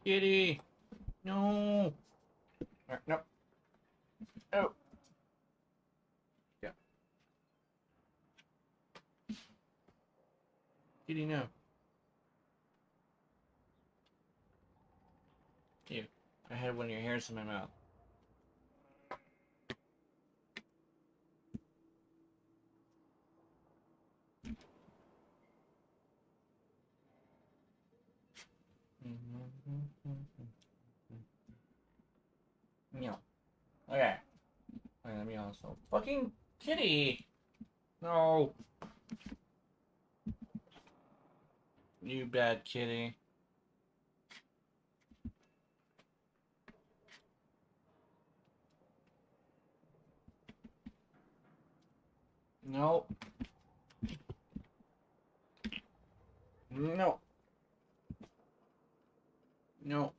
Kitty! No! No. Oh. Yeah. Kitty, no. Ew. I had one of your hairs in my mouth. No. Okay. Alright, let me also. Fucking kitty! No! You bad kitty. No. No. No.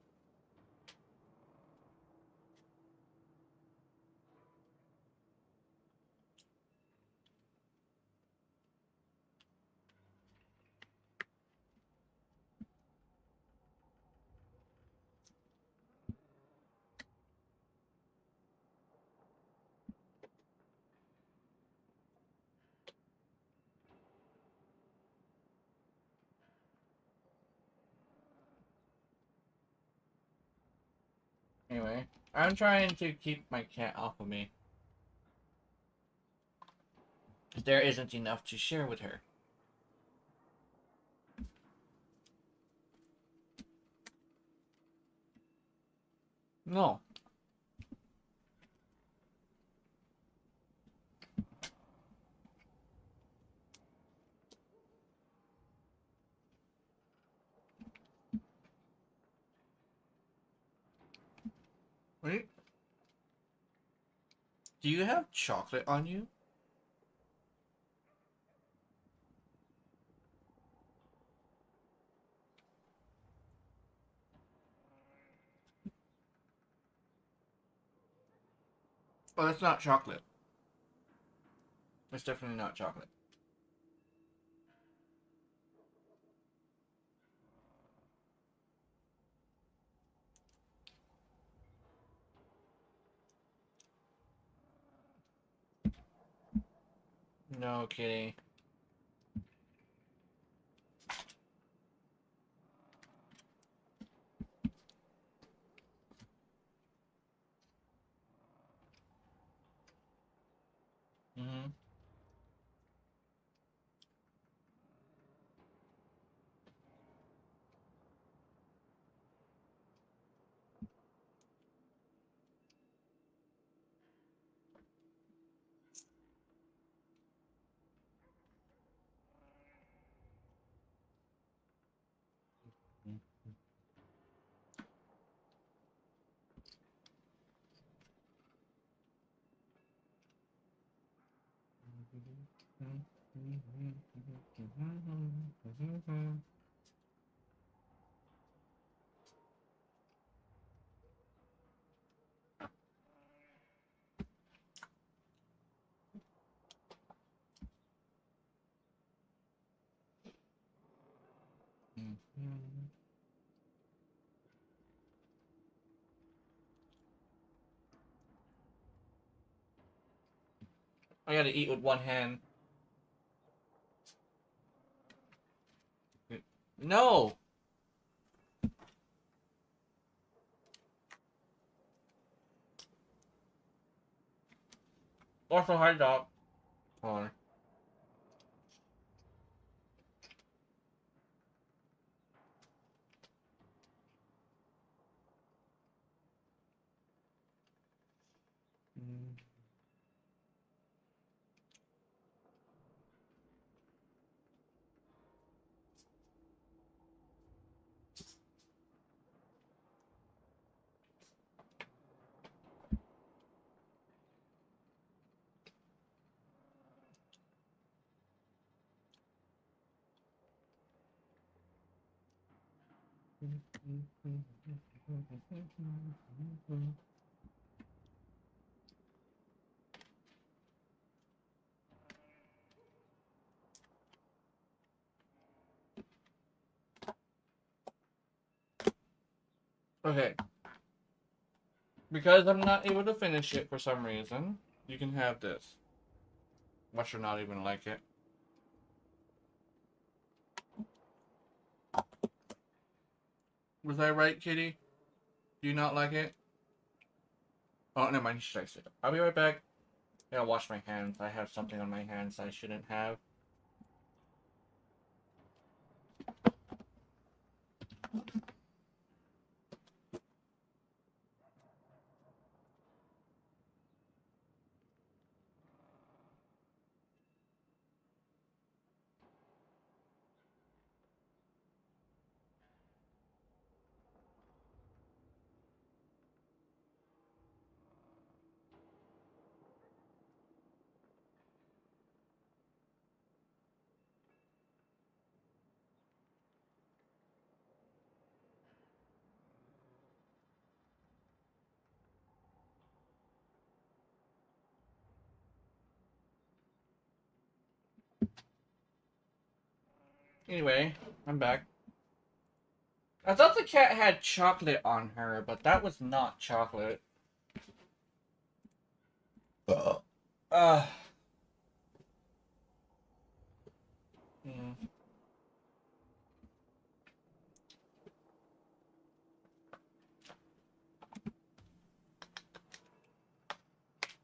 Anyway, I'm trying to keep my cat off of me. There isn't enough to share with her. No. Wait. Do you have chocolate on you? Oh, that's not chocolate. That's definitely not chocolate. No, kitty. Mm-hmm. I gotta eat with one hand. No! Also, hard dog. Hold on. Okay. Because I'm not able to finish it for some reason, you can have this. Watch her not even like it. Was I right, Kitty? Do you not like it? Oh, never mind. She likes it. I'll be right back. I gotta wash my hands. I have something on my hands I shouldn't have. Anyway, I'm back. I thought the cat had chocolate on her, but that was not chocolate. Uh. Mm.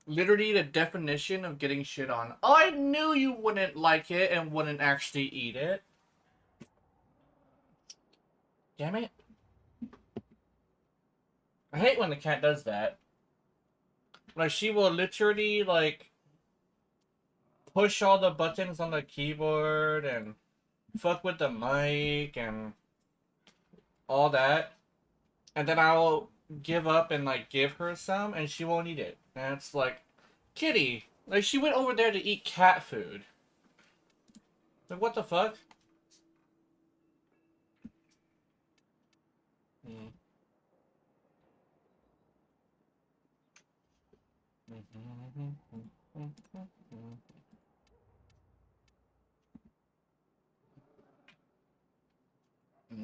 Literally the definition of getting shit on. I knew you wouldn't like it and wouldn't actually eat it. Damn it. I hate when the cat does that. Like, she will literally, like, push all the buttons on the keyboard and fuck with the mic and all that. And then I'll give up and, like, give her some and she won't eat it. And it's like, Kitty, like, she went over there to eat cat food. Like, what the fuck? Mm.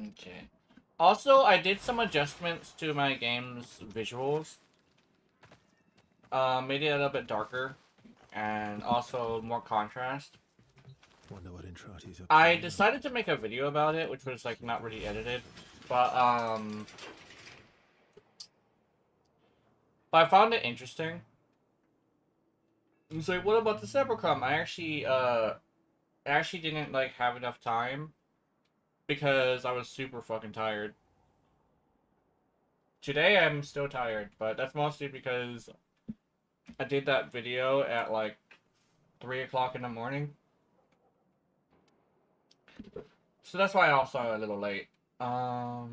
Okay. Also, I did some adjustments to my game's visuals. Made it a little bit darker, and also more contrast. Wonder what Intrati's up to I now. decided to make a video about it, which was like not really edited, but I found it interesting. It's like, what about the Cybercom? I actually didn't like have enough time because I was super fucking tired. Today I'm still tired, but that's mostly because I did that video at like 3 o'clock in the morning. So that's why I'm also a little late. I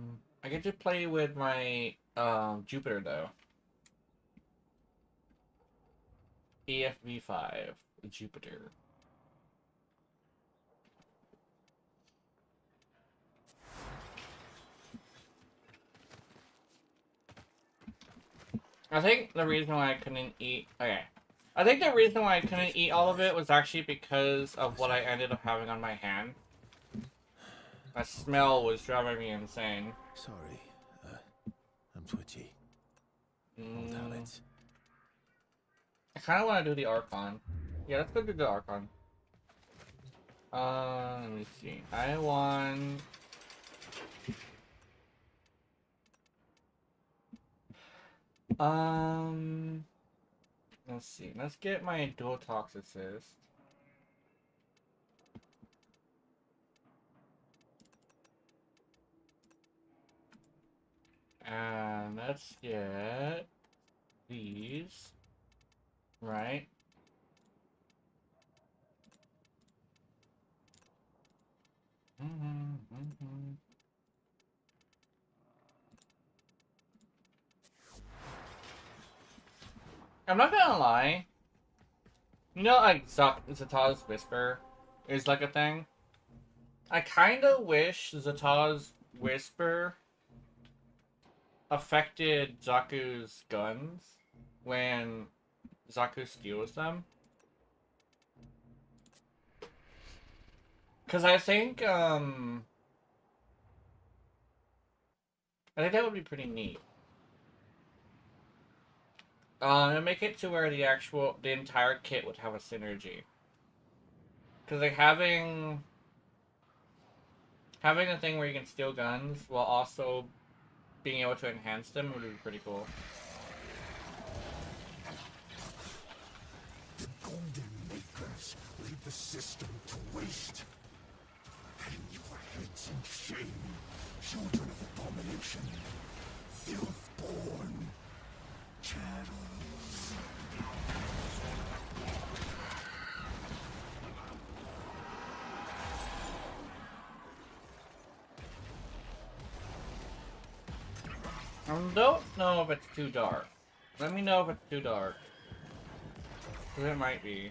get to play with my Jupiter though. EFV5 Jupiter. I think the reason why I couldn't eat... Okay. I think the reason why I couldn't eat all of it was actually because of what I ended up having on my hand. My smell was driving me insane. Sorry, I'm twitchy. Old habits. I kind of want to do the Archon. Yeah, let's go do the Archon. Let me see. I want... Let's see. Let's get my dual toxicist. And let's get these. Right. I'm not gonna lie. You know, like, Zata's Whisper is like a thing? I kinda wish Zata's Whisper affected Zaku's guns when Zaku steals them. Because I think, I think that would be pretty neat. And make it to where the entire kit would have a synergy. Because like having a thing where you can steal guns while also being able to enhance them would be pretty cool. The Golden Makers leave the system to waste. Hang your heads in shame, children of abomination, filth-born chattels. I don't know if it's too dark. Let me know if it's too dark. Because it might be.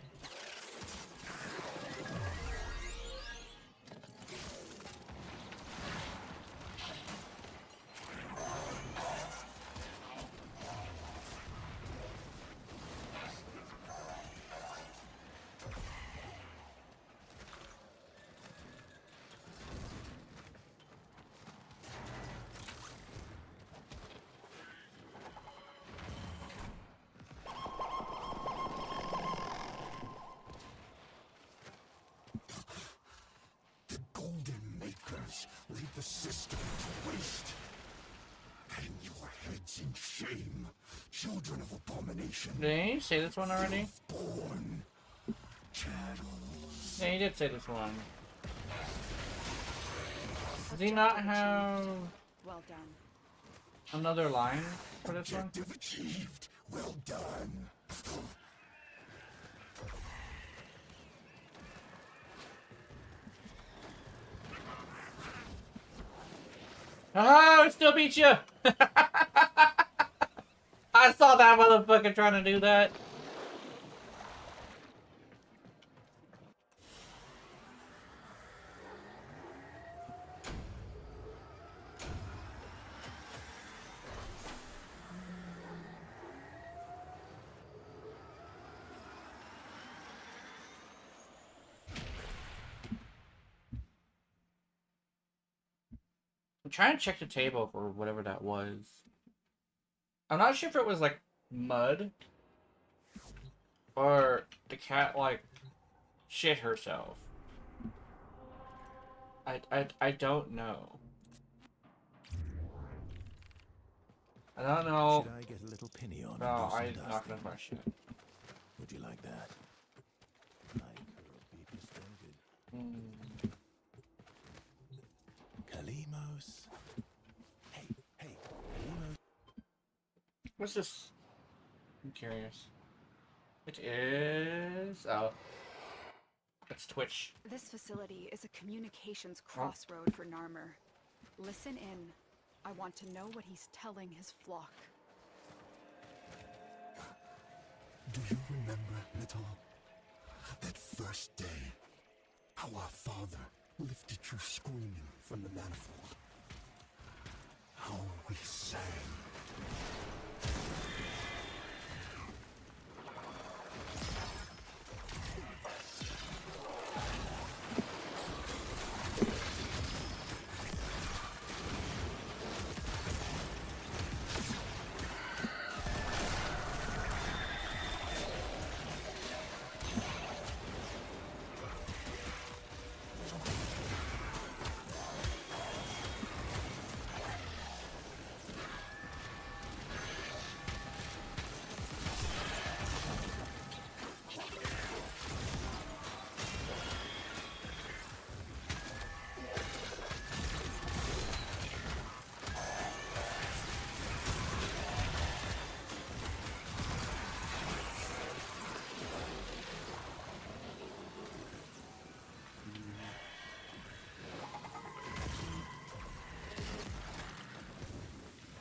Leave the system to waste. Hang your heads in shame, children of abomination. Did he say this one already? Born chattels. Yeah, he did say this one. Does he not have well done. another line for this one? Objective achieved. Well done. Oh, it still beat you! I saw that motherfucker trying to do that. I'm trying to check the table for whatever that was. I'm not sure if it was like mud or the cat like shit herself. I don't know. I don't know. Should I get a little penny on? No, and do some I'm not gonna dusting? question. Would you like that? I could be persuaded. Kalimos. Hey, Kalimos. What's this? I'm curious. It is... Oh. It's Twitch. This facility is a communications crossroad for Narmer. Listen in. I want to know what he's telling his flock. Do you remember, little, that first day? How our father lifted you screaming from the manifold? How we sang.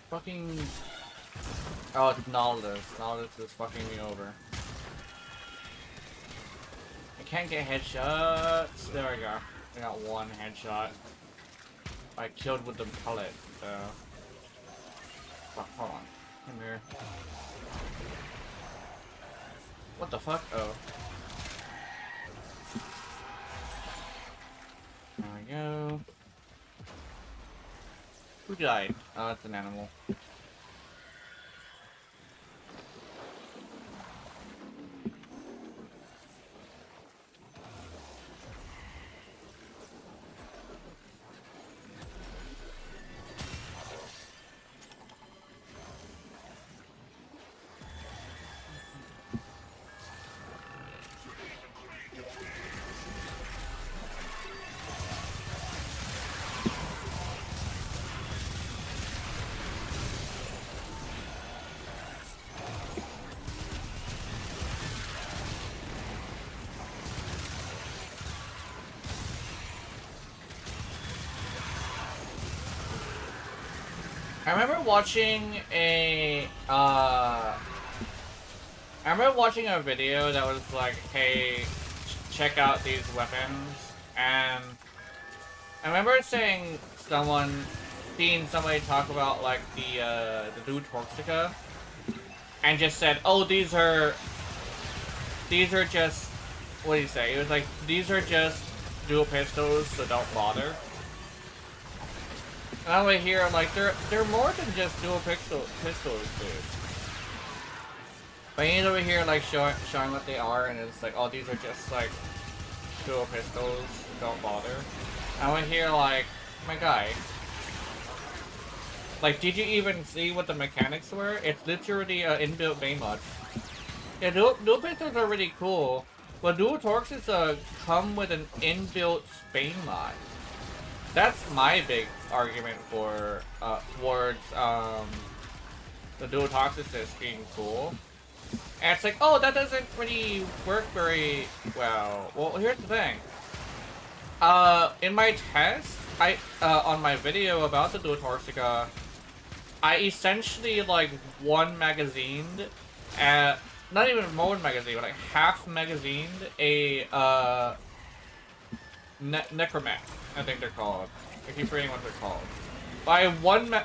Fucking... Oh, it's Naldus. Naldus is fucking me over. I can't get headshots. There we go. I got one headshot. I killed with the pellet, so... Oh, hold on. Come here. What the fuck? Oh. There we go. Who died? Oh, it's an animal. I remember watching a video that was like, hey, check out these weapons, and I remember seeing somebody talk about like the dude Toxica, and just said, oh, these are just, what do you say? It was like, these are just dual pistols, so don't bother. And I'm over here, I'm like, they're more than just dual pistols, dude. But he's over here, like, showing what they are, and it's like, oh, these are just, like, dual pistols, don't bother. I'm over here, like, my guy. Like, did you even see what the mechanics were? It's literally an inbuilt main mod. Yeah, dual pistols are really cool, but dual torques come with an inbuilt Spain mod. That's my big argument for towards the dual toxicist being cool. And it's like, oh, that doesn't really work very well. Well, here's the thing. In my test, on my video about the dual toxica, I essentially like magazined, not even one magazine, but like half magazined a necromech. I think they're called. I keep forgetting what they're called. But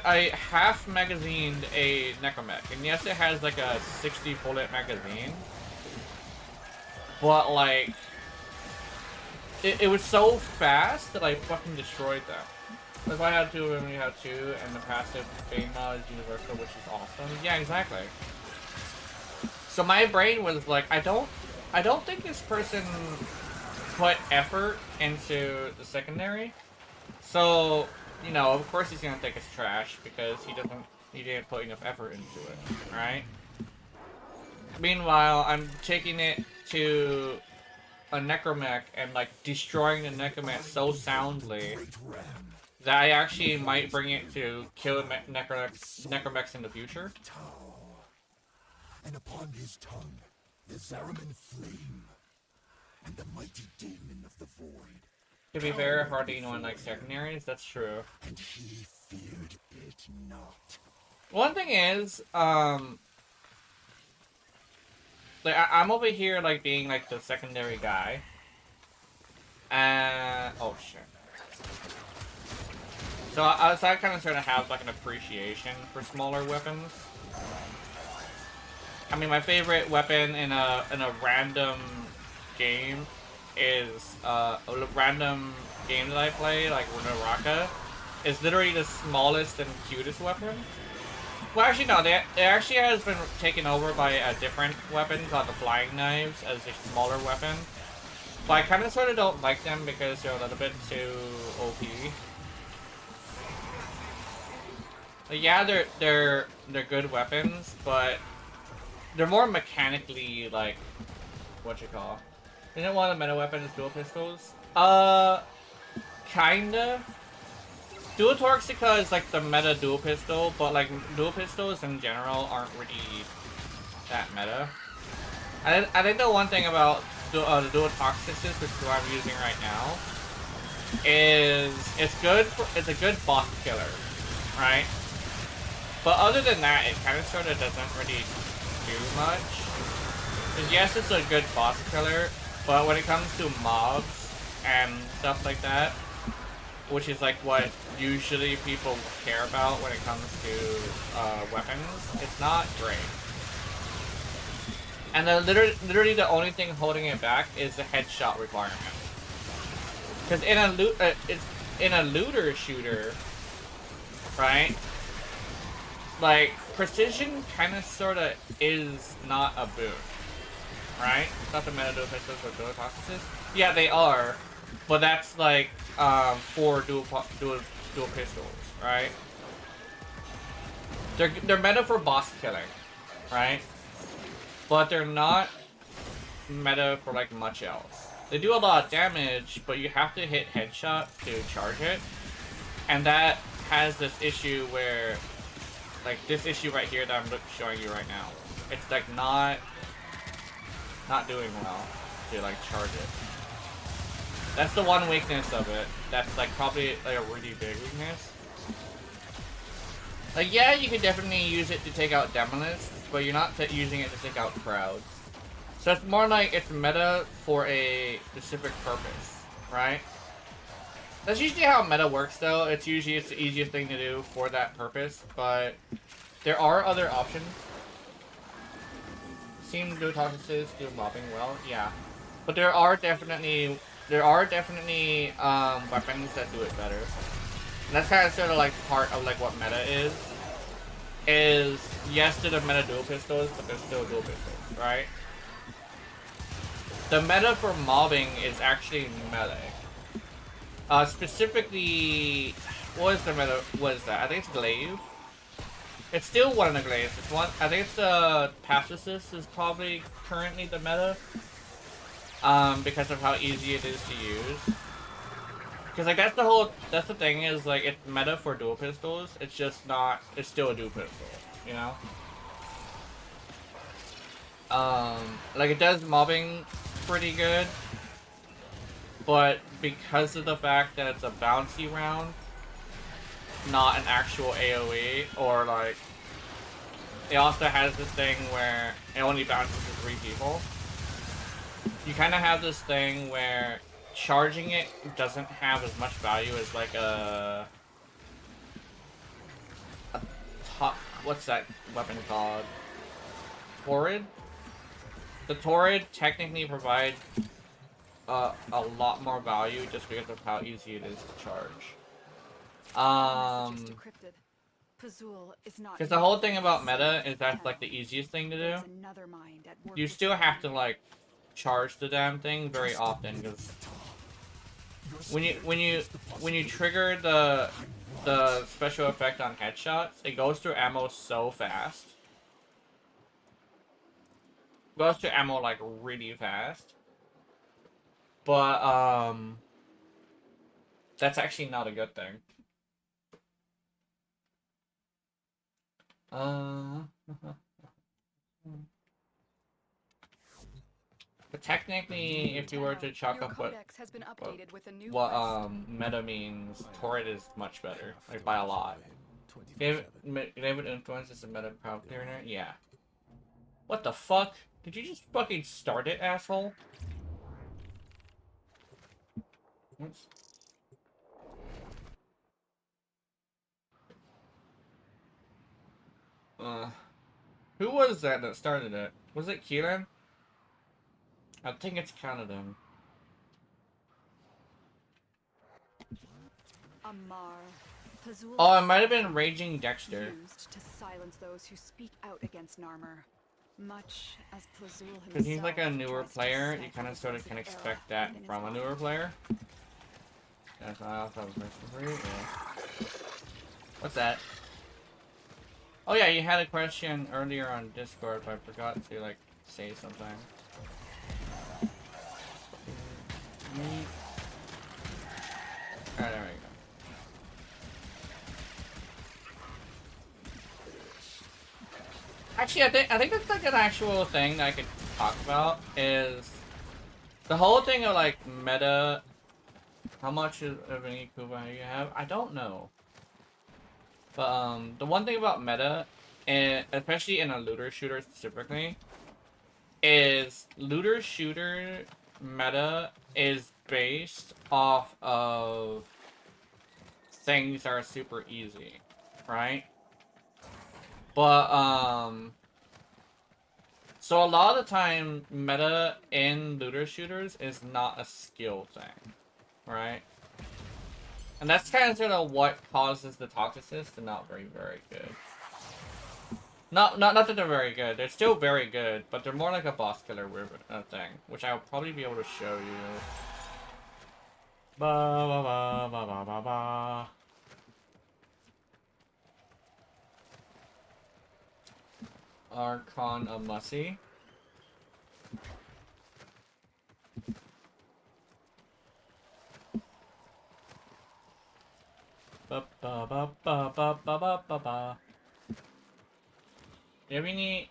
I half magazined a necromech, and yes, it has like a 60 bullet magazine, but like it was so fast that I fucking destroyed them. If I had two, and we had two, and the passive Bane mod is universal, which is awesome. Yeah, exactly. So my brain was like, I don't think this person put effort into the secondary, so you know, of course he's gonna think it's trash because he didn't put enough effort into it, right? Meanwhile, I'm taking it to a necromech and like destroying the necromech so soundly that I actually might bring it to kill necromechs in the future. And upon his tongue, the Zariman flame, and the mighty demon of the void. To be fair, hardly anyone likes secondaries, that's true. And he feared it not. One thing is, like, I'm over here, like, being, like, the secondary guy. Oh, shit. So I kind of sort of have, like, an appreciation for smaller weapons. I mean, my favorite weapon in a random game is, a random game that I play, like Runaraka, is literally the smallest and cutest weapon. Well, actually, no, it actually has been taken over by a different weapon called the Flying Knives as a smaller weapon. But I kind of sort of don't like them because they're a little bit too OP. Like, yeah, they're good weapons, but they're more mechanically, like, what you call. Isn't one of the meta weapons dual pistols? Kinda. Dual Toxica is like the meta dual pistol, but like dual pistols in general aren't really that meta. I think the one thing about the dual toxicist, which is what I'm using right now, is it's a good boss killer, right? But other than that, it kind of sort of doesn't really do much. Because yes, it's a good boss killer, but when it comes to mobs and stuff like that, which is like what usually people care about when it comes to weapons, it's not great. And literally the only thing holding it back is the headshot requirement. Because in a looter shooter, right? like, precision kind of sort of is not a boon, right? It's not the meta dual pistols or dual toxins. Yeah, they are, but that's like for dual pistols, right? They're meta for boss killing, right? But they're not meta for like much else. They do a lot of damage, but you have to hit headshot to charge it, and that has this issue where, like this issue right here that I'm showing you right now, it's like not doing well to like charge it. That's the one weakness of it. That's like probably like a really big weakness. Like yeah, you can definitely use it to take out demolists, but you're not using it to take out crowds. So it's more like it's meta for a specific purpose, right? That's usually how meta works though. It's the easiest thing to do for that purpose, but there are other options. Seem to toxins do mobbing well, yeah. But there are definitely weapons that do it better. And that's kind of sort of like part of like what meta is yes, they're the meta dual pistols, but they're still dual pistols, right? The meta for mobbing is actually melee. Specifically, what is the meta? What is that? I think it's glaive. It's still one of the glaives. It's one. I think it's pacifist is probably currently the meta. Because of how easy it is to use. Because like that's the thing is like it's meta for dual pistols. It's just not. It's still a dual pistol, you know. Like it does mobbing pretty good, but because of the fact that it's a bouncy round, not an actual AoE, or like it also has this thing where it only bounces to 3 people. You kind of have this thing where charging it doesn't have as much value as like a top. What's that weapon called? Torrid. The Torrid technically provides a lot more value just because of how easy it is to charge. Because the whole thing about meta is that's like the easiest thing to do. You still have to like charge the damn thing very often because when you trigger the special effect on headshots, it goes through ammo so fast. Goes through ammo like really fast. But that's actually not a good thing. But technically, if you were to chalk up what meta means, Torrid is much better, like by a lot. David influence is a meta proud clearer? Yeah. What the fuck? Did you just fucking start it, asshole? Oops. Who was that started it? Was it Keelan? I think it's Canada. Oh, it might have been Raging Dexter. Used to silence those who speak out against Narmer. Much as Plazul himself. Because he's like a newer player, you kind of sort of can expect that from a newer player. Yes, I also have a question for you. Yeah. What's that? Oh yeah, you had a question earlier on Discord, but I forgot to like say something. Alright, there we go. Actually, I think that's like an actual thing that I could talk about is the whole thing of like meta. How much of any Kuba you have? I don't know. But the one thing about meta, and especially in a looter shooter specifically, is looter shooter meta is based off of things that are super easy, right? But so a lot of the time meta in looter shooters is not a skill thing, right? And that's kind of sort of what causes the toxicist to not very good. Not that they're very good. They're still very good, but they're more like a boss killer thing, which I'll probably be able to show you. Ba ba ba ba ba ba ba. Archon of Mussy. Ba ba ba ba ba ba ba ba ba. Do you have any?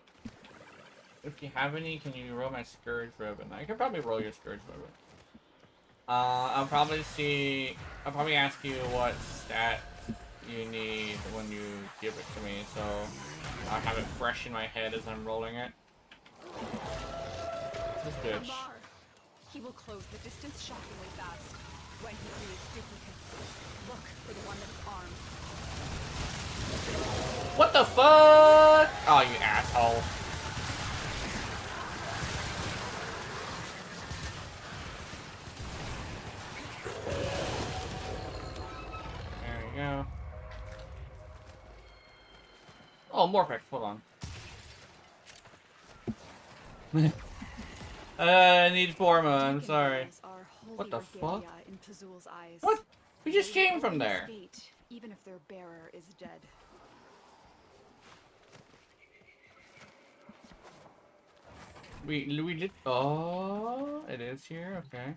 If you have any, can you roll my Scourge Ribbon? I could probably roll your Scourge Ribbon. I'll probably ask you what stat you need when you give it to me, so I'll have it fresh in my head as I'm rolling it. This bitch. Amar. He will close the distance shockingly fast. When he creates duplicates, look for the one that is armed. What the fuck? Oh, you asshole. There you go. Oh, Morphex, hold on. I need Forma, I'm sorry. What the fuck? What? We just came from there. Even if their bearer is dead. We did. Oh, it is here. Okay.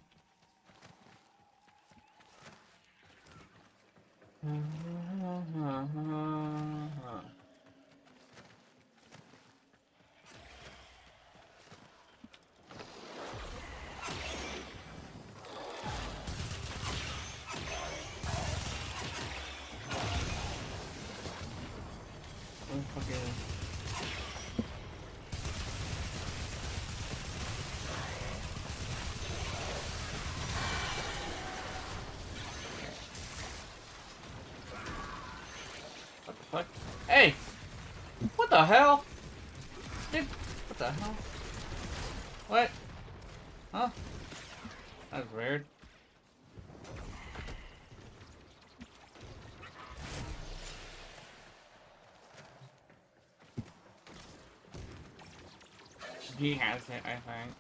What the fuck? Hey! What the hell? Dude, what the hell? What? Huh? That was weird. He has it, I think.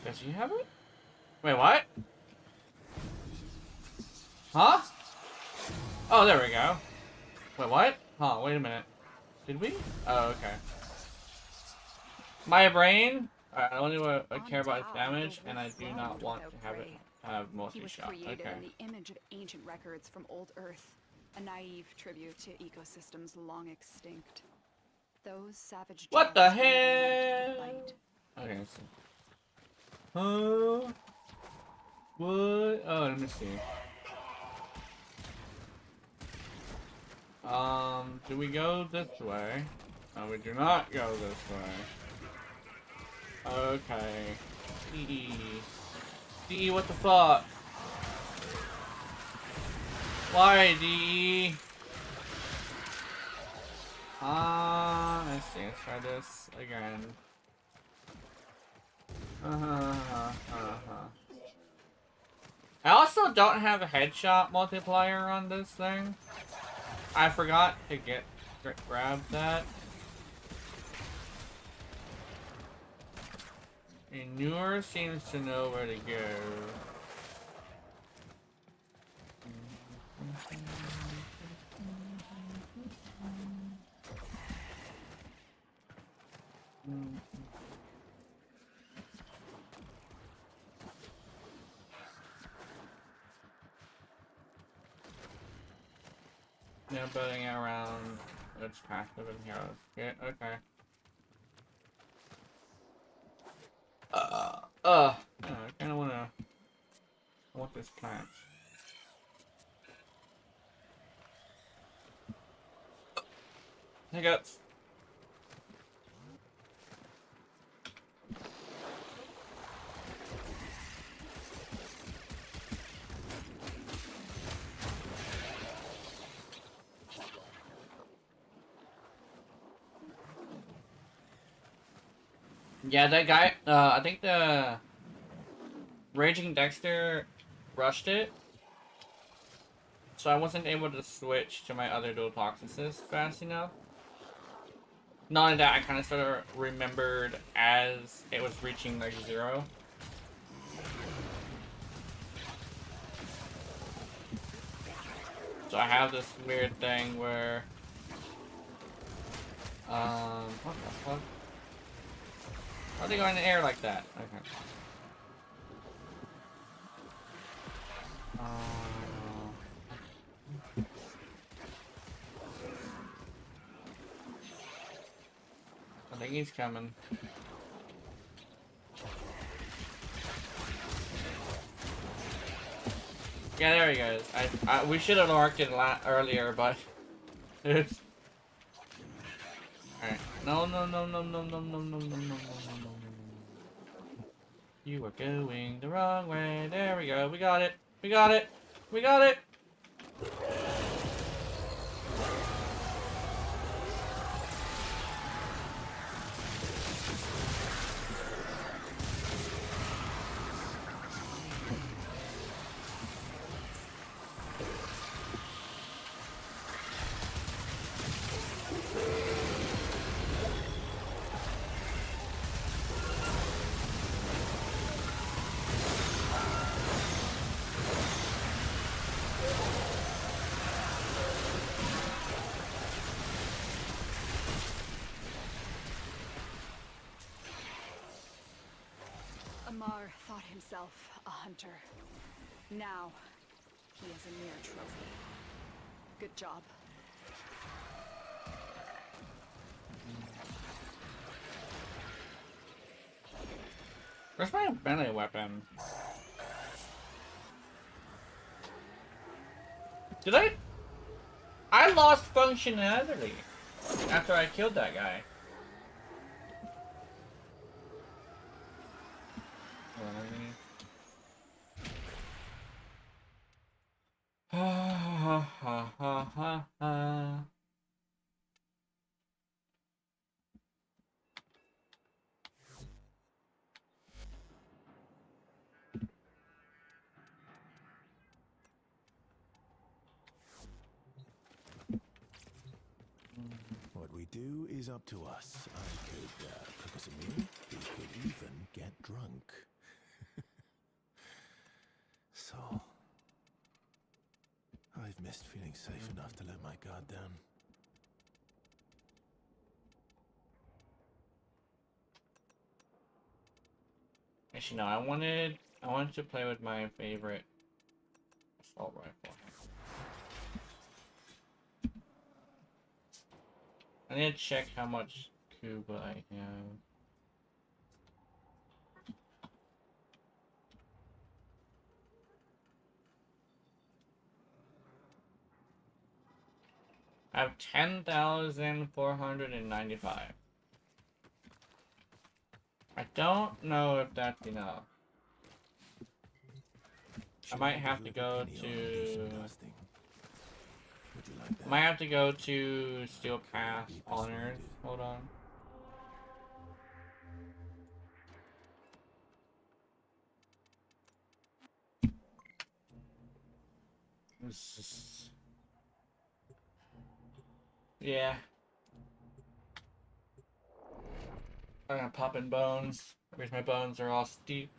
Does he have it? Wait, what? Huh? Oh, there we go. Wait, what? Huh, wait a minute. Did we? Oh, okay. My brain? I only care about its damage, and I do not want to have it have multi-shot. He was created Okay. in the image of ancient records from old Earth, a naive tribute to ecosystems long extinct. Those savage What the giants were never meant to hell? bite. Okay, so. Huh? What? Oh, let me see. Do we go this way? No, we do not go this way. Okay. DE, what the fuck? Why, DE? Let's see, let's try this again. I also don't have a headshot multiplier on this thing. I forgot to grab that. And Newer seems to know where to go. No building around. It's passive in here. Good. Okay. I kind of wanna. I want this plant. Hiccups. Yeah, that guy, I think the Raging Dexter rushed it, so I wasn't able to switch to my other dual toxicist fast enough. Not only that, I kind of sort of remembered as it was reaching like 0. So I have this weird thing where, what the fuck? How are they going in the air like that? Okay. I think he's coming. Yeah, there he goes. We should have marked it earlier, but it's alright. No, no, no, no, no, no, no, no, no, no, no, no, no. You are going the wrong way. There we go. We got it. We got it. We got it. Amar thought himself a hunter. Now, he is a mere trophy. Good job. Where's my melee weapon? Did I lost functionality after I killed that guy. Ha ha ha ha ha. What we do is up to us. I could cook us a meal. We could even get drunk. So, I've missed feeling safe enough to let my guard down. Actually, no. I wanted to play with my favorite assault rifle. I need to check how much Cuba I have. I have 10,495. I don't know if that's enough. I might have to go to. Might have to go to Steel Path Honors. Hold on. Yeah. I'm gonna pop in bones. Where's my bones are all steep.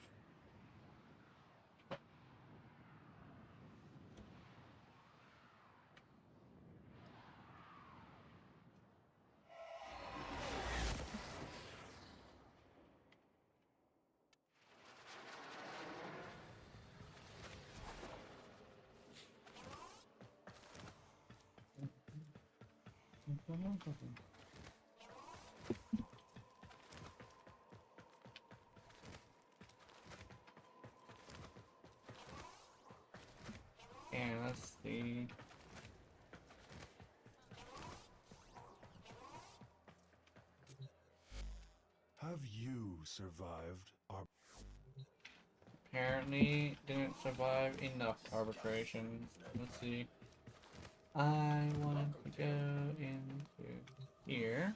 And let's see. Have you survived our... Apparently didn't survive enough arbitrations. Let's see. I want to go into here.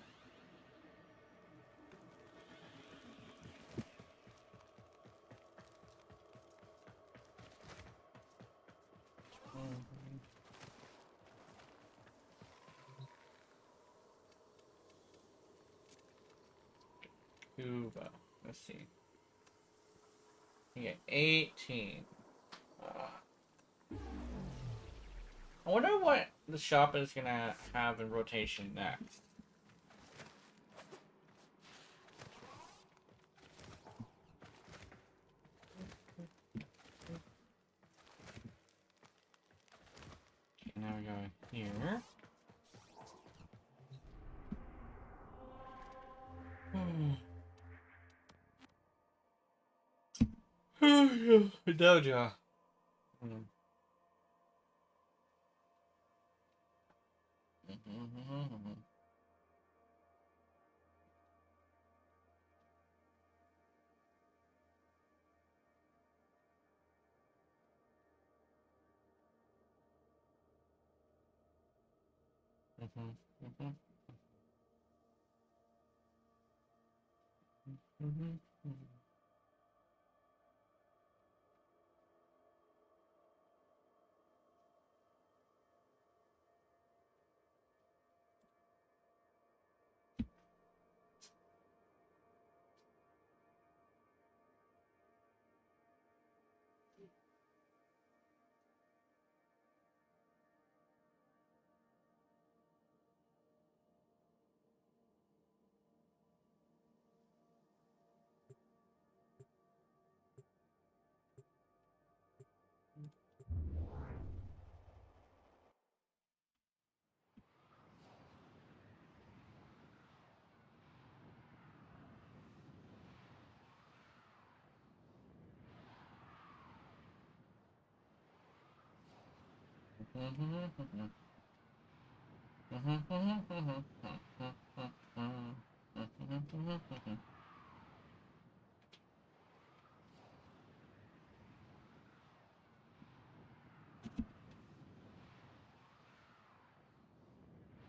Cuba. Let's see. You get 18. I wonder what the shop is gonna have in rotation next. Okay, now we go here. Dojo.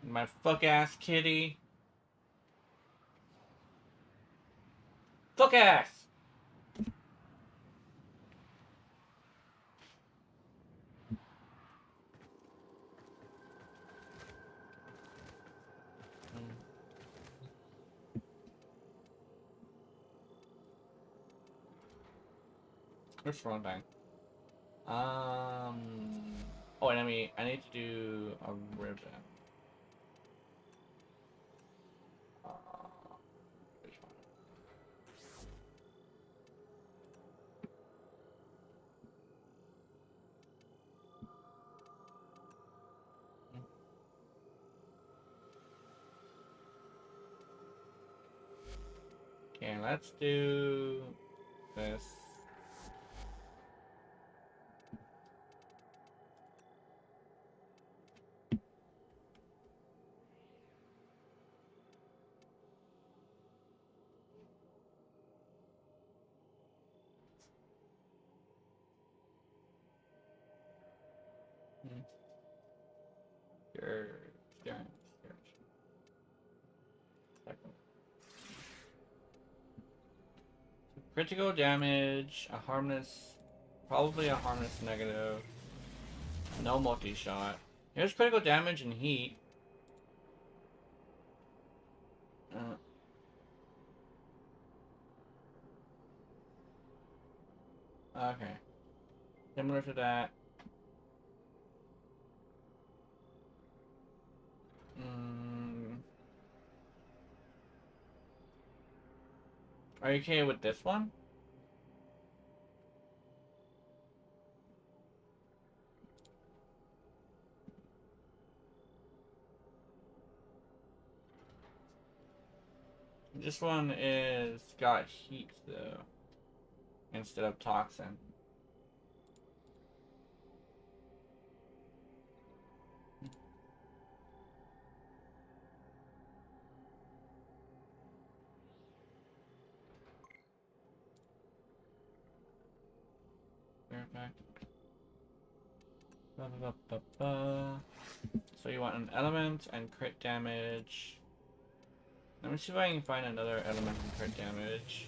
My fuck ass kitty. Fuck ass! What's wrong thing? Oh, and I need to do a ribbon. Uh, which one? Okay, let's do this. Sure, sure. Second. Critical damage, a harmless, probably a harmless negative. No multi-shot. Here's critical damage and heat. Okay. Similar to that. Are you okay with this one? This one is got heat though, instead of toxin. Perfect. Ba, ba, ba, ba. So you want an element and crit damage. Let me see if I can find another element and crit damage.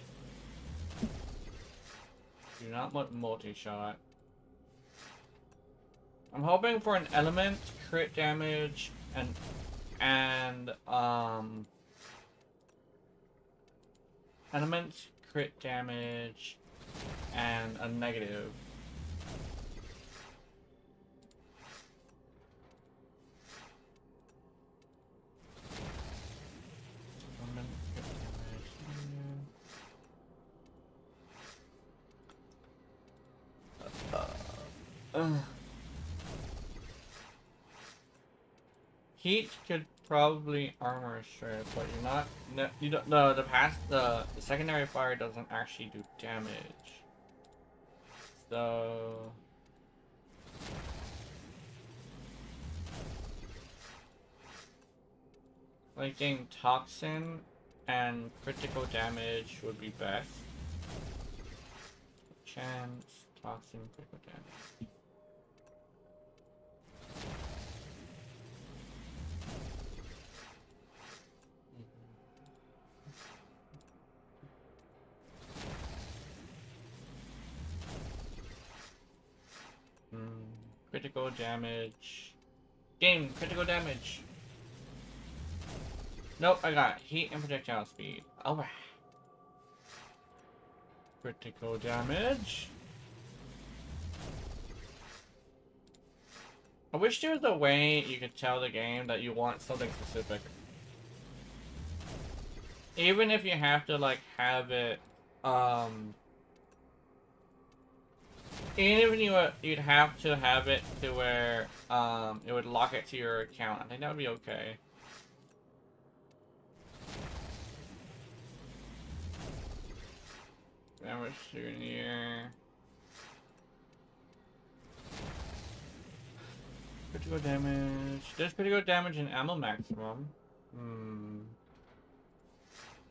Do not want multi-shot. I'm hoping for an element, crit damage, and Element, crit damage, and a negative. Element, crit damage. Heat could probably armor strip, but you're not. No, you don't. No, the secondary fire doesn't actually do damage. So. Like getting toxin and critical damage would be best. Chance, toxin, critical damage. Critical damage. Game, critical damage. Nope, I got heat and projectile speed. Alright. Critical damage. I wish there was a way you could tell the game that you want something specific. Even if you have to like have it, even if you'd have to have it to where it would lock it to your account. I think that would be okay. Damage souvenir. Critical damage. There's critical damage in ammo maximum.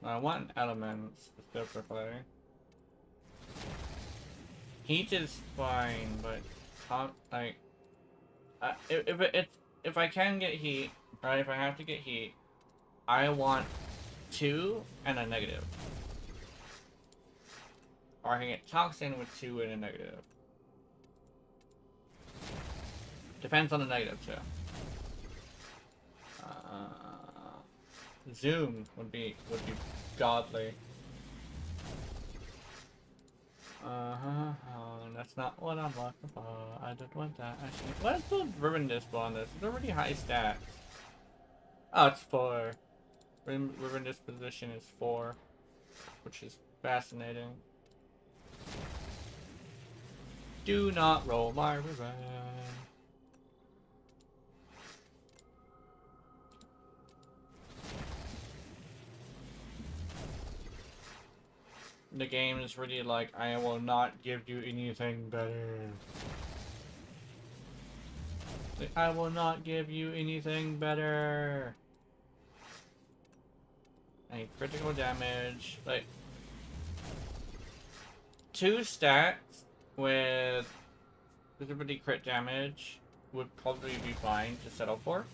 I want elements specifically. Heat is fine, but like if I can get heat, right? If I have to get heat, I want 2 and a negative. Or I can get toxin with 2 and a negative. Depends on the negative too. Zoom would be godly. That's not what I'm looking for. I don't want that. Actually, what is the ribbon disc on this? It's already high stats. Oh, it's 4. Ribbon disposition is 4, which is fascinating. Do not roll my ribbon. The game is really like, I will not give you anything better. I will not give you anything better. Any critical damage, like 2 stats with specifically crit damage would probably be fine to settle for.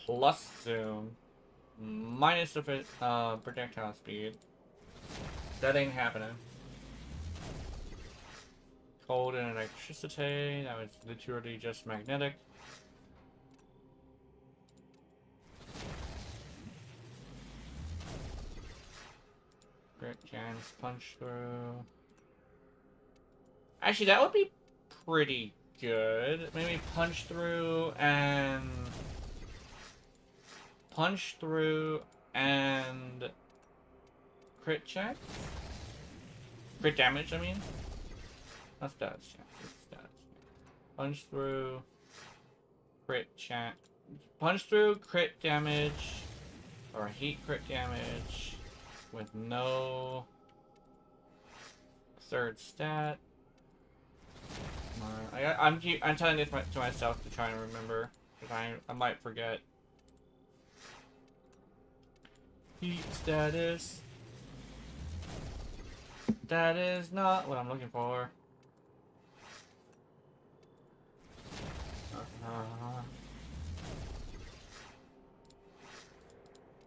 Plus zoom, minus the projectile speed. That ain't happening. Cold and electricity, that was literally just magnetic. Crit chance, punch through. Actually, that would be pretty good. Maybe punch through and crit chance? Crit damage, I mean. That's stats chance. That's stats. Punch through, crit chance. Punch through, crit damage, or heat crit damage with no third stat. I'm telling this to myself to try and remember, because I might forget. Heat status. That is not what I'm looking for.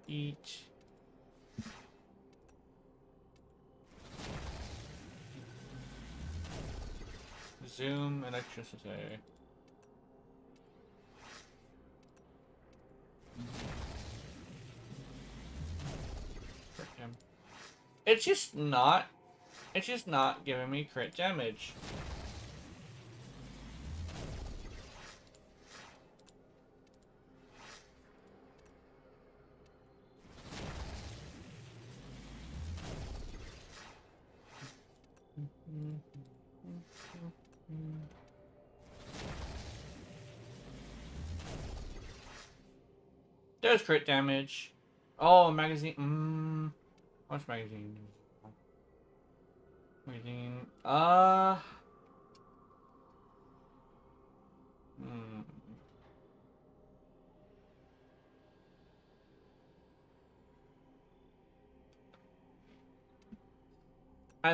Eat. Consume electricity. Frick him. It's just not giving me crit damage. There's crit damage. Oh, magazine. How much magazine? Magazine. I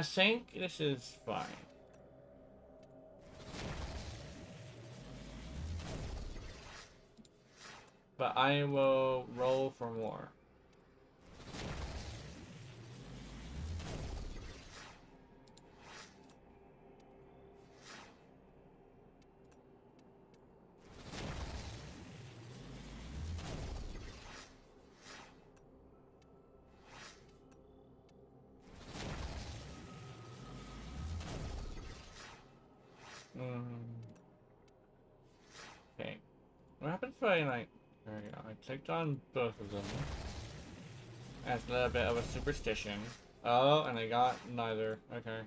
think this is fine. But I will roll for more. Okay. What happens if I, like... There we go. I clicked on both of them. That's a little bit of a superstition. Oh, and I got neither. Okay.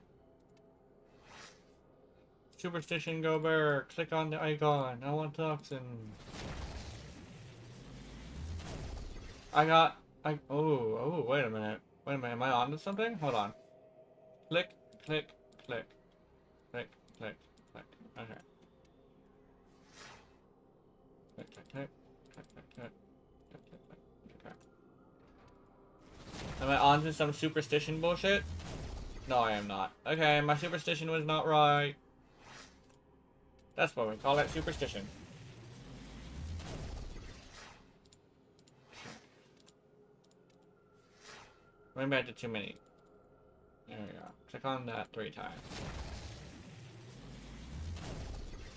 Superstition go bear. Click on the icon. I want toxin. Oh, wait a minute. Wait a minute. Am I on to something? Hold on. Click, click, click. Click, click, click. Okay. Click, click, click. Click, click, click. Click, click, click. Okay. Am I on to some superstition bullshit? No, I am not. Okay, my superstition was not right. That's what we call it, superstition. Maybe I did too many. There we go. Click on that 3 times.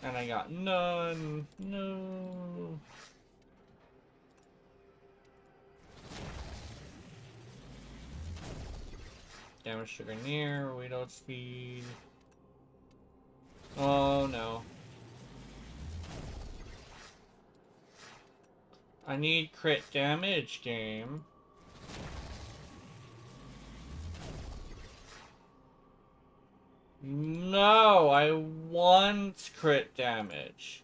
And I got none. No. Damage sugar near, reload speed. Oh no. I need crit damage, game. No, I want crit damage.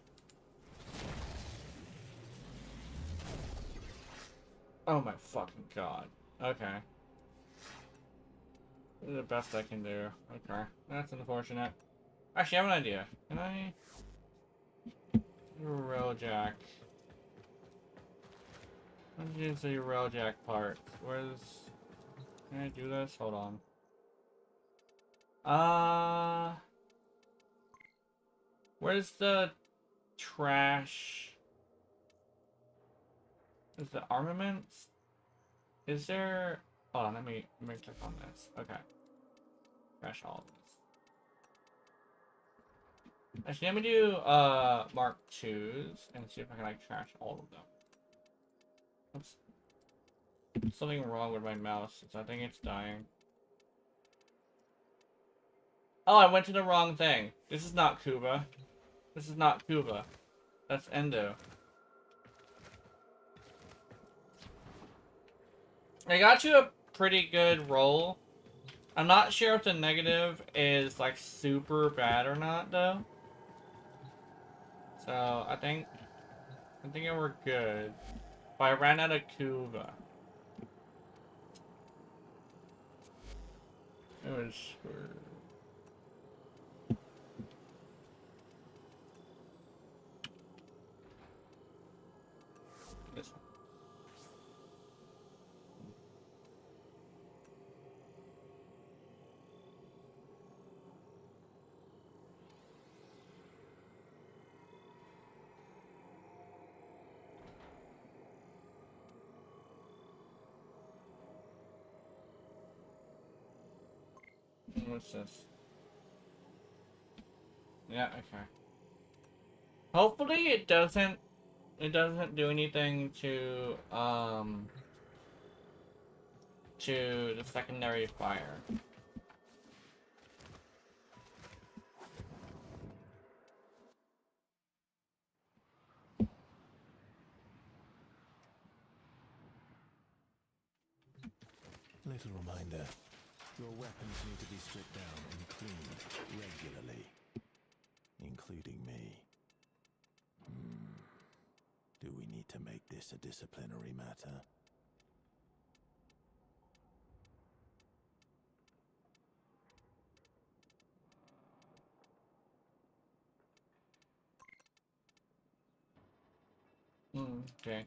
Oh my fucking god. Okay. This is the best I can do. Okay. That's unfortunate. Actually, I have an idea. Can I... Railjack. Let's use the railjack part. Where's... Can I do this? Hold on. Where's the trash? Is the armaments? Is there? Hold on, let me click on this. Okay. Trash all of this. Actually, let me do Mark 2s and see if I can like trash all of them. Oops. Something wrong with my mouse. I think it's dying. Oh, I went to the wrong thing. This is not Cuba. This is not Cuba. That's Endo. I got you a pretty good roll. I'm not sure if the negative is like super bad or not though. So I think we're good. But I ran out of Cuba. It was this one. What's this? Yeah, okay. Hopefully it doesn't do anything to the secondary fire. Little reminder. Your weapons need to be stripped down and cleaned regularly. Including me. Do we need to make this a disciplinary matter? Okay.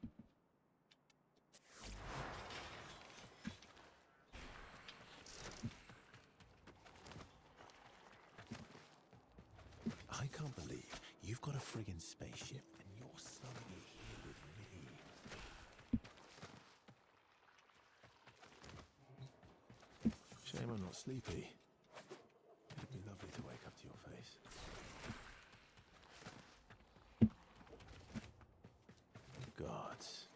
I can't believe you've got a friggin' spaceship and you're suddenly here with me. Shame I'm not sleepy. It'd be lovely to wake up to your face. Gods,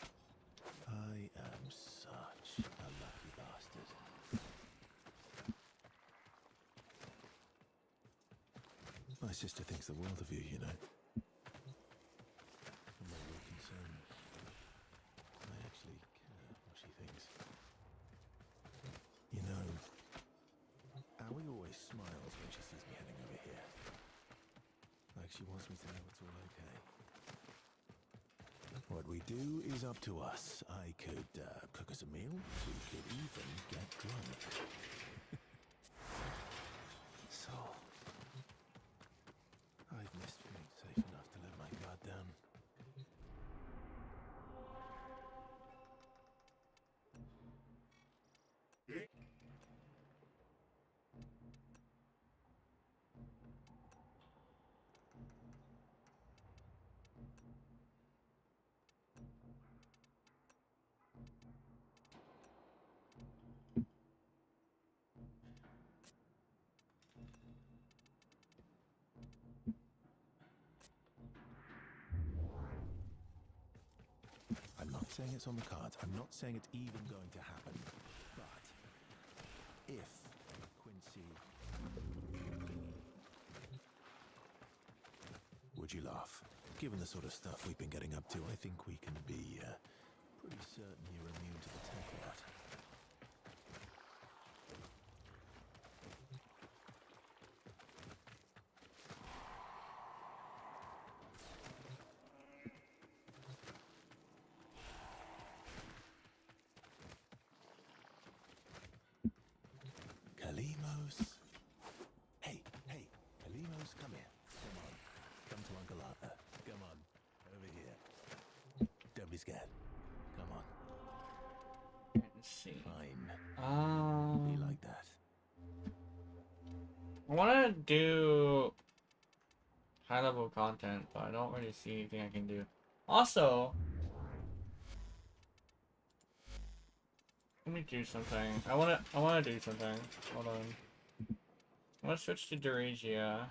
I am such a lucky bastard. My sister thinks the world of you, you know. I'm not really concerned. I actually care what she thinks. You know, Aoi always smiles when she sees me heading over here. Like she wants me to know it's all okay. What we do is up to us. I could cook us a meal. We could even get drunk. So, I've missed feeling safe enough to let my guard down. I'm not saying it's on the cards. I'm not saying it's even going to happen. But if Quincy... Would you laugh? Given the sort of stuff we've been getting up to, I think we can be pretty certain you're immune to the tech rot. Kalimos. Hey, Kalimos, come here. Come on. Come to Uncle Arthur. Come on. Over here. Don't be scared. Come on. Let's see. Fine. Be like that. I want to do high level content, but I don't really see anything I can do. Also, let me do something. I wanna do something. Hold on. I wanna switch to Doregia.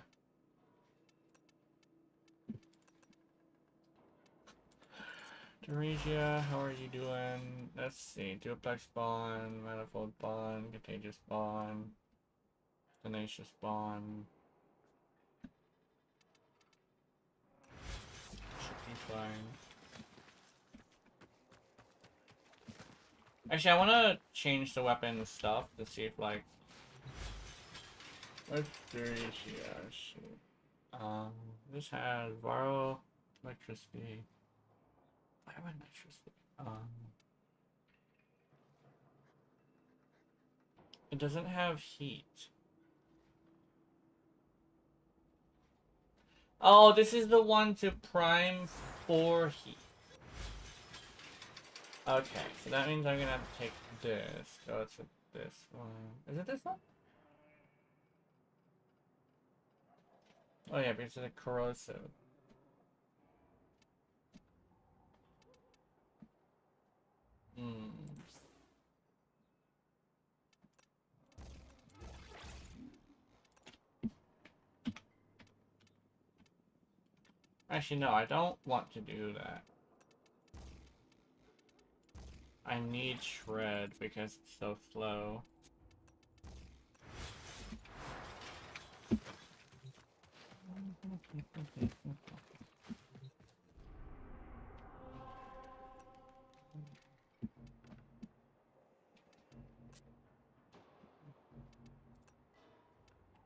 Doregia, how are you doing? Let's see. Duplex Bond, Manifold Bond, Contagious Bond, Tenacious Bond. Should be fine. Actually, I want to change the weapon stuff to see if, like... What's Doregia? Shoot. This has Varo, Electricity. Why am I electricity? It doesn't have heat. Oh, this is the one to prime for heat. Okay, so that means I'm gonna have to take this. Go to this one. Is it this one? Oh yeah, because it's a corrosive. Actually, no, I don't want to do that. I need shred because it's so slow.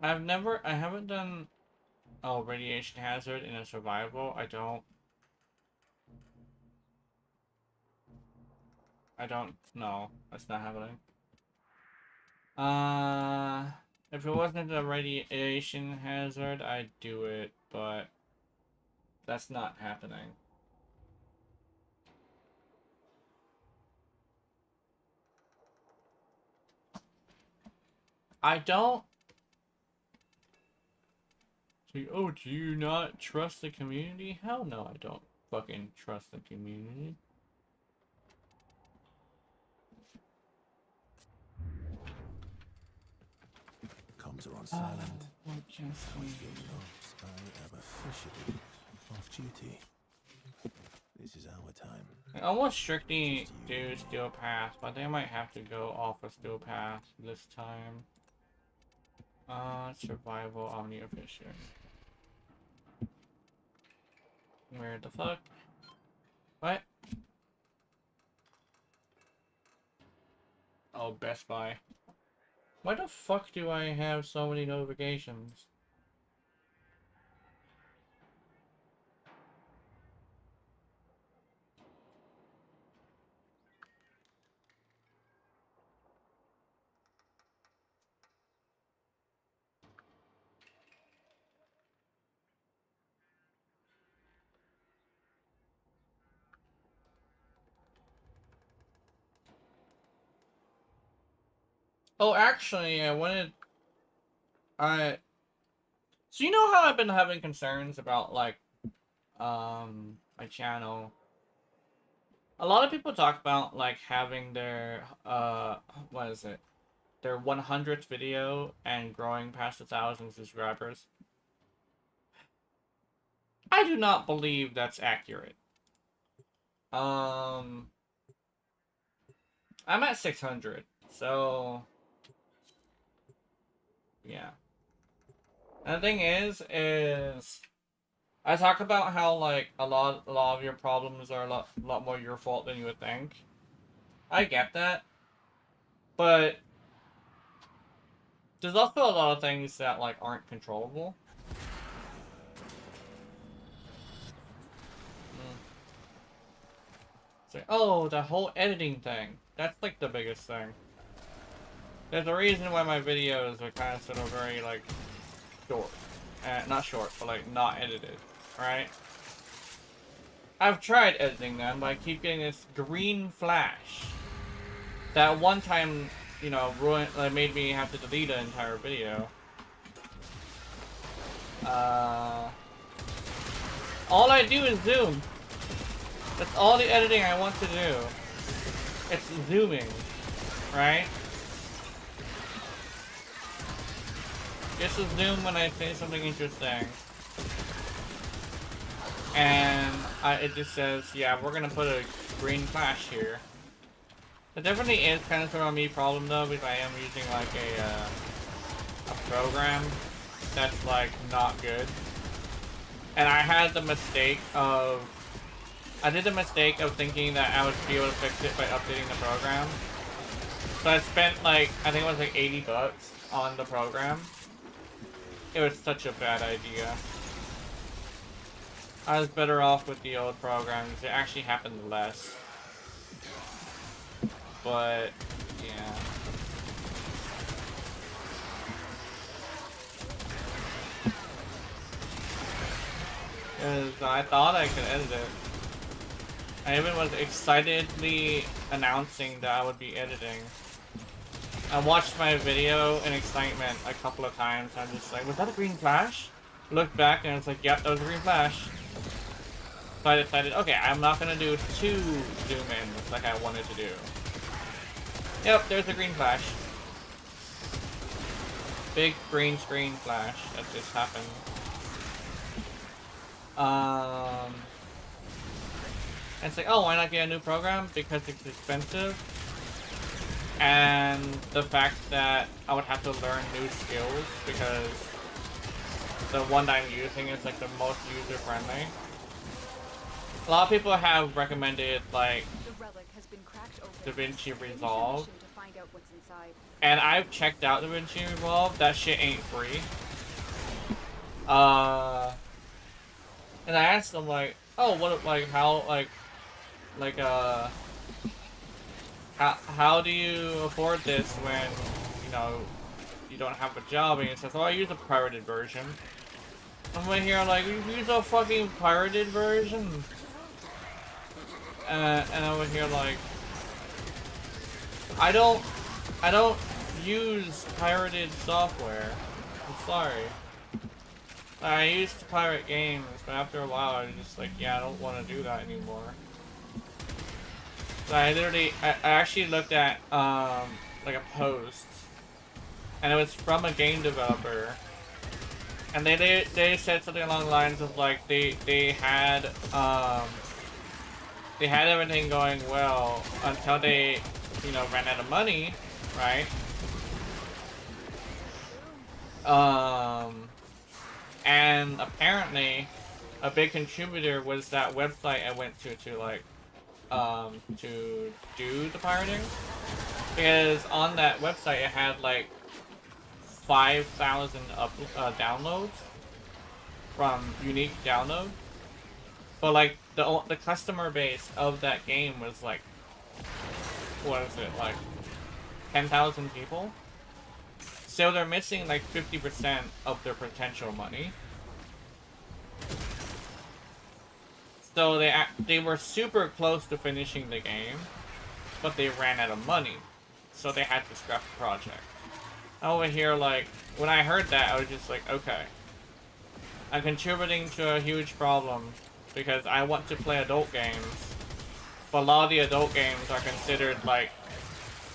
I haven't done, oh, radiation hazard in a survival. I don't know. That's not happening. If it wasn't a radiation hazard, I'd do it, but that's not happening. I don't. Oh, do you not trust the community? Hell no, I don't fucking trust the community. Comms are on silent. Just I am officially off duty. This is our time. I almost strictly do steel path, but they might have to go off of steel path this time. Survival Omni Official. Where the fuck? What? Oh, Best Buy. Why the fuck do I have so many notifications? Oh, actually, I wanted... So you know how I've been having concerns about, like, my channel? A lot of people talk about, like, having their, what is it? Their 100th video and growing past 1,000 subscribers. I do not believe that's accurate. I'm at 600, so... yeah. And the thing is I talk about how, like, a lot of your problems are a lot more your fault than you would think. I get that. But there's also a lot of things that, like, aren't controllable. It's like, oh, the whole editing thing. That's, like, the biggest thing. There's a reason why my videos are kind of sort of very, like, short. Not short, but, like, not edited. Right? I've tried editing them, but I keep getting this green flash. That one time, you know, made me have to delete an entire video. All I do is zoom. That's all the editing I want to do. It's zooming. Right? Just to zoom when I say something interesting. And it just says, yeah, we're gonna put a green flash here. It definitely is kind of sort of a me problem though, because I am using like a program that's like not good. And I had the mistake of, I did the mistake of thinking that I would be able to fix it by updating the program. So I spent like, I think it was like 80 bucks on the program. It was such a bad idea. I was better off with the old programs. It actually happened less. But, yeah. Because I thought I could edit it. I even was excitedly announcing that I would be editing. I watched my video in excitement a couple of times. I'm just like, was that a green flash? Looked back and it's like, yep, that was a green flash. So I decided, okay, I'm not gonna do 2 zoom-ins like I wanted to do. Yep, there's a green flash. Big green screen flash that just happened. And it's like, oh, why not get a new program? Because it's expensive. And the fact that I would have to learn new skills because the one that I'm using is like the most user-friendly. A lot of people have recommended like The relic has been cracked open. DaVinci Finish your Resolve. mission to find out what's inside. And I've checked out DaVinci Resolve. That shit ain't free. And I asked them like, oh, what, like, how, how do you afford this when, you know, you don't have a job? And he says, oh, I use a pirated version. I'm right here like, you use a fucking pirated version? And over here like, I don't use pirated software. I'm sorry. I used to pirate games, but after a while I was just like, yeah, I don't want to do that anymore. So I actually looked at, like a post, and it was from a game developer, and they said something along the lines of like, they had everything going well until they, you know, ran out of money, right? And apparently, a big contributor was that website I went to like, to do the pirating. Because on that website it had like 5,000 downloads from unique download. But like the customer base of that game was like, what is it, like 10,000 people? So they're missing like 50% of their potential money. So they were super close to finishing the game, but they ran out of money. So they had to scrap the project. Over here, like, when I heard that, I was just like, okay. I'm contributing to a huge problem because I want to play adult games, but a lot of the adult games are considered like,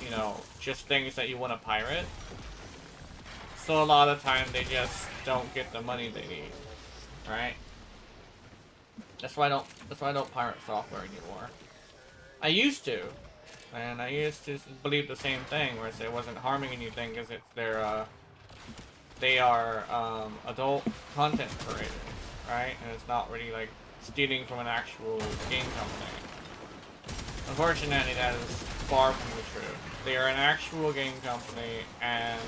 you know, just things that you want to pirate. So a lot of the time they just don't get the money they need, right? That's why I don't pirate software anymore. I used to, and I used to believe the same thing, where it wasn't harming anything because they are adult content creators, right? And it's not really like stealing from an actual game company. Unfortunately, that is far from the truth. They are an actual game company, and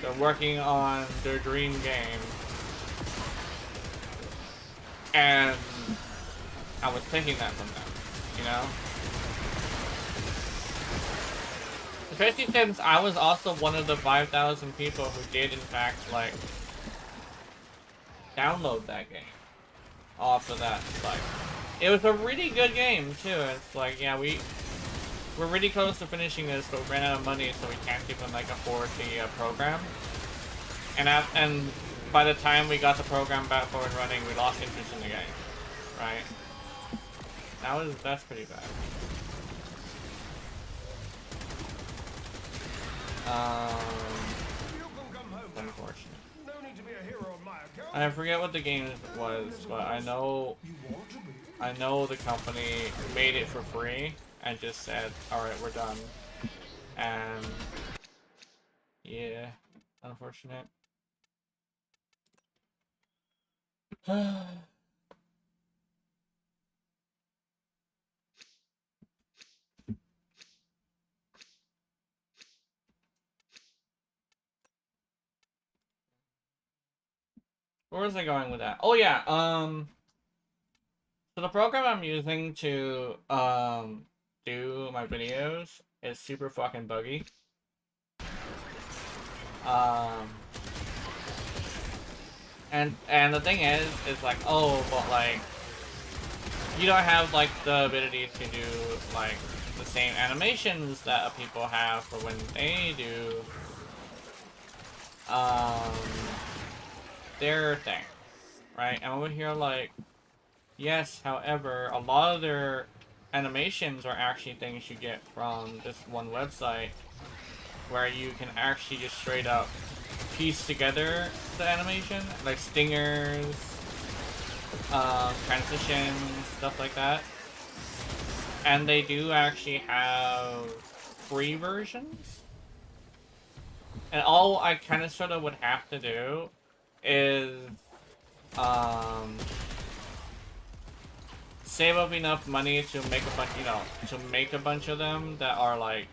they're working on their dream game. And I was taking that from them, you know? Especially since I was also one of the 5,000 people who did in fact, like, download that game off of that site. It was a really good game, too. It's like, yeah, we're really close to finishing this, but we ran out of money, so we can't even, like, afford the program. And by the time we got the program back forward running, we lost interest in the game, right? That's pretty bad. Unfortunate. I forget what the game was, but I know the company made it for free and just said, alright, we're done. And yeah, unfortunate. Where was I going with that? Oh yeah, so the program I'm using to do my videos is super fucking buggy. And the thing is like, oh, but like, you don't have like the ability to do like the same animations that people have for when they do their thing, right? And over here, like, yes, however, a lot of their animations are actually things you get from this one website where you can actually just straight up piece together the animation, like stingers transitions, stuff like that. And they do actually have free versions. And all I kind of sort of would have to do is save up enough money to make a bunch, to make a bunch of them that are like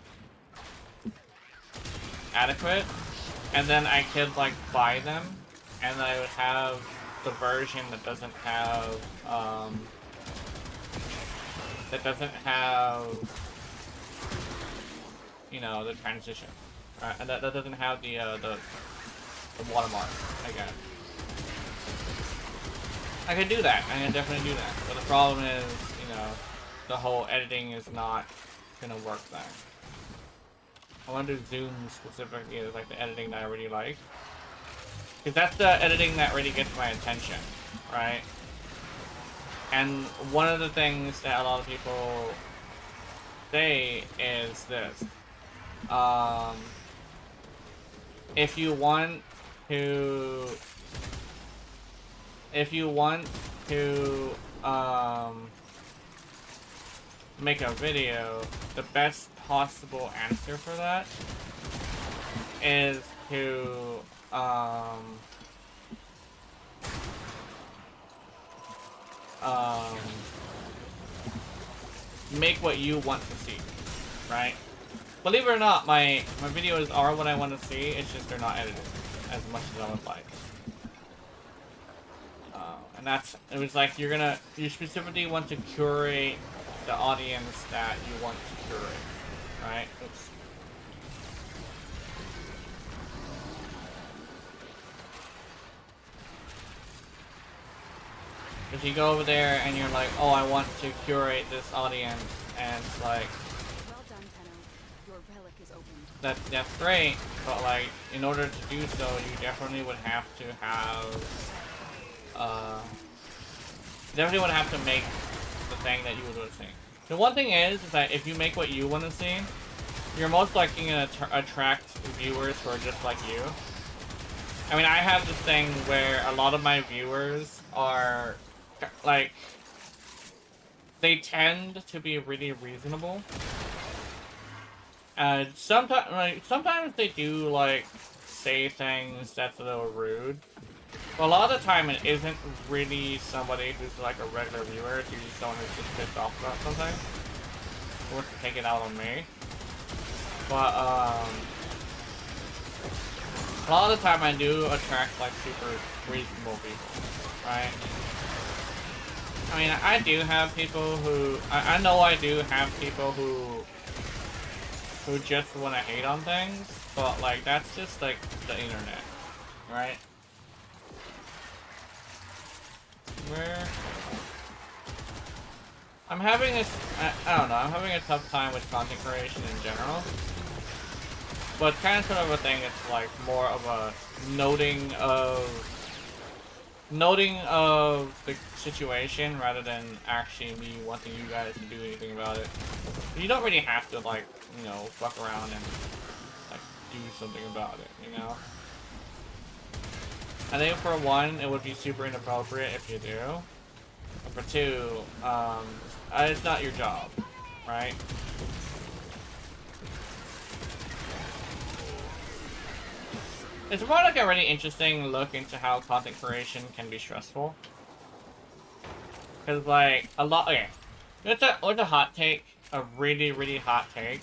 adequate, and then I could like buy them, and I would have the version that doesn't have the transition, right? And that doesn't have the watermark, I guess. I could do that. I can definitely do that. But the problem is, the whole editing is not gonna work then. I want to do zoom specifically as like the editing that I really like. Because that's the editing that really gets my attention, right? And one of the things that a lot of people say is this. If you want to make a video, the best possible answer for that is to make what you want to see, right? Believe it or not, my videos are what I want to see, it's just they're not edited as much as I would like. And it was like, you specifically want to curate the audience that you want to curate, right? Oops. If you go over there and you're like, oh, I want to curate this audience, and it's like, Well done, Tenno. Your relic is opened. that's great, but like, in order to do so, you definitely would have to have, make the thing that you would want to see. The one thing is that if you make what you want to see, you're most likely going to attract viewers who are just like you. I mean, I have this thing where a lot of my viewers are, like, they tend to be really reasonable. Sometimes they do, like, say things that's a little rude. But a lot of the time it isn't really somebody who's like a regular viewer, it's usually someone who's just pissed off about something. Who wants to take it out on me. But, a lot of the time I do attract, like, super reasonable people, right? I mean, I do have people who... I know I do have people who just want to hate on things, but, like, that's just, like, the internet, right? Where... I'm having a... I don't know, I'm having a tough time with content creation in general. But kind of sort of a thing, it's like more of a noting of the situation rather than actually me wanting you guys to do anything about it. You don't really have to, like, fuck around and, like, do something about it, I think for one, it would be super inappropriate if you do. And for two, it's not your job, right? It's more like a really interesting look into how content creation can be stressful. Cause like, okay, it's a hot take, a really, really hot take.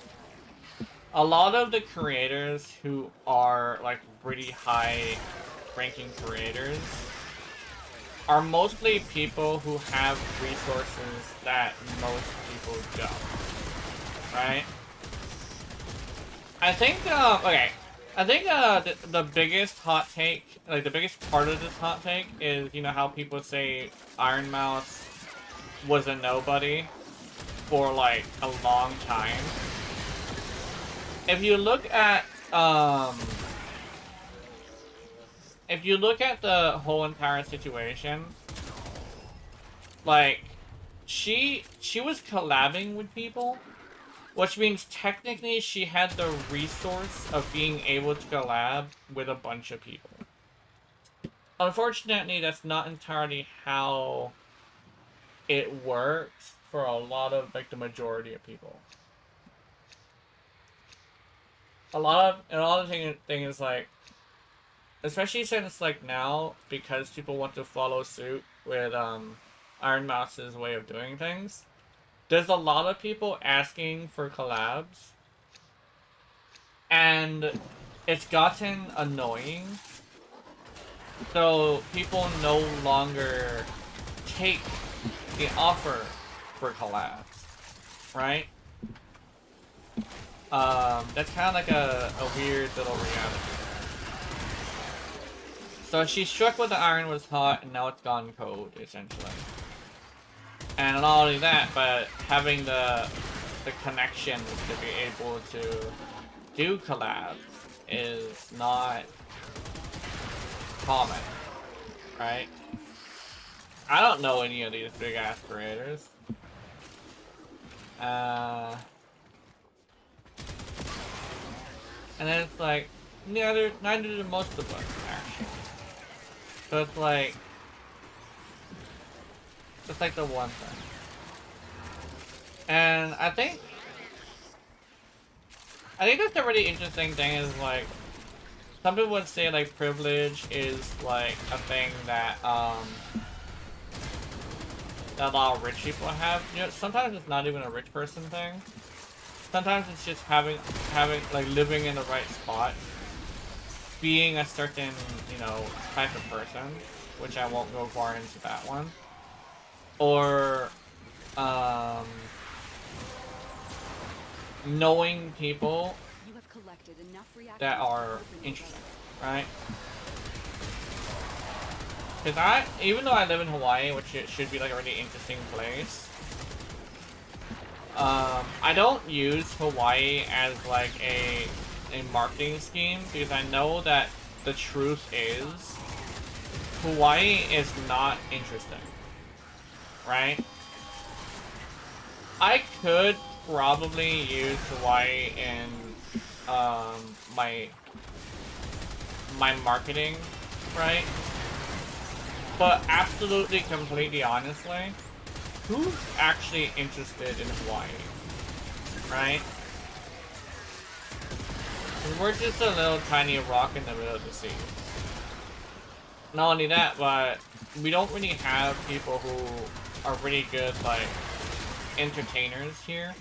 A lot of the creators who are like really high ranking creators are mostly people who have resources that most people don't, right? I think, okay. I think the biggest hot take, like the biggest part of this hot take is, how people say Iron Mouse was a nobody for like a long time. If you look at the whole entire situation, like she was collabing with people. Which means technically she had the resource of being able to collab with a bunch of people. Unfortunately, that's not entirely how it works for a lot of, like, the majority of people. A lot of the thing is, like, especially since, like, now, because people want to follow suit with, Iron Mouse's way of doing things, there's a lot of people asking for collabs, and it's gotten annoying, so people no longer take the offer for collabs, right? That's kind of like a weird little reality there. So she struck with the iron was hot, and now it's gone cold, essentially. And not only that, but having the connections to be able to do collabs is not common, right? I don't know any of these big ass creators. And then it's like, neither do most of us, actually. So it's like the one thing. And I think that's a really interesting thing is, like, some people would say, like, privilege is, like, a thing that, that a lot of rich people have. You know, sometimes it's not even a rich person thing. Sometimes it's just having, like, living in the right spot. Being a certain, you know, type of person. Which I won't go far into that one. Or, knowing people You have collected enough reactions that to are open the interesting, gate. right? Because even though I live in Hawaii, which it should be like a really interesting place, I don't use Hawaii as like a marketing scheme because I know that the truth is Hawaii is not interesting, right? I could probably use Hawaii in my marketing, right? But absolutely, completely honestly, who's actually interested in Hawaii, right? 'Cause we're just a little tiny rock in the middle of the sea. Not only that, but we don't really have people who are really good, like, entertainers here.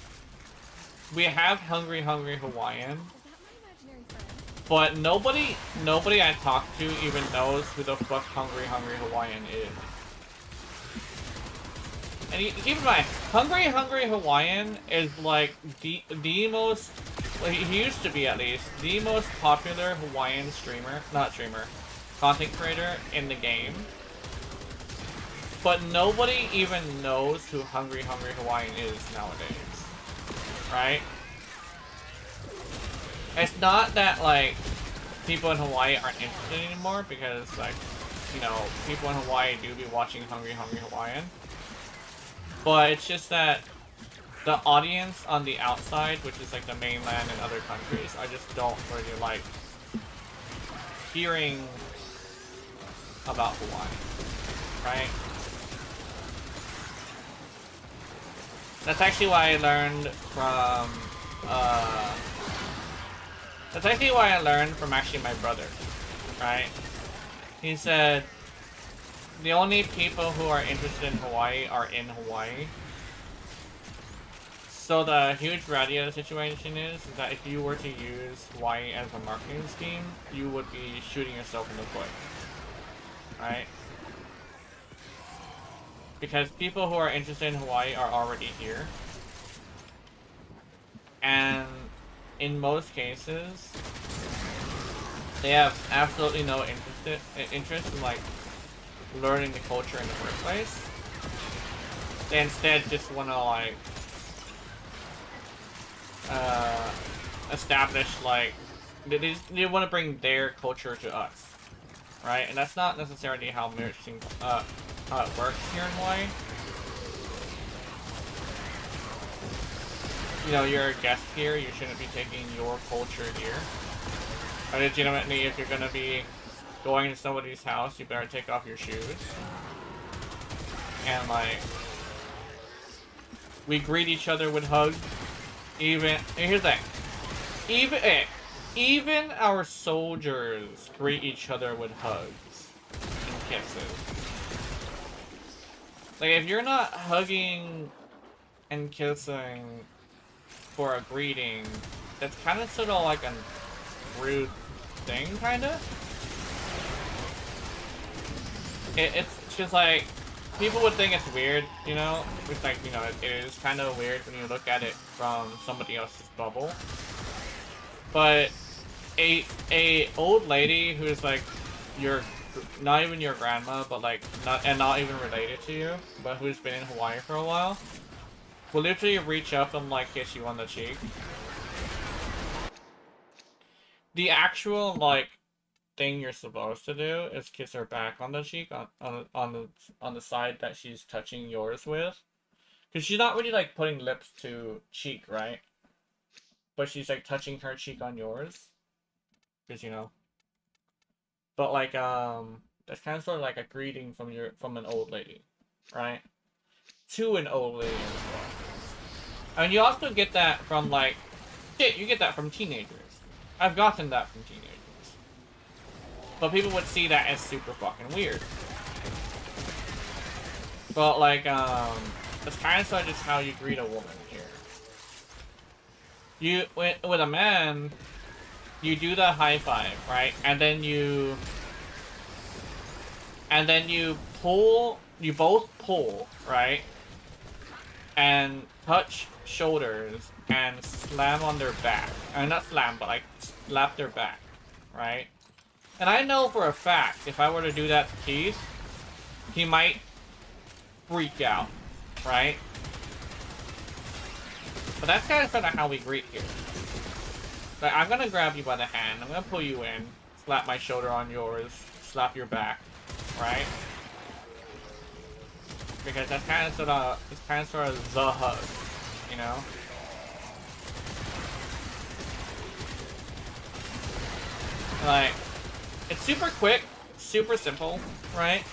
We have Hungry Hungry Hawaiian, Is that my imaginary friend? but nobody I talk to even knows who the fuck Hungry Hungry Hawaiian is. And keep in mind, Hungry Hungry Hawaiian is like the most, well, he used to be at least, the most popular Hawaiian content creator in the game. But nobody even knows who Hungry Hungry Hawaiian is nowadays. Right? It's not that, like, people in Hawaii aren't interested anymore, because, like, you know, people in Hawaii do be watching Hungry Hungry Hawaiian. But it's just that the audience on the outside, which is, like, the mainland and other countries, I just don't really like hearing about Hawaii. Right? That's actually why I learned from, actually my brother, right? He said, the only people who are interested in Hawaii are in Hawaii. So the huge reality of the situation is that if you were to use Hawaii as a marketing scheme, you would be shooting yourself in the foot, right? Because people who are interested in Hawaii are already here. And in most cases, they have absolutely no interest in, like, learning the culture in the first place. They instead just want to, like, establish, like, they want to bring their culture to us, right? And that's not necessarily how it works here in Hawaii. You know, you're a guest here, you shouldn't be taking your culture here. But legitimately, if you're gonna be going to somebody's house, you better take off your shoes. And, like, We greet each other with hugs. Even, here's the thing. Even our soldiers greet each other with hugs and kisses. Like, if you're not hugging and kissing for a greeting, that's kind of sort of like a rude thing, kind of. It's just like, people would think it's weird, you know? It's like, you know, it is kind of weird when you look at it from somebody else's bubble. But a old lady who's like not even your grandma, but like not even related to you, but who's been in Hawaii for a while, will literally reach up and like kiss you on the cheek. The actual like thing you're supposed to do is kiss her back on the cheek on the side that she's touching yours with, because she's not really like putting lips to cheek, right? But she's like touching her cheek on yours, because you know. But like that's kind of sort of like a greeting from an old lady, right? To an old lady as well. And you also get that from like shit. You get that from teenagers. I've gotten that from teenagers. But people would see that as super fucking weird. But like that's kind of sort of just how you greet a woman here. You with a man, you do the high five, right? And then you pull, you both pull, right? And touch shoulders and slam on their back. Not slam, but like slap their back, right? And I know for a fact, if I were to do that to Keith, he might freak out, right? But that's kind of sort of how we greet here. Like, I'm gonna grab you by the hand, I'm gonna pull you in, slap my shoulder on yours, slap your back, right? Because that's kind of sort of, it's kind of sort of the hug, you know? Like, it's super quick, super simple, right?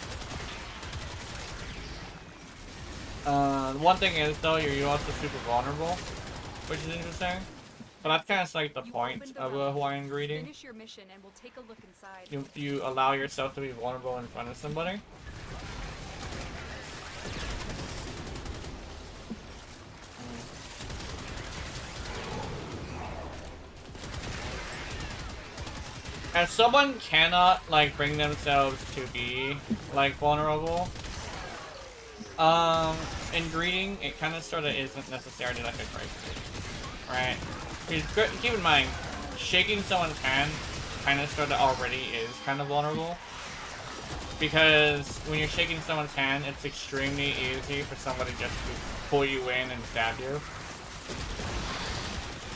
One thing is though, you're also super vulnerable, which is interesting. But that's kind of like the point of a Hawaiian greeting. Finish your mission and we'll take a look inside. You allow yourself to be vulnerable in front of somebody. If someone cannot like bring themselves to be like vulnerable, in greeting, it kind of sort of isn't necessarily like a crisis, right? Keep in mind, shaking someone's hand kind of sort of already is kind of vulnerable. Because when you're shaking someone's hand, it's extremely easy for somebody just to pull you in and stab you.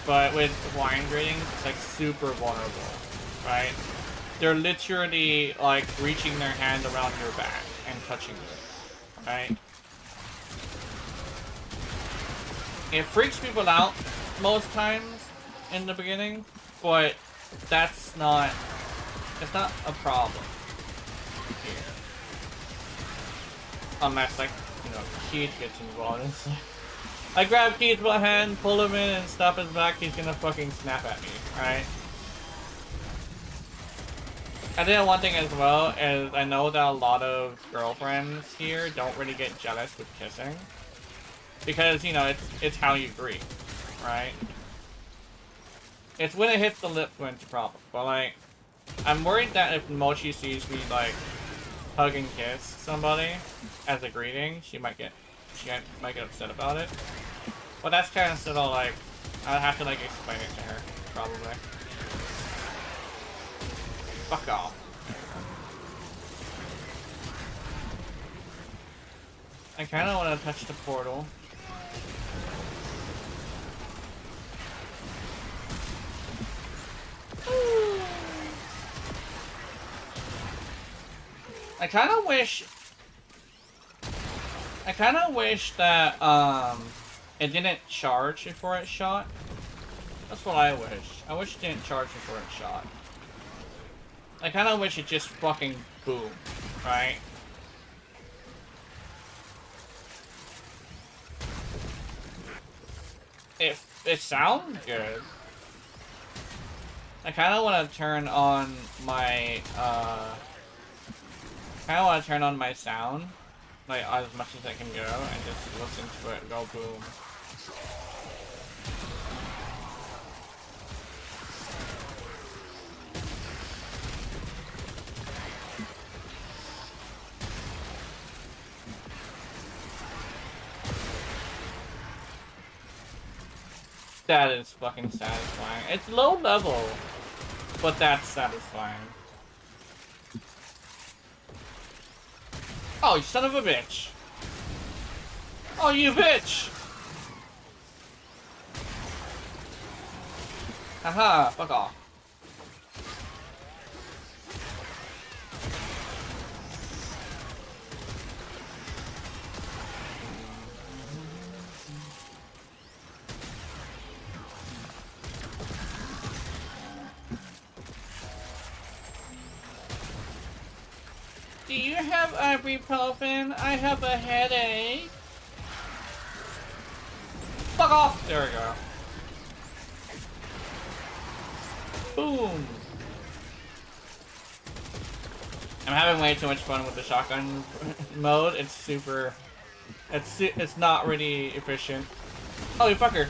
But with Hawaiian greetings, it's like super vulnerable, right? They're literally like reaching their hand around your back and touching you, right? It freaks people out most times in the beginning, but it's not a problem here. Unless, like, you know, Keith gets involved. It's like, I grab Keith by the hand, pull him in, and stop his back, he's gonna fucking snap at me, right? And then one thing as well is I know that a lot of girlfriends here don't really get jealous with kissing. Because, you know, it's how you greet, right? It's when it hits the lips when it's a problem. But, like, I'm worried that if Mochi sees me, like, hug and kiss somebody as a greeting, she might get upset about it. But that's kind of sort of, like, I'll have to, like, explain it to her, probably. Fuck off. I kind of want to touch the portal. I kind of wish that it didn't charge before it shot. That's what I wish. I wish it didn't charge before it shot. I kind of wish it just fucking boom, right? It sounds good. I kind of want to turn on my sound, like as much as I can go, and just listen to it go boom. That is fucking satisfying. It's low level, but that's satisfying. Oh, you son of a bitch! Oh, you bitch! Haha, fuck off. Do you have ibuprofen? I have a headache. Fuck off! There we go. Boom! I'm having way too much fun with the shotgun mode. It's super... It's not really efficient. Oh, you fucker!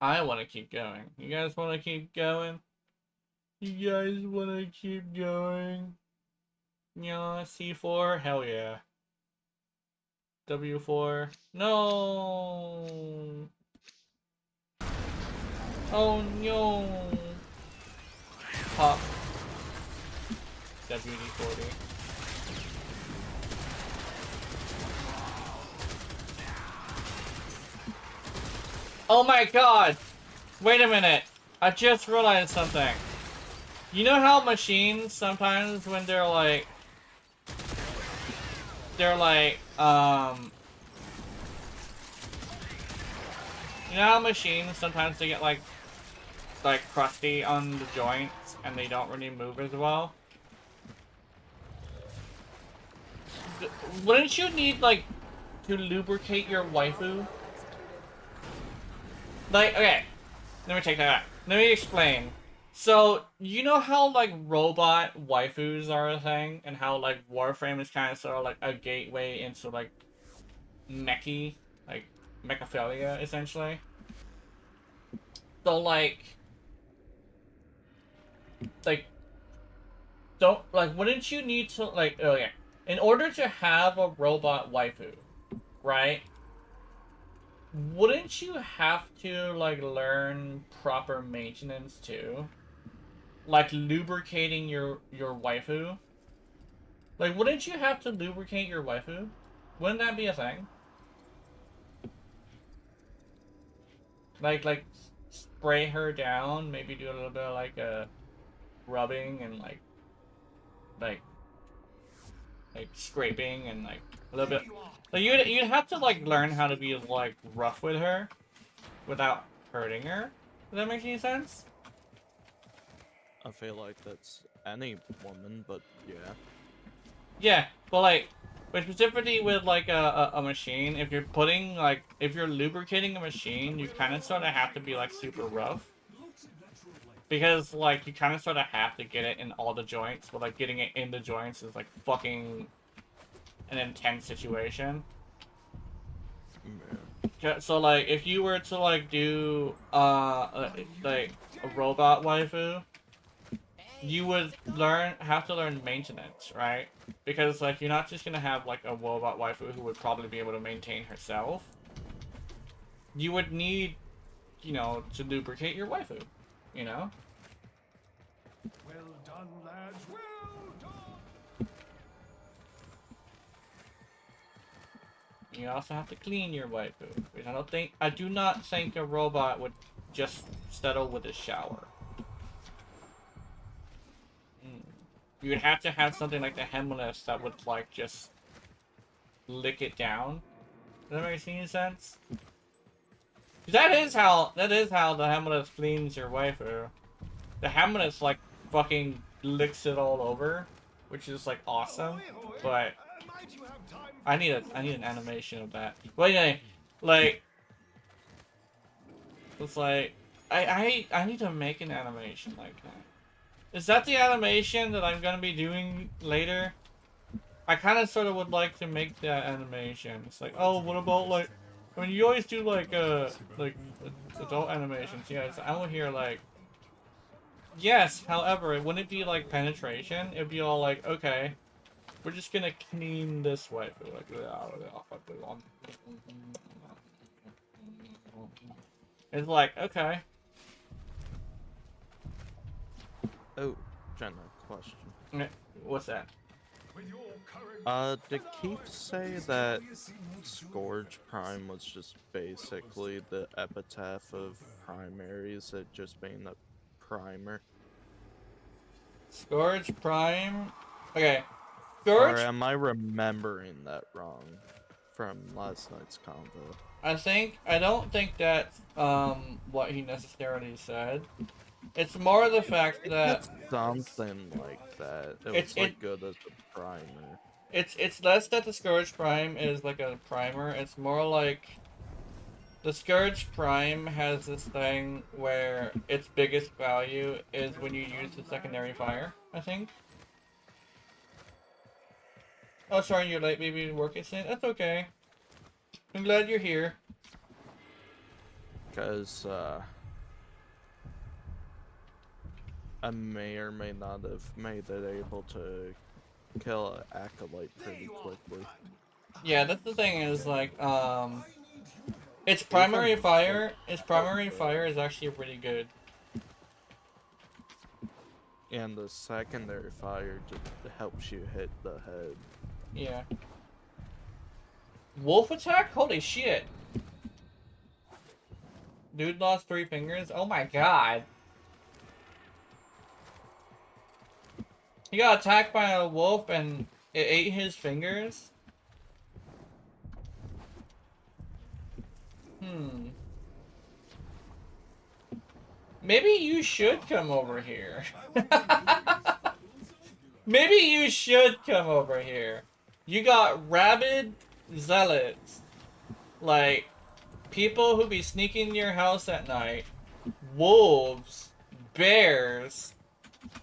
I want to keep going. You guys want to keep going? You guys want to keep going? Yeah, C4? Hell yeah. W4? No! Oh no! Pop. WD-40. Oh my god! Wait a minute! I just realized something. You know how machines sometimes when they're like... You know how machines sometimes they get like crusty on the joints and they don't really move as well? Wouldn't you need like to lubricate your waifu? Like, okay, let me take that back. Let me explain. So, you know how like robot waifus are a thing, and how like Warframe is kind of sort of like a gateway into like mechy, like mechaphilia essentially. So wouldn't you need to like, okay, in order to have a robot waifu, right? Wouldn't you have to like learn proper maintenance too? Like lubricating your waifu? Like, wouldn't you have to lubricate your waifu? Wouldn't that be a thing? Like spray her down, maybe do a little bit of like a rubbing and like scraping and like a little bit. Like you'd have to like learn how to be like rough with her without hurting her. Does that make any sense? I feel like that's any woman, but yeah. Yeah, but specifically with like a machine, if you're lubricating a machine, you kind of sort of have to be like super rough. Because like you kind of sort of have to get it in all the joints, but like getting it in the joints is like fucking an intense situation. Yeah. So like if you were to like do like a robot waifu, you would have to learn maintenance, right? Because like you're not just gonna have like a robot waifu who would probably be able to maintain herself. You would need, you know, to lubricate your waifu, you know? Well done, lads. Well done. You also have to clean your waifu, which I do not think a robot would just settle with a shower. You would have to have something like the Hemless that would like just lick it down. Does that make any sense? That is how the Hemless cleans your waifu. The Hemless like fucking licks it all over, which is like awesome. But I need an animation of that. But anyway, like it's like I need to make an animation like that. Is that the animation that I'm gonna be doing later? I kind of sort of would like to make that animation. It's like, oh, what about like, I mean, you always do like adult animations. Yes, I will hear like, yes. However, it wouldn't be like penetration. It'd be all like, okay, we're just gonna clean this way. It's like, okay. Oh, Jenna, question. What's that? Did Keith say that Scourge Prime was just basically the epitaph of primaries, it just being a primer? Scourge Prime? Okay. Or Scourge? am I remembering that wrong from last night's convo? I don't think that's what he necessarily said. It's more the fact that It's something like that. It's- It was like good as a primer. it's less that the Scourge Prime is like a primer. It's more like the Scourge Prime has this thing where its biggest value is when you use the secondary fire, I think. Oh, sorry, you're late. Maybe work is in. That's okay. I'm glad you're here. Because, I may or may not have made it able to kill an acolyte pretty quickly. Yeah, that's the thing is like, its primary fire is actually pretty good. And the secondary fire just helps you hit the head. Yeah. Wolf attack? Holy shit. Dude lost 3 fingers? Oh my god. He got attacked by a wolf and it ate his fingers? Maybe you should come over here. Maybe you should come over here. You got rabid zealots. Like, people who be sneaking in your house at night. Wolves. Bears.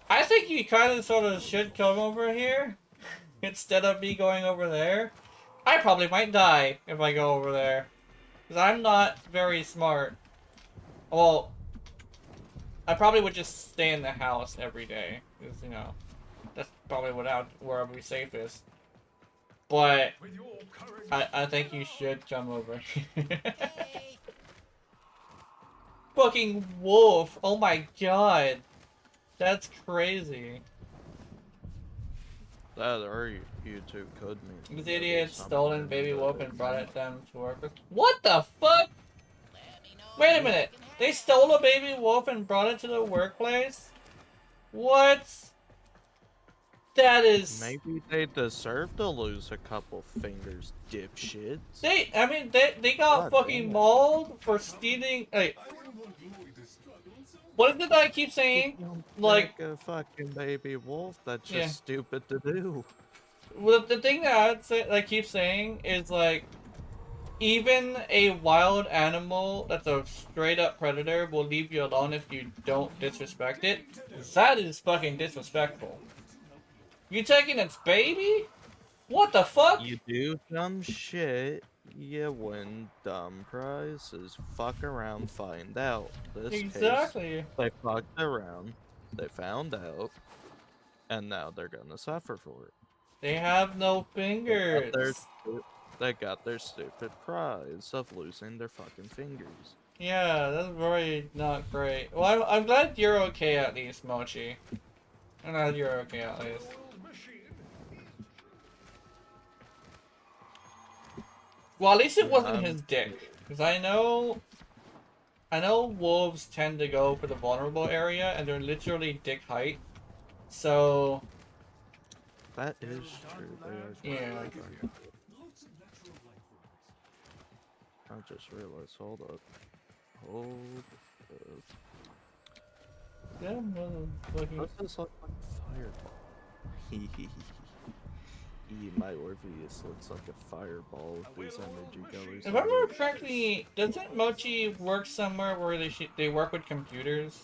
I think you kind of sort of should come over here. Instead of me going over there. I probably might die if I go over there. Because I'm not very smart. Well, I probably would just stay in the house every day. Because, you know, that's probably where I'll be safest. But I think you should come over here. Fucking wolf! Oh my god! That's crazy. That or you two could meet. This idiot stolen baby wolf and brought it them to work with. What the fuck? Wait a minute. They stole a baby wolf and brought it to the workplace? What? That is... Maybe they deserve to lose a couple fingers, dipshits. They got God fucking damn. mauled for stealing... Like, what is it that I keep saying? Like, a fucking baby wolf, that's just Yeah. stupid to do. well, the thing that I keep saying is, like, even a wild animal that's a straight up predator will leave you alone if you don't disrespect it. That is fucking disrespectful. You taking its baby? What the fuck? You do dumb shit, you win dumb prizes. Fuck around, find out. This case, Exactly. they fucked around, they found out, and now they're gonna suffer for it. They have no fingers. They got their stupid prize of losing their fucking fingers. Yeah, that's very not great. Well, I'm glad you're okay at least, Mochi. I'm glad you're okay at least. Well, at least it wasn't his dick. Because I know I know wolves tend to go for the vulnerable area, and they're literally dick height. So That is true. They are. yeah. I just realized. Hold up. Hold up. Yeah, well, looking. Does this look like fireball? My Orpheus looks like a fireball with these energy colors. If I remember correctly, doesn't Mochi work somewhere where they work with computers?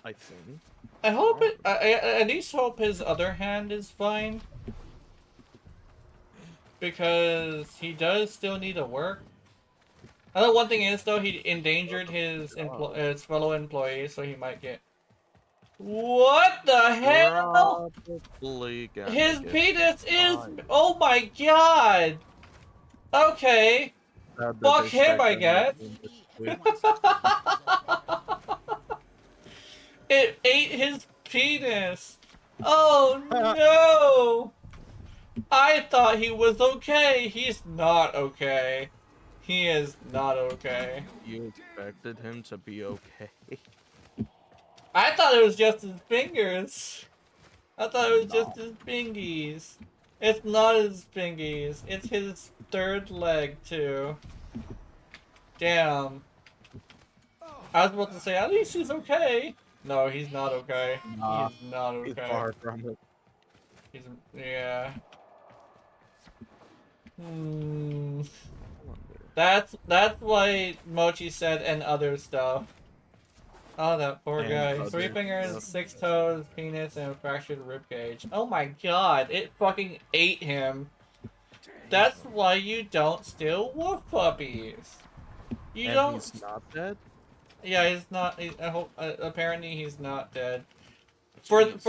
I think. I hope it. I at least hope his other hand is fine, because he does still need to work. I know one thing is though, he endangered his fellow employees, so he might get. What the hell? Probably gonna His get penis is. fined. Oh my god. Okay. Had to Fuck him, distract I them guess. with this tweet. It ate his penis. Oh no! I thought he was okay. He's not okay. He is not okay. You expected him to be okay. I thought it was just his fingers. I thought it was Nah. just his fingies. It's not his fingies. It's his third leg too. Damn. I was about to say, at least he's okay. No, he's not okay. Nah, He's not He's okay. far from it. He's yeah. Hmm. That's why Mochi said and other stuff. Oh, that poor And guy. other 3 fingers, stuff. 6 toes, penis, and a fractured ribcage. Oh my god, it fucking ate him. That's why you don't steal wolf puppies. You And don't. he's not dead? Yeah, he's not. I hope. Apparently, he's not dead. Jesus.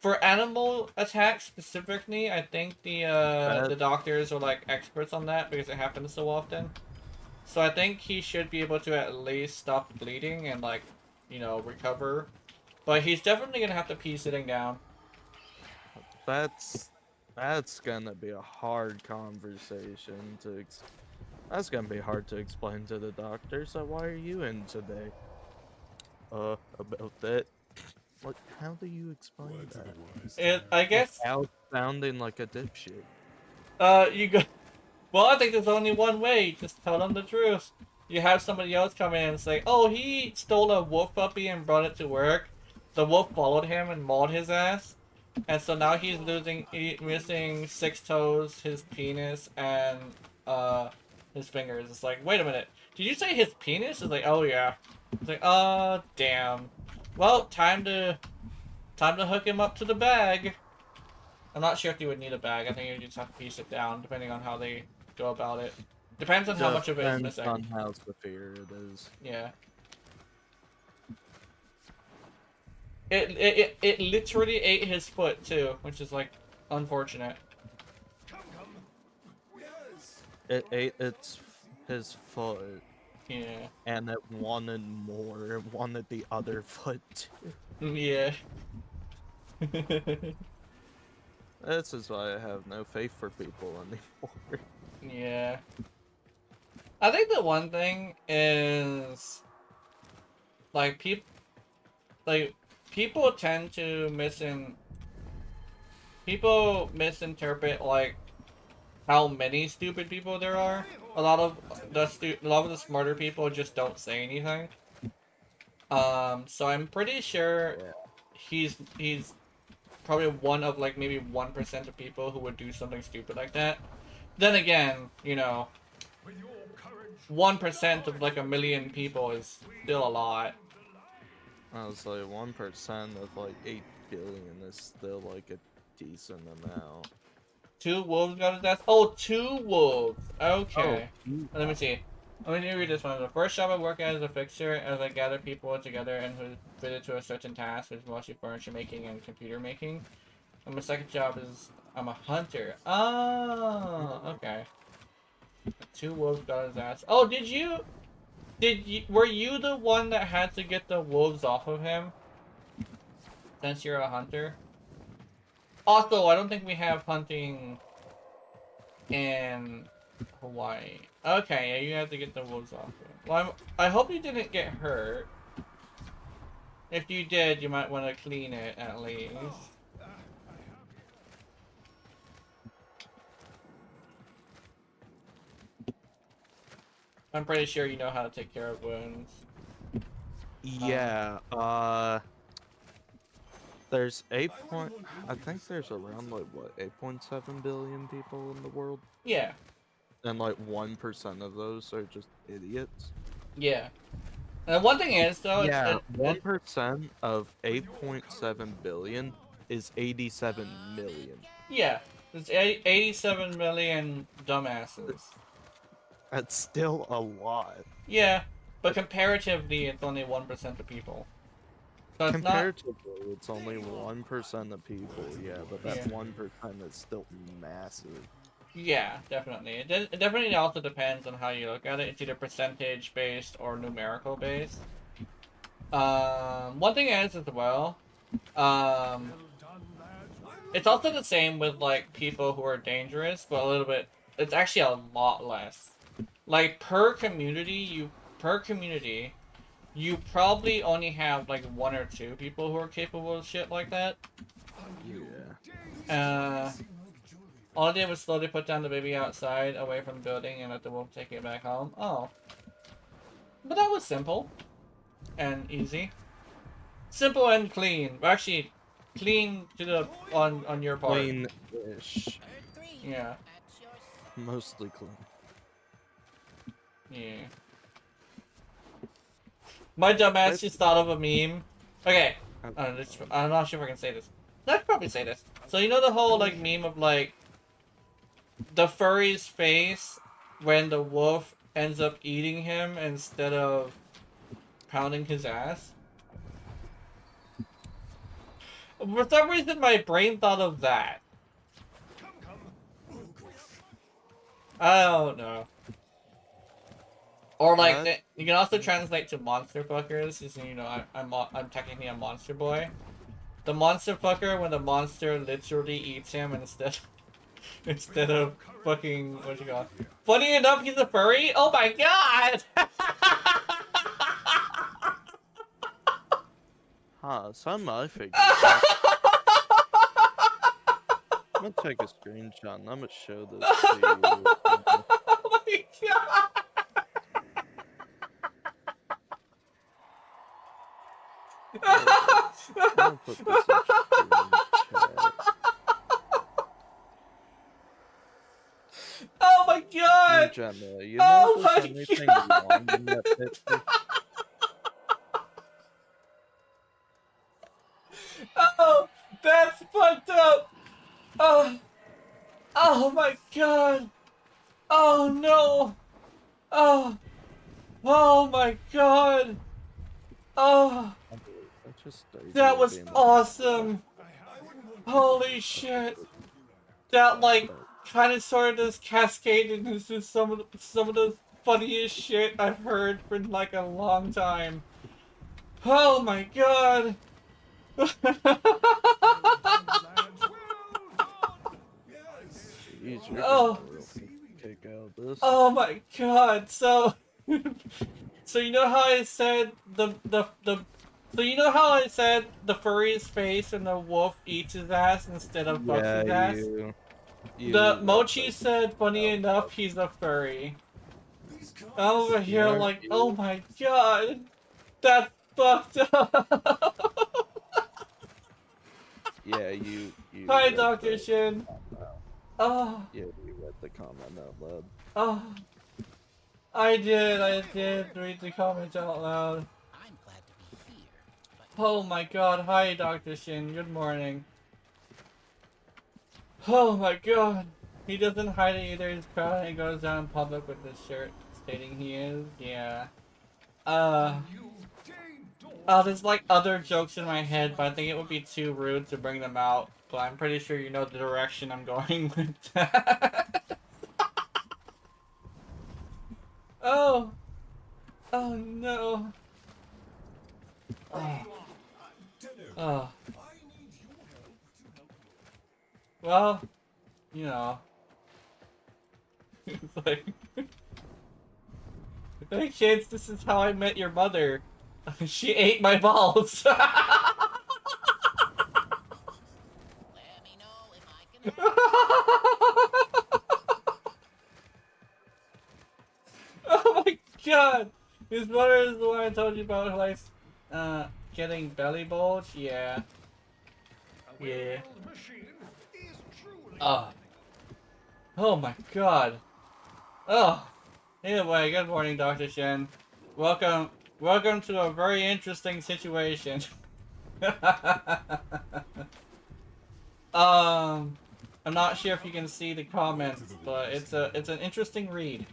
For animal attacks specifically, I think the doctors are like experts on that because it happens so often. So I think he should be able to at least stop bleeding and like, you know, recover. But he's definitely gonna have to pee sitting down. That's gonna be a hard conversation to. That's gonna be hard to explain to the doctor. So why are you in today? About that. Like, how do you explain that? I guess. Without sounding like a dipshit. You go. Well, I think there's only one way. Just tell them the truth. You have somebody else come in and say, "Oh, he stole a wolf puppy and brought it to work. The wolf followed him and mauled his ass, and so now he's missing 6 toes, his penis, and his fingers." It's like, wait a minute. Did you say his penis? It's like, oh yeah. It's like, damn. Well, time to hook him up to the bag. I'm not sure if you would need a bag. I think you just have to piece it down, depending on how they go about it. Depends on how much of it is Depends missing. on how severe it is. Yeah. It literally ate his foot too, which is like unfortunate. It ate his foot, Yeah. and it wanted more. It wanted the other foot too. Yeah. This is why I have no faith for people anymore. Yeah. I think the one thing is like people tend to misinterpret like how many stupid people there are. A lot of the smarter people just don't say anything. So I'm pretty sure he's probably one of like maybe 1% of people who would do something stupid like that. Then again, you know, 1% of like 1,000,000 people is still a lot. I was like 1% of like 8 billion is still like a decent amount. 2 wolves got his ass. Oh, 2 wolves. Okay. Oh, Let me see. Let me read this one. The first job I work as a fixer as I gather people together and who fitted to a certain task, which is mostly furniture making and computer making. And my second job is I'm a hunter. Oh, okay. 2 wolves got his ass. Oh, were you the one that had to get the wolves off of him? Since you're a hunter? Also, I don't think we have hunting in Hawaii. Okay, yeah, you have to get the wolves off. Well, I hope you didn't get hurt. If you did, you might want to clean it at least. I'm pretty sure you know how to take care of wounds. Yeah, there's I think there's around like what 8.7 billion people in the world, Yeah, and like 1% of those are just idiots. yeah. And one thing is though, Yeah, 1% of 8.7 billion is 87 million. yeah, it's 87 million dumbasses. That's still a lot. Yeah, but comparatively, it's only 1% of people. So it's not. Comparatively, it's only 1% of people, yeah, but that Yeah. 1% is still massive. Yeah, definitely. It definitely also depends on how you look at it. It's either percentage based or numerical based. One thing is as well, it's also the same with like people who are dangerous, but a little bit. It's actually a lot less. Like per community, you probably only have like 1 or 2 people who are capable of shit like that. Yeah. All I did was slowly put down the baby outside, away from the building, and let the wolf take it back home. Oh. But that was simple. And easy. Simple and clean. Well, actually, clean to the on your part. Clean-ish. Yeah. Mostly clean. Yeah. My dumbass just thought of a meme. Okay. I'm not sure if I can say this. I could probably say this. So you know the whole like meme of like the furry's face when the wolf ends up eating him instead of pounding his ass? For some reason, my brain thought of that. I don't know. Or like, you can also translate to monster fuckers. Since, you know, I'm technically a monster boy. The monster fucker when the monster literally eats him instead of fucking what you call. Funny enough, he's a furry. Oh my god! Huh, something I figured out. I'm gonna take a screenshot and I'm gonna show this to you. Oh my god! I'm gonna put this in screen chat. Oh my god! Gemma, you Oh notice my anything god! wrong in that picture? Oh, that's fucked up! Oh, oh my god! Oh no! Oh, oh my god! Oh, that was awesome! Holy shit! That like kind of sort of just cascaded into some of the funniest shit I've heard for like a long time. Oh my god! Jeez, you're Oh. getting a real kick out of this. Oh my god! So, so you know how I said so you know how I said the furry's face and the wolf eats his ass instead of fucks his ass? The Mochi said, funny enough, he's a furry. I'm over here like, oh my god, that's fucked up. Yeah, you Hi, Dr. Shin. Oh. Yeah, you read the comment out loud. Oh. I did read the comment out loud. I'm glad to be here. Oh my god, hi Dr. Shin, good morning. Oh my god. He doesn't hide it either, he's proud and he goes down in public with this shirt stating he is. Yeah. There's like other jokes in my head, but I think it would be too rude to bring them out. But I'm pretty sure you know the direction I'm going with that. Oh. Oh no. Oh. Oh. Well, you know. It's like Hey kids, this is how I met your mother. She ate my balls. Let me know if I can help. Oh my god! His mother is the one I told you about who likes getting belly bulge? Yeah. Yeah. Oh. Oh my god. Oh. Anyway, good morning, Dr. Shen. Welcome to a very interesting situation. I'm not sure if you can see the comments, but it's an interesting read.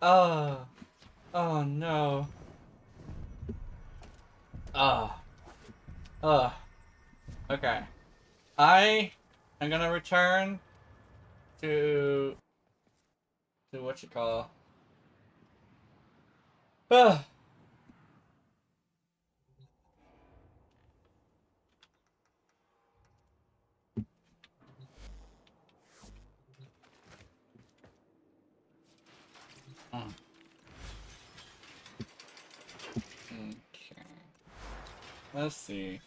Oh. Oh no. Oh. Oh. Okay. I am gonna return to what you call. Ugh. Mm. Okay. Let's see.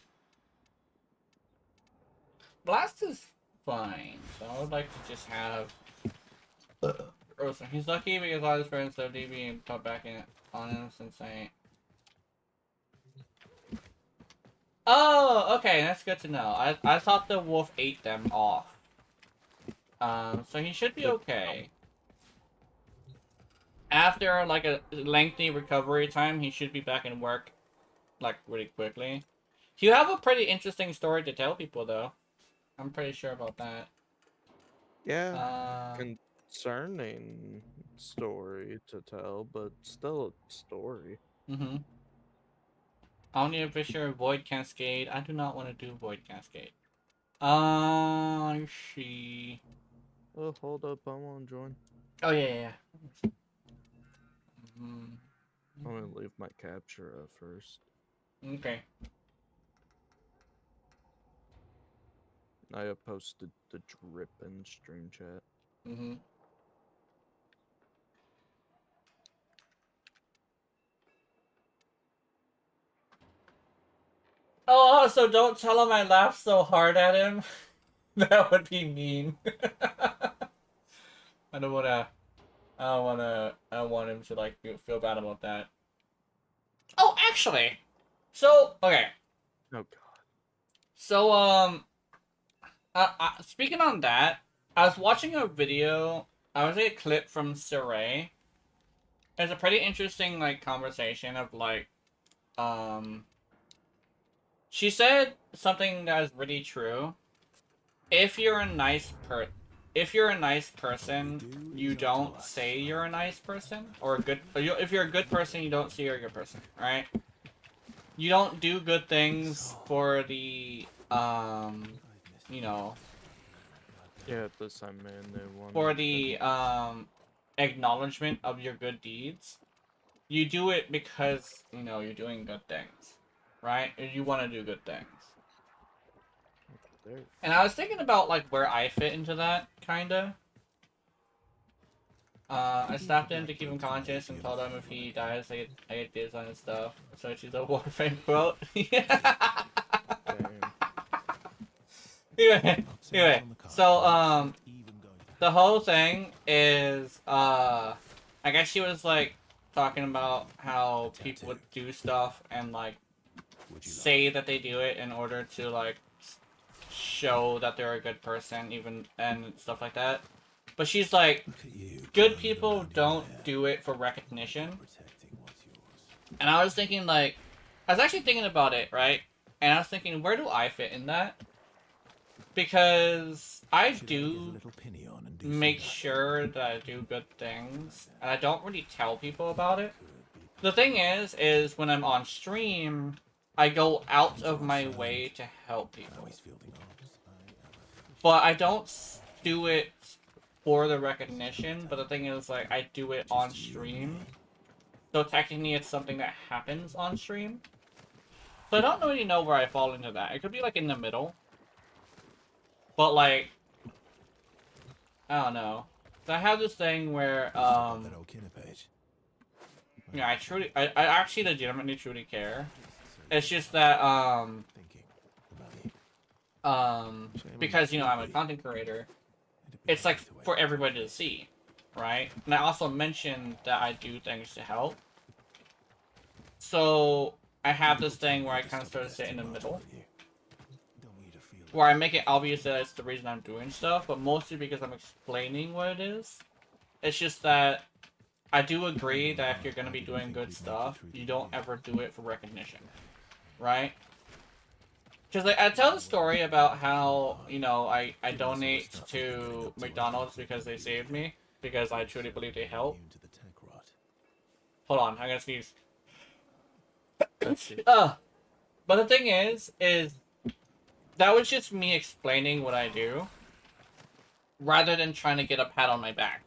Blast is fine, so I would like to just have. Rosa. He's lucky because all his friends have DB and put back in on him since I. Oh, okay, that's good to know. I thought the wolf ate them off. So he should be okay. After like a lengthy recovery time, he should be back in work, like really quickly. You have a pretty interesting story to tell people, though. I'm pretty sure about that. Yeah, concerning story to tell, but still a story. Mm-hmm. Omnia Fisher, Void Cascade. I do not want to do Void Cascade. She. Oh, hold up, I want to join. Oh, yeah. Mm. I'm gonna leave my capture up first. Okay. I have posted the drip in stream chat. Mm-hmm. Oh, also, don't tell him I laughed so hard at him. That would be mean. I don't want him to, like, feel bad about that. Oh, actually! So, okay. Oh, God. So, speaking on that, I was watching a video, I was a clip from Saray. It's a pretty interesting, like, conversation of, like, she said something that is really true. If you're a nice person, you don't say you're a nice person, or a good. If you're a good person, you don't say you're a good person, right? You don't do good things for the you know, Yeah, at this time, man, they want for the acknowledgement of your good deeds. You do it because you know you're doing good things, right? And you want to do good things. there. And I was thinking about like where I fit into that, kinda. I stopped him to keep him conscious and told him if he dies, I get dibs on his stuff. So she's a Warframe quote. Anyway, so the whole thing is I guess she was like talking about how people would do stuff and like say that they do it in order to like show that they're a good person, even and stuff like that. But she's like, good people don't do it for recognition. And I was thinking like, I was actually thinking about it, right? And I was thinking, where do I fit in that? Because I do make sure that I do good things, and I don't really tell people about it. The thing is when I'm on stream, I go out of my way to help people. But I don't do it for the recognition, but the thing is, like, I do it on stream. So technically it's something that happens on stream. So I don't really know where I fall into that. It could be, like, in the middle. But, like, I don't know. So I have this thing where, That old Kinner page. yeah, I actually legitimately truly care. It's just that, Thinking about you. because, you know, I'm a content creator, it's like for everybody to see, right? And I also mentioned that I do things to help. So I have this thing where I kind of sort of sit in the middle, where I make it obvious that it's the reason I'm doing stuff, but mostly because I'm explaining what it is. It's just that I do agree that if you're going to be doing good stuff, you don't ever do it for recognition, right? Because like, I tell the story about how, you know, I donate to McDonald's because they saved me, because I truly believe they help. Hold on, I'm gonna sneeze. But the thing is that was just me explaining what I do, rather than trying to get a pat on my back,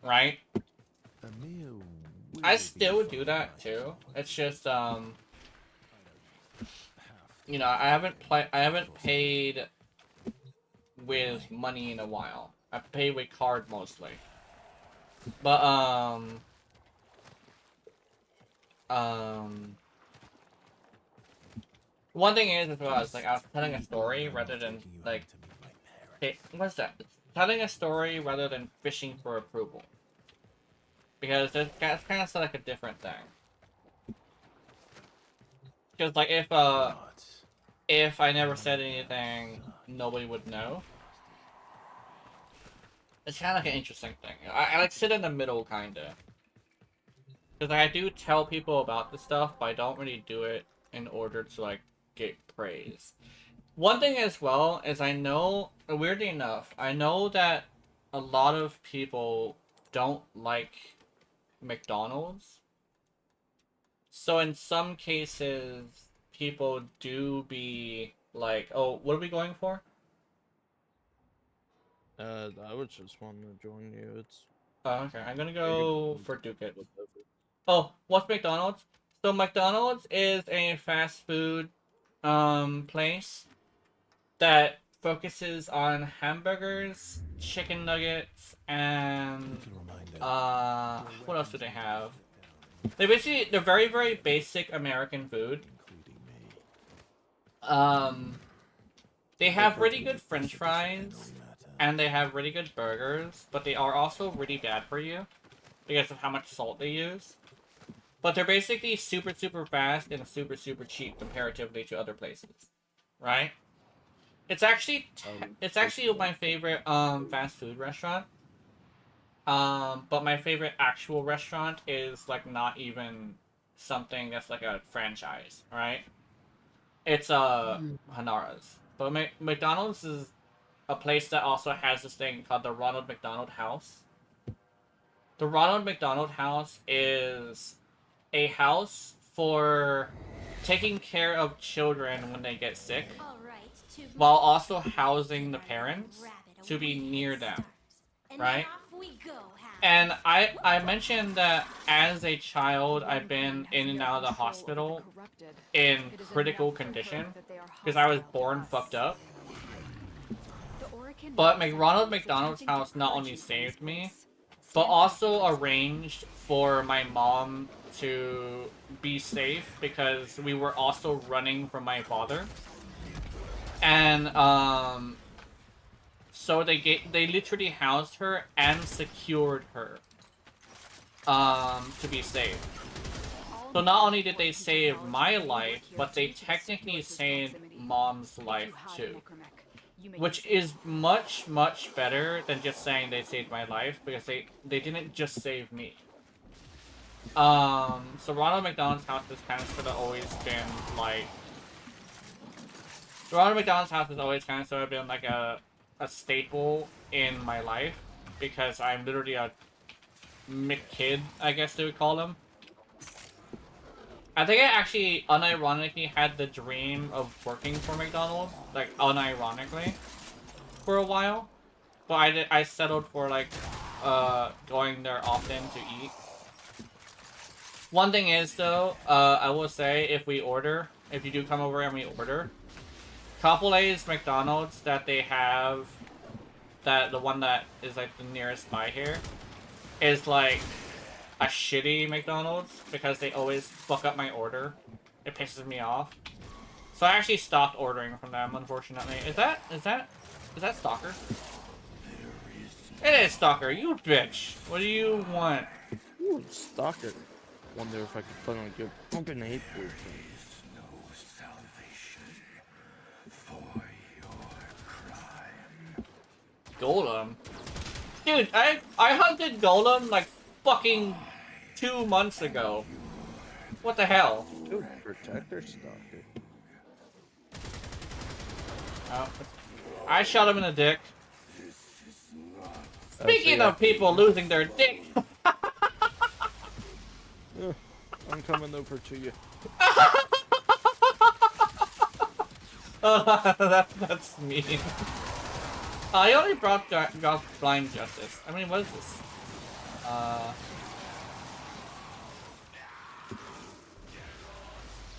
right? I still do that too. It's just you know, I haven't paid with money in a while. I pay with card mostly. But one thing is as well as like I was telling a story rather than like, hey, what's that? Telling a story rather than fishing for approval. Because that's kind of like a different thing. Because like if I never said anything, nobody would know. It's kind of like an interesting thing. I like sit in the middle, kinda. Because like, I do tell people about this stuff, but I don't really do it in order to like get praise. One thing as well is I know, weirdly enough, I know that a lot of people don't like McDonald's. So in some cases, people do be like, oh, what are we going for? I was just wanting to join you. It's Oh, okay. I'm gonna go for Duket. Oh, what's McDonald's? So McDonald's is a fast food place that focuses on hamburgers, chicken nuggets, and what else do they have? They're very, very basic American food. They have really good French fries, and they have really good burgers, but they are also really bad for you because of how much salt they use. But they're basically super, super fast and super, super cheap comparatively to other places, right? It's actually my favorite fast food restaurant. But my favorite actual restaurant is like not even something that's like a franchise, right? It's Hanara's. But McDonald's is a place that also has this thing called the Ronald McDonald House. The Ronald McDonald House is a house for taking care of children when they get sick, while also housing the parents to be near them, right? And I mentioned that as a child, I've been in and out of the hospital in critical condition because I was born fucked up. But Ronald McDonald's House not only saved me, but also arranged for my mom to be safe because we were also running from my father. And so they literally housed her and secured her to be safe. So not only did they save my life, but they technically saved mom's life too. Which is much, much better than just saying they saved my life, because they didn't just save me. So Ronald McDonald's House has kind of sort of always been like... Ronald McDonald's House has always kind of sort of been like a staple in my life, because I'm literally a McKid, I guess they would call them. I think I actually unironically had the dream of working for McDonald's, like unironically, for a while. But I settled for like going there often to eat. One thing is though, I will say if you do come over and we order, couple A's McDonald's that they have that the one that is like the nearest by here is like a shitty McDonald's because they always fuck up my order. It pisses me off. So I actually stopped ordering from them, unfortunately. Is that Stalker? It is Stalker, you bitch. What do you want? Ooh, stalker. Wonder if I could finally get fucking hate with him. Golem? Dude, I hunted Golem like fucking 2 months ago. What the hell? Dude, protector stalker. Oh, I shot him in the dick. So Speaking yeah, of people losing their dick. I'm coming over to you. That's mean. I only brought got blind justice. I mean, what is this?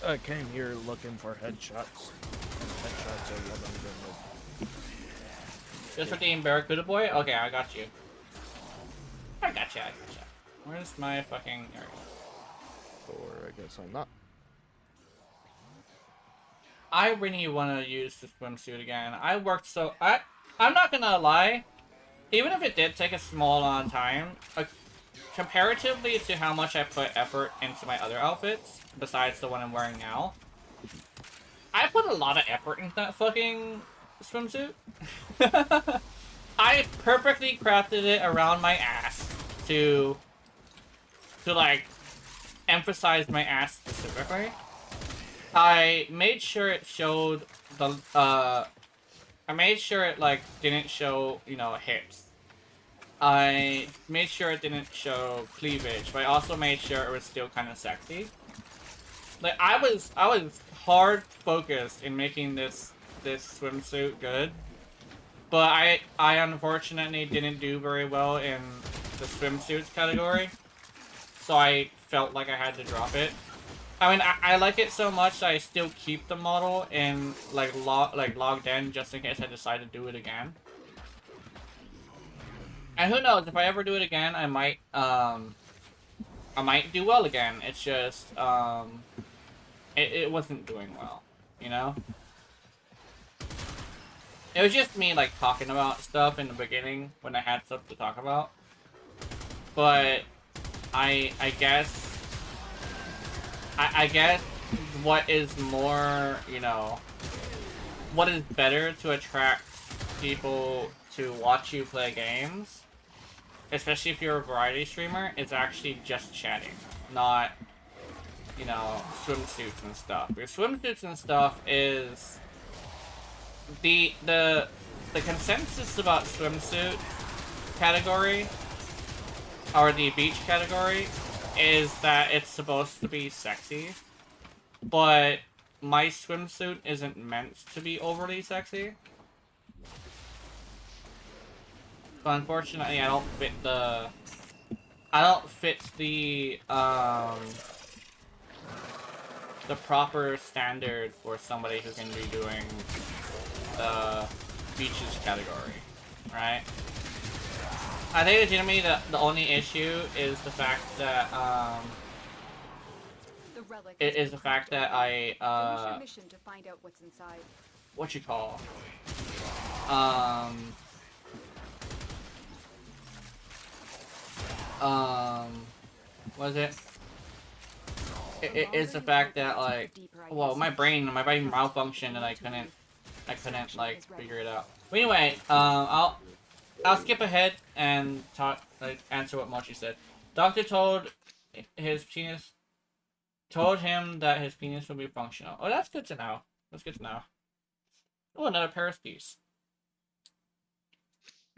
I came here looking for headshots. Headshots are what I'm good with. Just for Team Barracuda Boy? Okay, I got you. I got you. Where's my fucking... There we go. Or I guess I'm not. I really want to use the swimsuit again. I worked so... I'm not gonna lie. Even if it did take a small amount of time, comparatively to how much I put effort into my other outfits, besides the one I'm wearing now, I put a lot of effort into that fucking swimsuit. I perfectly crafted it around my ass to like emphasize my ass specifically. I made sure it showed the I made sure it like didn't show, you know, hips. I made sure it didn't show cleavage, but I also made sure it was still kind of sexy. Like I was hard focused in making this swimsuit good, but I unfortunately didn't do very well in the swimsuits category, so I felt like I had to drop it. I mean, I like it so much that I still keep the model in logged in just in case I decide to do it again. And who knows, if I ever do it again, I might do well again. It's just it wasn't doing well, you know? It was just me like talking about stuff in the beginning when I had stuff to talk about. But I guess what is more, you know, what is better to attract people to watch you play games, especially if you're a variety streamer, is actually just chatting, not, you know, swimsuits and stuff. Your swimsuits and stuff is the consensus about swimsuit category, or the beach category, is that it's supposed to be sexy, but my swimsuit isn't meant to be overly sexy. So unfortunately, I don't fit the proper standard for somebody who can be doing the beaches category, right? I think legitimately the only issue is the fact that I mission to find out what's inside. what you call what is it? It is the fact that like, well, my brain malfunctioned and I couldn't like figure it out. But anyway, I'll skip ahead and answer what Mochi said. Doctor told him that his penis will be functional. Oh, that's good to know. That's good to know. Oh, another Paris piece.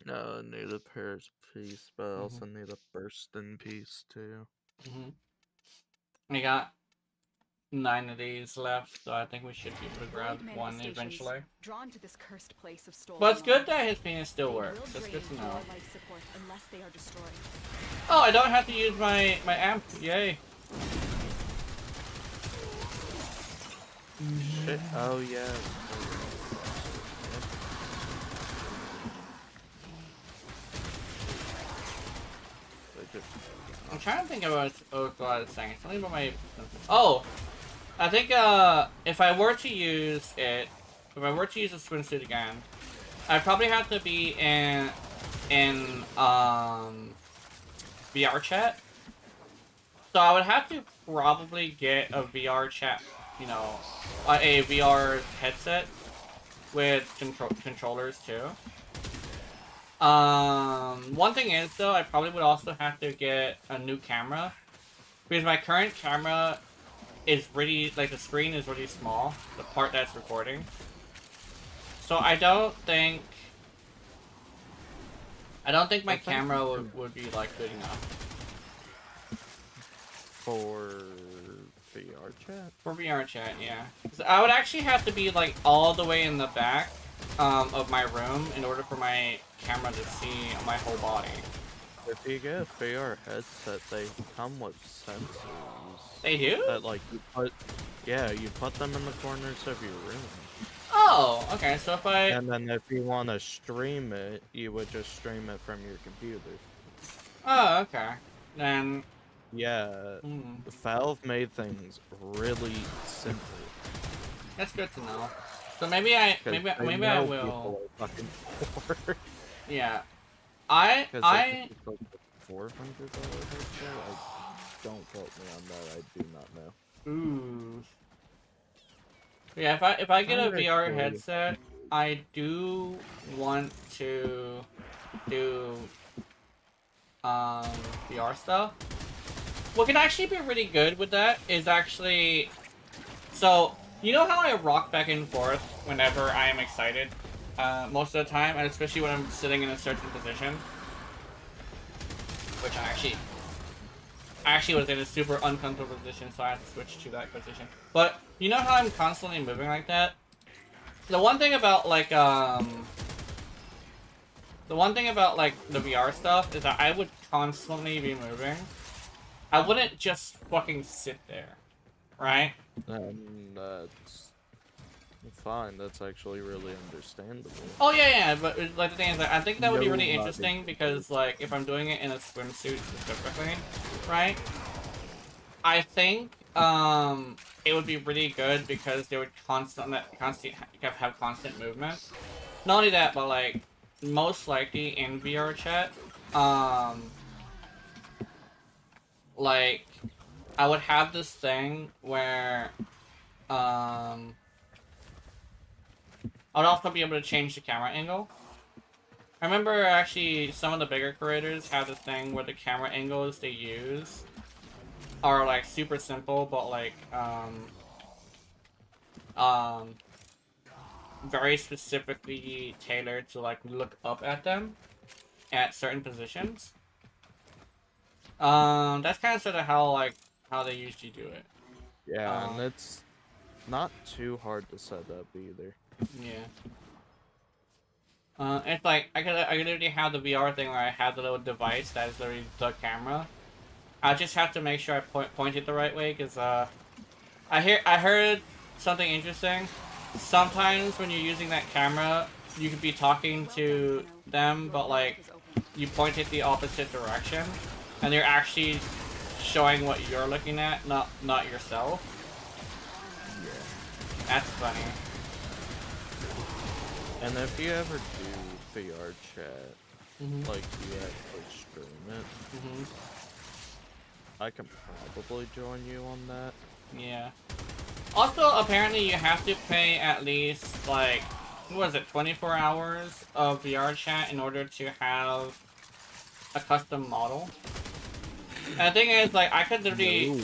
No, I need a Paris piece, but I also need a bursting piece too. We got 9 of these left, so I think we should be able to grab one eventually. Drawn to this cursed place of stolen But it's good knowledge. that his penis still They works. will That's drain good to your know. life support unless they are destroyed. Oh, I don't have to use my amp. Yay. Shit. Oh yeah. I'm trying to think about what I was saying. Something about my. Oh, I think if I were to use it, if I were to use the swimsuit again, I'd probably have to be in VR chat. So I would have to probably get a VR chat, you know, a VR headset with controllers too. One thing is though, I probably would also have to get a new camera because my current camera is really, like, the screen is really small, the part that's recording. So I don't think my camera would be like good enough For VR chat? for VR chat. Yeah, 'cause I would actually have to be like all the way in the back of my room in order for my camera to see my whole body. If you get a VR headset, they come with sensors. They do? That like you put them in the corners of your room. Oh, okay. So if I And then if you want to stream it, you would just stream it from your computer. oh, okay, then Yeah, Valve made things really simple. that's good to know. So maybe I 'Cause they I know will. people are fucking poor. Yeah, 'Cause I it's like $400 headset. Don't quote me on that. I do not know. ooh. Yeah, if I get a VR headset, I do want to do VR stuff. What can actually be really good with that is actually, so you know how I rock back and forth whenever I am excited, most of the time, and especially when I'm sitting in a certain position, which I actually was in a super uncomfortable position, so I had to switch to that position. But you know how I'm constantly moving like that? The one thing about like the VR stuff is that I would constantly be moving. I wouldn't just fucking sit there, right? That's fine. That's actually really understandable. Oh yeah, but like the thing is, I think that would be really Nobody interesting because like if I'm doing it in a swimsuit specifically, right? I think it would be really good because they would constantly have constant movement. Not only that, but like most likely in VR chat, like I would have this thing where I would also be able to change the camera angle. I remember actually some of the bigger creators have this thing where the camera angles they use are like super simple, but like very specifically tailored to like look up at them at certain positions. That's kind of sort of how they usually do it. Yeah, and it's not too hard to set up either. Yeah. It's like I literally have the VR thing where I have the little device that is literally the camera. I just have to make sure I point it the right way, because I heard something interesting. Sometimes when you're using that camera, you could be talking to them, but like you point it the opposite direction, and they're actually showing what you're looking at, not yourself. Yeah. That's funny. And if you ever do VR chat, like you actually stream it, I can probably join you on that. Yeah. Also, apparently you have to pay at least, like, what was it, 24 hours of VR chat in order to have a custom model. And the thing is, like, I could literally... No.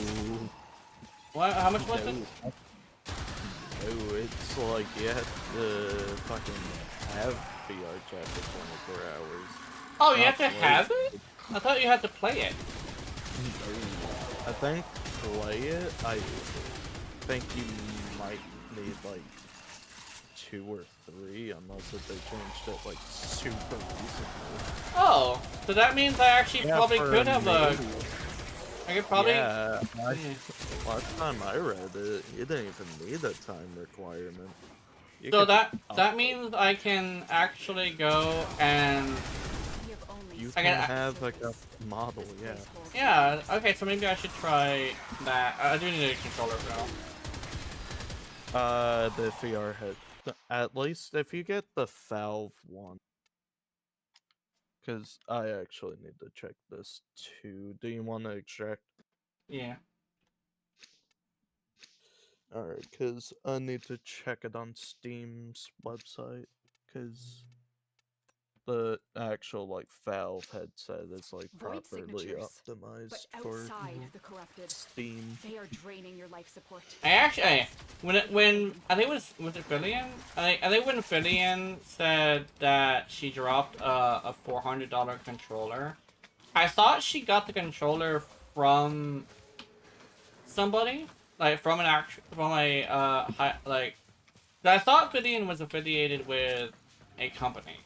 What? How much was it? Oh, it's like you have to fucking have VR chat for 24 hours. Oh, you have to have it? I thought you had to play it. I think play it, I think you might need like 2 or 3, unless if they changed it like super recently. Oh, so that means I actually probably could have a... maybe. I could probably... Yeah, last time I read it, you didn't even need a time requirement. So that means I can actually go and You I can got- have like a model, This yeah. place holds Yeah, okay, so maybe I should try that. I do need a controller though. The VR head. At least if you get the Valve one. Because I actually need to check this too. Do you want to extract? Yeah. Alright, because I need to check it on Steam's website. Because the actual like Valve headset is like Void properly signatures, but optimized for outside the corrupted, Steam. they are draining your life support. I actually, when I think was it Fillion? I think when Fillion said that she dropped a $400 controller, I thought she got the controller from somebody, like from a like. I thought Fillion was affiliated with a company.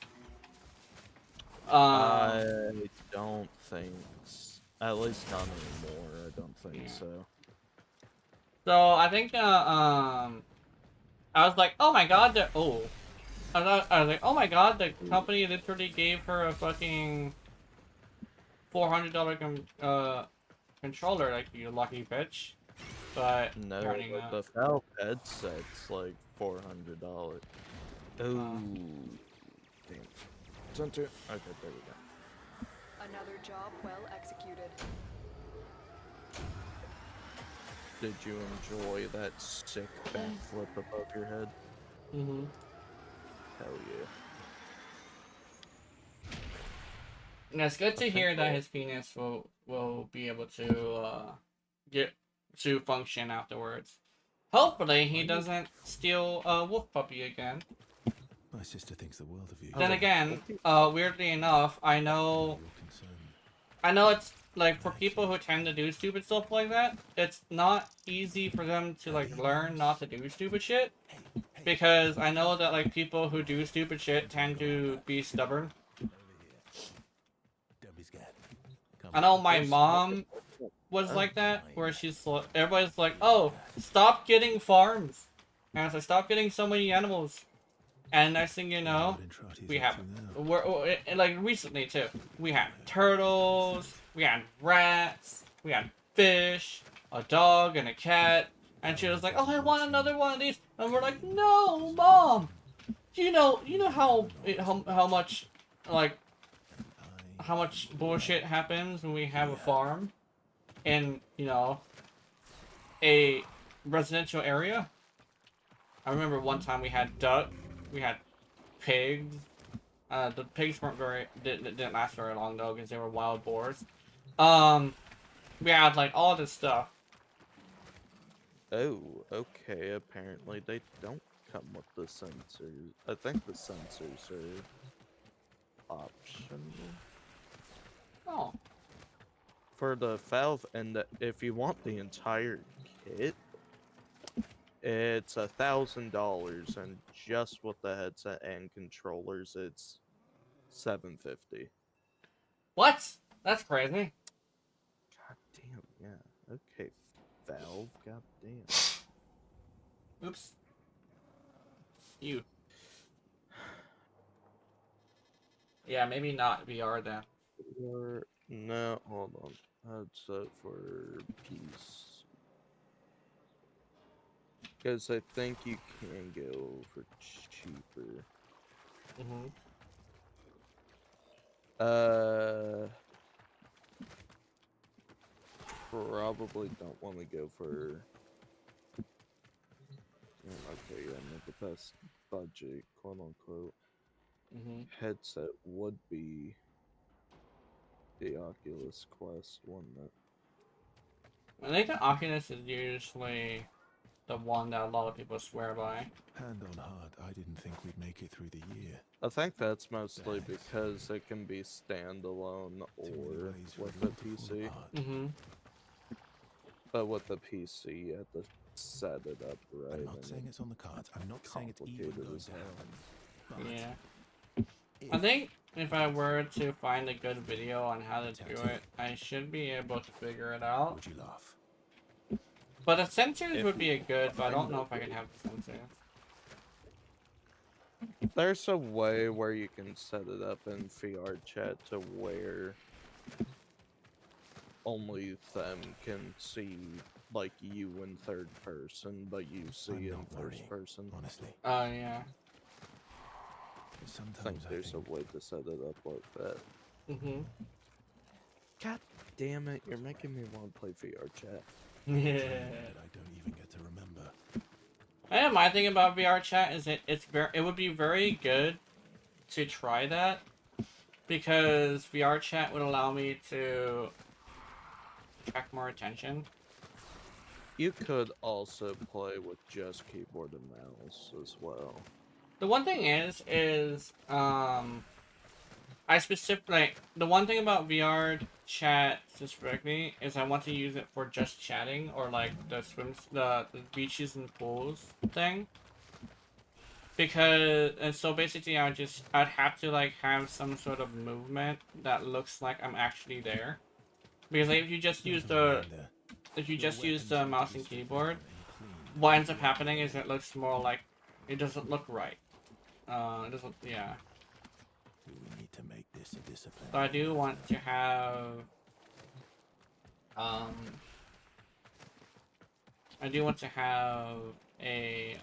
I don't think, at least not anymore. I don't think Yeah. so. So I think I was like, oh my god, I was like, oh my god, the company literally gave her a fucking $400 controller, like, you lucky bitch. But No, apparently but not. the Valve headset's like $400. Oh, damn. Center. Okay, there we go. Another job well executed. Did you enjoy that sick backflip above your head? Mm-hmm. Hell yeah. And it's good to Okay, hear that cool. his penis will be able to get to function afterwards. Hopefully he doesn't steal a wolf puppy again. My sister thinks the world of you. Then again, weirdly enough, I know Your concern. it's like for people who tend to do stupid stuff like that, it's not easy for them to like learn not to do stupid shit. Because I know that like people who do stupid shit tend to be stubborn. Over here. Don't be scared. Come I know on. my mom was like that, where everybody's like, oh, stop getting farms. And I was like, stop getting so many animals. And next thing you know, we have, like recently too, we had turtles, we had rats, we had fish, a dog and a cat. And she was like, oh, I want another one of these. And we're like, no, mom. You know how much, like, how much bullshit happens when we have a farm in, you know, a residential area. I remember one time we had duck, we had pigs. The pigs didn't last very long though because they were wild boars. We had like all this stuff. Oh, okay. Apparently they don't come with the sensors. I think the sensors are optional Oh, for the Valve, and if you want the entire kit, it's $1,000, and just with the headset and controllers, it's $750. what? That's crazy. God damn, yeah. Okay, Valve. God damn. Oops. You. Yeah, maybe not VR then. Or no, hold on. Headset for peace. Because I think you can go for cheaper. Mm-hmm. Probably don't want to go for. Okay, yeah, not the best budget, quote unquote. Mm-hmm. Headset would be the Oculus Quest, wouldn't it? I think the Oculus is usually the one that a lot of people swear by. Hand on heart, I didn't think we'd make it through the year. I think that's mostly because it can be standalone Too many or ways for with it the all to fall PC. apart. Mm-hmm. But with the PC, you have to set it up right. I'm not and saying it's on the cards. I'm not saying it's even complicated going as to hell. happen. But Yeah. if I think if I were to find a good video on how to do it, I should be able to figure it out. would you laugh? But the sensors If would be a good, but I don't find know a if I can way. have the sensors. There's a way where you can set it up in VR chat to where only them can see like you in third person, but you see I'm in not first worried, person. honestly. Oh yeah. But I sometimes think there's a way to set it up like that. Mhm. God damn it, you're making me want to play VR chat. Yeah. that I don't even get to remember. And my thing about VR chat is it would be very good to try that because VR chat would allow me to attract more attention. You could also play with just keyboard and mouse as well. The one thing is the one thing about VR chat specifically is I want to use it for just chatting or like the beaches and pools thing. Because and so basically I'd have to like have some sort of movement that looks like I'm actually there. Because like, if you just use the mouse and keyboard, what ends up happening is it looks more like it doesn't look right. It doesn't yeah. We need to make this a discipline. So I do want to have um I do want to have a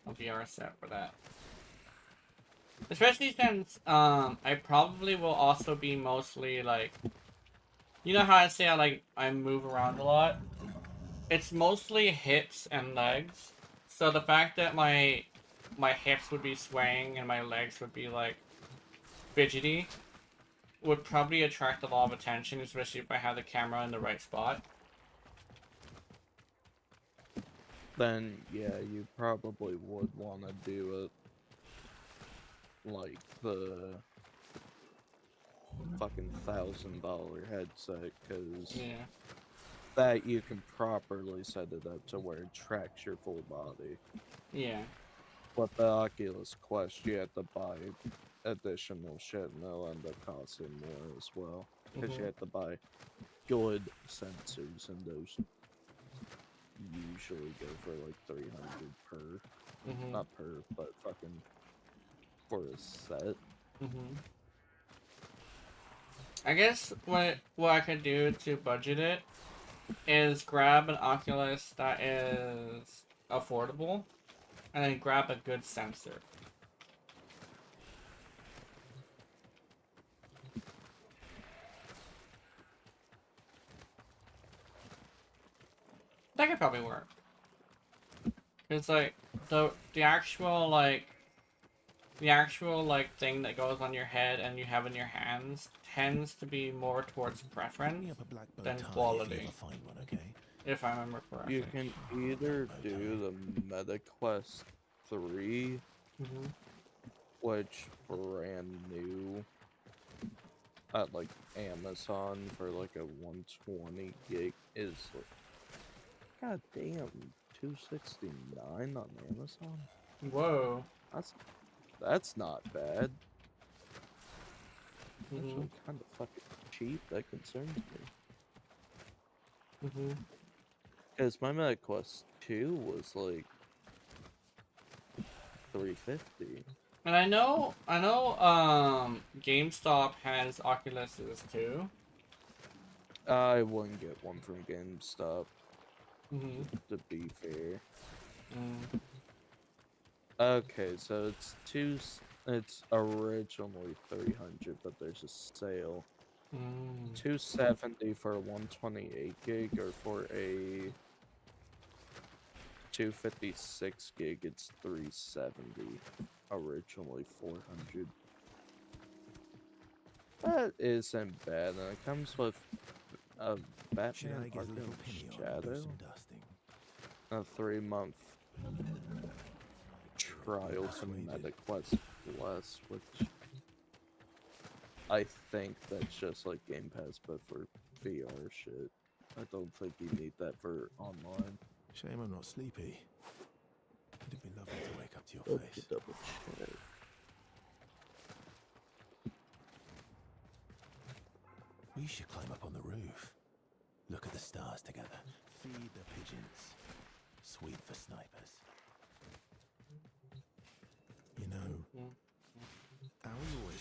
VR set for that. Especially since I probably will also be mostly like, you know how I say I move around a lot? It's mostly hips and legs. So the fact that my hips would be swaying and my legs would be like fidgety would probably attract a lot of attention, especially if I have the camera in the right spot. Then yeah, you probably would want to do it like the fucking $1,000 headset, because Yeah. that you can properly set it up to where it tracks your full body. Yeah. With the Oculus Quest, you have to buy additional shit, and they'll end up costing more as well, because you have to buy good sensors, and those usually go for like 300 per, not per, but fucking for a set. I guess what I could do to budget it is grab an Oculus that is affordable and then grab a good sensor. That could probably work. It's like the actual thing that goes on your head and you have in your hands tends to be more towards Pick me preference up a black bow than tie if you quality, ever find one, okay? if I remember correctly. You can either do the MetaQuest 3, which brand new at like Amazon for like a 120 gig is like, god damn, $269 on Amazon. Whoa. That's not bad. Actually, kind of fucking cheap. That concerns me. Because my MetaQuest 2 was like $350. And I know GameStop has Oculuses too. I wouldn't get one from GameStop, to be fair. Okay, so it's originally 300, but there's a sale. 270 for a 128 gig, or for a 256 gig, it's 370. Originally 400. That isn't bad, and it comes with a Batman Arkham Shadow, a 3-month trial to MetaQuest Plus, which I think that's just like Game Pass, but for VR shit. I don't think you need that for online. Shame I'm not sleepy. It'd be lovely to wake up to your face. Double check. We should climb up on the roof. Look at the stars together. Feed the pigeons. Sweet for snipers.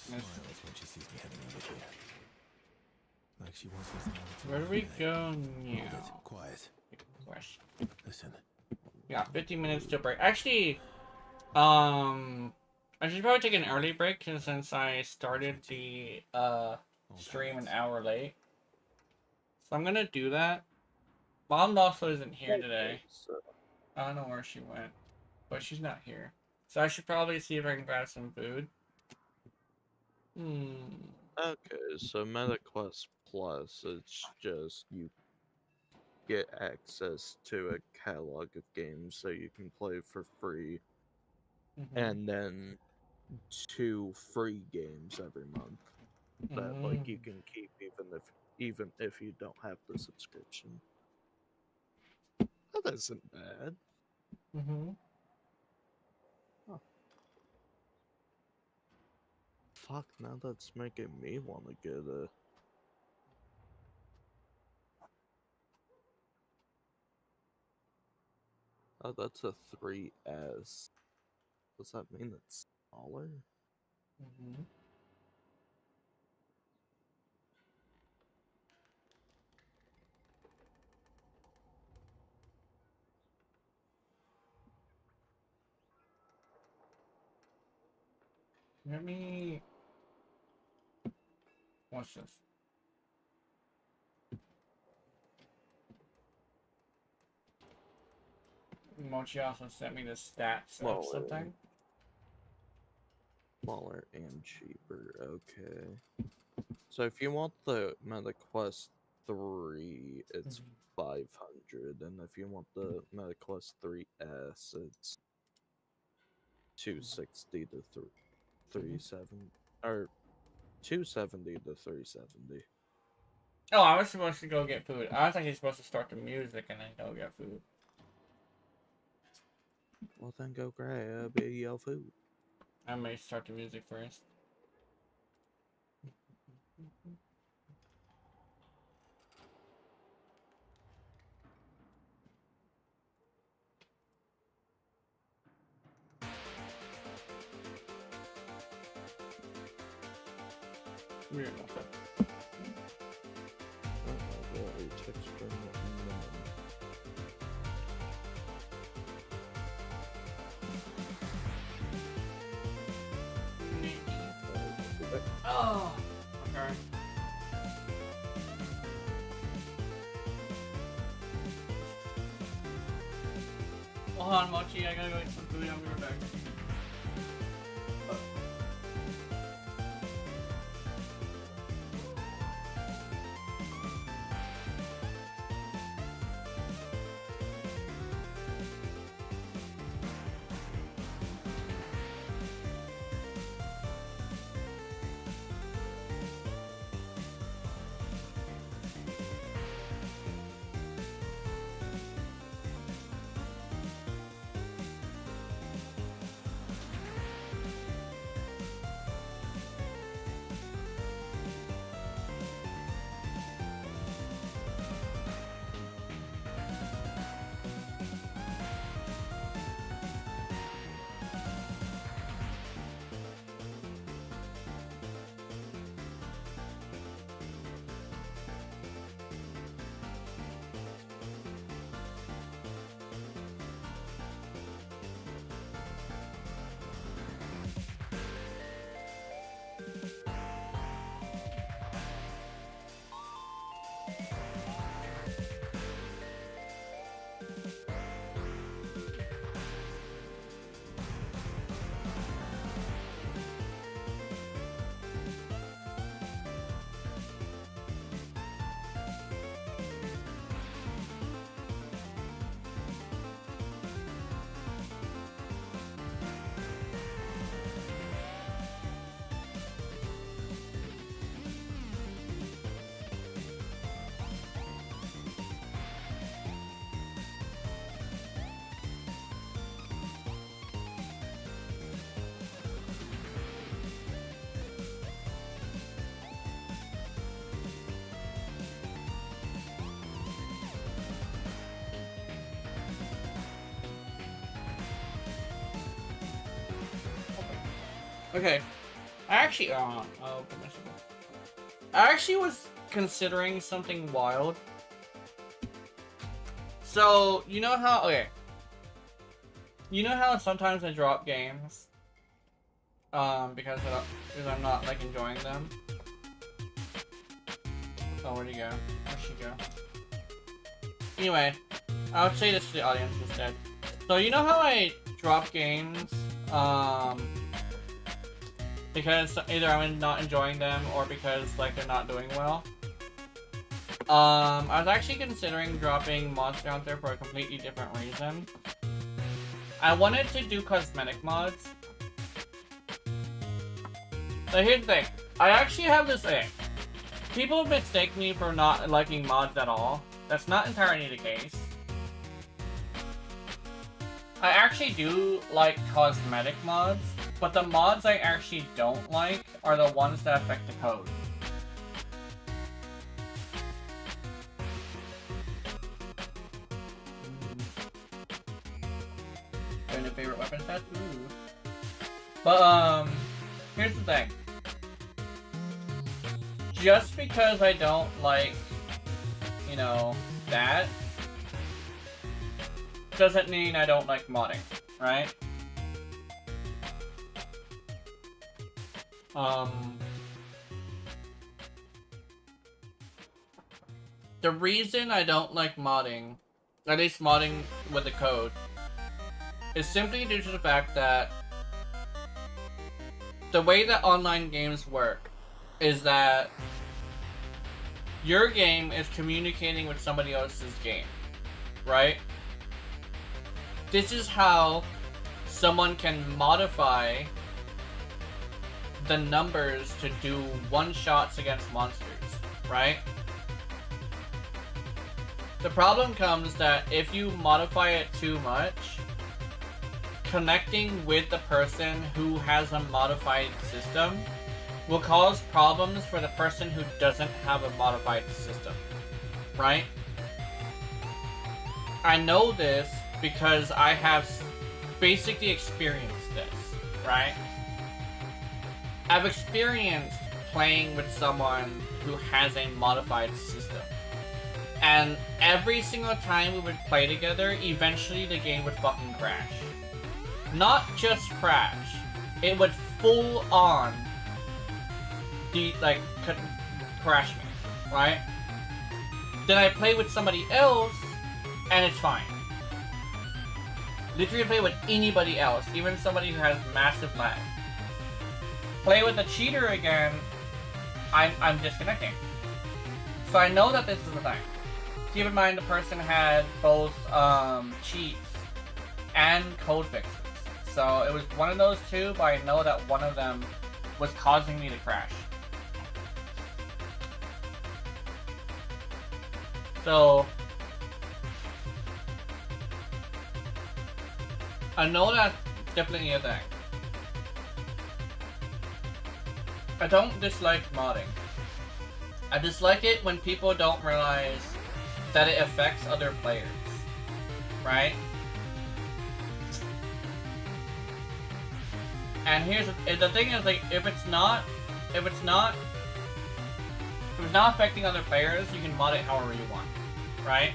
smiles when she sees me heading over here. Like she wants me to know it's Where do all we okay. go Hold now? it. Quiet. Question. Listen. Yeah, 15 minutes to break. Actually, I should probably take an early break since I started the stream an hour late. So I'm gonna do that. Mom also isn't here today. So, I don't know where she went, but she's not here. So I should probably see if I can grab some food. okay, so MetaQuest Plus, it's just you get access to a catalog of games that you can play for free, and then 2 free games every month that like you can keep even if you don't have the subscription. That isn't bad. Huh. Fuck, now that's making me want to get a. Oh, that's a 3S. Does that mean it's smaller? Let me. What's this? Mochi also sent me the stats of something. Smaller and cheaper. Okay. So if you want the MetaQuest 3, it's 500, and if you want the MetaQuest 3S, it's 260 to 370, or 270 to 370. Oh, I was supposed to go get food. I was actually supposed to start the music and then go get food. Well, then go grab your food. I may start the music first. Weird. Oh, okay. Hold on, Mochi. I gotta go get some food. I'll be right back. Okay. I actually, I'll put myself on. I actually was considering something wild. So, you know how, okay. You know how sometimes I drop games? Because I'm not, like, enjoying them? Oh, where'd he go? Where'd she go? Anyway, I would say this to the audience instead. So, you know how I drop games, because either I'm not enjoying them or because, like, they're not doing well? I was actually considering dropping Monster Hunter for a completely different reason. I wanted to do cosmetic mods. So here's the thing. I actually have this thing. People mistake me for not liking mods at all. That's not entirely the case. I actually do like cosmetic mods, but the mods I actually don't like are the ones that affect the code. Find a favorite weapon set? Ooh. But, here's the thing. Just because I don't like, you know, that, doesn't mean I don't like modding, right? The reason I don't like modding, at least modding with the code, is simply due to the fact that the way that online games work is that your game is communicating with somebody else's game, right? This is how someone can modify the numbers to do one-shots against monsters, right? The problem comes that if you modify it too much, connecting with the person who has a modified system will cause problems for the person who doesn't have a modified system, right? I know this because I have basically experienced this, right? I've experienced playing with someone who has a modified system. And every single time we would play together, eventually the game would fucking crash. Not just crash, it would full on crash me, right? Then I play with somebody else, and it's fine. Literally play with anybody else, even somebody who has massive lag. Play with a cheater again, I'm disconnecting. So I know that this is the thing. Keep in mind the person had both cheats and code fixes. So it was one of those two, but I know that one of them was causing me to crash. So I know that's definitely a thing. I don't dislike modding. I dislike it when people don't realize that it affects other players, right? And here's the thing is, like, if it's not affecting other players, you can mod it however you want, right?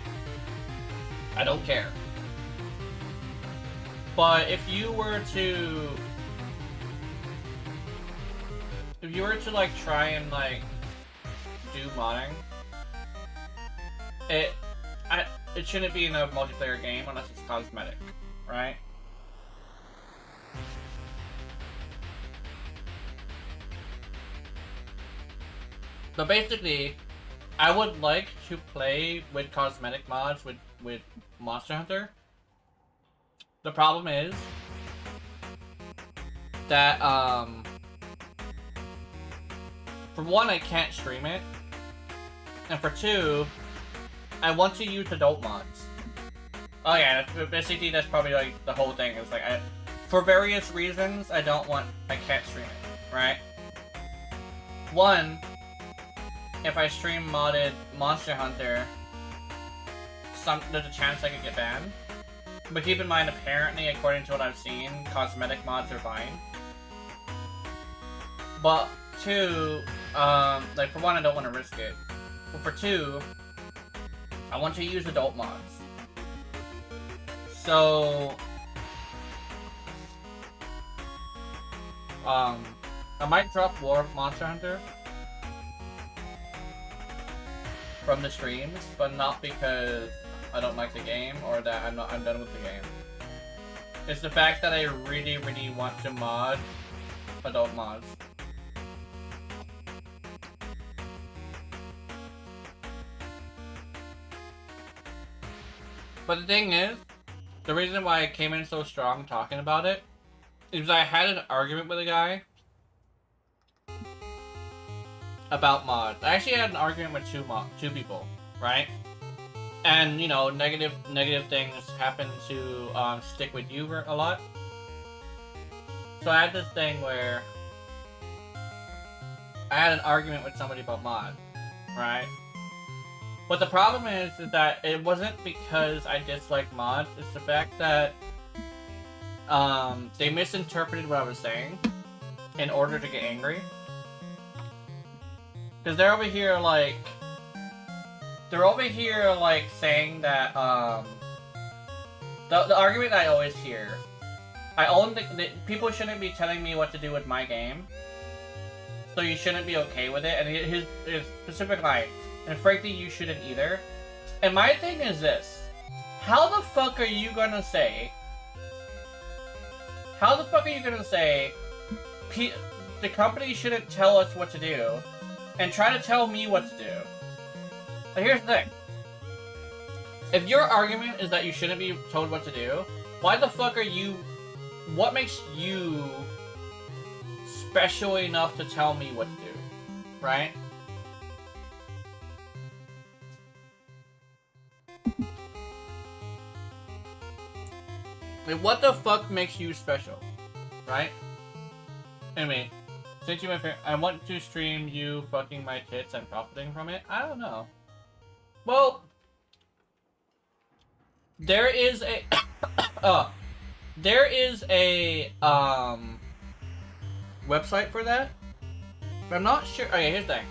I don't care. But if you were to like try and like do modding, it shouldn't be in a multiplayer game unless it's cosmetic, right? But basically, I would like to play with cosmetic mods with Monster Hunter. The problem is that, for one, I can't stream it. And for two, I want to use adult mods. Oh yeah, basically that's probably like the whole thing. It's like, for various reasons, I can't stream it, right? One, if I stream modded Monster Hunter, there's a chance I could get banned. But keep in mind, apparently, according to what I've seen, cosmetic mods are fine. But two, like for one, I don't want to risk it. But for two, I want to use adult mods. So, I might drop War of Monster Hunter from the streams, but not because I don't like the game or that I'm done with the game. It's the fact that I really, really want to mod adult mods. But the thing is, the reason why I came in so strong talking about it is because I had an argument with a guy about mods. I actually had an argument with two people, right? And you know, negative things happen to stick with you a lot. So I had this thing where I had an argument with somebody about mod, right? But the problem is that it wasn't because I dislike mods. It's the fact that they misinterpreted what I was saying in order to get angry. Because they're over here like saying that the argument that I always hear. I own the people shouldn't be telling me what to do with my game, so you shouldn't be okay with it. And his specific line, and frankly, you shouldn't either. And my thing is this: how the fuck are you gonna say? How the fuck are you gonna say the company shouldn't tell us what to do, and try to tell me what to do? But here's the thing: if your argument is that you shouldn't be told what to do, why the fuck are you? What makes you special enough to tell me what to do, right? Like, what the fuck makes you special, right? Anyway, since you went for, I want to stream you fucking my tits and profiting from it. I don't know. Well, there is a there is a website for that. But I'm not sure. Okay, here's the thing.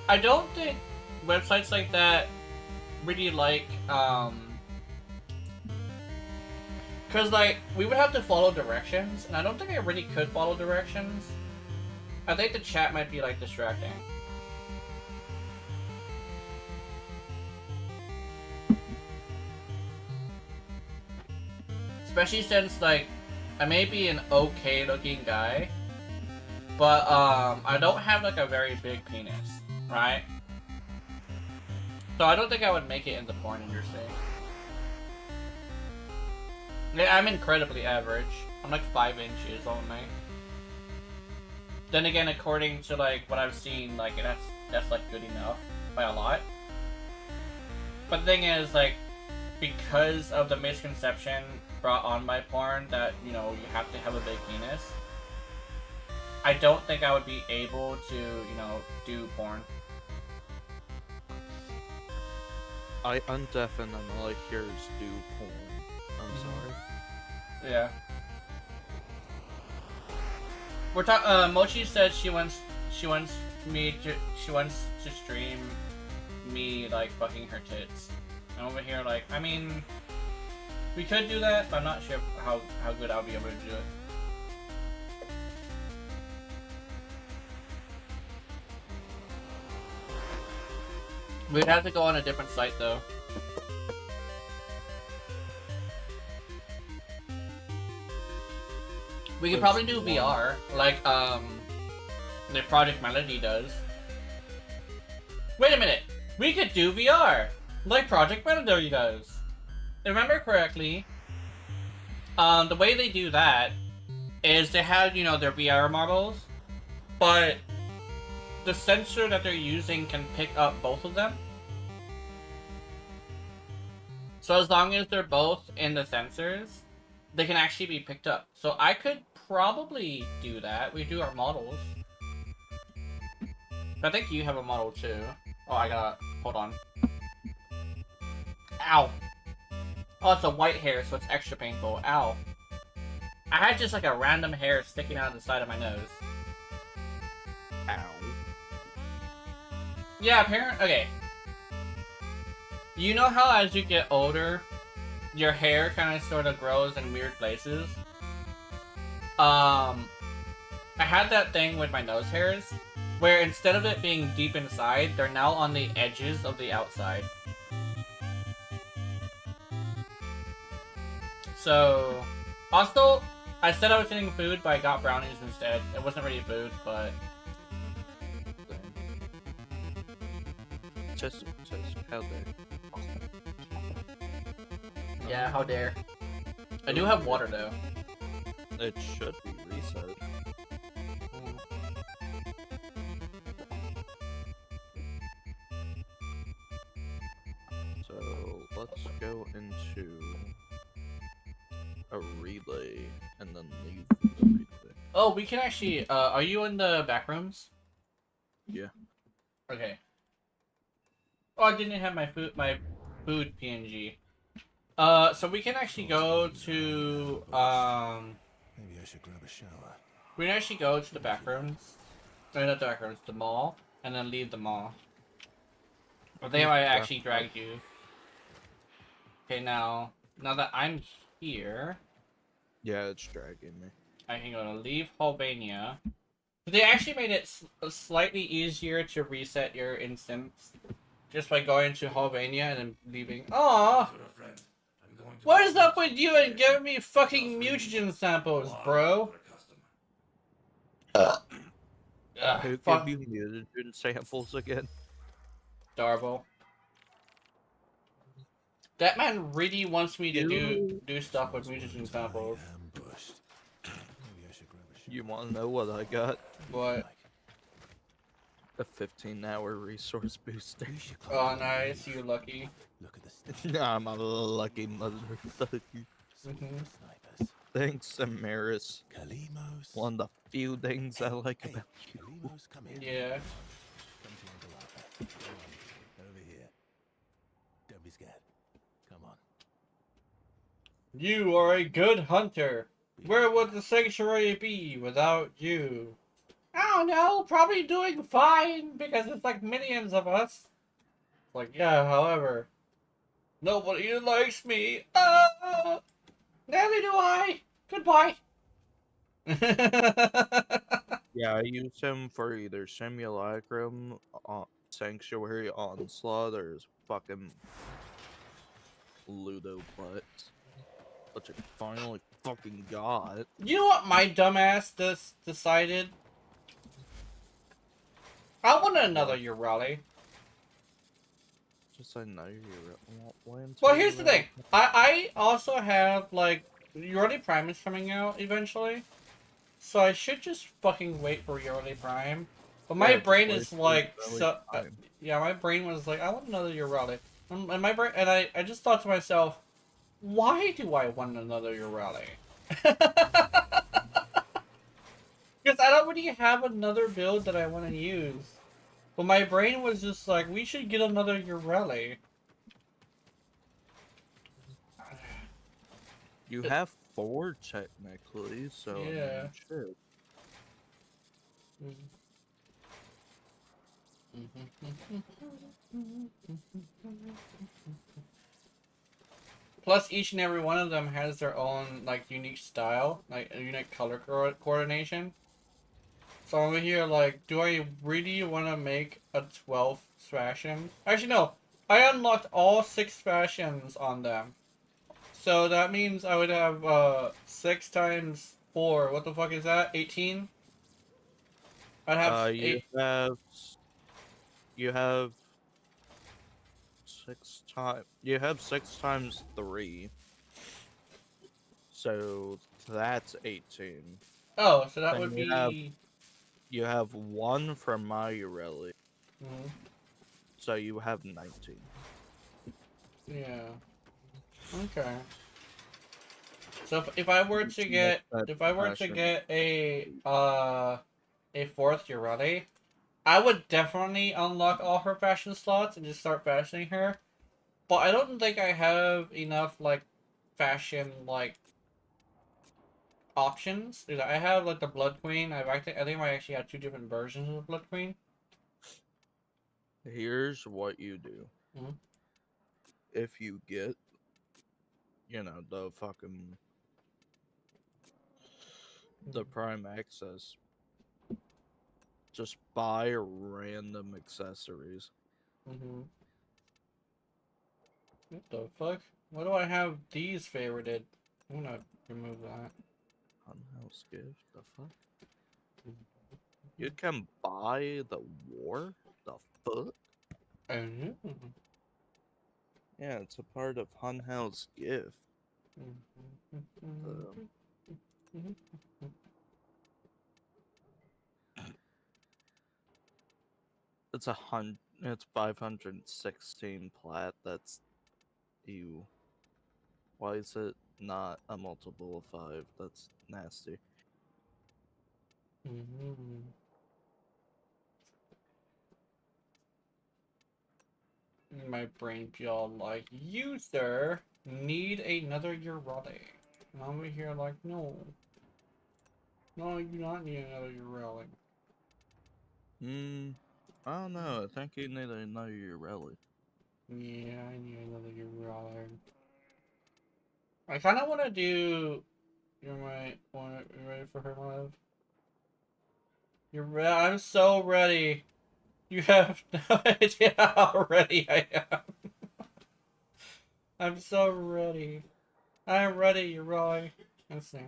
I don't think websites like that really like because like we would have to follow directions, and I don't think I really could follow directions. I think the chat might be like distracting. Especially since like I may be an okay looking guy, but I don't have like a very big penis, right? So I don't think I would make it in the porn industry. Yeah, I'm incredibly average. I'm like 5 inches only. Then again, according to like what I've seen, like that's like good enough by a lot. But the thing is, like, because of the misconception brought on by porn that, you know, you have to have a big penis, I don't think I would be able to, you know, do porn. I undefinitely hears do porn. I'm sorry. Yeah. We're talking. Mochi said she wants to stream me like fucking her tits. I'm over here like, I mean, we could do that, but I'm not sure how good I'll be able to do it. We'd have to go on a different site though. We could probably do VR, like the Project Melody does. Wait a minute, we could do VR, like Project Melody does. If I remember correctly, the way they do that is they have, you know, their VR models, but the sensor that they're using can pick up both of them. So as long as they're both in the sensors, they can actually be picked up. So I could probably do that. We do our models. I think you have a model too. Oh, I gotta, hold on. Ow. Oh, it's a white hair, so it's extra painful. Ow. I had just like a random hair sticking out of the side of my nose. Ow. Yeah, okay. You know how as you get older, your hair kind of sort of grows in weird places? I had that thing with my nose hairs, where instead of it being deep inside, they're now on the edges of the outside. So, also, I said I was eating food, but I got brownies instead. It wasn't really food, but... Just how dare. Yeah, how dare. I do have water, though. It should be reset. So let's go into a relay and then leave the relay. Oh, we can actually, are you in the back rooms? Yeah. Okay. Oh, I didn't have my food PNG. So we can actually go to, Maybe I should grab a shower. we can actually go to the back rooms. No, not the back rooms, the mall, and then leave the mall. Or they might actually drag you. Okay, now that I'm here, Yeah, it's dragging me. I can go to leave Albania. They actually made it slightly easier to reset your instance just by going to Albania and then leaving. Aww! What is up with you and giving me fucking mutagen samples, bro? Who Fuck. gave you mutagen samples again? Darbo. That man really wants me to do stuff with mutagen samples. Ambushed. Maybe I should grab a shower. You want to know what I got? What? A 15-hour resource booster. You should climb Oh, up the nice. roof. You lucky. Look at the I'm a lucky motherfucker. snipers. Thanks, Amaris. Kalimos. One of the few things I like Hey, about you. Kalimos, come here. Yeah. Come to Uncle Arthur. Come on, over here. Don't be scared. Come on. You are a good hunter. Where would the sanctuary be without you? I don't know. Probably doing fine because it's like millions of us. Like, yeah, however, nobody likes me. Neither do I. Goodbye. Yeah, I use him for either Simulacrum, Sanctuary Onslaught, or his fucking Ludo Butts. Which I finally fucking got. You know what my dumbass decided? I want another Urali. Just I know you're Well, here's the thing. I also have, like, Urali Prime is coming out eventually. So I should just fucking wait for Urali Prime. But my brain is like, yeah, my brain was like, I want another Urali. And my brain, and I just thought to myself, why do I want another Urali? Because I don't really have another build that I want to use. But my brain was just like, we should get another Urali. You have 4 technically, so Yeah. Shit. Plus, each and every one of them has their own, like, unique style, like, a unique color coordination. So I'm over here, like, do I really want to make a 12th fashion? Actually, no. I unlocked all 6 fashions on them. So that means I would have, 6 times 4. What the fuck is that? 18? I'd have you have 6 times. You have 6 times 3. So that's 18. Oh, so that Then would be... You have 1 from my Ureli. Mhm. So you have 19. Yeah. Okay. So if I were to get a 4th Urali, I would definitely unlock all her fashion slots and just start fashioning her. But I don't think I have enough like fashion like options. I have like the Blood Queen. I think I actually have 2 different versions of the Blood Queen. Here's what you do. Mhm. If you get, the fucking the Prime Access, just buy random accessories. Mm-hmm. What the fuck? Why do I have these favorited? I'm gonna remove that. Funhouse gift. The fuck? You can buy the war. The fuck? Oh. Yeah, it's a part of Funhouse gift. It's 516 plat. That's you. Why is it not a multiple of 5? That's nasty. My brain be all like, you, sir, need another Urale. And I'm over here like, no. No, you do not need another Urale. I don't know. I think you need to know your relic. Yeah, I need another Urale. I kind of want to do... You ready for her, love? I'm so ready. You have no idea how ready I am. I'm so ready. I'm ready, Urale. Let's see.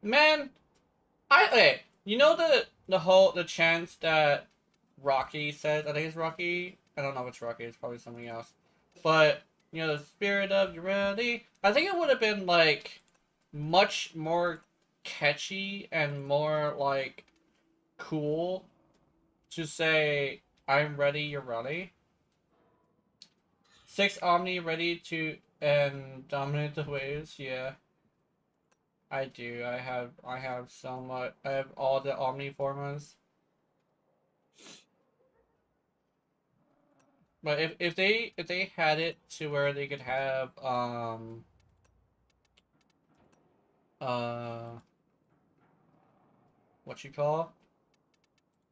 Man, okay, you know the chance that Rocky says, I think it's Rocky. I don't know if it's Rocky, it's probably something else. But the spirit of humanity. I think it would have been like much more catchy and more like cool to say I'm ready, you're ready. 6 Omni ready to and dominate the waves, yeah. I do. I have so much. I have all the Omni formas. But if they had it to where they could have uh what you call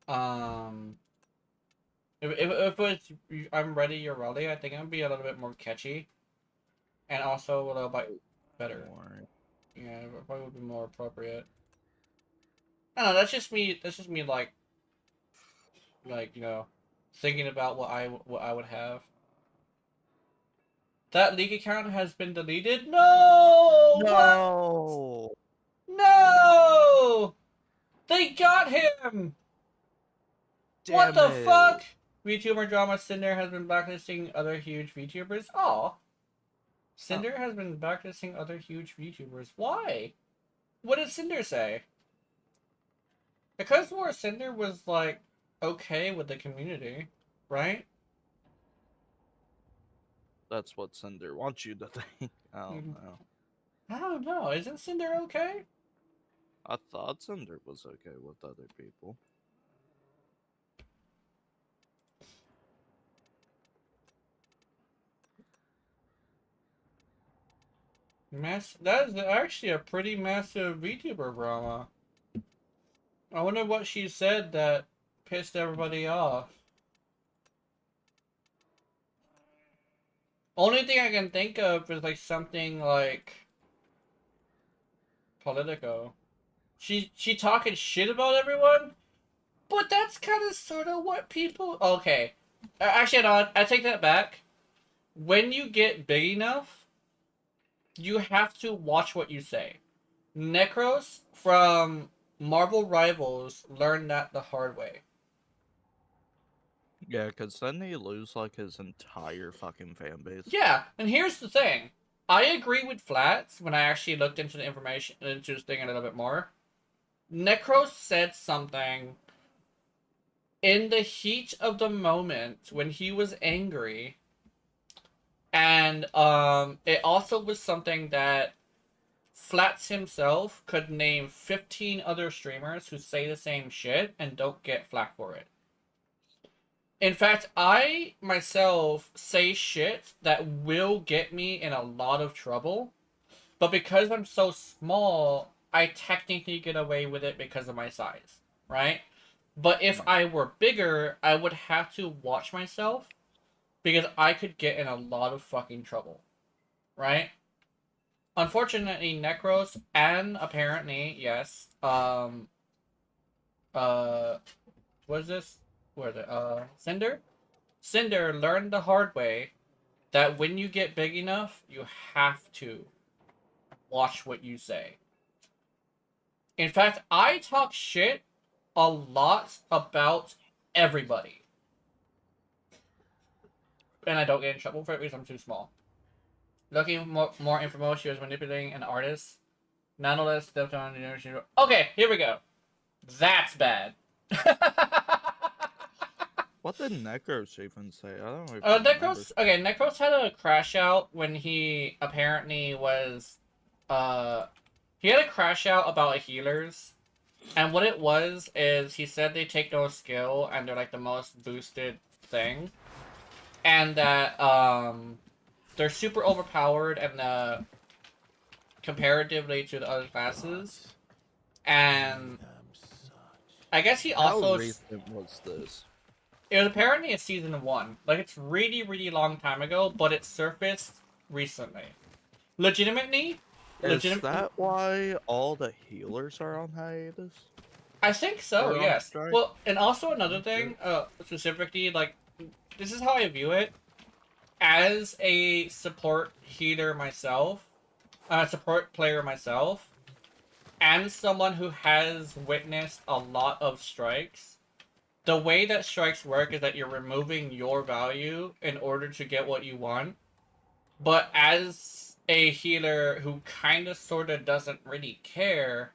um if it's I'm ready, you're ready, I think it would be a little bit more catchy and also a little bit better. Yeah, it probably would be more appropriate. I don't know. That's just me like thinking about what I would have. That league account has been deleted? No! What? No! No! They got him! What Damn the it! fuck? VTuber drama Cinder has been blacklisting other huge VTubers? Aw. Cinder has been blacklisting other huge VTubers. Why? What did Cinder say? Because more Cinder was like okay with the community, right? That's what Cinder wants you to think. I don't know. I don't know. Isn't Cinder okay? I thought Cinder was okay with other people. That is actually a pretty massive VTuber drama. I wonder what she said that pissed everybody off. Only thing I can think of is like something like Politico. She talking shit about everyone, but that's kind of sort of what people. Okay, actually, no, I take that back. When you get big enough, you have to watch what you say. Necros from Marvel Rivals learned that the hard way. Yeah, because then he lose like his entire fucking fan base. Yeah, and here's the thing. I agree with Flats when I actually looked into the information, into this thing a little bit more. Necros said something in the heat of the moment when he was angry. And it also was something that Flats himself could name 15 other streamers who say the same shit and don't get flack for it. In fact, I myself say shit that will get me in a lot of trouble, but because I'm so small, I technically get away with it because of my size, right? But if I were bigger, I would have to watch myself because I could get in a lot of fucking trouble, right? Unfortunately, Necros and apparently, yes, what is this? Where is it? Cinder? Cinder learned the hard way that when you get big enough, you have to watch what you say. In fact, I talk shit a lot about everybody. And I don't get in trouble for it because I'm too small. Looking more info, she was manipulating an artist. Nonetheless, stepped on the... Okay, here we go. That's bad. What did Necros even say? I don't even remember. Necros had a crash out when he apparently was, he had a crash out about healers, and what it was is he said they take no skill and they're like the most boosted thing, and that they're super overpowered and comparatively to the other classes, and I guess he also. How recent was this? It was apparently a season 1. Like, it's really, really long time ago, but it surfaced recently. Legitimately? Is that why all the healers are on hiatus? I think so, Or on yes. strike? Well, and also another thing, specifically, like, this is how I view it. As a support healer myself, support player myself, and someone who has witnessed a lot of strikes, the way that strikes work is that you're removing your value in order to get what you want. But as a healer who kind of sort of doesn't really care,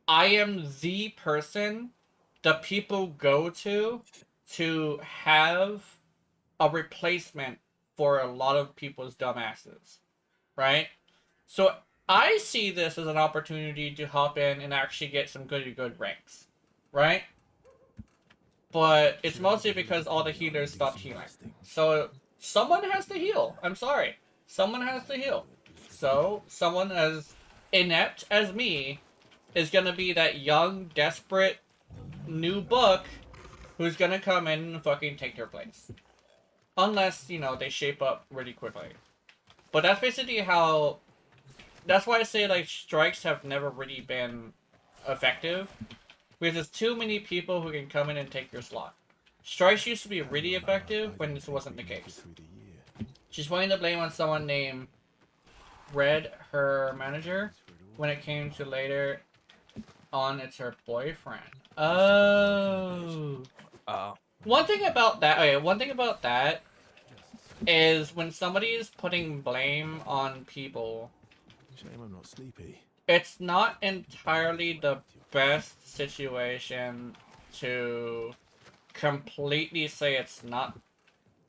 I am the person the people go to have a replacement for a lot of people's dumbasses, right? So I see this as an opportunity to hop in and actually get some good ranks, right? But it's mostly because all the healers stopped healing. So someone has to heal. I'm sorry. Someone has to heal. So someone as inept as me is going to be that young, desperate, new book who's going to come in and fucking take their place. Unless, you know, they shape up really quickly. But that's basically how... That's why I say, like, strikes have never really been effective. Because there's too many people who can come in and take your slot. Strikes used to be really effective when this wasn't the case. She's pointing the blame on someone named Red, her manager. When it came to later on, it's her boyfriend. Oh. One thing about that is when somebody is putting blame on people, Shame I'm not sleepy. it's not entirely the best situation to completely say it's not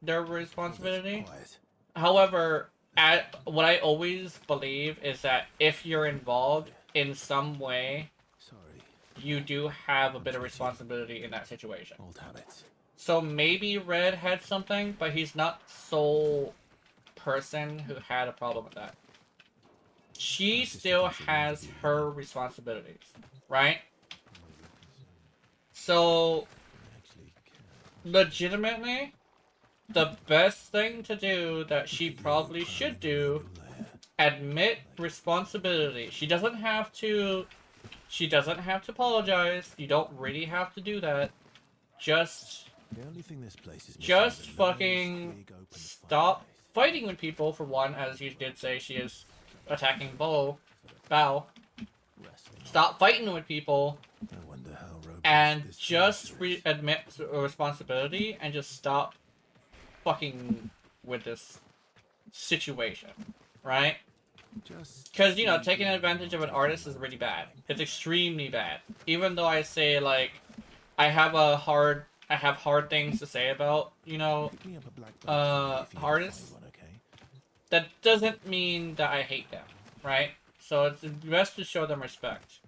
their responsibility. Quiet. However, what I always believe is that if you're involved in some way, Sorry. you do have a bit of responsibility in that situation. Old habits. So maybe Red had something, but he's not sole person who had a problem with that. She still has her responsibilities, right? So, legitimately, the best thing to do that she probably should do, admit responsibility. She doesn't have to apologize. You don't really have to do that. Just The only thing this place is Just fucking stop fighting with people, for one, as you did say she is attacking Bao. Stop fighting with people, I wonder how robust and this just monster is. admit responsibility, and just stop fucking with this situation, right? Just Because, you know, taking advantage of an artist is really bad. It's extremely bad. Even though I say, like, I have hard things to say about, you know, pick me up a black belt if you artists. find one, okay? That doesn't mean that I hate them, right? So it's best to show them respect.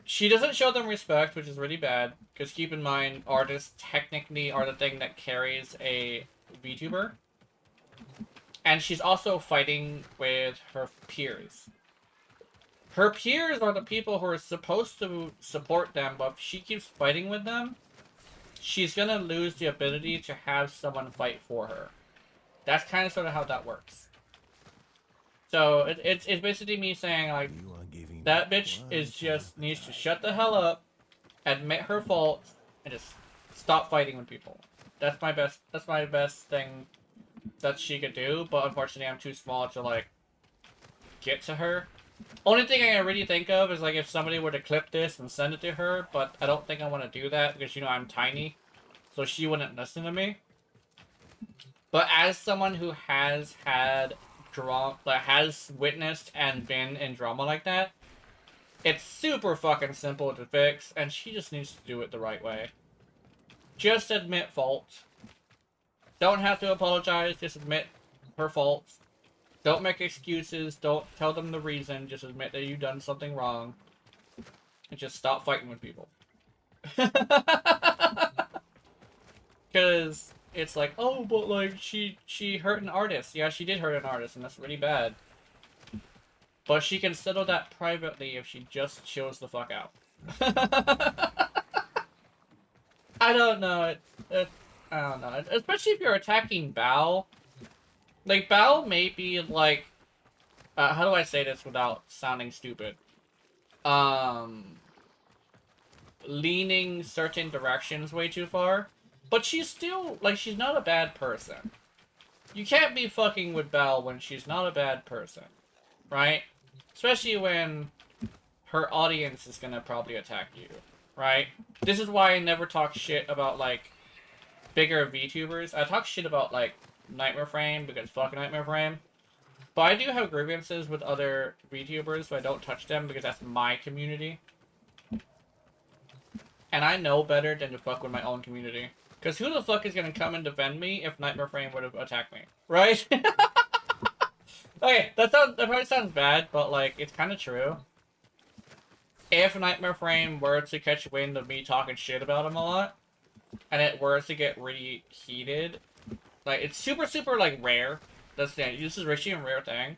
she doesn't show them respect, which is really bad. Because keep in mind, artists technically are the thing that carries a VTuber. And she's also fighting with her peers. Her peers are the people who are supposed to support them, but if she keeps fighting with them, she's gonna lose the ability to have someone fight for her. That's kind of sort of how that works. So it's basically me saying like, You are giving that me bitch one is hell just of a needs to time. shut the hell up, admit her faults, and just stop fighting with people. That's my best thing that she could do, but unfortunately I'm too small to like get to her. Only thing I can really think of is like if somebody were to clip this and send it to her, but I don't think I want to do that because, you know, I'm tiny, so she wouldn't listen to me. But as someone who has had drama, that has witnessed and been in drama like that, it's super fucking simple to fix, and she just needs to do it the right way. Just admit fault. Don't have to apologize, just admit her faults. Don't make excuses, don't tell them the reason, just admit that you've done something wrong. And just stop fighting with people. Because it's like, oh, but like, she hurt an artist. Yeah, she did hurt an artist, and that's really bad. But she can settle that privately if she just chills the fuck out. I don't know, I don't know. Especially if you're attacking Bao. Like, Bao may be like, how do I say this without sounding stupid? Leaning certain directions way too far. But she's still, like, she's not a bad person. You can't be fucking with Belle when she's not a bad person. Right? Especially when her audience is gonna probably attack you. Right? This is why I never talk shit about, like, bigger VTubers. I talk shit about, like, Nightmare Frame because fuck Nightmare Frame. But I do have grievances with other VTubers, so I don't touch them because that's my community. And I know better than to fuck with my own community. Because who the fuck is going to come and defend me if Nightmare Frame would have attacked me? Right? Okay, that probably sounds bad, but like, it's kind of true. If Nightmare Frame were to catch wind of me talking shit about him a lot, and it were to get really heated, like, it's super, super, like, rare. This is really a rare thing.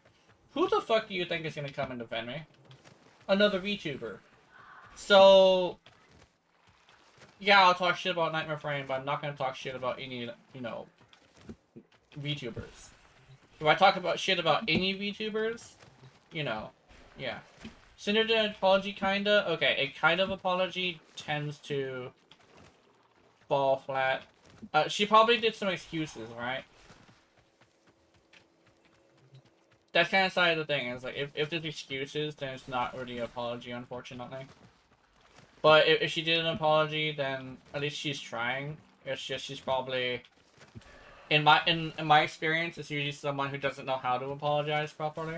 Who the fuck do you think is going to come and defend me? Another VTuber. So, yeah, I'll talk shit about Nightmare Frame, but I'm not going to talk shit about any, you know, VTubers. If I talk about shit about any VTubers, you know, yeah. Cinder did an apology, kinda. Okay, a kind of apology tends to fall flat. She probably did some excuses, right? That's kind of side of the thing. Is like, if there's excuses, then it's not really an apology, unfortunately. But if she did an apology, then at least she's trying. It's just she's probably, in my experience, it's usually someone who doesn't know how to apologize properly.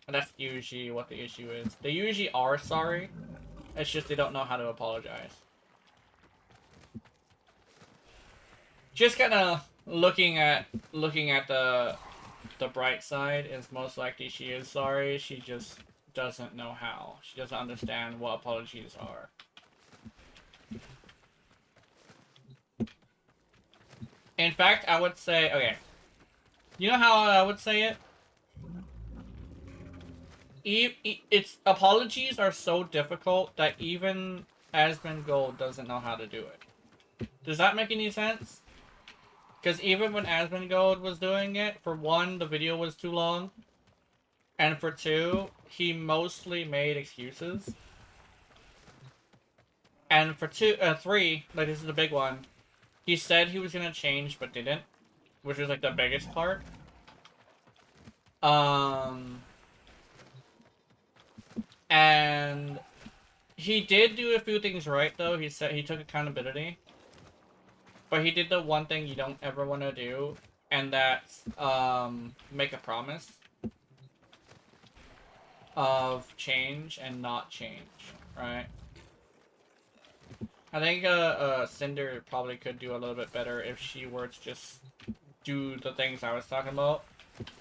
And that's usually what the issue is. They usually are sorry. It's just they don't know how to apologize. Just kind of looking at the bright side is most likely she is sorry. She just doesn't know how. She doesn't understand what apologies are. In fact, I would say, okay. You know how I would say it? It's apologies are so difficult that even Asmongold doesn't know how to do it. Does that make any sense? Because even when Asmongold was doing it, for one, the video was too long. And for two, he mostly made excuses. And for three, like this is the big one, he said he was gonna change but didn't, which was like the biggest part. And he did do a few things right though. He said he took accountability. But he did the one thing you don't ever want to do, and that's make a promise of change and not change, right? I think Cinder probably could do a little bit better if she were to just do the things I was talking about.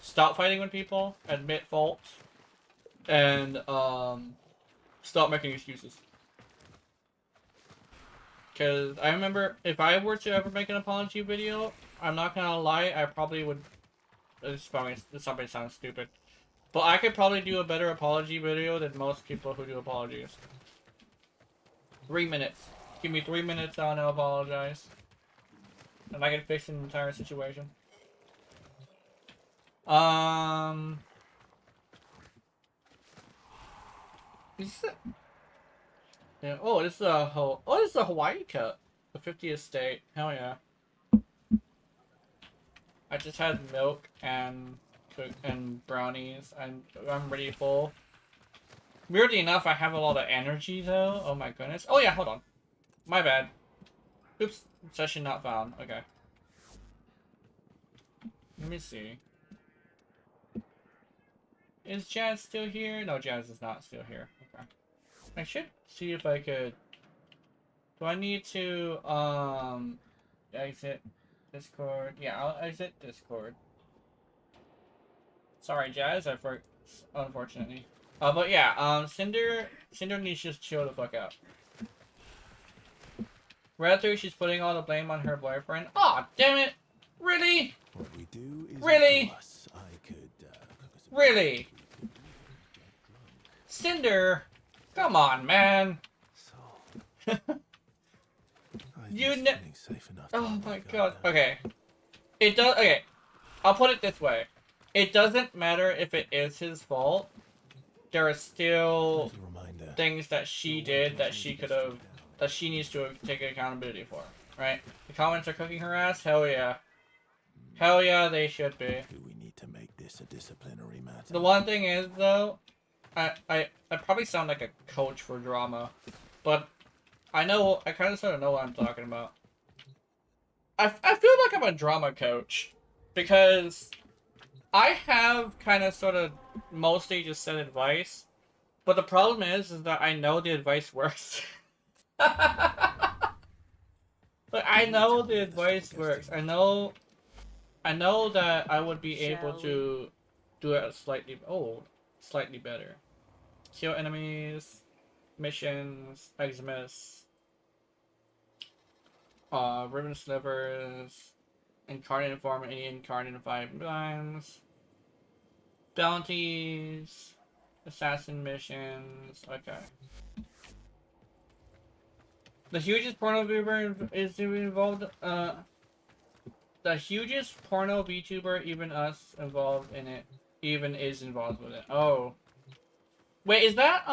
Stop fighting with people, admit fault, and Stop making excuses. Because I remember if I were to ever make an apology video, I'm not gonna lie, I probably would. This probably sounds stupid, but I could probably do a better apology video than most people who do apologies. 3 minutes. Give me 3 minutes on to apologize, and I can fix an entire situation. Is it? Yeah. Oh, this is this is a Hawaii cup. The 50th state. Hell yeah. I just had milk and brownies, and I'm pretty full. Weirdly enough, I have a lot of energy though. Oh my goodness. Oh yeah, hold on. My bad. Oops. Session not found. Okay. Let me see. Is Jazz still here? No, Jazz is not still here. Okay. I should see if I could. Do I need to exit Discord? Yeah, I'll exit Discord. Sorry, Jazz. Unfortunately. But yeah, Cinder needs to just chill the fuck out. Rather, she's putting all the blame on her boyfriend. Aw, damn it! Really? What we do is Really? up to us. I could cook us a Really? get drunk. Cinder, come on, man. So I'm You just ne- feeling safe enough to Oh let my go god. now. Okay. It does. Okay. I'll put it this way. It doesn't matter if it is his fault. There are still Little reminder. things that she did that she could have, that she needs to take accountability for. Right? The comments are cooking her ass. Hell yeah. Hell yeah, they should be. Do we need to make this a disciplinary matter? The one thing is though, I probably sound like a coach for drama, but I kind of sort of know what I'm talking about. I feel like I'm a drama coach because I have kind of sort of mostly just said advice, but the problem is that I know the advice works. But I know the advice works. I know that I would be able Shall to do it slightly better. Kill enemies, missions, Eximus, ribbon slivers, incarnate form any incarnate 5 times, bounties, assassin missions. Okay. The hugest porno VTuber is involved. The hugest porno VTuber, even us involved in it, even is involved with it. Oh. Wait, is that,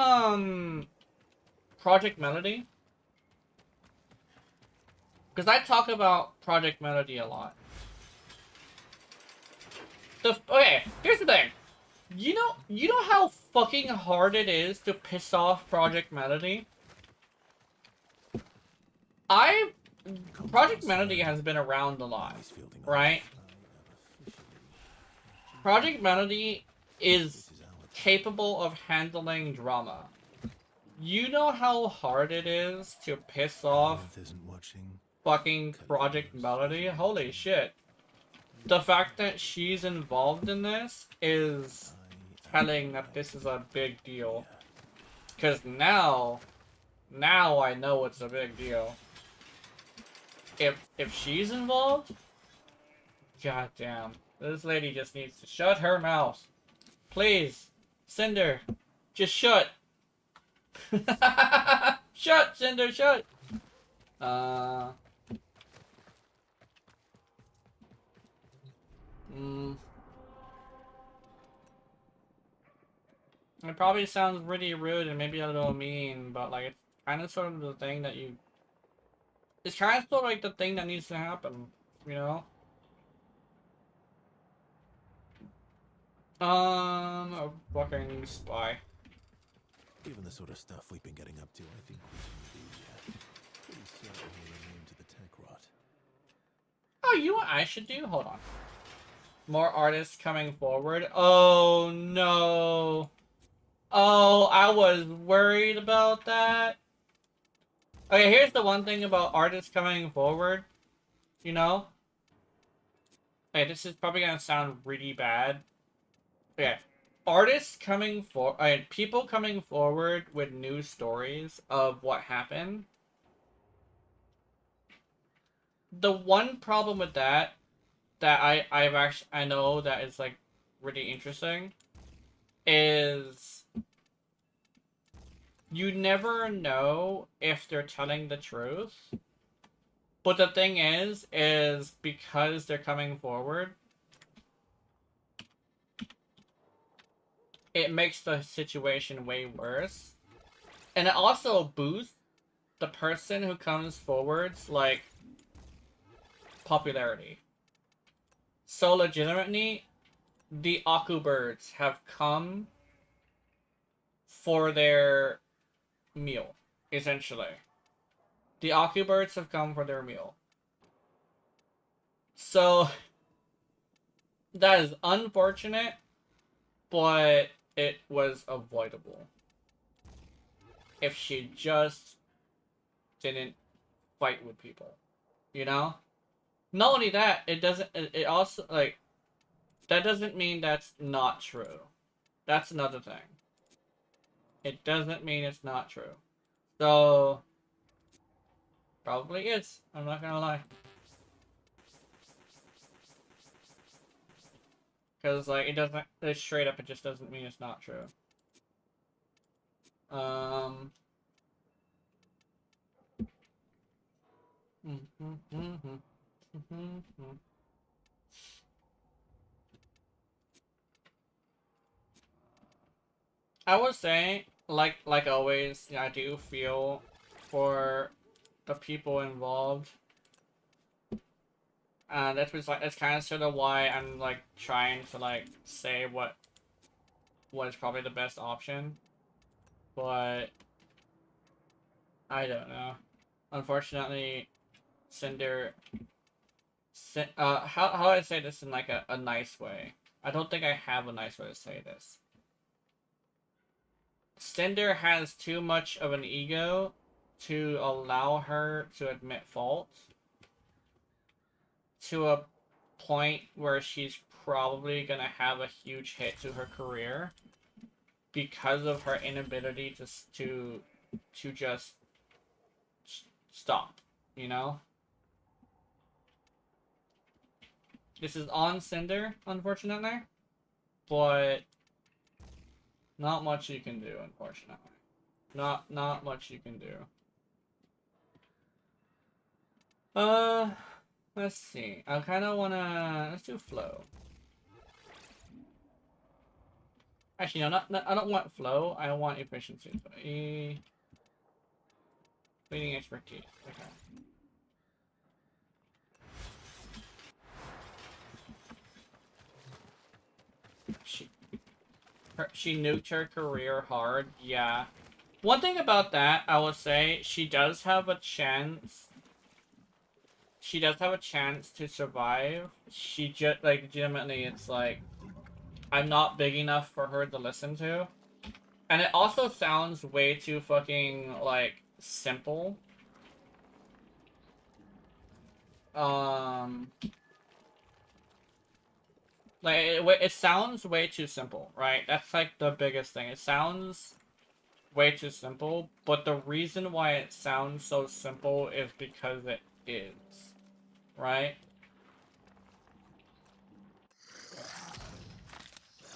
Project Melody? Because I talk about Project Melody a lot. Okay, here's the thing. You know how fucking hard it is to piss off Project Melody? Project Melody has been around a lot, right? Project Melody is capable of handling drama. You know how hard it is to piss off fucking Project Melody? Holy shit. The fact that she's involved in this is telling that this is a big deal. Because now I know it's a big deal. If she's involved, goddamn, this lady just needs to shut her mouth. Please, Cinder, just shut. Shut, Cinder, shut. It probably sounds really rude and maybe a little mean, but like it's kind of sort of the thing that you. It's kind of sort of like the thing that needs to happen, you know? A fucking spy. Given the sort of stuff we've been getting up to, I think we should be pretty certain we're immune to the tech rot. Oh, you know what I should do? Hold on. More artists coming forward. Oh, no. Oh, I was worried about that. Okay, here's the one thing about artists coming forward. You know? Okay, this is probably gonna sound really bad. Okay. artists coming for, people coming forward with new stories of what happened. The one problem with that I know that is like really interesting is you never know if they're telling the truth. But the thing is because they're coming forward, it makes the situation way worse. And it also boosts the person who comes forward's, like, popularity. So legitimately, the Aku birds have come for their meal, essentially. The Aku birds have come for their meal. So, that is unfortunate, but it was avoidable. If she just didn't fight with people, you know? Not only that, it also, like, that doesn't mean that's not true. That's another thing. It doesn't mean it's not true. So, probably is. I'm not gonna lie. Because, like, it doesn't, it's straight up, it just doesn't mean it's not true. I would say, like always, I do feel for the people involved. And that's kind of sort of why I'm like trying to like say what is probably the best option, but I don't know. Unfortunately, Cinder. How do I say this in like a nice way? I don't think I have a nice way to say this. Cinder has too much of an ego to allow her to admit fault to a point where she's probably gonna have a huge hit to her career because of her inability to just stop, you know? This is on Cinder, unfortunately, but not much you can do, unfortunately. Not much you can do. Let's see. I kind of wanna, let's do flow. Actually, no, I don't want flow. I want efficiency. Leading expertise. Okay. She nuked her career hard. Yeah. One thing about that, I will say, she does have a chance. She does have a chance to survive. She just, like, legitimately, it's like, I'm not big enough for her to listen to. And it also sounds way too fucking, like, simple. Like, it sounds way too simple, right? That's, like, the biggest thing. It sounds way too simple, but the reason why it sounds so simple is because it is, right?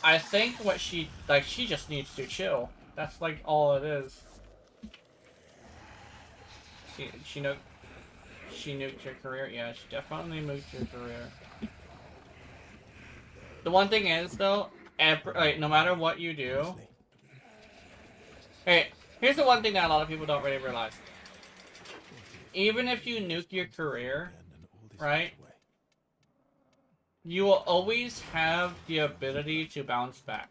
I think what she just needs to chill. That's, like, all it is. She nuked her career. Yeah, she definitely nuked her career. The one thing is, though, no matter what you do... Hey, here's the one thing that a lot of people don't really realize. Even if you nuke your career, right? You will always have the ability to bounce back.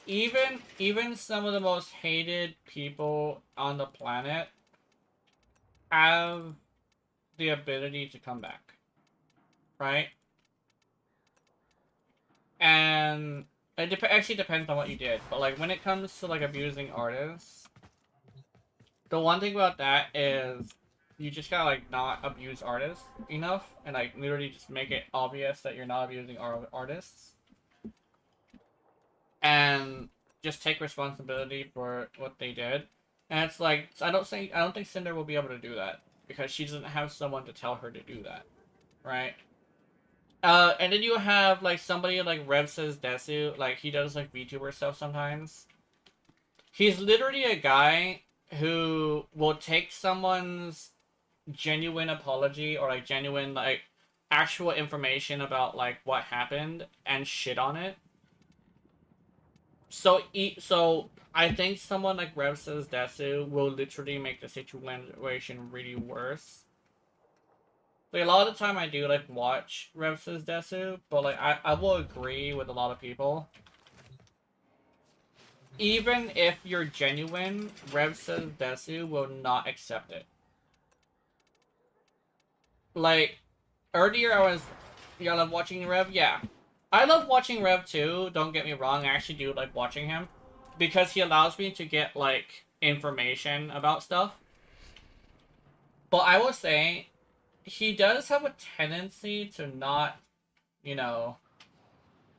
Even some of the most hated people on the planet have the ability to come back. Right? And it actually depends on what you did. But like when it comes to like abusing artists, the one thing about that is you just gotta like not abuse artists enough and like literally just make it obvious that you're not abusing artists. and just take responsibility for what they did. And it's like, I don't think Cinder will be able to do that because she doesn't have someone to tell her to do that, right? And then you have like somebody like Rev says Desu, like he does like VTuber stuff sometimes. He's literally a guy who will take someone's genuine apology or like genuine like actual information about like what happened and shit on it. So I think someone like Rev says Desu will literally make the situation really worse. Like a lot of the time I do like watch Rev says Desu, but like I will agree with a lot of people. Even if you're genuine, Rev says Desu will not accept it. Like earlier I was, y'all love watching Rev? Yeah. I love watching Rev too, don't get me wrong, I actually do like watching him. Because he allows me to get like information about stuff. But I will say, he does have a tendency to not, you know,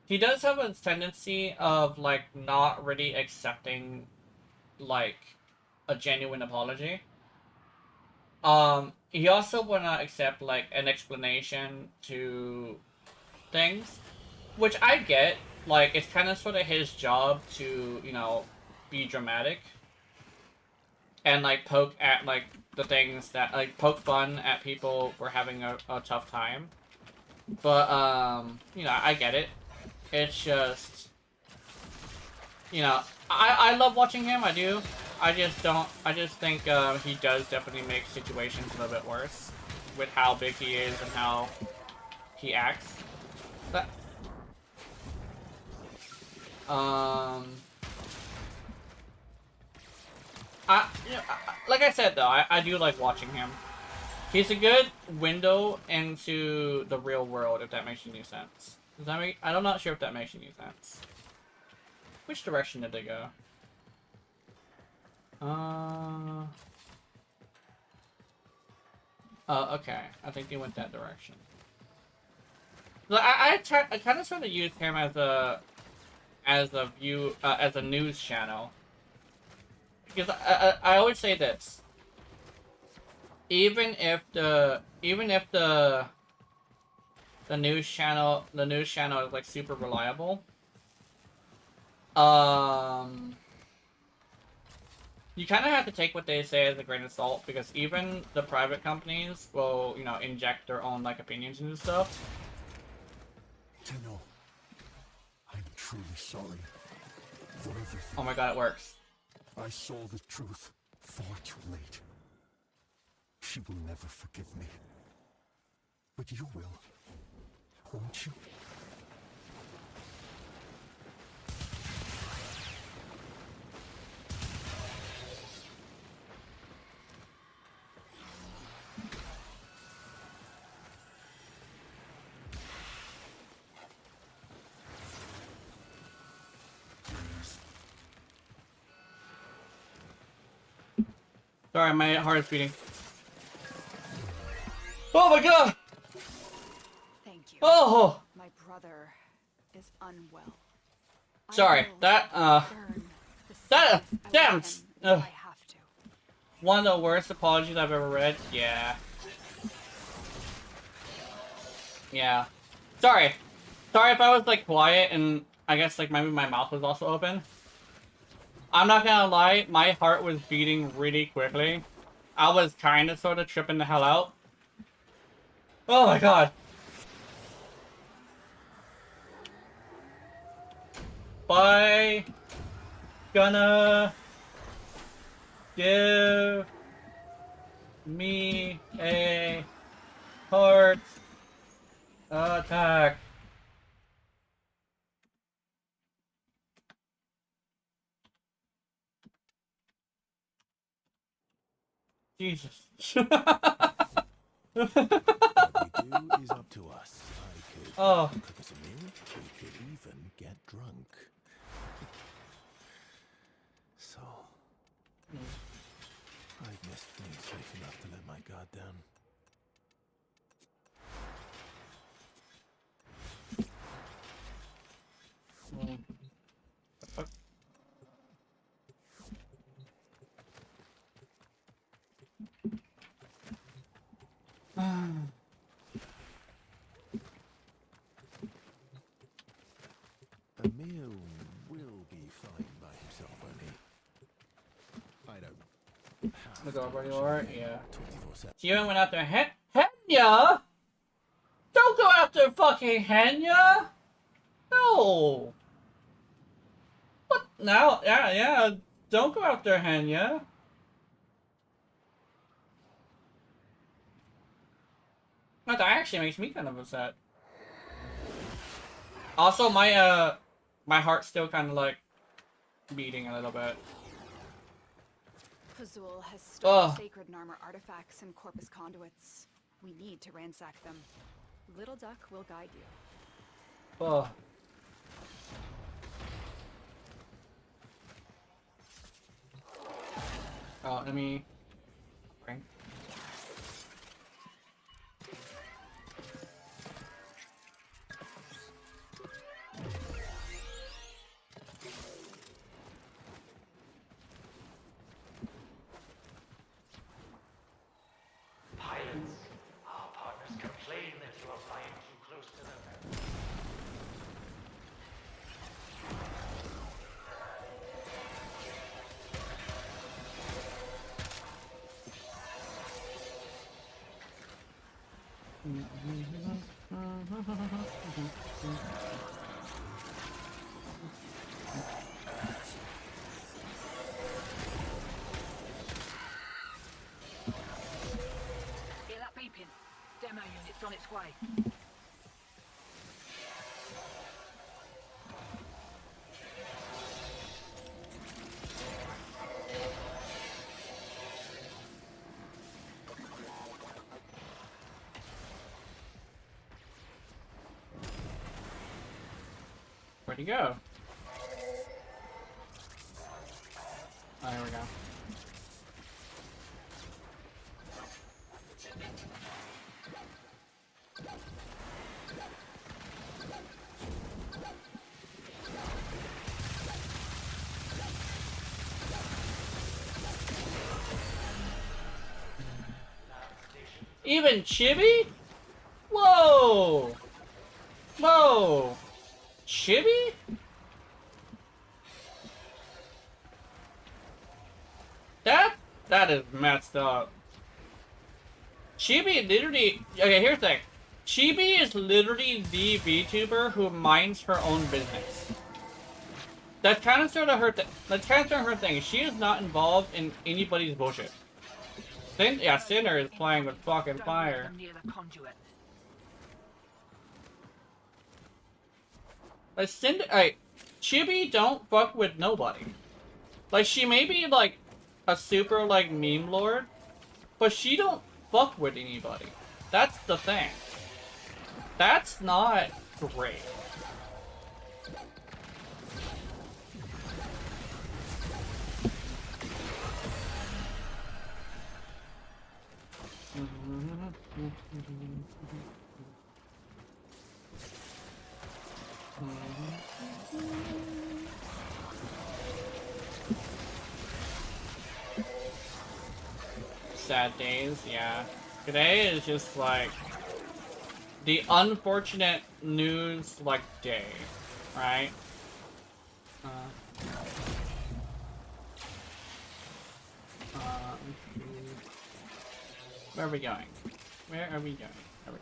he does have a tendency of like not really accepting like a genuine apology. He also will not accept like an explanation to things, which I get. Like it's kind of sort of his job to, you know, be dramatic and like poke at like the things that like poke fun at people for having a tough time. But you know, I get it. It's just, you know, I love watching him, I do. I just think he does definitely make situations a little bit worse with how big he is and how he acts. But you know, like I said though, I do like watching him. He's a good window into the real world, if that makes any sense. Does that make? I'm not sure if that makes any sense. Which direction did they go? Okay. I think they went that direction. I kind of sort of use him as a news channel. Because I always say this. Even if the news channel is like super reliable, you kind of have to take what they say as a grain of salt, because even the private companies will, you know, inject their own like opinions into stuff. Tenno, I'm truly sorry for everything. Oh my god, it works. I saw the truth far too late. She will never forgive me. But you will, won't you? Sorry, my heart is beating. Oh my god! Thank you. Oh! My brother is unwell. I Sorry, will that, burn the that, sickness out of damn, him if I have to. one of the worst apologies I've ever read. Yeah. Yeah. Sorry. Sorry if I was, like, quiet and I guess, like, maybe my mouth was also open. I'm not gonna lie, my heart was beating really quickly. I was kind of sort of tripping the hell out. Oh my god. Bye. Gonna give me a heart attack. Jesus. What we do is up to us. I could Oh. cook us a meal. We could even get drunk. So, I've missed being safe enough to let my guard down. The fuck? Look over where you are. Yeah. 24/7. She even went after Henya. Don't go after fucking Henya. No. What now? Yeah. Don't go after Henya. That actually makes me kind of upset. Also, my heart's still kind of like beating a little bit. Pazul has stored Ugh. sacred Narmer artifacts and Corpus conduits. We need to ransack them. Little Duck will guide you. Oh. Oh, let me bring. Pilots, our partners complain that you are flying too close to them. Hear that beeping? Demo unit's on its way. Where'd he go? Oh, here we go. Even Chibi? Whoa! Whoa! Chibi? That is messed up. Chibi literally... Okay, here's the thing. Chibi is literally the VTuber who minds her own business. That's kind of sort of her thing. She is not involved in anybody's bullshit. Sinner is playing with fucking Don't fire. let them near the conduit. Like, Chibi don't fuck with nobody. Like, she may be, like, a super, like, meme lord, but she don't fuck with anybody. That's the thing. That's not great. Sad days, yeah. Today is just like the unfortunate news like day, right? Where are we going? Where are we going? Where are we going?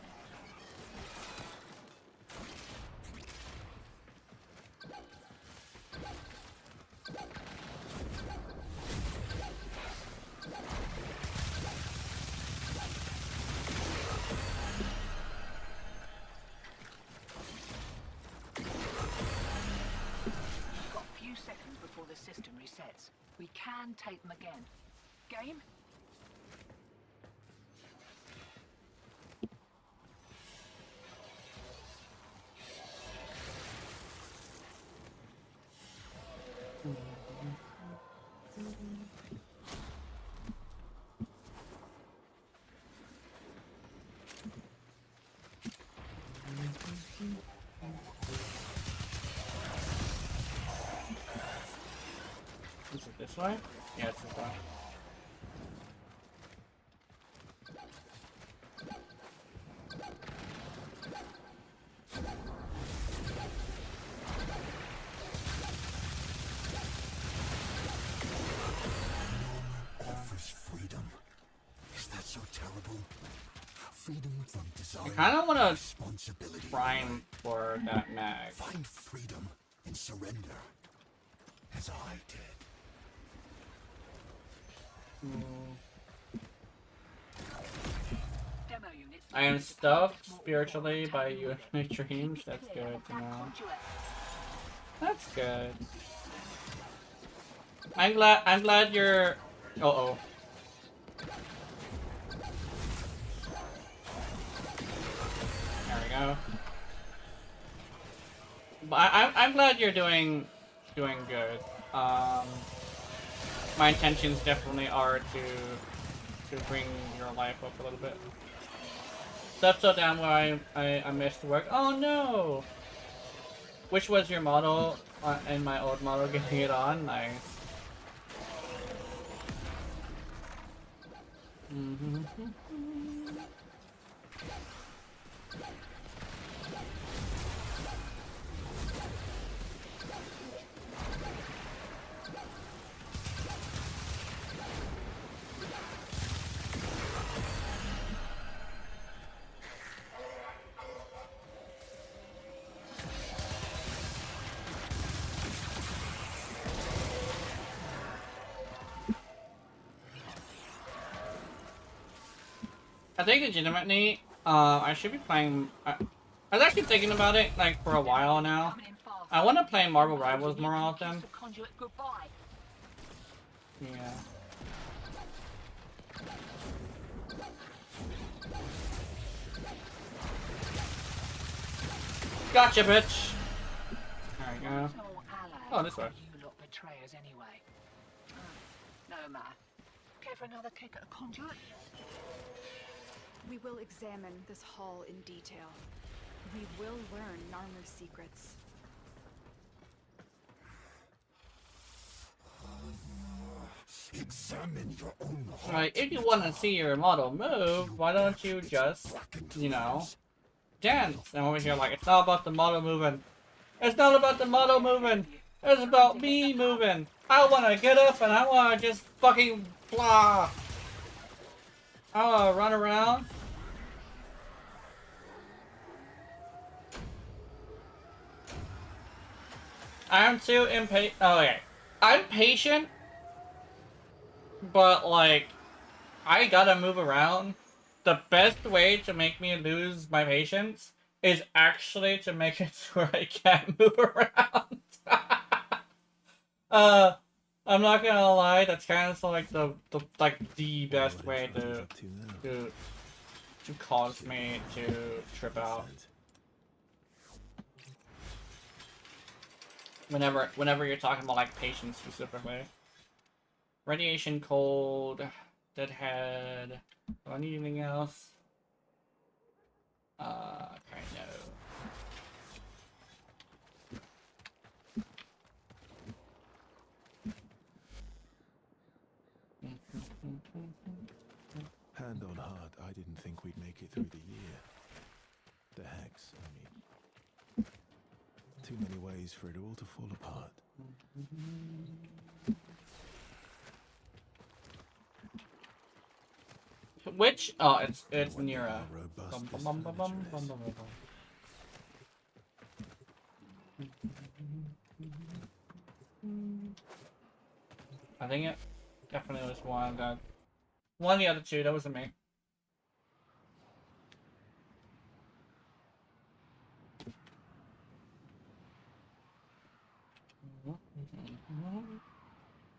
We've got a few seconds before the system resets. We can take them again. Game? Is it this way? Yeah, it's this way. Offers freedom. I Son, kind of want to responsibility. prime for that mag. Find freedom and surrender, as I did. Demo units. I am stuffed spiritually by you in my dreams. That's good to know. That's good. I'm glad you're. Uh-oh. There we go. But I'm glad you're doing good. My intentions definitely are to bring your life up a little bit. That's so damn why I missed work. Oh no! Which was your model in my old model getting it on? Nice. I think legitimately, I should be playing. I was actually thinking about it like for a while now. I want to play Marvel Rivals more often. Yeah. Gotcha, bitch. There we go. Oh, this way. You lot betrayers anyway. No matter. Care for another kick at a conduit? We will examine this hall in detail. We will learn Narmer's secrets. Examine your own heart. Like, if you want to see your model move, why don't you just, you know, dance? And over here, like, it's not about the model moving. It's not about the model moving. It's about me moving. I want to get up and I want to just fucking blah. I want to run around. I'm too impatient. Oh, okay. I'm patient, but like, I gotta move around. The best way to make me lose my patience is actually to make it to where I can't move around. I'm not gonna lie. That's kind of like the best way to cause me to trip out. Whenever you're talking about like patience specifically. Radiation cold, deadhead. Do I need anything else? Kind of. Hand on heart, I didn't think we'd make it through the year. The hex, I mean. Too many ways for it all to fall apart. Which? Oh, it's near How robust this furniture is. I think it definitely was one that. One of the other two, that wasn't me.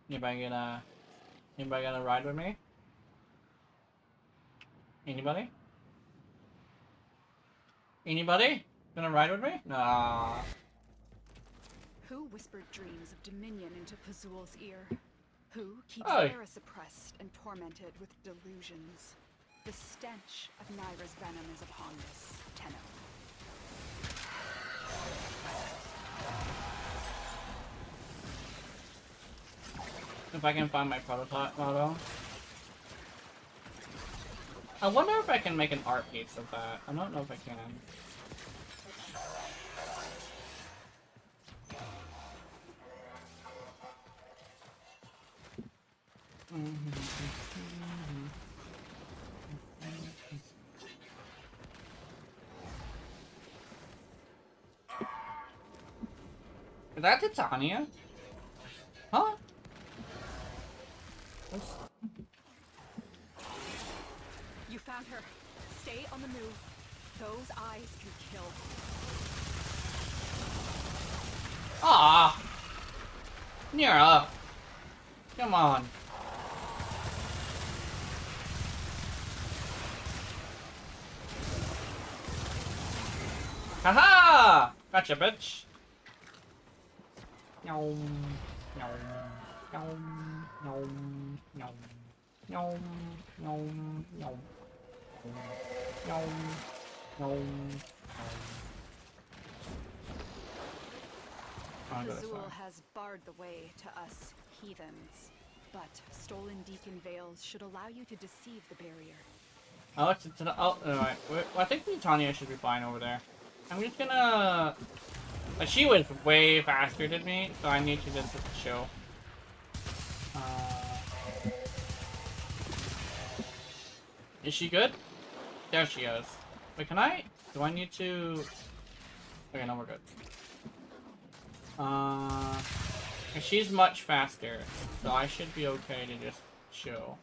Anybody gonna ride with me? Anybody? Anybody? Gonna ride with me? Nah. Who whispered dreams of dominion into Pazul's ear? Who keeps Oi. Hera suppressed and tormented with delusions? The stench of Nyra's venom is upon this, Tenno. If I can find my prototype model. I wonder if I can make an art piece of that. I don't know if I can. Is that Titania? Huh? What's... You found her. Stay on the move. Those eyes can kill. Ah, Nira, come on. Haha! Gotcha, bitch. Nom, nom, nom, nom, nom, nom, nom, nom, nom, nom. I'll go this way. Azul has barred the way to us heathens, but stolen deacon veils should allow you to deceive the barrier. Oh, it's oh, alright. I think Titania should be fine over there. I'm just gonna... she was way faster than me, so I need to just chill. Is she good? There she is. Wait, can I... do I need to... okay, no, we're good. She's much faster, so I should be okay to just chill.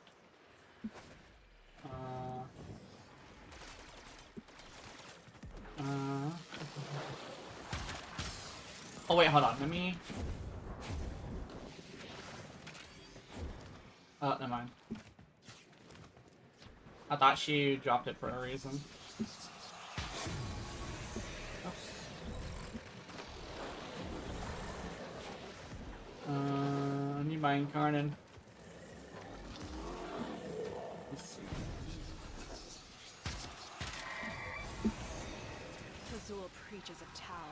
Oh wait, hold on, let me... oh, never mind. I thought she dropped it for a reason. Oops. I need my incarnate. Let's see. Azul preaches of Tau,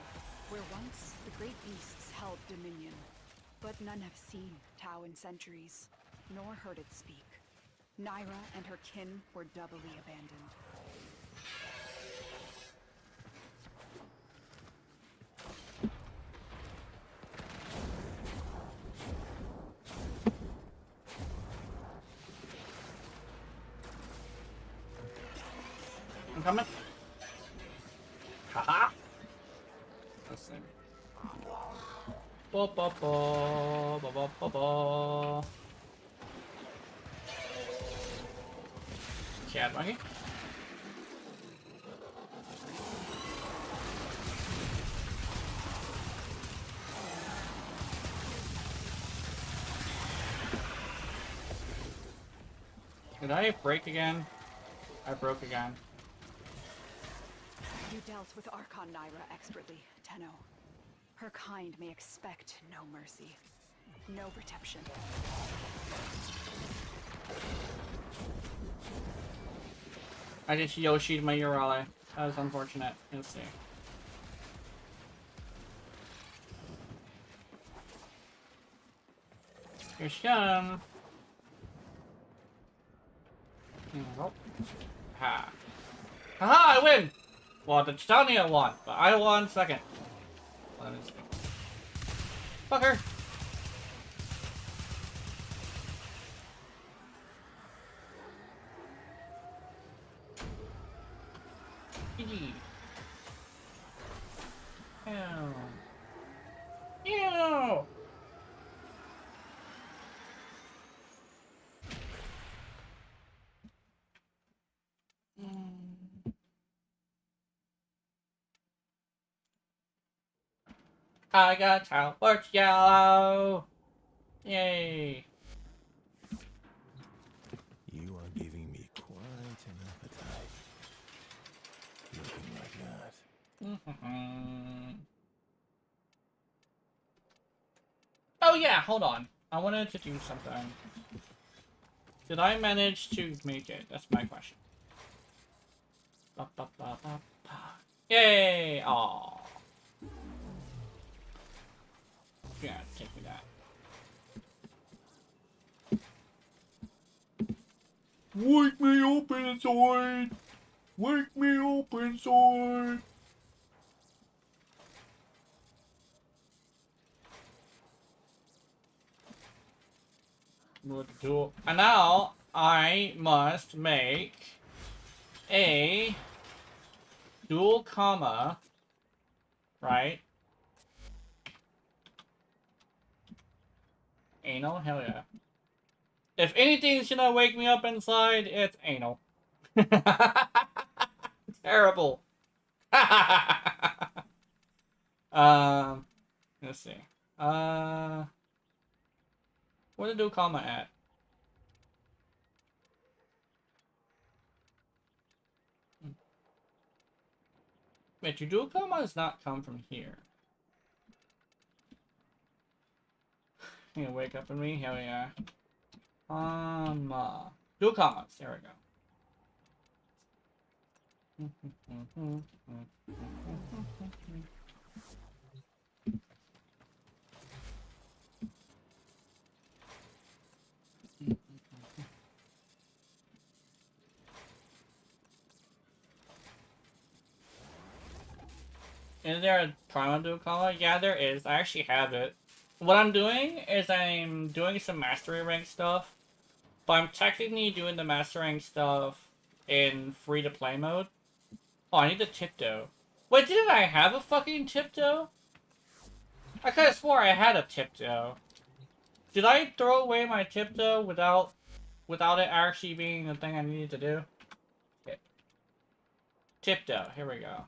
where once the great beasts held dominion. But none have seen Tau in centuries, nor heard it speak. Naira and her kin were doubly abandoned. I'm coming. Haha. Let's see. Ba ba ba ba ba ba ba. Cat monkey. Did I break again? I broke again. You dealt with Archon Naira expertly, Tenno. Her kind may expect no mercy, no protection. I just Yoshi'd my Urale. That was unfortunate. Let's see. Here she comes. Oh. Ha. Haha, I win! Well, the Titania won, but I won second. Let me see. Fuck her! GG. Ew. Ew. I got teleport yellow. Yay. You are giving me quite an appetite. Looking like that. Oh yeah, hold on. I wanted to do something. Did I manage to make it? That's my question. Ba, ba, ba, ba, ba. Yay! Aww. Yeah, take me that. Wake me up inside! Wake me up inside! And now I must make a dual comma, right? Anal? Hell yeah. If anything's gonna wake me up inside, it's anal. Terrible. Let's see. Where did do comma at? Wait, your dual comma does not come from here. You gonna wake up in me? Hell yeah. Dual commas. There we go. Is there a Primal dual comma? Yeah, there is. I actually have it. What I'm doing is I'm doing some mastery rank stuff, but I'm technically doing the master rank stuff in free-to-play mode. Oh, I need the tiptoe. Wait, didn't I have a fucking tiptoe? I could have swore I had a tiptoe. Did I throw away my tiptoe without it actually being the thing I needed to do? Okay. Tiptoe, here we go.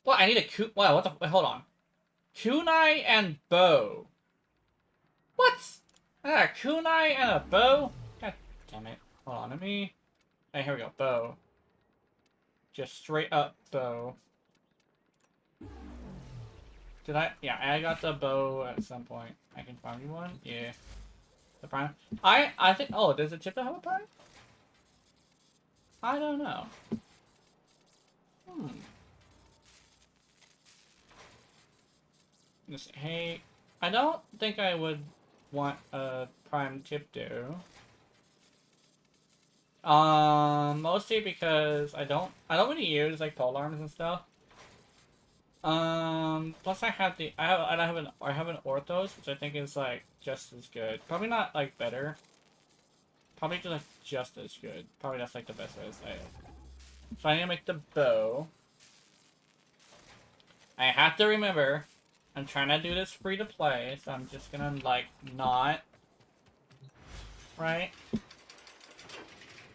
What, I need a wow, what the, wait, hold on. Kunai and bow. What? I got a kunai and a bow? God damn it. Hold on, let me... Hey, here we go, bow. Just straight up bow. Did I? Yeah, I got the bow at some point. I can find you one? Yeah. The prime? I think... Oh, does the tiptoe have a prime? I don't know. Hey, I don't think I would want a prime tiptoe. Mostly because I don't really use like pole arms and stuff. Plus I have an orthos, which I think is like just as good. Probably not like better. Probably just like just as good. Probably that's like the best way to say it. So I need to make the bow. I have to remember, I'm trying to do this free to play, so I'm just gonna like not. Right?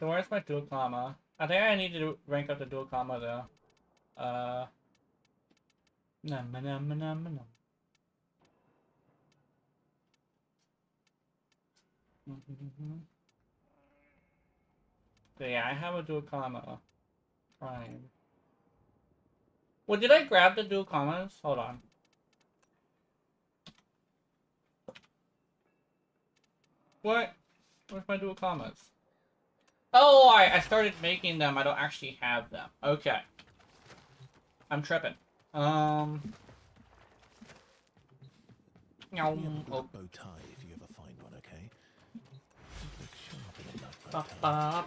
So where's my dual comma? I think I need to rank up the dual comma though. Num. So yeah, I have a dual comma. Prime. Well, did I grab the dual commas? Hold on. What? Where's my dual commas? Oh, I started making them. I don't actually have them. Okay. I'm tripping. Give me a Oh. black bow tie if you ever find one, okay? It looks sharp in a black bow tie.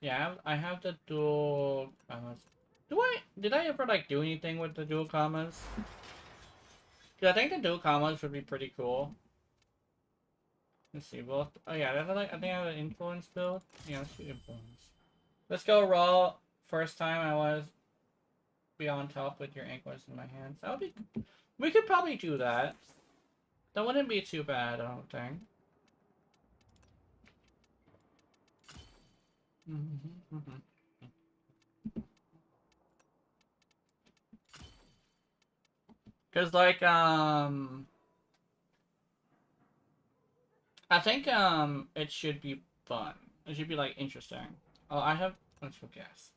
Yeah, I have the dual commas. Did I ever like do anything with the dual commas? Yeah, I think the dual commas would be pretty cool. Let's see. Well, oh yeah, I think I have an influence build. Yeah, let's do influence. Let's go raw. First time I was be on top with your anklets in my hands. That would be. We could probably do that. That wouldn't be too bad, I don't think. Cause like I think it should be fun. It should be like interesting. Oh, let's go guess.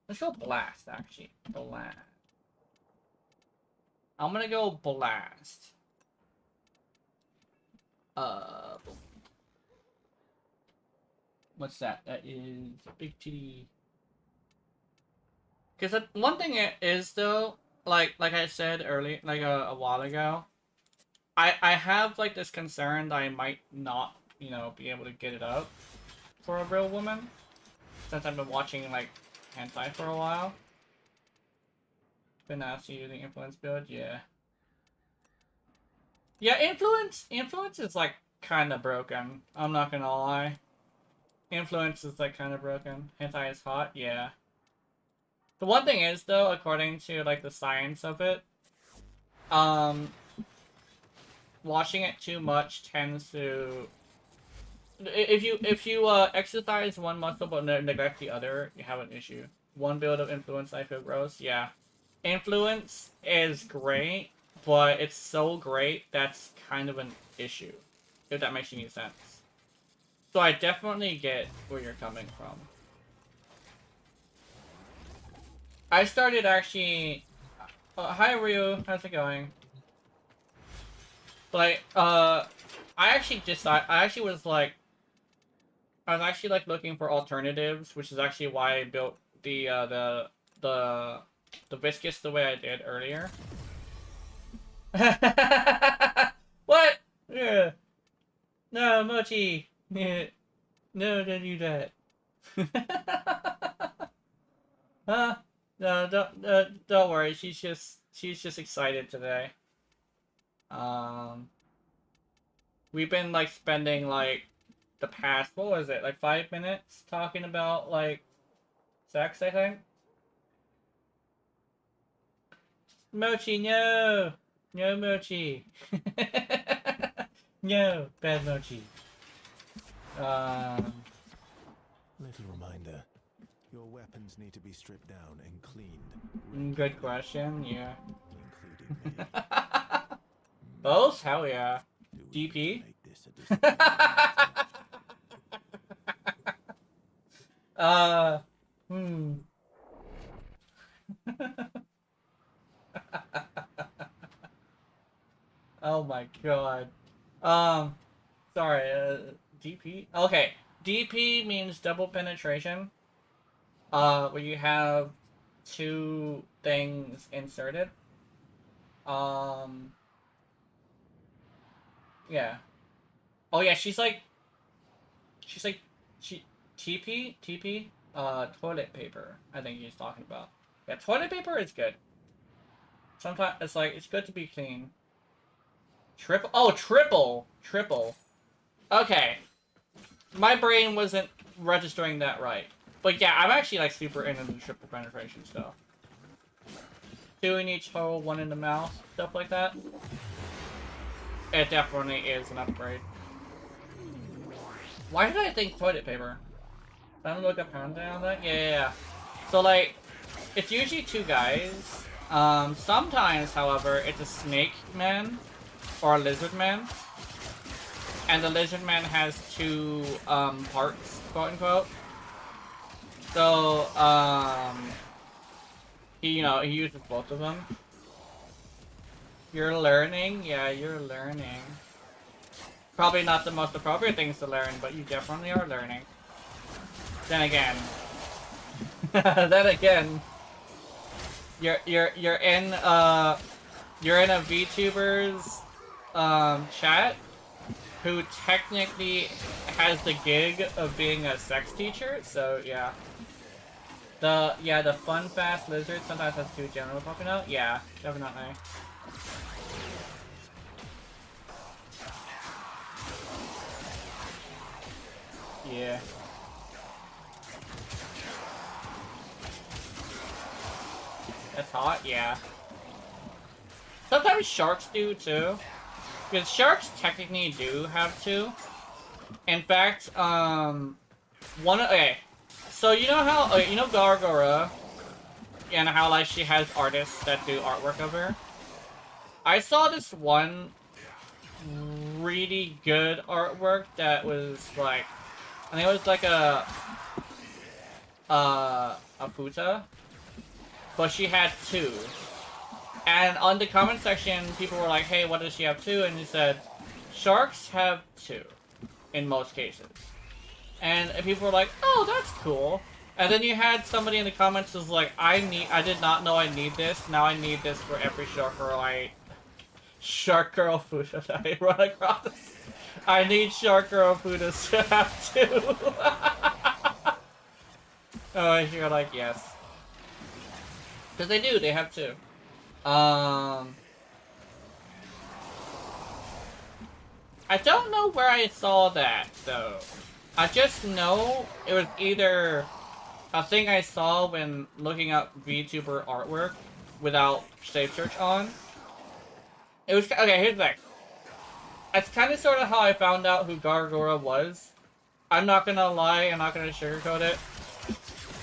Let's go blast actually. Blast. I'm gonna go blast. Boom. What's that? That is big titty. Cause one thing it is though, like I said earlier, like a while ago, I have like this concern that I might not, you know, be able to get it up for a real woman, since I've been watching like hentai for a while. Been asked to using influence build, yeah. Yeah, influence is like kind of broken. I'm not gonna lie. Influence is like kind of broken. Hentai is hot, yeah. The one thing is though, according to like the science of it, watching it too much tends to... If you exercise one muscle but neglect the other, you have an issue. One build of influence, I feel gross. Yeah. Influence is great, but it's so great that's kind of an issue. If that makes any sense. So I definitely get where you're coming from. I started actually... hi Ryu, how's it going? Like, I actually decided... I actually was like... I was actually like looking for alternatives, which is actually why I built the viscous the way I did earlier. What? Yeah. No, Mochi. Yeah. No, don't do that. Huh? No, don't worry. She's just excited today. We've been like spending like the past, what was it, like 5 minutes talking about like sex, I think. Mochi, no, no Mochi. No, bad Mochi. Little reminder. Your weapons need to be stripped down and cleaned. Good question, yeah. Including me. Both? Hell yeah. Do we DP? make this a disciplinary matter? Oh my god. Sorry, DP? Okay. DP means double penetration. Where you have two things inserted. Yeah. Oh yeah, TP, toilet paper, I think he's talking about. Yeah, toilet paper is good. Sometimes it's like, it's good to be clean. Triple. Okay. My brain wasn't registering that right. But yeah, I'm actually like super into the triple penetration stuff. 2 in each hole, 1 in the mouth, stuff like that. It definitely is an upgrade. Why did I think toilet paper? Did I look up on that? Yeah. So like, it's usually 2 guys. Sometimes, however, it's a snake man or a lizard man. And the lizard man has 2 parts, quote unquote. So, he uses both of them. You're learning? Yeah, you're learning. Probably not the most appropriate things to learn, but you definitely are learning. Then again, you're in a VTuber's chat who technically has the gig of being a sex teacher, so yeah. The fun fast lizard sometimes has 2 genitals popping out. Yeah, definitely. Yeah. That's hot, yeah. Sometimes sharks do too. Because sharks technically do have 2. In fact, okay. So you know how, you know Gargora, and how like she has artists that do artwork of her? I saw this one really good artwork that was like, I think it was like a puta, but she had 2. And on the comment section, people were like, hey, what does she have 2? And he said, sharks have 2, in most cases. And people were like, oh, that's cool. And then you had somebody in the comments was like, I did not know I need this. Now I need this for every shark girl food that I run across. I need shark girl food to have 2. Oh, you're like, yes. Because they do, they have 2. I don't know where I saw that, though. I just know it was either a thing I saw when looking up VTuber artwork without safe search on, It was okay. Here's the thing. That's kind of sort of how I found out who Gargora was. I'm not gonna lie. I'm not gonna sugarcoat it.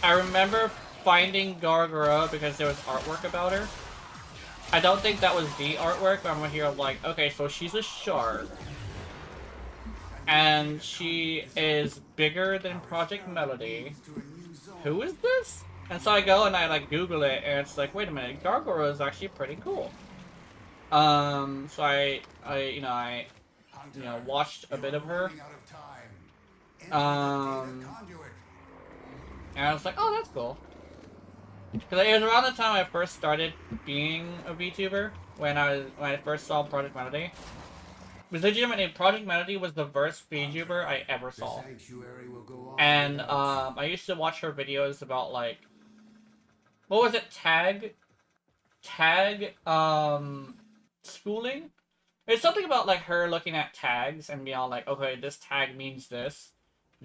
I remember finding Gargora because there was artwork about her. I don't think that was the artwork, but I'm here like, okay, so she's a shark. And she is bigger than Project Melody. Who is this? And so I go and I like Google it, and it's like, wait a minute, Gargora is actually pretty cool. So I watched a bit of her. And I was like, oh, that's cool. Because it was around the time I first started being a VTuber, when I first saw Project Melody. Because legitimately, Project Melody was the first VTuber I ever saw. And I used to watch her videos about like, what was it, tag schooling? It's something about like her looking at tags and being all like, okay, this tag means this.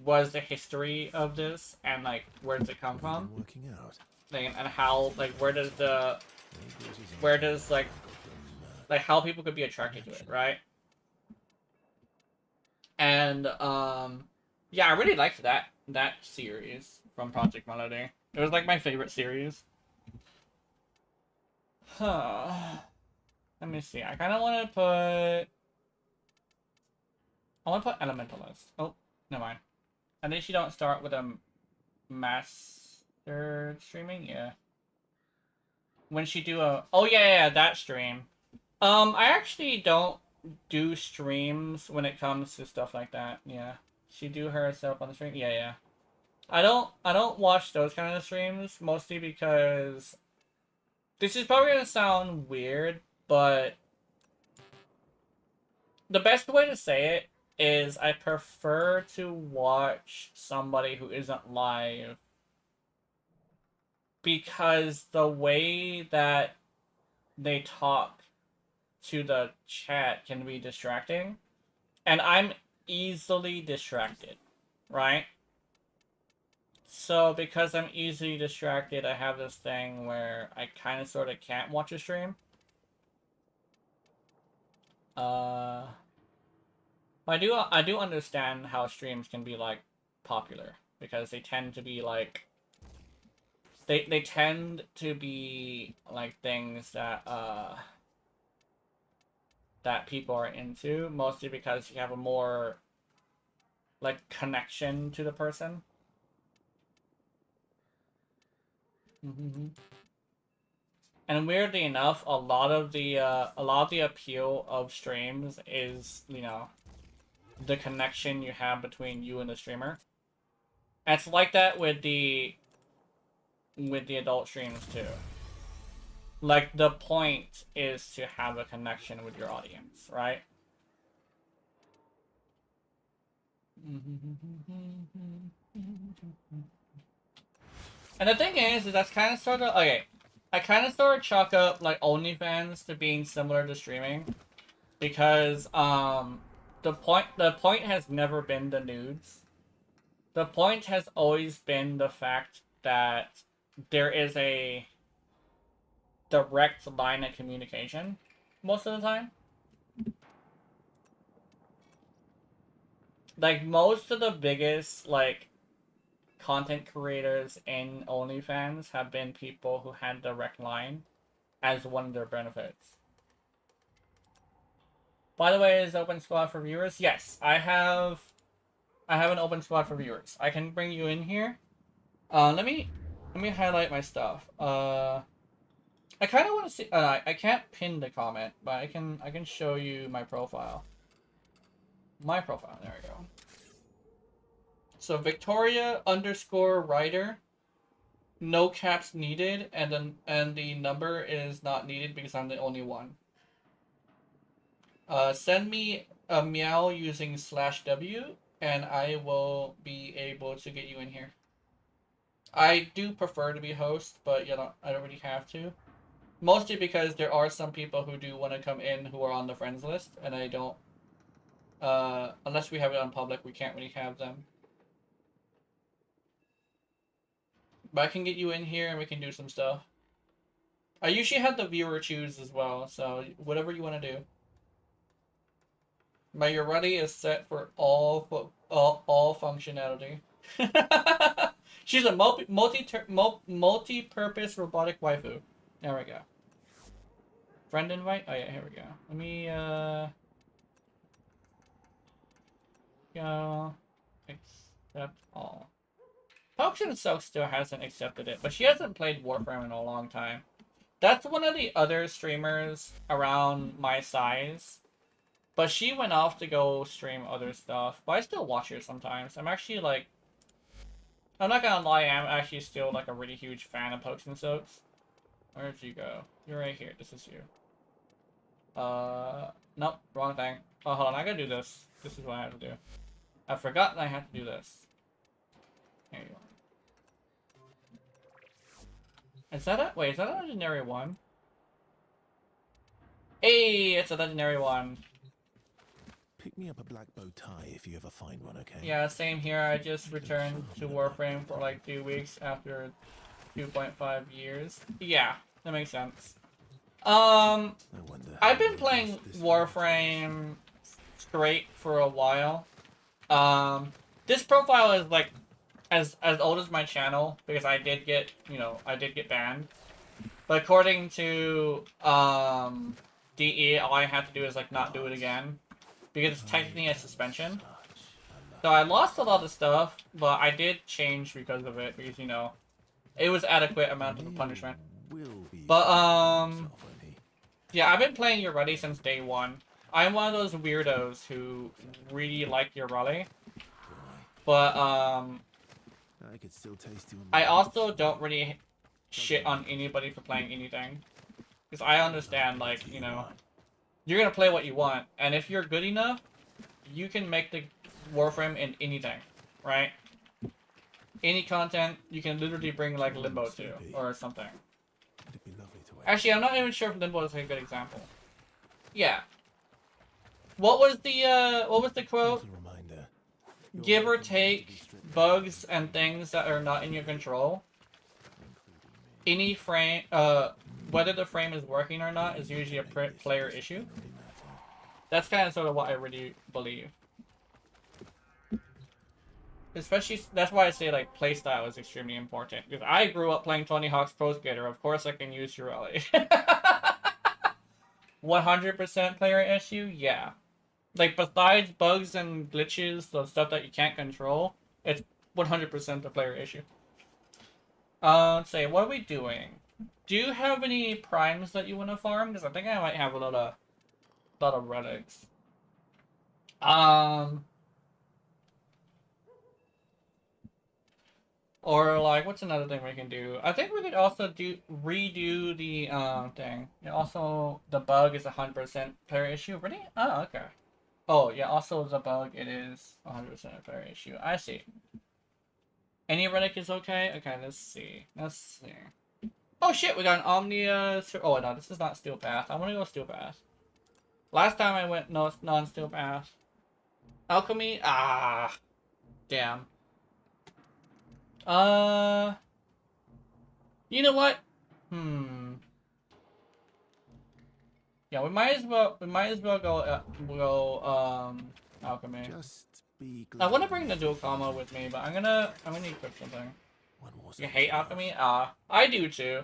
Was the history of this, and like where does it come from? Working out. Like, and how, like, where does like how people could be attracted to it, right? And yeah, I really liked that series from Project Melody. It was like my favorite series. Huh. Let me see. I kind of want to put Elementalist. Oh, never mind. At least you don't start with a master streaming. Yeah. When she do a yeah, that stream. I actually don't do streams when it comes to stuff like that. Yeah. She do herself on the stream. Yeah. I don't watch those kind of streams, mostly because this is probably gonna sound weird, but the best way to say it is I prefer to watch somebody who isn't live, because the way that they talk to the chat can be distracting, and I'm easily distracted, right? So because I'm easily distracted, I have this thing where I kind of sort of can't watch a stream. I do understand how streams can be like popular, because they tend to be like they tend to be like things that that people are into, mostly because you have a more like connection to the person. And weirdly enough, a lot of the appeal of streams is, you know, the connection you have between you and the streamer. And it's like that with the adult streams too. Like, the point is to have a connection with your audience, right? And the thing is that's kind of sort of, okay, I kind of sort of chalk up like OnlyFans to being similar to streaming, because the point has never been the nudes. The point has always been the fact that there is a direct line of communication most of the time. Like, most of the biggest like content creators in OnlyFans have been people who had direct line as one of their benefits. By the way, is open squad for viewers? Yes, I have an open squad for viewers. I can bring you in here. Let me highlight my stuff. I kind of want to see. I can't pin the comment, but I can show you my profile. My profile. There we go. So Victoria_writer. No caps needed, and the number is not needed because I'm the only one. Send me a meow using /w, and I will be able to get you in here. I do prefer to be host, but you know, I don't really have to. Mostly because there are some people who do want to come in who are on the friends list, and I don't. Unless we have it on public, we can't really have them. But I can get you in here and we can do some stuff. I usually have the viewer choose as well, so whatever you want to do. My Urati is set for all functionality. She's a multi-purpose robotic waifu. There we go. Friend invite? Oh yeah, here we go. Let me go accept all. Potion Soak still hasn't accepted it, but she hasn't played Warframe in a long time. That's one of the other streamers around my size. But she went off to go stream other stuff. But I still watch her sometimes. I'm actually like... I'm not gonna lie, I'm actually still like a really huge fan of Pokes and Soaks. Where'd you go? You're right here. This is you. Nope. Wrong thing. Oh, hold on. I gotta do this. This is what I have to do. I forgot that I have to do this. There you go. Is that a... Wait, is that a legendary one? Hey, it's a legendary one. Pick me up a black bow tie if you ever find one, okay? Yeah, same here. I just returned to Warframe for like 2 weeks after 2.5 years. Yeah, that makes sense. No wonder I've been how playing this Warframe straight for a while. This profile is like as old as my channel because I did get, you know, I did get banned. But according to DE, all I have to do is like not do it again because it's technically a suspension. So I lost a lot of stuff, but I did change because of it because, you know, it was adequate amount of a punishment. But yeah, I've been playing Urali since day one. I'm one of those weirdos who really like Urali. But I could still taste you in I my also mouth. don't really shit on anybody for playing anything. Because I understand, like, you know, you're gonna play what you want, and if you're good enough, you can make the Warframe in anything, right? Any content, you can literally bring, like, Limbo to, or something. It'd be lovely to Actually, I'm not even sure if Limbo is a good example. Yeah. What was the quote? Little reminder. Give or take bugs and things that are not in your control. Any frame, whether the frame is working or not is usually a player issue. That's kind of sort of what I really believe. Especially, that's why I say, like, playstyle is extremely important. Because I grew up playing Tony Hawk's Pro Skater, of course I can use Urali. 100% player issue? Yeah. Like, besides bugs and glitches, the stuff that you can't control, it's 100% the player issue. Let's say, what are we doing? Do you have any primes that you want to farm? Because I think I might have a lot of relics. Or, like, what's another thing we can do? I think we could also redo the, thing. And also, the bug is 100% player issue. Really? Oh, okay. Oh, yeah, also the bug, it is 100% player issue. I see. Any relic is okay? Okay, let's see. Let's see. Oh shit, we got an Omnia... Oh, no, this is not Steel Path. I want to go Steel Path. Last time I went non-Steel Path. Alchemy? Ah. Damn. You know what? Yeah, we might as well go Alchemy. Just be I glad want to bring the dual combo with me, but I'm gonna equip something. one more You hate Alchemy? I do too.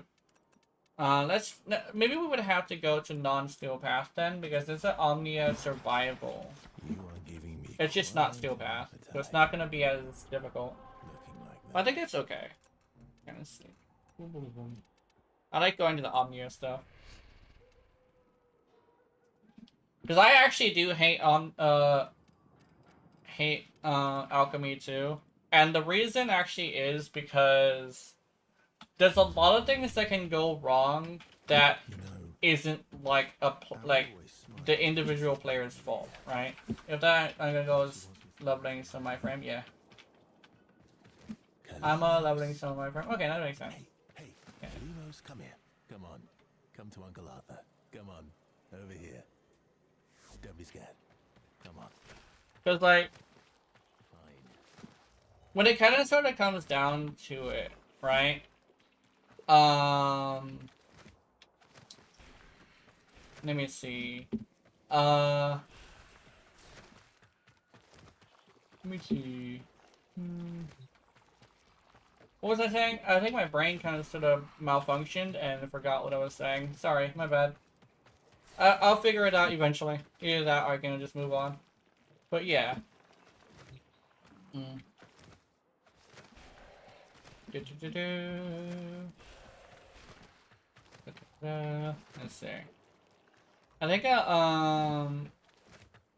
Maybe we would have to go to non-Steel Path then, because it's an Omnia Survival. You are giving me It's just not Steel Path, so it's not gonna be as difficult. looking like But I think it's okay. Let's see. Boom, boom, boom. I like going to the Omnia stuff. Because I actually do hate Alchemy too. And the reason actually is because there's a lot of things that can go wrong that you know, isn't like like the individual player's fault, right? If that I'm gonna go leveling some of my frame, yeah. I'm leveling some of my frame. Okay, that makes sense. Hey, Limos, come here. Come on. Come to Uncle Arthur. Come on. Over here. Don't be scared. Come on. Because like Fine. when it kind of sort of comes down to it, right? Let me see. Let me see. What was I saying? I think my brain kind of sort of malfunctioned and forgot what I was saying. Sorry, my bad. I'll figure it out eventually. Either that or I can just move on. But yeah. Let's see. I think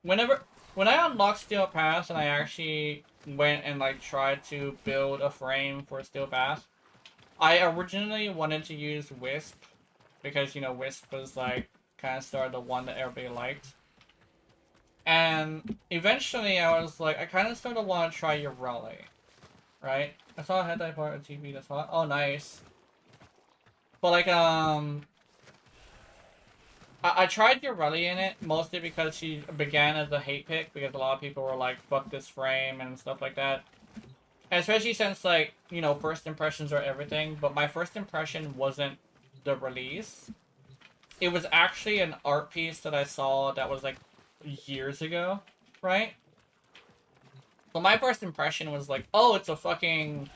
when I unlocked Steel Pass and I actually went and like tried to build a frame for Steel Pass, I originally wanted to use Wisp because, you know, Wisp was like kind of sort of the one that everybody liked. And eventually I was like, I kind of sort of want to try Ureli, right? I saw a headlight part on TV, that's hot. Oh, nice. But like, I tried Ureli in it, mostly because she began as a hate pick, because a lot of people were like, fuck this frame and stuff like that. And especially since, like, you know, first impressions are everything, but my first impression wasn't the release. It was actually an art piece that I saw that was, like, years ago, right? So my first impression was like, oh, it's a fucking...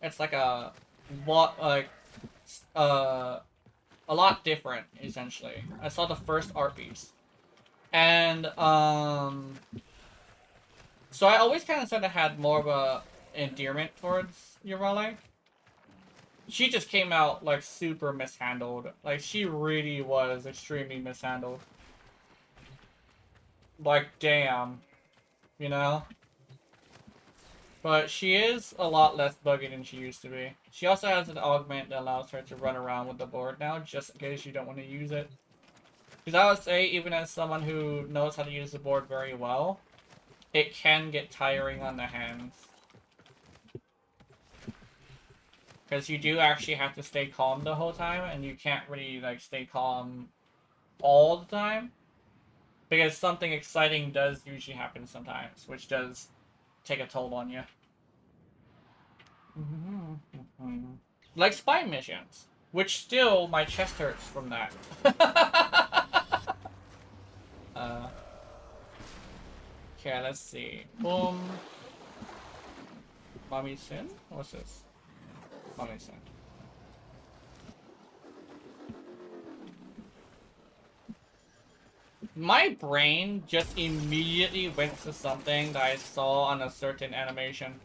It's like a... What, like... a lot different, essentially. I saw the first art piece. And, so I always kind of sort of had more of a endearment towards Ureli. She just came out, like, super mishandled. Like, she really was extremely mishandled. Like, damn. You know? But she is a lot less buggy than she used to be. She also has an augment that allows her to run around with the board now, just in case you don't want to use it. Because I would say, even as someone who knows how to use the board very well, it can get tiring on the hands. Because you do actually have to stay calm the whole time, and you can't really, like, stay calm all the time. Because something exciting does usually happen sometimes, which does take a toll on you. Like spy missions, which still, my chest hurts from that. Okay, let's see. Boom. Mommy Sin? What's this? Mommy Sin. My brain just immediately went to something that I saw on a certain animation.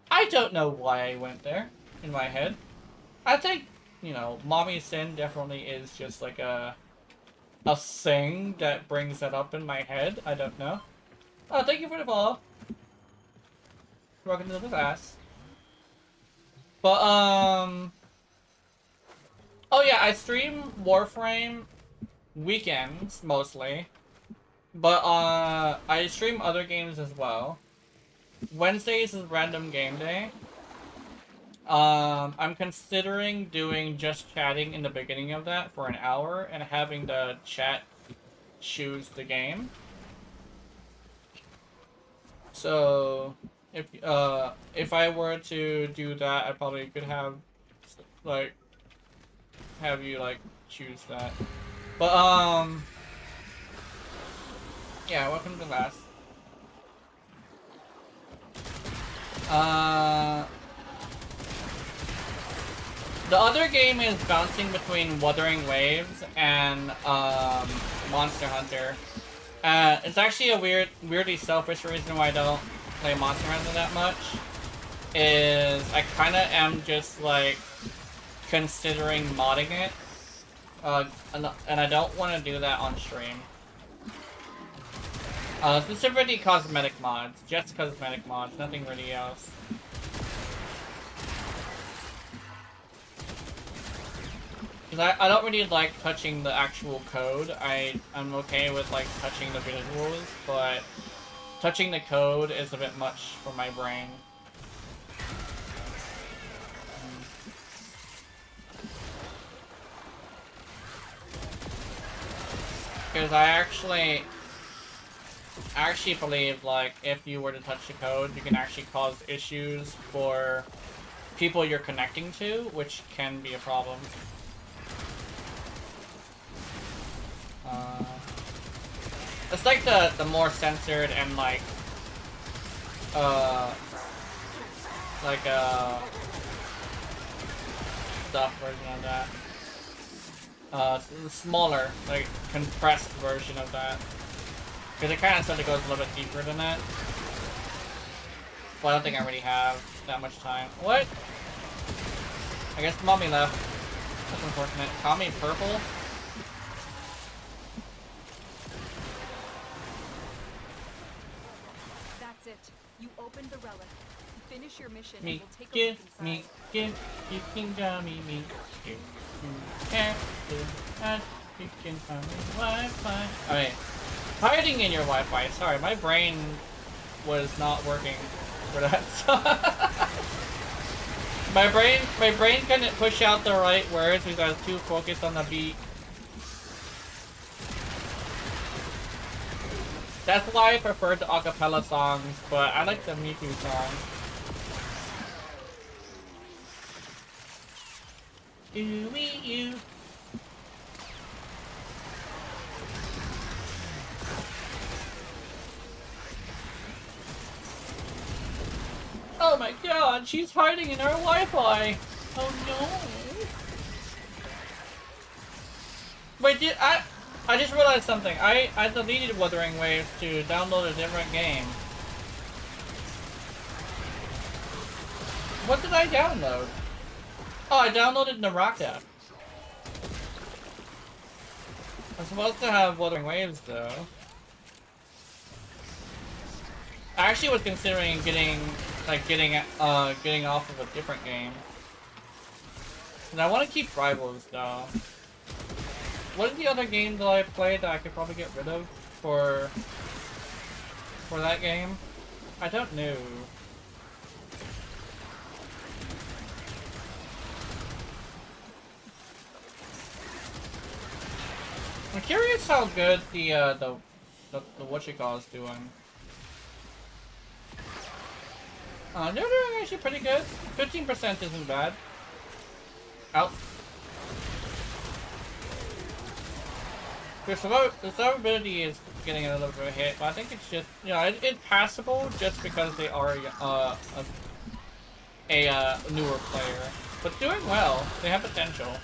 I don't know why I went there in my head. I think, you know, Mommy Sin definitely is just like a thing that brings that up in my head. I don't know. Oh, thank you for the follow. Welcome to the class. But, oh yeah, I stream Warframe weekends, mostly. But, I stream other games as well. Wednesdays is random game day. I'm considering doing just chatting in the beginning of that for an hour and having the chat choose the game. So, if I were to do that, I probably could have, like, have you, like, choose that. But, yeah, welcome to class. The other game is bouncing between Wuthering Waves and, Monster Hunter. It's actually a weirdly selfish reason why I don't play Monster Hunter that much. Is I kinda am just, like, considering modding it. And I don't want to do that on stream. Specifically cosmetic mods. Just cosmetic mods, nothing really else. Because I don't really like touching the actual code. I'm okay with, like, touching the visuals, but touching the code is a bit much for my brain. Because I actually believe, like, if you were to touch the code, you can actually cause issues for people you're connecting to, which can be a problem. It's like the more censored and like stuff version of that. Smaller, like compressed version of that. Because it kind of sort of goes a little bit deeper than that. Well, I don't think I already have that much time. What? I guess mommy left. That's unfortunate. Call me purple. That's it. You opened the relic. Finish your mission and Me, we'll take a give look me, inside. give, you can call me, give, and you can call me Wi-Fi. Alright, hiding in your Wi-Fi. Sorry, my brain was not working for that. my brain couldn't push out the right words because I was too focused on the beat. That's why I preferred the acapella songs, but I like the Miku songs. Ooh-wee you. Oh my god, she's hiding in our Wi-Fi. Oh no. Wait, I just realized something. I deleted Wuthering Waves to download a different game. What did I download? Oh, I downloaded Naraka. I'm supposed to have Wuthering Waves though. I actually was considering getting off of a different game. And I want to keep Rivals though. What is the other game that I played that I could probably get rid of for that game? I don't know. I'm curious how good the whatchamacallit is doing. They're doing actually pretty good. 15% isn't bad. Out. The survivability is getting a little bit of a hit, but I think it's just, you know, it's passable just because they are a newer player. But doing well. They have potential.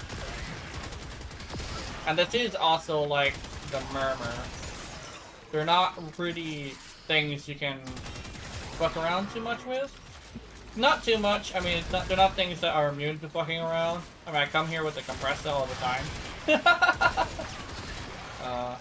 And this is also like the Murmur. They're not really things you can fuck around too much with. Not too much. I mean, it's not, they're not things that are immune to fucking around. I mean, I come here with the compressor all the time. Oh.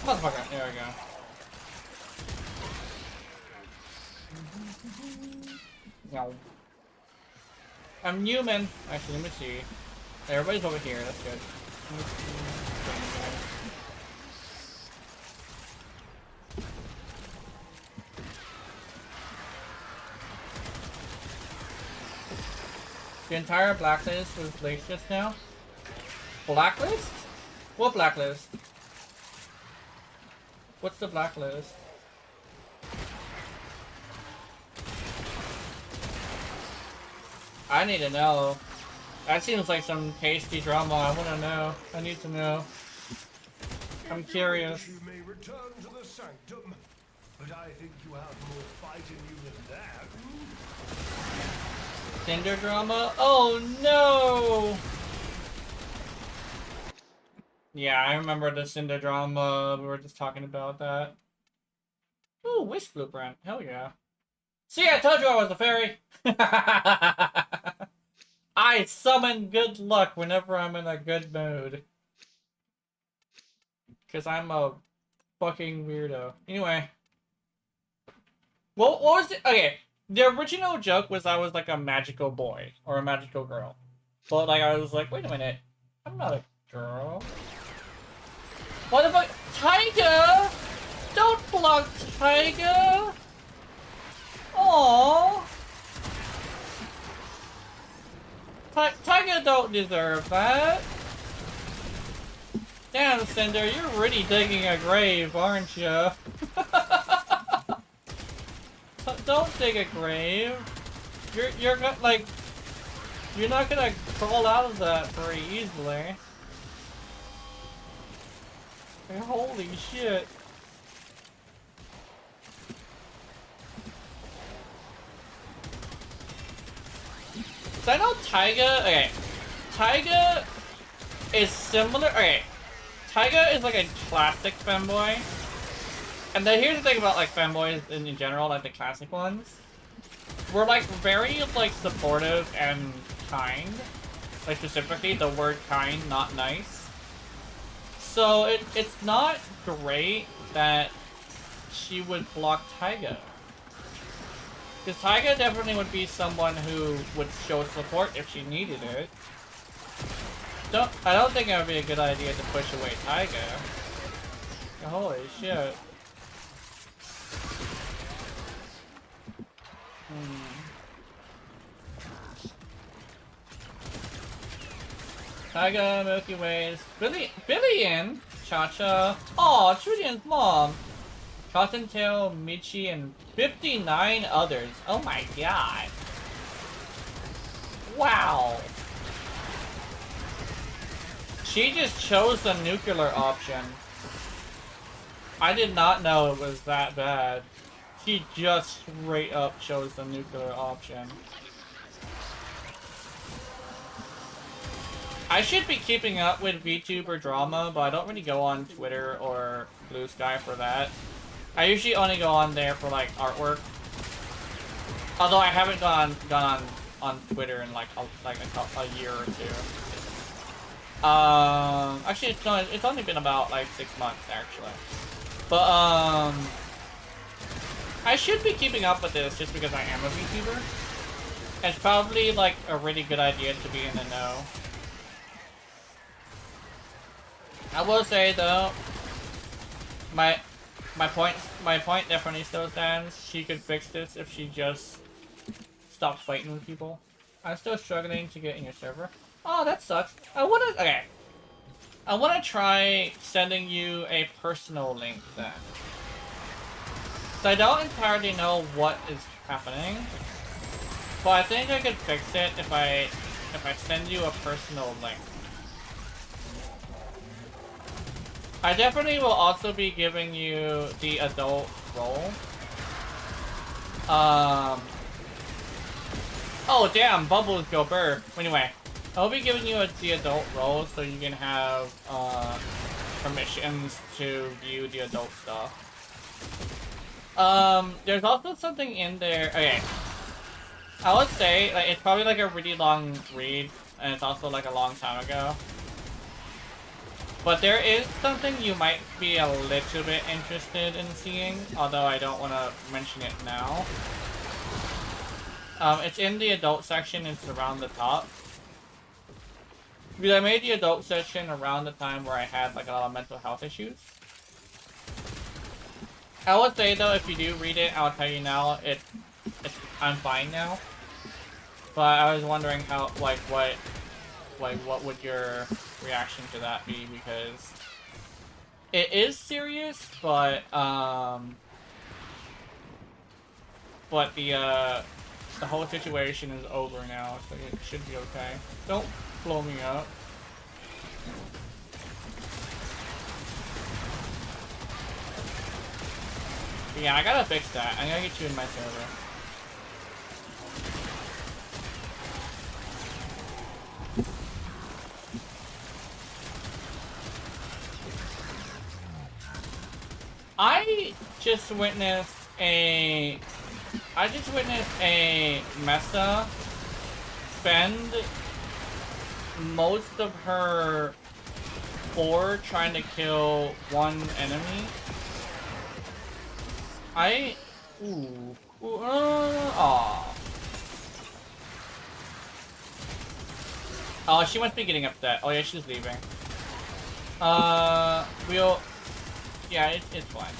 Motherfucker, there we go. No. I'm human. Actually, let me see. Everybody's over here, that's good. The entire blacklist was laced just now? Blacklist? What blacklist? What's the blacklist? I need to know. That seems like some tasty drama. I want to know. I need to know. I'm curious. You may return to the sanctum, but I think you have more fight in you than that. Tinder drama? Oh no! Yeah, I remember the Cinder drama. We were just talking about that. Ooh, Wish Blueprint. Hell yeah. See, I told you I was a fairy! I summon good luck whenever I'm in a good mood. Because I'm a fucking weirdo. Anyway. What was it? Okay. The original joke was I was like a magical boy. Or a magical girl. But like I was like, wait a minute. I'm not a girl. What the fuck? Tiger! Don't block Tiger! Aww! Tiger don't deserve that. Damn, Cinder, you're really digging a grave, aren't you? Don't dig a grave. You're like, you're not gonna crawl out of that very easily. Like, holy shit. So I know Taiga, okay, Taiga is similar, okay, Taiga is like a classic femboy. And then here's the thing about like femboys in general, like the classic ones. We're like very like supportive and kind. Like specifically the word kind, not nice. So it's not great that she would block Taiga. Because Taiga definitely would be someone who would show support if she needed it. I don't think it would be a good idea to push away Taiga. Holy shit. Taiga, Milky Ways, Billion, Cha-Cha, aw, Trillian's mom, Cottontail, Michi, and 59 others. Oh my god. Wow. She just chose the nuclear option. I did not know it was that bad. She just straight up chose the nuclear option. I should be keeping up with VTuber drama, but I don't really go on Twitter or Blue Sky for that. I usually only go on there for like artwork. Although I haven't gone on Twitter in like a year or two. Actually it's only been about like 6 months actually. But I should be keeping up with this just because I am a VTuber. It's probably like a really good idea to be in the know. I will say though, my point definitely still stands. She could fix this if she just stopped fighting with people. I'm still struggling to get in your server. Oh, that sucks. I wanna try sending you a personal link then. So I don't entirely know what is happening, but I think I could fix it if I send you a personal link. I definitely will also be giving you the adult role. Oh damn, Bubbles go burr. Anyway, I'll be giving you the adult role so you can have permissions to view the adult stuff. There's also something in there. Okay, I would say like it's probably like a really long read, and it's also like a long time ago. But there is something you might be a little bit interested in seeing, although I don't want to mention it now. It's in the adult section, it's around the top. Because I made the adult section around the time where I had like a lot of mental health issues. I would say though, if you do read it, I'll tell you now, I'm fine now. But I was wondering how, what would your reaction to that be, because it is serious, but the whole situation is over now, so it should be okay. Don't blow me up. But yeah, I gotta fix that. I'm gonna get you in my server. I just witnessed a Mesa spend most of her board trying to kill one enemy. Oh, she must be getting upset. Oh yeah, she's leaving. Yeah, it's fine.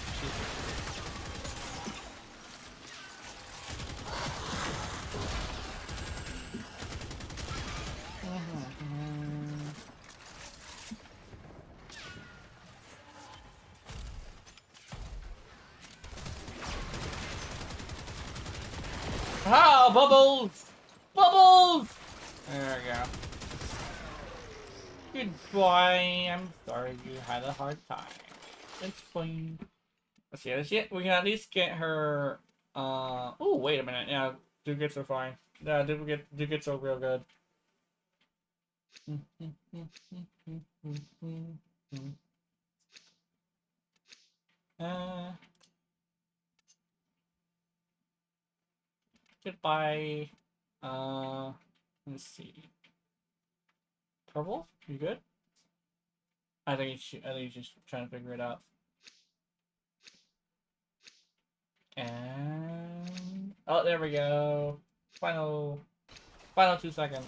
Bubbles! Bubbles! There we go. Goodbye. I'm sorry you had a hard time. It's fine. Let's see. We can at least get her. Oh, wait a minute. Yeah, duplicates are fine. Yeah, duplicates are real good. Goodbye. Let's see. Purple, you good? I think he's just trying to figure it out. And oh, there we go. Final 2 seconds.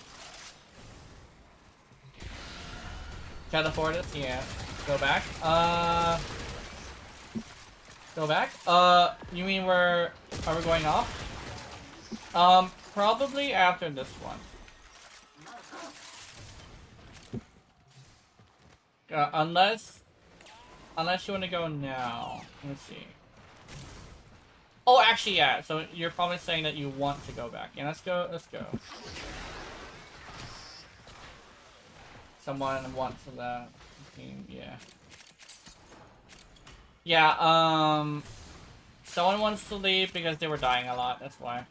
Can't afford it? Yeah. Go back. Go back. You mean are we going off? Probably after this one. Unless you want to go now. Let's see. Oh, actually, yeah. So you're probably saying that you want to go back. Yeah, let's go. Let's go. Someone wants that. Yeah. Yeah. Someone wants to leave because they were dying a lot. That's why.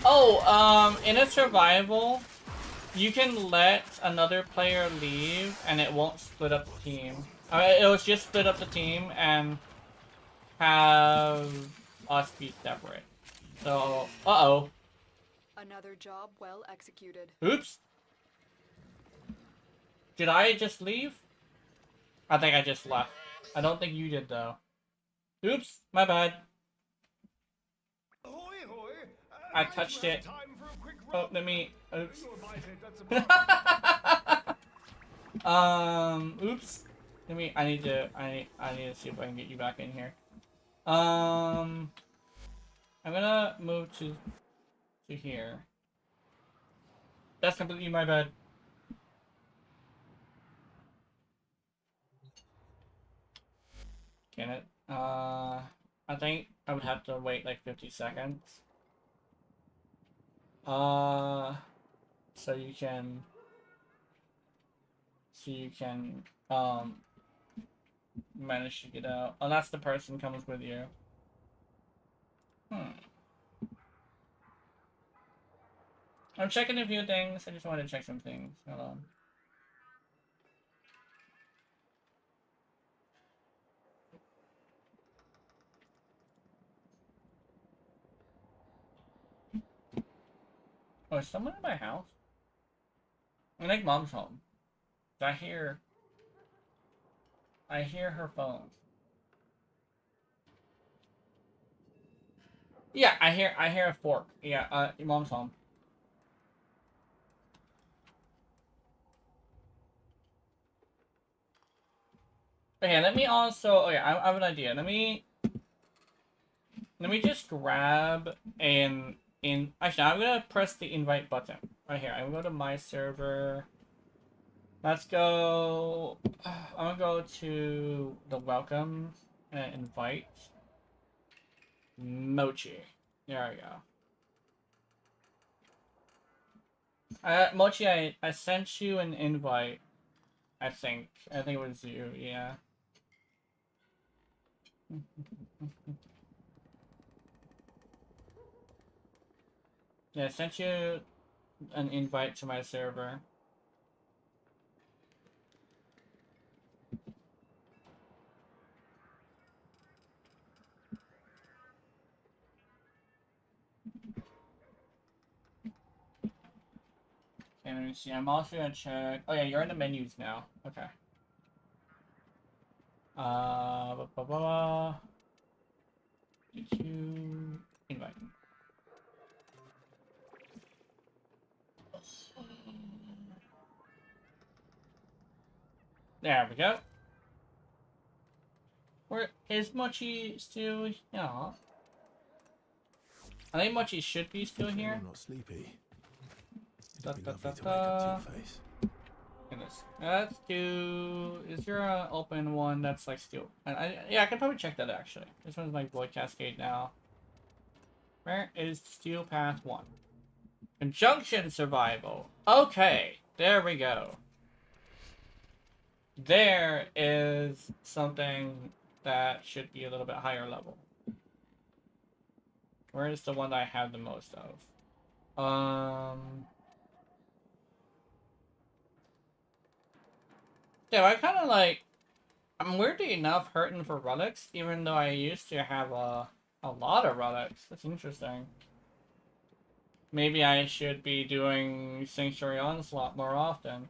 Oh, in a survival, you can let another player leave and it won't split up the team. It'll just split up the team and have us be separate. So, uh-oh. Another job well executed. Oops. Did I just leave? I think I just left. I don't think you did, though. Oops, my bad. Ahoy, ahoy. I touched it. Oh, let me... Oops. Oops. Let me... I need to see if I can get you back in here. I'm gonna move to here. That's completely my bad. Can it? I think I would have to wait like 50 seconds. So you can manage to get out. Unless the person comes with you. I'm checking a few things. I just wanted to check some things. Hold on. Oh, is someone in my house? I think Mom's home. I hear her phone. Yeah, I hear a fork. Yeah, your Mom's home. Okay, let me also. Okay, I have an idea. Let me just grab actually, I'm gonna press the invite button right here. I'm gonna go to my server. Let's go. I'm gonna go to the welcome and invite Mochi. There we go. Mochi, I sent you an invite. I think it was you. Yeah. Yeah, I sent you an invite to my server. Okay, let me see. I'm also gonna check. Oh yeah, you're in the menus now. Okay. Did you invite? There we go. Where is Mochi still? Yeah. I think Mochi should be still here. I'm not sleepy. Da, It'd be da, lovely da, to wake up to da. your face. Goodness. Let's do. Is there an open one that's like steel? Yeah, I can probably check that actually. This one's like Void Cascade now. Where is Steel Path 1? Conjunction Survival. Okay, there we go. There is something that should be a little bit higher level. Where is the one that I have the most of? Yeah, I kind of like... I'm weirdly enough hurting for relics, even though I used to have a lot of relics. That's interesting. Maybe I should be doing Sanctuary Onslaught more often.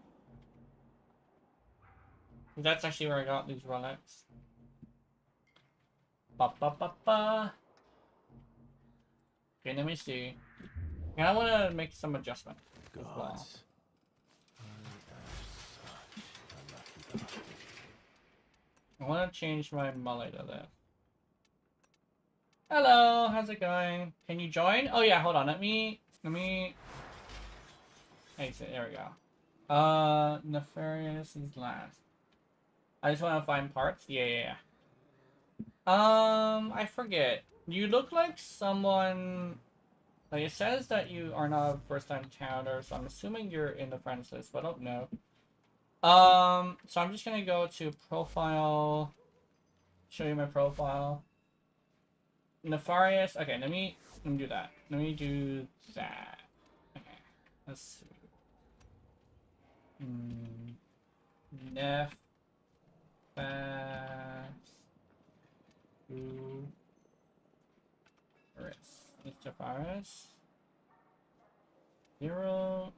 That's actually where I got these relics. Ba ba ba ba. Okay, let me see. And I want to make some adjustment as well. I want to change my mullet to this. Hello, how's it going? Can you join? Oh yeah, hold on. Let me. Exit. There we go. Nefarious is last. I just want to find parts. Yeah. I forget. You look like someone. Like it says that you are not a first-time towner, so I'm assuming you're in the friends list, but I don't know. So I'm just gonna go to profile. Show you my profile. Nefarious. Okay, let me do that. Let me do that. Okay, let's see. Nefarious. Nefarious. 0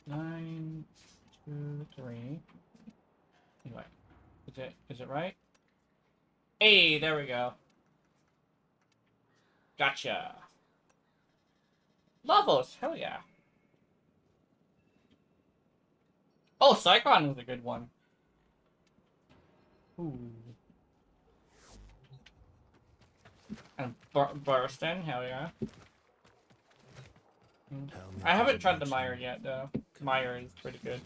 9 2 3. Anyway, is it right? Hey, there we go. Gotcha. Lavos, hell yeah. Oh, Cyclone is a good one. Ooh. And Burston, hell yeah. I haven't tried the Meyer yet, though. Meyer is pretty good,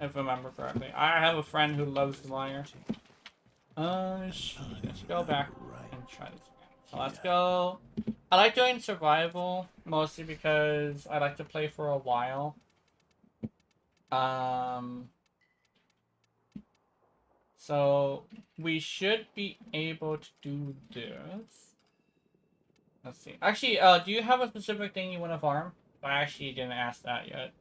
if I remember correctly. I have a friend who loves the Meyer. Let's go back and try this again. So let's go. I like doing survival, mostly because I like to play for a while. So we should be able to do this. Let's see. Actually, do you have a specific thing you want to farm? I actually didn't ask that yet.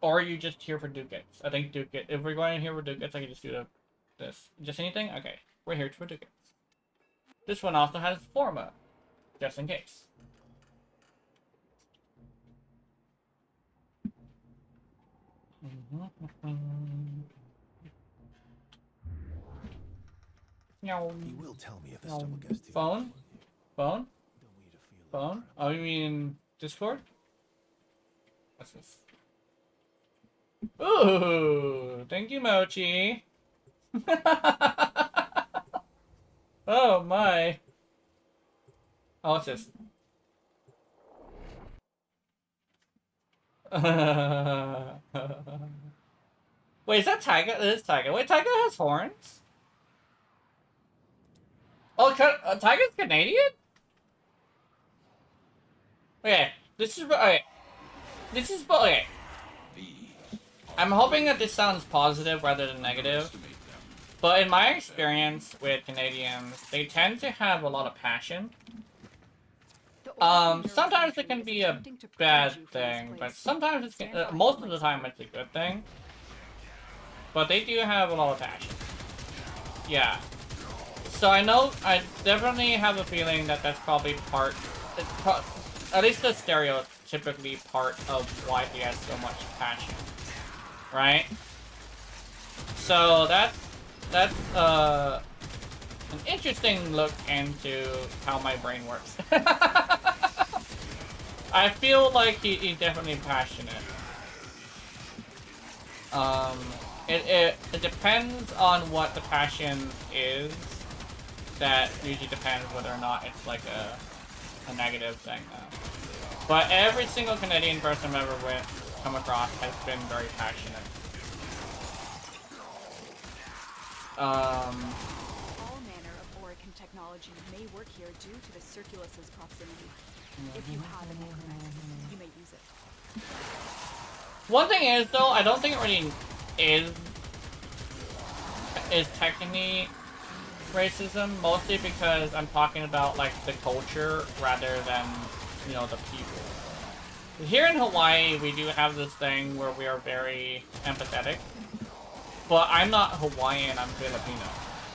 Or are you just here for ducats? I think ducat. If we're going here for ducats, I can just do this. Just anything? Okay. We're here for ducats. This one also has Forma. Just in case. He will tell me if the stomach goes too Phone? Phone? Phone? Oh, you mean Discord? What's this? Ooh! Thank you, Mochi! Oh my! Oh, what's this? Wait, is that Tiger? It is Tiger. Wait, Tiger has horns? Oh, Tiger's Canadian? Okay, this is okay. Okay. I'm hoping that this sounds positive rather than negative. But in my experience with Canadians, they tend to have a lot of passion. Sometimes it can be a bad thing, but sometimes it's most of the time it's a good thing. But they do have a lot of passion. Yeah. So I definitely have a feeling that that's probably at least the stereotypically part of why he has so much passion. Right? So that's an interesting look into how my brain works. I feel like he's definitely passionate. It depends on what the passion is. That usually depends whether or not it's like a negative thing, though. But every single Canadian person I've ever come across has been very passionate. All manner of Orican technology may work here due to the Circulus's proximity. If you have a necromancer, you may use it. One thing is, though, I don't think it really is technically racism, mostly because I'm talking about, like, the culture rather than, you know, the people. Here in Hawaii, we do have this thing where we are very empathetic. But I'm not Hawaiian, I'm Filipino,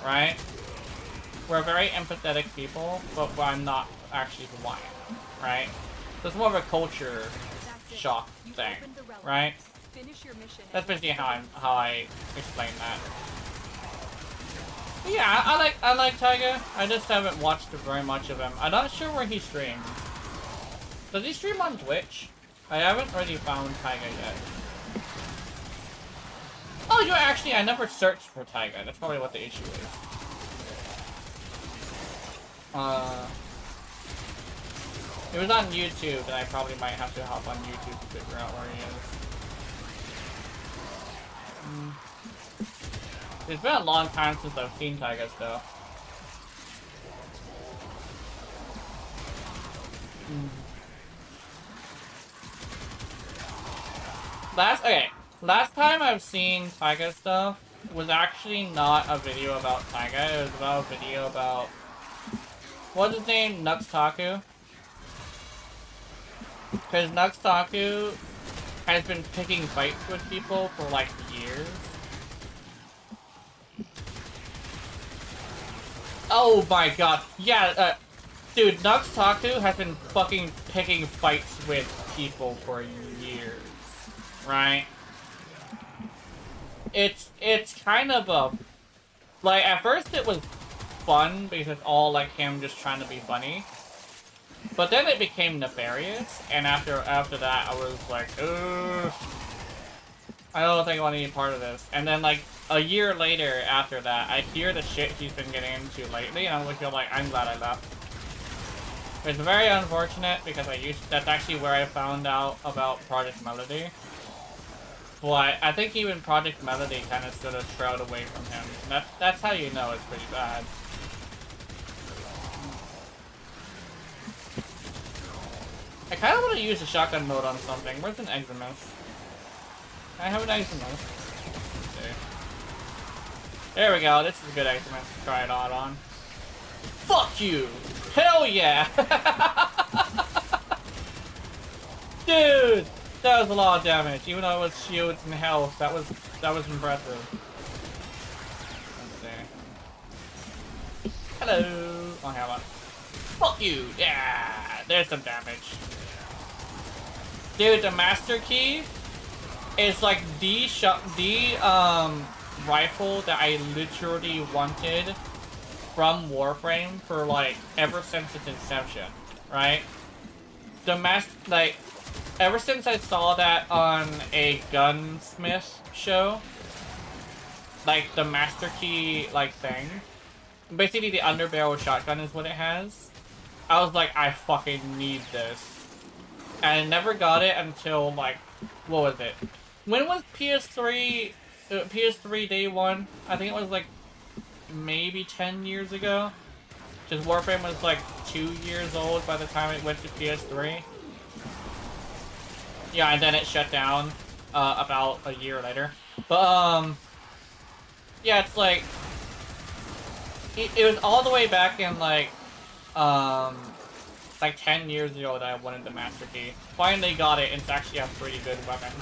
right? We're very empathetic people, but I'm not actually Hawaiian, right? So it's more of a culture shock thing, right? That's basically how I explain that. But yeah, I like Taiga. I just haven't watched very much of him. I'm not sure where he streams. Does he stream on Twitch? I haven't really found Taiga yet. Oh, you actually, I never searched for Taiga. That's probably what the issue is. It was on YouTube, and I probably might have to hop on YouTube to figure out where he is. It's been a long time since I've seen Taiga stuff. Last time I've seen Taiga stuff was actually not a video about Taiga, it was about a video about... What's his name? Nuxtaku? Because Nuxtaku has been picking fights with people for like years. Oh my god, yeah, dude, Nuxtaku has been fucking picking fights with people for years, right? It's kind of a... Like, at first it was fun, because it's all like him just trying to be funny. But then it became nefarious, and after that I was like, ugh, I don't think I want to be part of this. And then like, a year later after that, I hear the shit he's been getting into lately, and I feel like, I'm glad I left. It's very unfortunate, because that's actually where I found out about Project Melody. But I think even Project Melody kind of sort of trailed away from him. That's how you know it's pretty bad. I kind of want to use the shotgun mode on something. Where's an Eximus? I have an Eximus. There we go. This is a good Eximus to try it out on. Fuck you! Hell yeah! Dude! That was a lot of damage, even though it was shields and health. That was impressive. Let's see. Hello! Oh, hell on. Fuck you! Yeah! There's some damage. Dude, the Master Key is like the rifle that I literally wanted from Warframe for like ever since its inception, right? Ever since I saw that on a gunsmith show, like the Master Key like thing, basically the underbarrel shotgun is what it has. I was like, I fucking need this. And I never got it until like, what was it? When was PS3 day one? I think it was like maybe 10 years ago. Because Warframe was like 2 years old by the time it went to PS3. Yeah, and then it shut down about a year later. But yeah, it's like it was all the way back in like 10 years ago that I wanted the Master Key. Finally got it, and it's actually a pretty good weapon.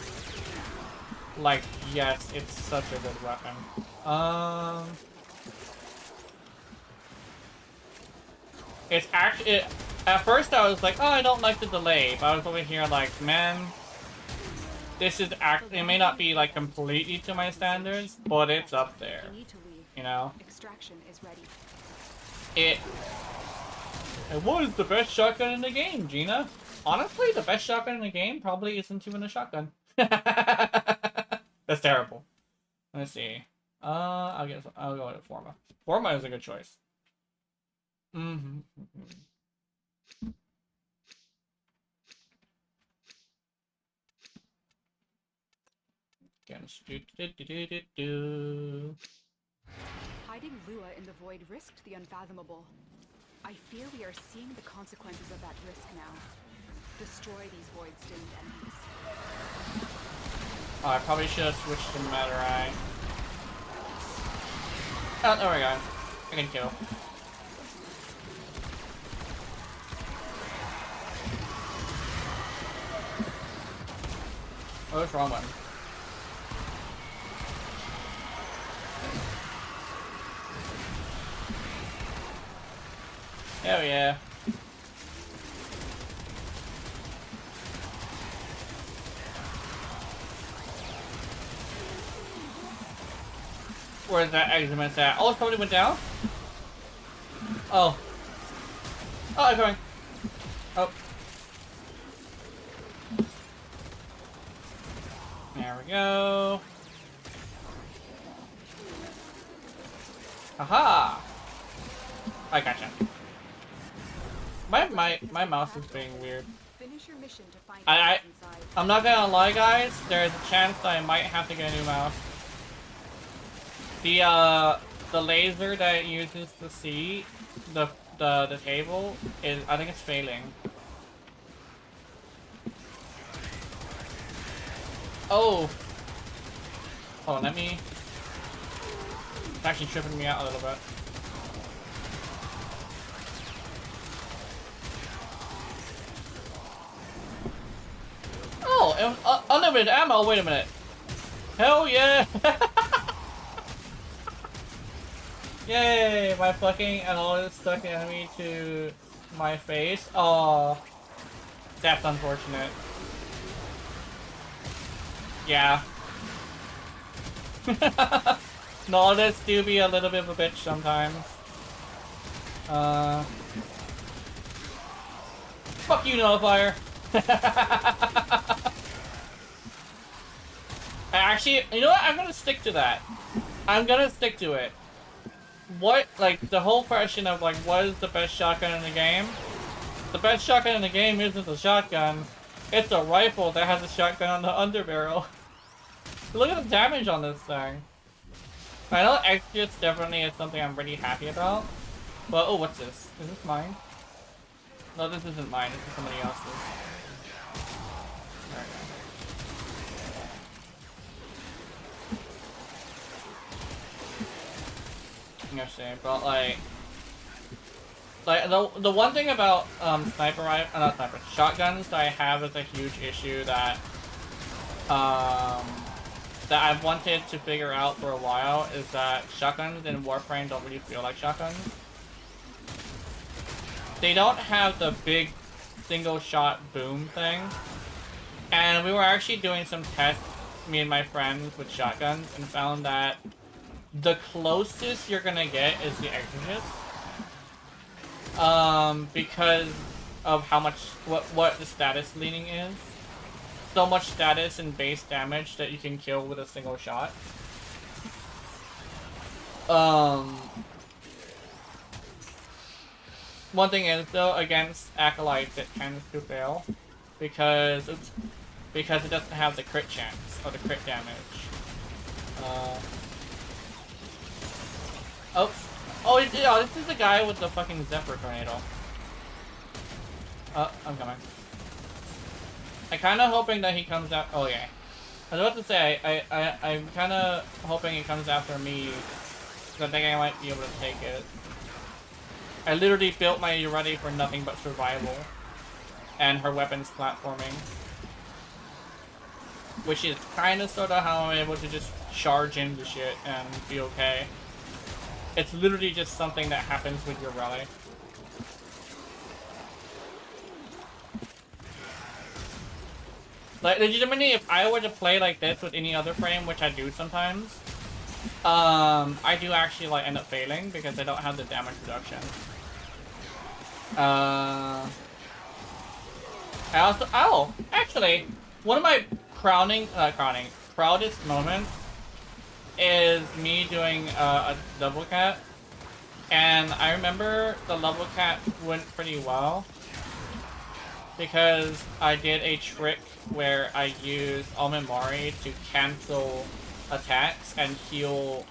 Like, yes, it's such a good weapon. It's actually... At first I was like, oh, I don't like the delay, but I was over here like, man, this is actually... It may not be, like, completely to my standards, but it's up there. You know? Extraction is ready. It was the best shotgun in the game, Gina. Honestly, the best shotgun in the game probably isn't even a shotgun. That's terrible. Let's see. I'll go with Forma. Forma is a good choice. seconds. Do. Hiding Lua in the void risked the unfathomable. I fear we are seeing the consequences of that risk now. Destroy these void-stained enemies. Oh, I probably should have switched to Matarai. Oh, there we go. I can kill. Oh, what's wrong one? Hell yeah. Where's that exit at? Oh, somebody went down? Oh. Oh, I'm coming. Oh. There we go. Aha! I gotcha. My mouse is being weird. Finish your mission to find I'm inside. not gonna lie, guys. There's a chance that I might have to get a new mouse. The laser that it uses to see the table is, I think it's failing. Oh. Oh, let me. It's actually tripping me out a little bit. Oh, unlimited ammo. Wait a minute. Hell yeah! Yay! My fucking another stuck enemy to my face. Oh, that's unfortunate. Yeah. No, this do be a little bit of a bitch sometimes. Fuck you, Nullifier. Actually, you know what? I'm gonna stick to that. I'm gonna stick to it. What, like, the whole question of, like, what is the best shotgun in the game? The best shotgun in the game isn't a shotgun. It's a rifle that has a shotgun on the underbarrel. Look at the damage on this thing. I know XGS definitely is something I'm really happy about. But, oh, what's this? Is this mine? No, this isn't mine. This is somebody else's. There we go. I'm gonna say, but like the one thing about sniper rifle, not sniper, shotguns that I have is a huge issue that that I've wanted to figure out for a while is that shotguns in Warframe don't really feel like shotguns. They don't have the big single shot boom thing, and we were actually doing some tests, me and my friends, with shotguns, and found that the closest you're gonna get is the Exorcist. Because of how much, what the status leaning is. So much status and base damage that you can kill with a single shot. One thing is, though, against Acolytes it tends to fail. Because it doesn't have the crit chance, or the crit damage. Oh, yeah, this is the guy with the fucking Zephyr tornado. I'm coming. I'm kinda hoping that he comes out. Oh, yeah. I was about to say, I'm kinda hoping he comes after me, because I think I might be able to take it. I literally built my Ureti for nothing but survival, and her weapons platforming. Which is kinda sorta how I'm able to just charge into shit and be okay. It's literally just something that happens with your rally. Like, legitimately, if I were to play like this with any other frame, which I do sometimes, I do actually, like, end up failing because I don't have the damage reduction. I also, oh, actually, one of my proudest moments is me doing a double cat, and I remember the level cap went pretty well, because I did a trick where I used Omimari to cancel attacks and heal.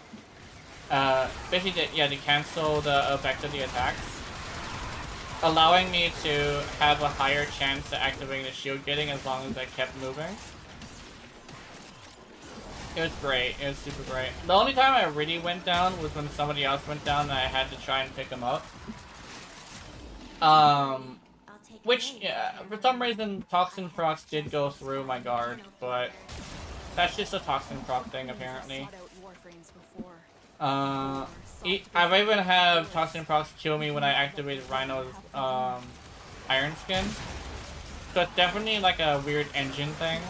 Basically, yeah, to cancel the effect of the attacks, allowing me to have a higher chance of activating the shield getting as long as I kept moving. It was great. It was super great. The only time I really went down was when somebody else went down and I had to try and pick him up. Which, yeah, for some reason, Toxin procs did go through my guard, but that's just a Toxin proc thing, apparently. I've even had Toxin procs kill me when I activated Rhino's, Iron Skin. So it's definitely like a weird engine thing.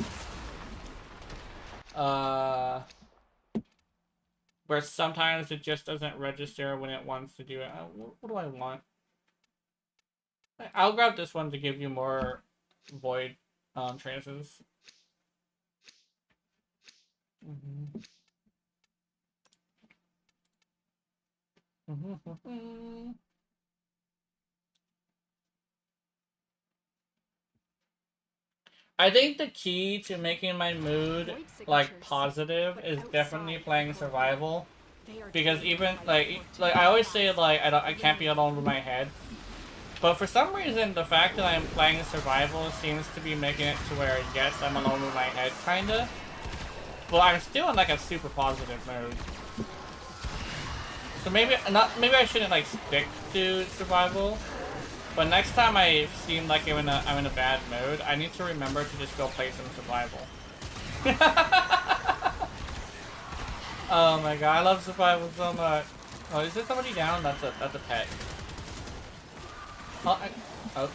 Where sometimes it just doesn't register when it wants to do it. What do I want? I'll grab this one to give you more void trances. I think the key to making my mood like positive is definitely playing survival, because even like I always say like I can't be alone with my head, but for some reason the fact that I'm playing survival seems to be making it to where yes, I'm alone with my head kinda, but I'm still in like a super positive mood. So maybe I shouldn't like stick to survival. But next time I seem like I'm in a bad mood, I need to remember to just go play some survival. Oh my god, I love survival so much. Oh, is there somebody down? That's a pet. Oh, oops.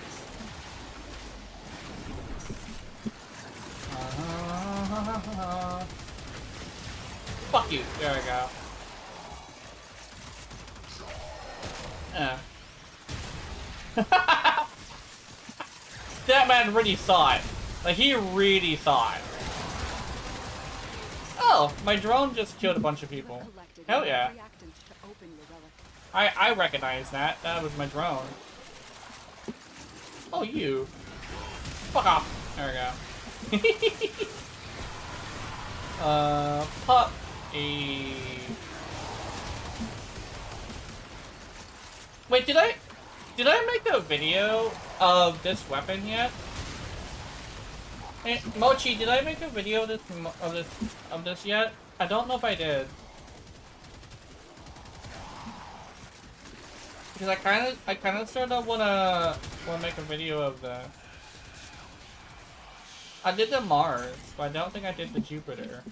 Fuck you. There we go. Yeah. That man really saw it. Like, he really saw it. Oh, my drone just killed a bunch of people. Hell yeah. I recognize that. That was my drone. Oh, you. Fuck off. There we go. Puppy. Wait, did I make a video of this weapon yet? Hey, Mochi, did I make a video of this yet? I don't know if I did. Because I kind of sort of wanna make a video of the. I did the Mars, but I don't think I did the Jupiter.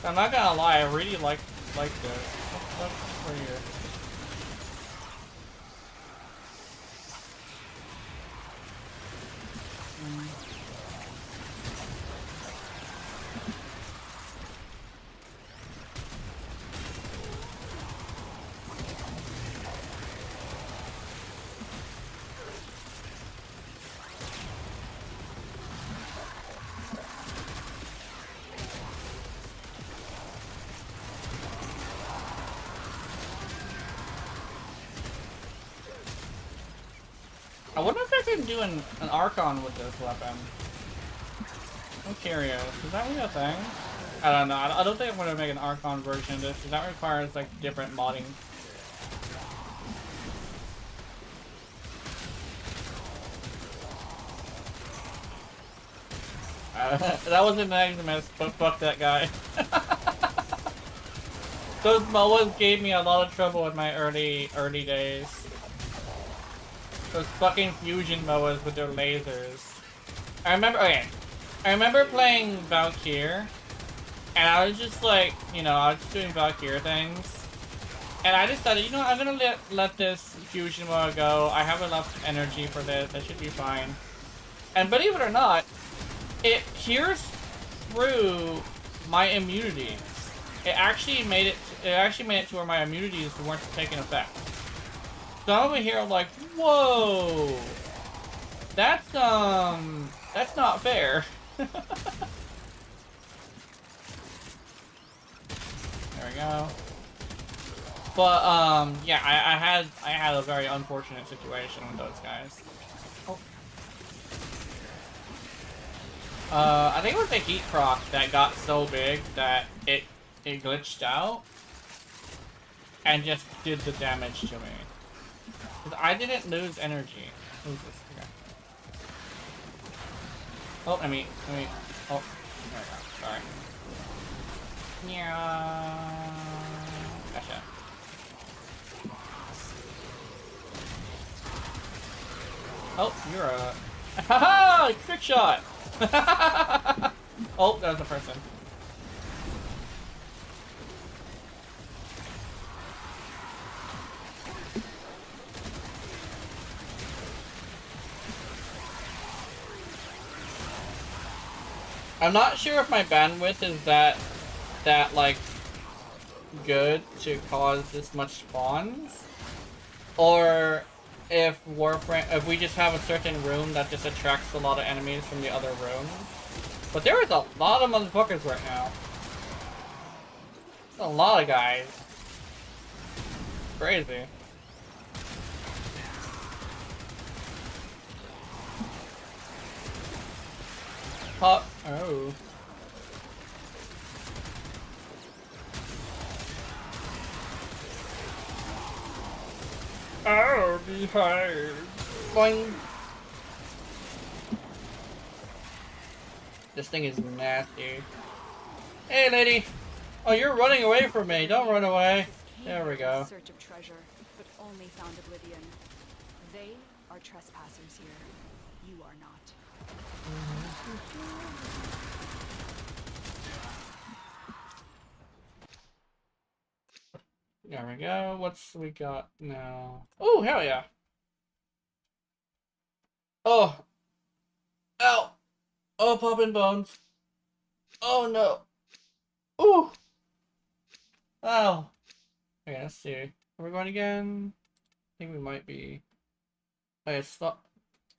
I'm not gonna lie, I really like this. What's over here? I wonder if I can do an Archon with this weapon. I'm curious. Is that really a thing? I don't know. I don't think I'm going to make an Archon version of this, because that requires, like, different modding. That wasn't Maximus, but fuck that guy. Those MOAs gave me a lot of trouble in my early days. Those fucking fusion MOAs with their lasers. I remember playing Valkyr, and I was just like, you know, I was just doing Valkyr things. And I decided, you know, I'm gonna let this fusion MOA go. I have enough energy for this. I should be fine. And believe it or not, it pierced through my immunities. It actually made it to where my immunities weren't taking effect. So I'm over here like, whoa, that's not fair. There we go. But yeah, I had a very unfortunate situation with those guys. Oh. I think it was the heat proc that got so big that it glitched out and just did the damage to me. 'Cause I didn't lose energy. Who's this? Okay. Oh, I mean, oh, there we go. Sorry. Yeah. Gotcha. Oh, you're a... Haha! Trick shot! Oh, that was a person. I'm not sure if my bandwidth is that like good to cause this much spawns, or if Warframe, if we just have a certain room that just attracts a lot of enemies from the other rooms. But there is a lot of motherfuckers right now. There's a lot of guys. Crazy. Pop. Oh. Oh, behind. Boing. This thing is nasty. Hey, lady. Oh, you're running away from me. Don't run away. There we go. In search of treasure, but only found oblivion. They are trespassers here. You are not. There we go. What's we got now? Oh, hell yeah. Oh. Ow. Oh, popping bones. Oh, no. Ooh. Oh. Okay, let's see. Are we going again? I think we might be. Okay,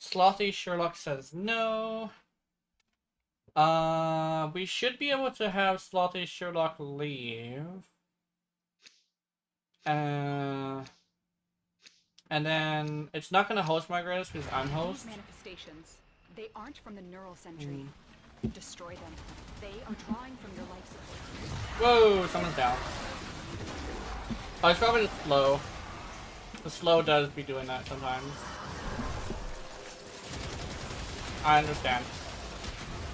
Slothy Sherlock says no. We should be able to have Slothy Sherlock leave. And then it's not gonna host my greatest because I'm host. These manifestations, they aren't from the neural sentry. Destroy them. They are drawing from your life support. Whoa, someone's down. Oh, it's probably the slow. The slow does be doing that sometimes. I understand.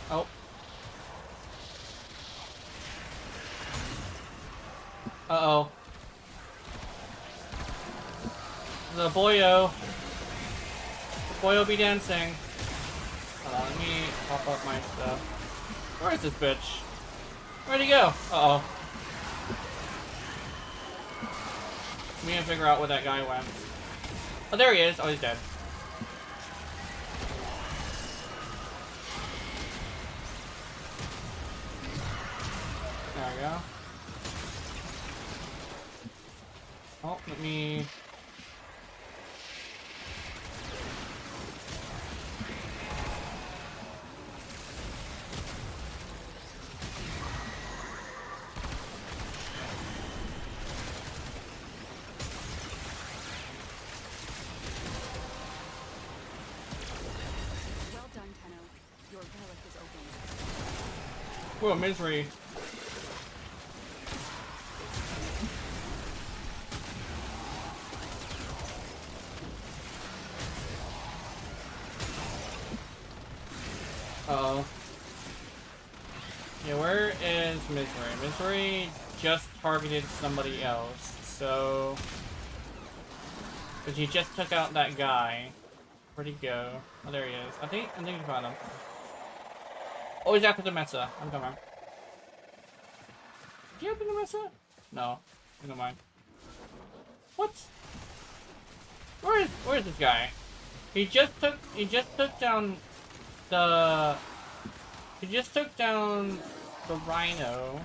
Oh. Uh-oh. The boyo. The boyo be dancing. Hold on, let me pop up my stuff. Where is this bitch? Where'd he go? Uh-oh. We need to figure out where that guy went. Oh, there he is. Oh, he's dead. There we go. Oh, let me... Well done, Tenno. Your relic is open. Whoa, misery. Uh-oh. Yeah, where is Misery? Misery just targeted somebody else, so... Because he just took out that guy. Where'd he go? Oh, there he is. I think you found him. Oh, he's after the Mesa. I'm coming. Did you have the Mesa? No. Never mind. What? Where is this guy? He just took down the... He just took down the Rhino.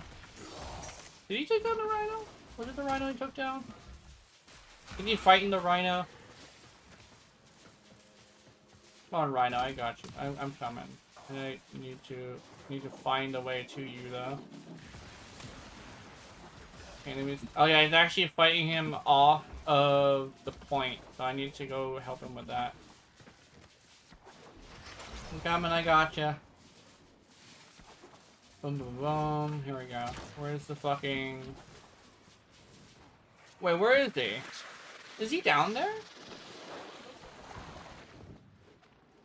Did he take down the Rhino? Was it the Rhino he took down? Is he fighting the Rhino? Come on, Rhino, I got you. I'm coming. And I need to find a way to you, though. Okay, oh yeah, he's actually fighting him off of the point, so I need to go help him with that. I'm coming, I gotcha. Boom, boom, boom. Here we go. Where's the fucking... Wait, where is he? Is he down there?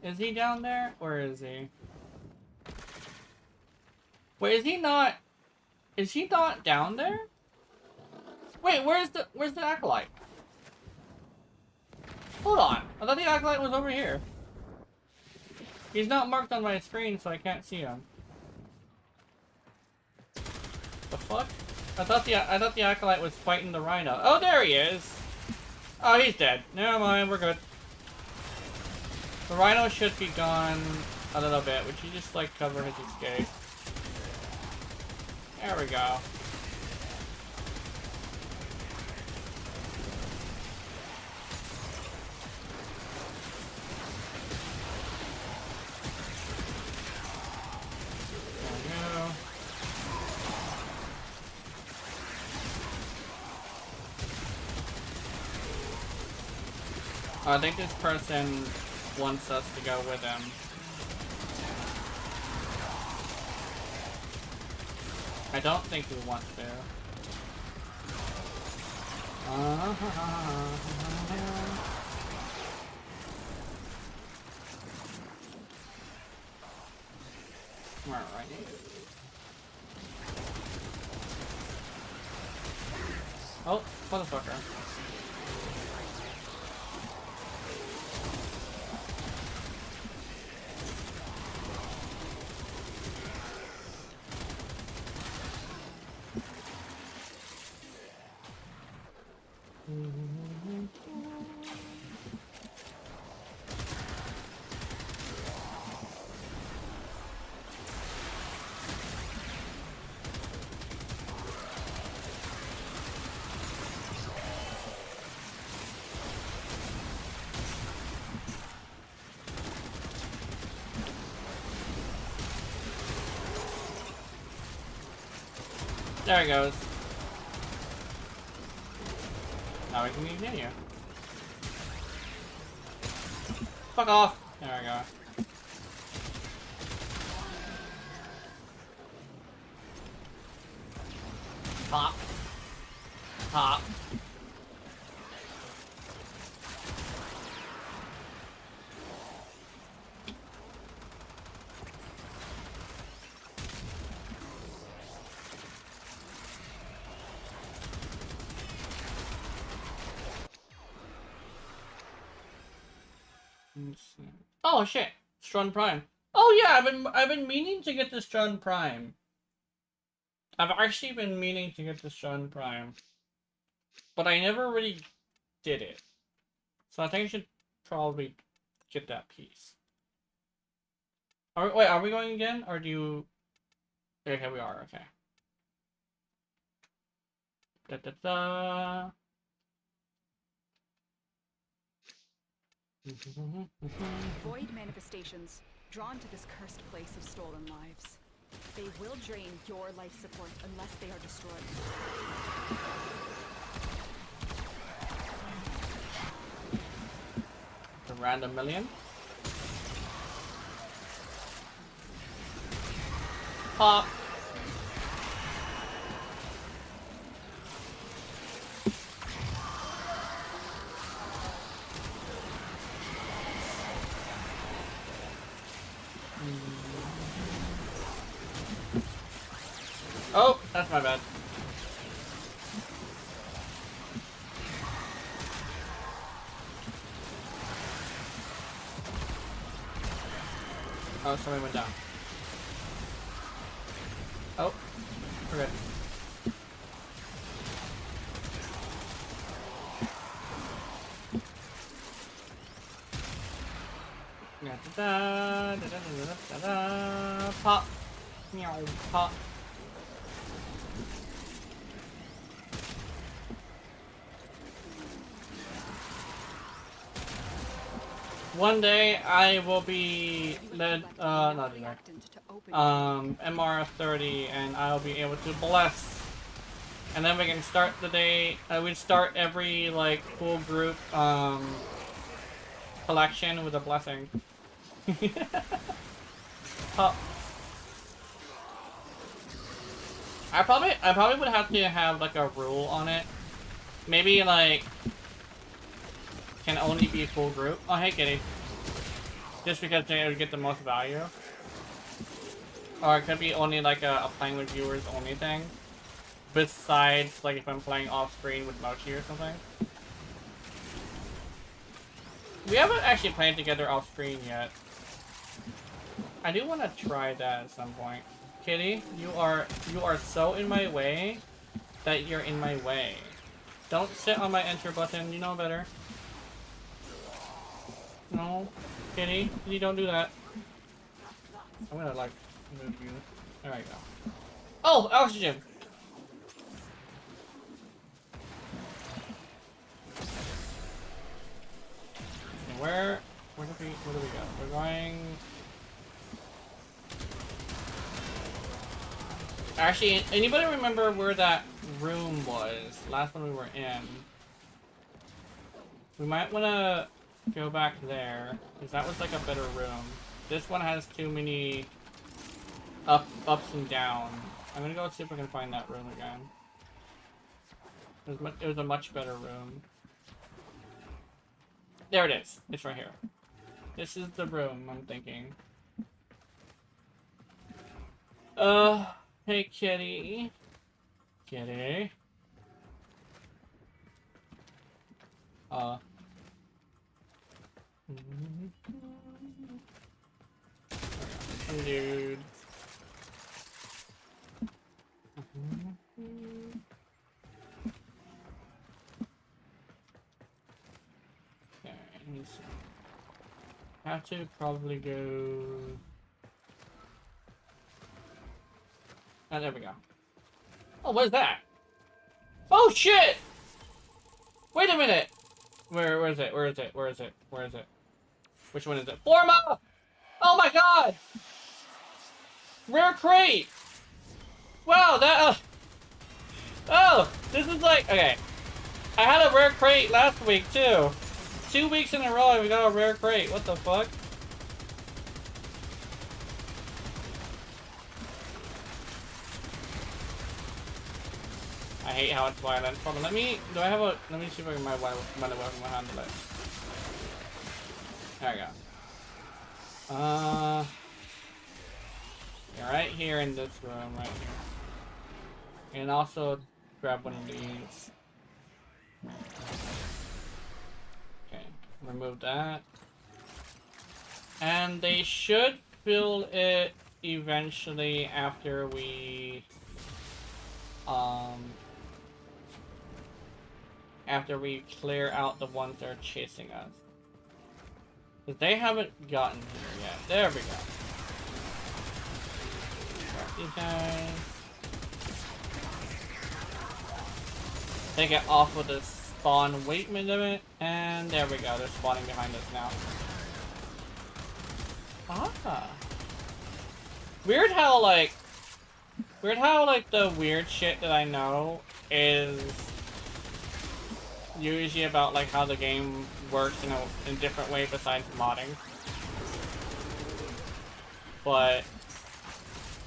Is he down there? Where is he? Wait, is he not... Is he not down there? Wait, where's the acolyte? Hold on. I thought the acolyte was over here. He's not marked on my screen, so I can't see him. The fuck? I thought the acolyte was fighting the rhino. Oh, there he is. Oh, he's dead. Never mind, we're good. The rhino should be gone a little bit. Would you just like cover his escape? There we go. I think this person wants us to go with him. I don't think we want to. Alright. Oh, motherfucker. There he goes. Now we can continue. Fuck off! There we go. Pop. Pop. Oh shit, Strun Prime. Oh yeah, I've been meaning to get the Strun Prime. I've actually been meaning to get the Strun Prime, but I never really did it. So I think I should probably get that piece. Wait, are we going again, or do you? Okay, we are. Okay. Da da da. Void manifestations, drawn to this cursed place of stolen lives. They will drain your life support unless they are destroyed. The random million. Pop. Oh, that's my bad. Oh, somebody went down. Oh, we're good. Da, da, da, da, da, da, da. Pop. Meow, pop. One day I will be led, not today. MR30, and I'll be able to bless. And then we can start the day, we start every, like, cool group, collection with a blessing. Oh. I probably would have to have like a rule on it. Maybe like can only be full group. Oh hey kitty. Just because they would get the most value. Or it could be only like a playing with viewers only thing. Besides like if I'm playing off screen with Mochi or something. We haven't actually played together off screen yet. I do want to try that at some point. Kitty, you are so in my way that you're in my way. Don't sit on my enter button, you know better. No, Kitty, don't do that. I'm gonna like move you. There we go. Oh, oxygen! Okay, where do we go? We're going. Actually, anybody remember where that room was? Last one we were in. We might want to go back there, because that was like a better room. This one has too many ups and downs. I'm gonna go see if I can find that room again. It was a much better room. There it is. It's right here. This is the room I'm thinking. Hey kitty. Kitty. Dude. Okay, let's see. Have to probably go. Oh, there we go. Oh, what is that? Oh shit! Wait a minute! Where is it? Where is it? Where is it? Where is it? Which one is it? Forma! Oh my god! Rare crate! Wow, that oh! This is like okay. I had a rare crate last week too. 2 weeks in a row and we got a rare crate. What the fuck? I hate how it's violent. Hold on, let me see if I can run away from my handle it. There we go. Yeah, right here in this room, right here. And also grab one of these. Okay, remove that. And they should fill it eventually after we clear out the ones that are chasing us. Because they haven't gotten here yet. There we go. Grab these guys. Take it off with the spawn weight limit. And there we go. They're spawning behind us now. Ah. Weird how like the weird shit that I know is usually about like how the game works in a different way besides modding. But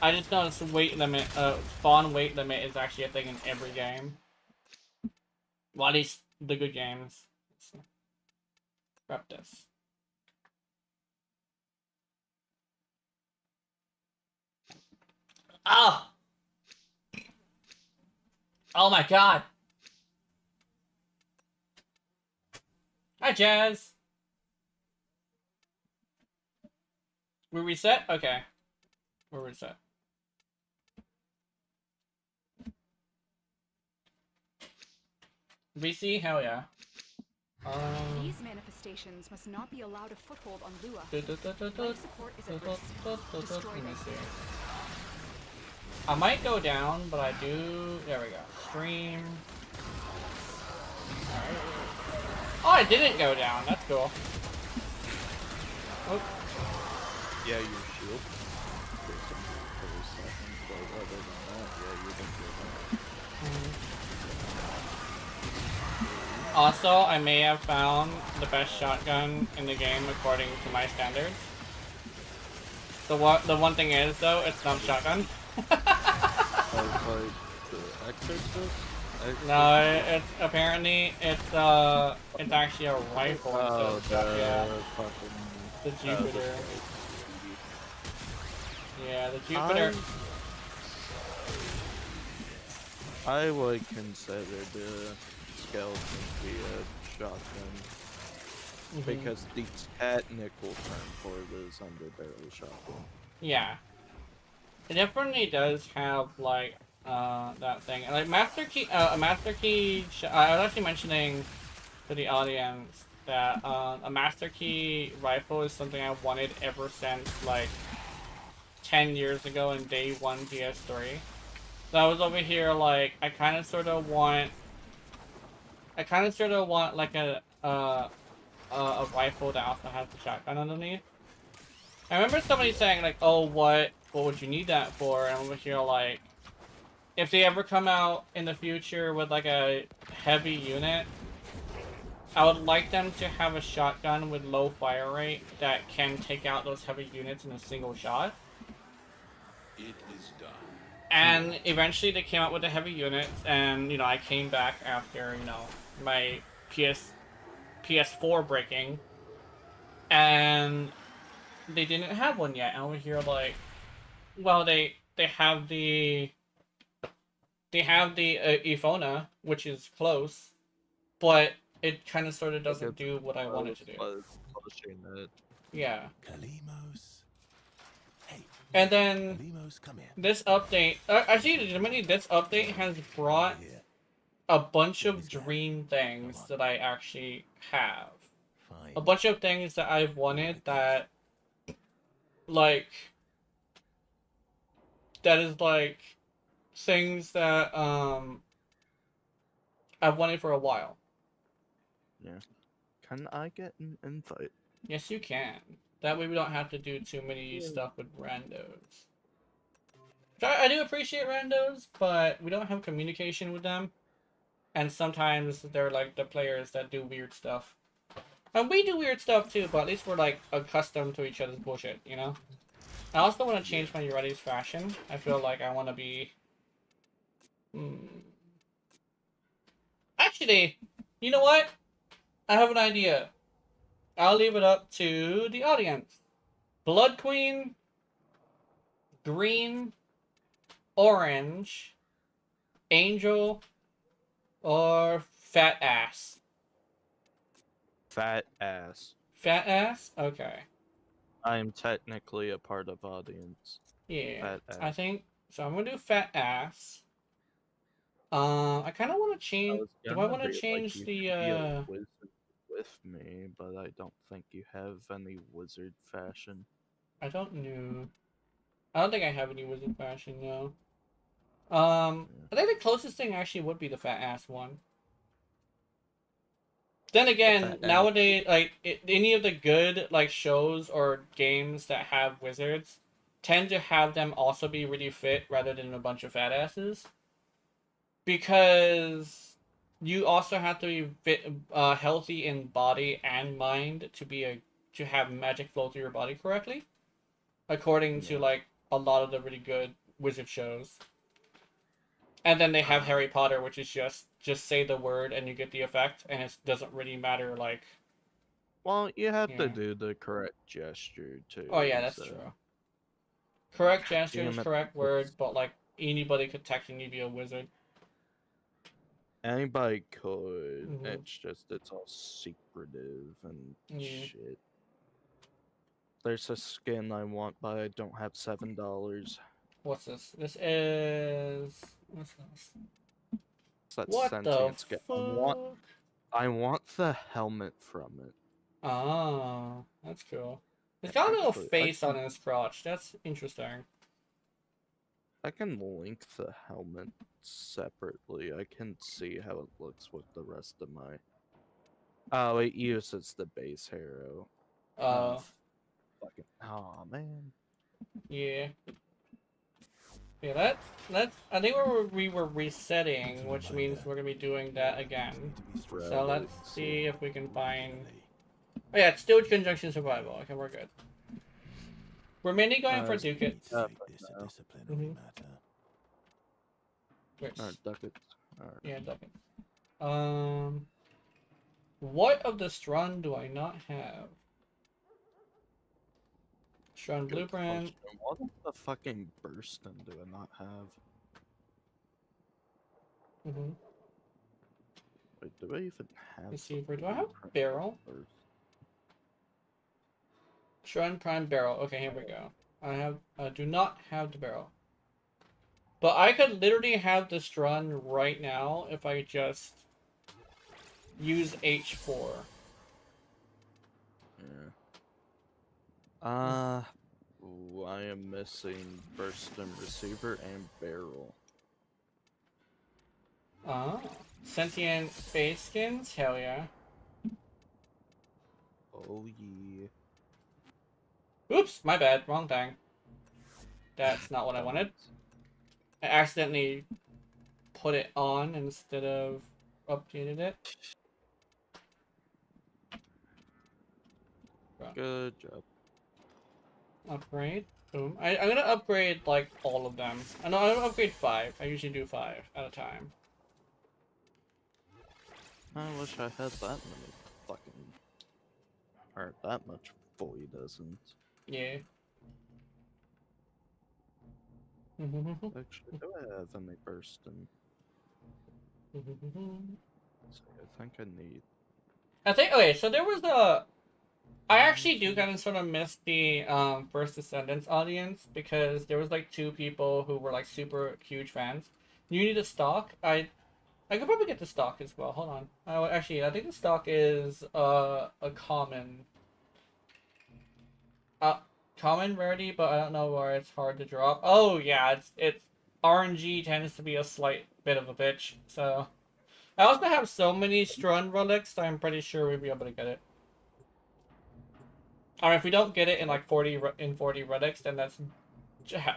I just noticed weight limit, spawn weight limit is actually a thing in every game. Well, at least the good games. Let's grab this. Oh! Oh my god! Hi, Jazz! We're reset? Okay. We're reset. VC? Hell yeah. These manifestations must not be allowed a foothold on Lua. Life support is at risk. Destroy them. I might go down, but I do. There we go. Stream. Alright. Oh, I didn't go down. That's cool. Oh. Yeah, your shield. For a second, but other than that, yeah, you're gonna go down. Also, I may have found the best shotgun in the game according to my standards. The one thing is though, it's not a shotgun. I was like, the Exorcist? No, it's apparently it's actually a rifle instead Oh, of shot. Yeah, the fucking... the Oh, the Jupiter. skeleton. Yeah, the Jupiter. I would consider the skeleton to be a shotgun. Because the technical term for it is underbarrel shotgun. Yeah, it definitely does have like that thing. Like Master Key, a Master Key. I was actually mentioning to the audience that a Master Key rifle is something I've wanted ever since like 10 years ago in day one PS3. So I was over here like I kind of sort of want like a rifle that also has the shotgun underneath. I remember somebody saying like, "Oh, what would you need that for?" And I'm over here like, if they ever come out in the future with like a heavy unit, I would like them to have a shotgun with low fire rate that can take out those heavy units in a single shot. It is done. And eventually they came out with the heavy units, and you know I came back after my PS4 breaking, and they didn't have one yet. And over here like, well they have the Ifona, which is close, but it kind of sort of doesn't do what I want it to do. Yeah. Kalimos. Hey. And then Kalimos, come in. this update, actually, legitimately, this update has brought a bunch of dream things that I actually have. Fine. A bunch of things that I've wanted that, like, that is like things that I've wanted for a while. Yeah. Can I get an invite? Yes, you can. That way we don't have to do too many stuff with randos. I do appreciate randos, but we don't have communication with them. And sometimes they're like the players that do weird stuff. And we do weird stuff too, but at least we're like accustomed to each other's bullshit, you know? I also want to change my Yureti's fashion. I feel like I want to be... Actually, you know what? I have an idea. I'll leave it up to the audience. Blood Queen, Green, Orange, Angel, or Fat Ass? Fat ass. Fat Ass? Okay. I am technically a part of audience. Yeah, Fat ass. I think... So I'm gonna do Fat Ass. I kind of want to change... Do I want to change the, wizard with me, but I don't think you have any wizard fashion. I don't know. I don't think I have any wizard fashion, no. I think the closest thing actually would be the Fat Ass one. Then again, nowadays, like, any of the good, like, shows or games that have wizards tend to have them also be really fit rather than a bunch of fat asses. Because you also have to be fit, healthy in body and mind to have magic flow through your body correctly. According to, like, a lot of the really good wizard shows. And then they have Harry Potter, which is just say the word and you get the effect, and it doesn't really matter, like... Well, you have to do the correct gesture, too. Oh, yeah, that's true. Correct gesture is correct word, but, like, anybody could technically be a wizard. Anybody could. It's just, it's all secretive and shit. There's a skin I want, but I don't have $7. What's this? This is... What's this? It's that What sentient the skin. fuck? I want the helmet from it. Ah, that's cool. It's got a little face on his crotch. That's interesting. I can link the helmet separately. I can see how it looks with the rest of my... Oh, it uses the base hero. Fucking... Oh, man. Yeah. Yeah, I think we were resetting, which means we're gonna be doing that again. So let's see if we can find... Oh yeah, it's still Conjunction Survival. Okay, we're good. We're mainly going for Uh, ducats. uh, Treat this a no. disciplinary Mhm. matter. Wait, Alright, ducats. Alright. yeah, ducats. What of the Strun do I not have? Strun Good blueprint. question. What the fucking Burston do I not have? Mm-hmm. Wait, do I even have Let's the see, where do I have blueprint barrel? Burst? Strun prime barrel. Okay, here we go. I do not have the barrel. But I could literally have the Strun right now if I just use H4. Yeah. Ooh, I am missing Burston receiver and barrel. Ah. Sentient face skins? Hell yeah. Oh yeah. Oops, my bad. Wrong thing. That's not what I wanted. I accidentally put it on instead of updated it. Good job. Upgrade. Boom. I'm gonna upgrade like all of them. I know I'm gonna upgrade 5. I usually do 5 at a time. I wish I had that many fucking... Or that much void essence. Yeah. Actually, do I have any Burston? So I think I need... I think okay, so there was a I actually do kind of sort of miss the First Descendants audience because there was like 2 people who were like super huge fans. You need a stock. I could probably get the stock as well. Hold on. Actually, I think the stock is a common common rarity, but I don't know where it's hard to drop. Oh yeah, it's RNG tends to be a slight bit of a bitch. So I also have so many Strun relics, I'm pretty sure we'll be able to get it. Or if we don't get it in like 40 relics, then that's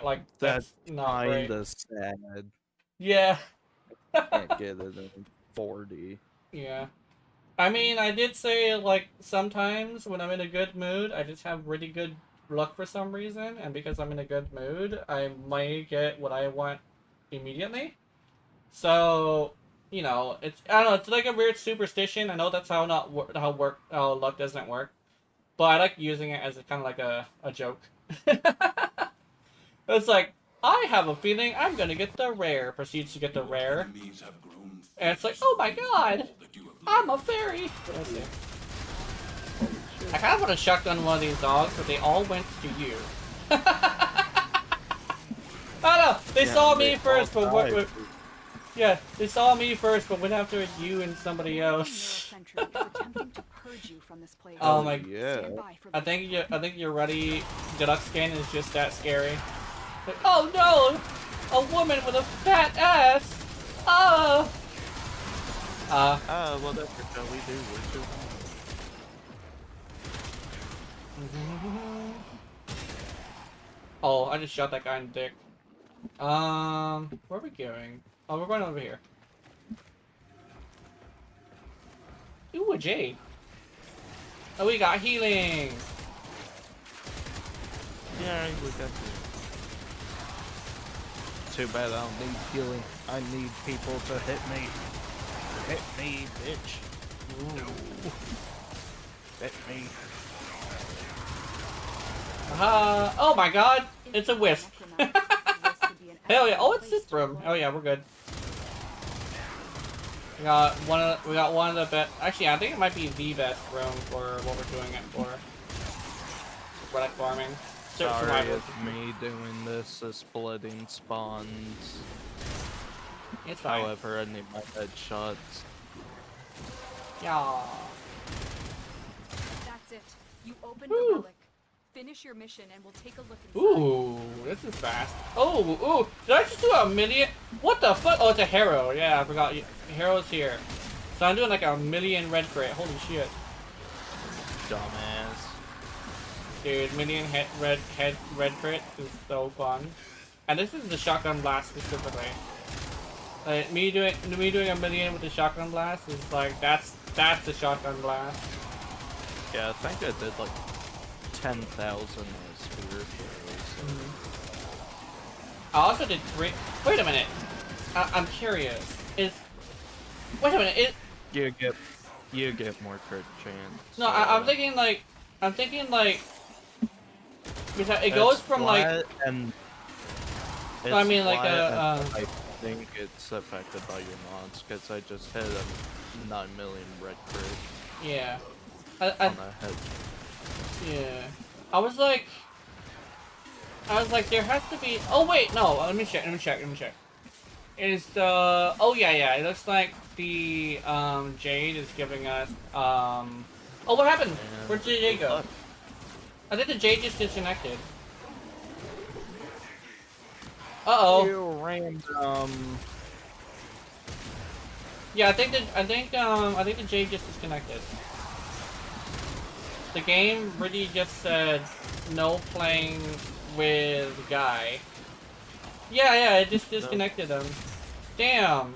like that's not great. Kinda sad. Yeah. Can't get it in 40. Yeah. I mean, I did say like sometimes when I'm in a good mood, I just have really good luck for some reason, and because I'm in a good mood, I might get what I want immediately. So, you know, I don't know, it's like a weird superstition. I know that's how how luck doesn't work. But I like using it as a kind of like a joke. It's like, I have a feeling I'm gonna get the rare. Proceeds to get the rare. And it's like, oh my god! I'm a fairy! Let's see. I kind of want to shotgun one of these dogs, but they all went to you. Oh no! They saw me first, but what? Yeah, they saw me first, but went after you and somebody else. Oh my! Yeah. I think you're ready. Deluxe skin is just that scary. Like, oh no! A woman with a fat ass! Oh! Whatever shall we do? We're too Oh, I just shot that guy in the dick. Where are we going? Oh, we're going over here. Ooh, a jade. Oh, we got healing! Yeah, we got you. Too bad I don't need healing. I need people to hit me. Hit me, bitch. No. Hit me. Oh my god! It's a wisp. Hell yeah! Oh, it's this room. Oh yeah, we're good. We got one of the best. Actually, I think it might be the best room for what we're doing it for. Relic farming. Sorry if me doing this is splitting spawns. It's fine. However, I need my headshots. Yeah. That's it. You opened the relic. Finish your mission and we'll take a look inside. Ooh, this is fast. Oh, ooh, did I just do a million? What the fuck? Oh, it's a hero. Yeah, I forgot. Hero's here. So I'm doing like a million red crit. Holy shit. Dumbass. Dude, million red crit is so fun. And this is the shotgun blast specifically. Like, me doing a million with the shotgun blast is like that's the shotgun blast. Yeah, I think I did like 10,000 as tier. So. I also did 3. Wait a minute. I'm curious. Wait a minute. You get more crit chance. No, I'm thinking like because it goes It's from flat like. and it's I mean, like flat and I think it's affected by your mods because I just hit a 9 million red crit Yeah. on the head. Yeah. I was like, there has to be. Oh wait, no. Let me check. Is the? Oh yeah. It looks like the Jade is giving us Oh, what happened? And Where'd the Jade go? left. I think the Jade just disconnected. Uh-oh. You random. Yeah, I think the Jade just disconnected. The game really just said no playing with Guy. Yeah, it just disconnected him. Damn.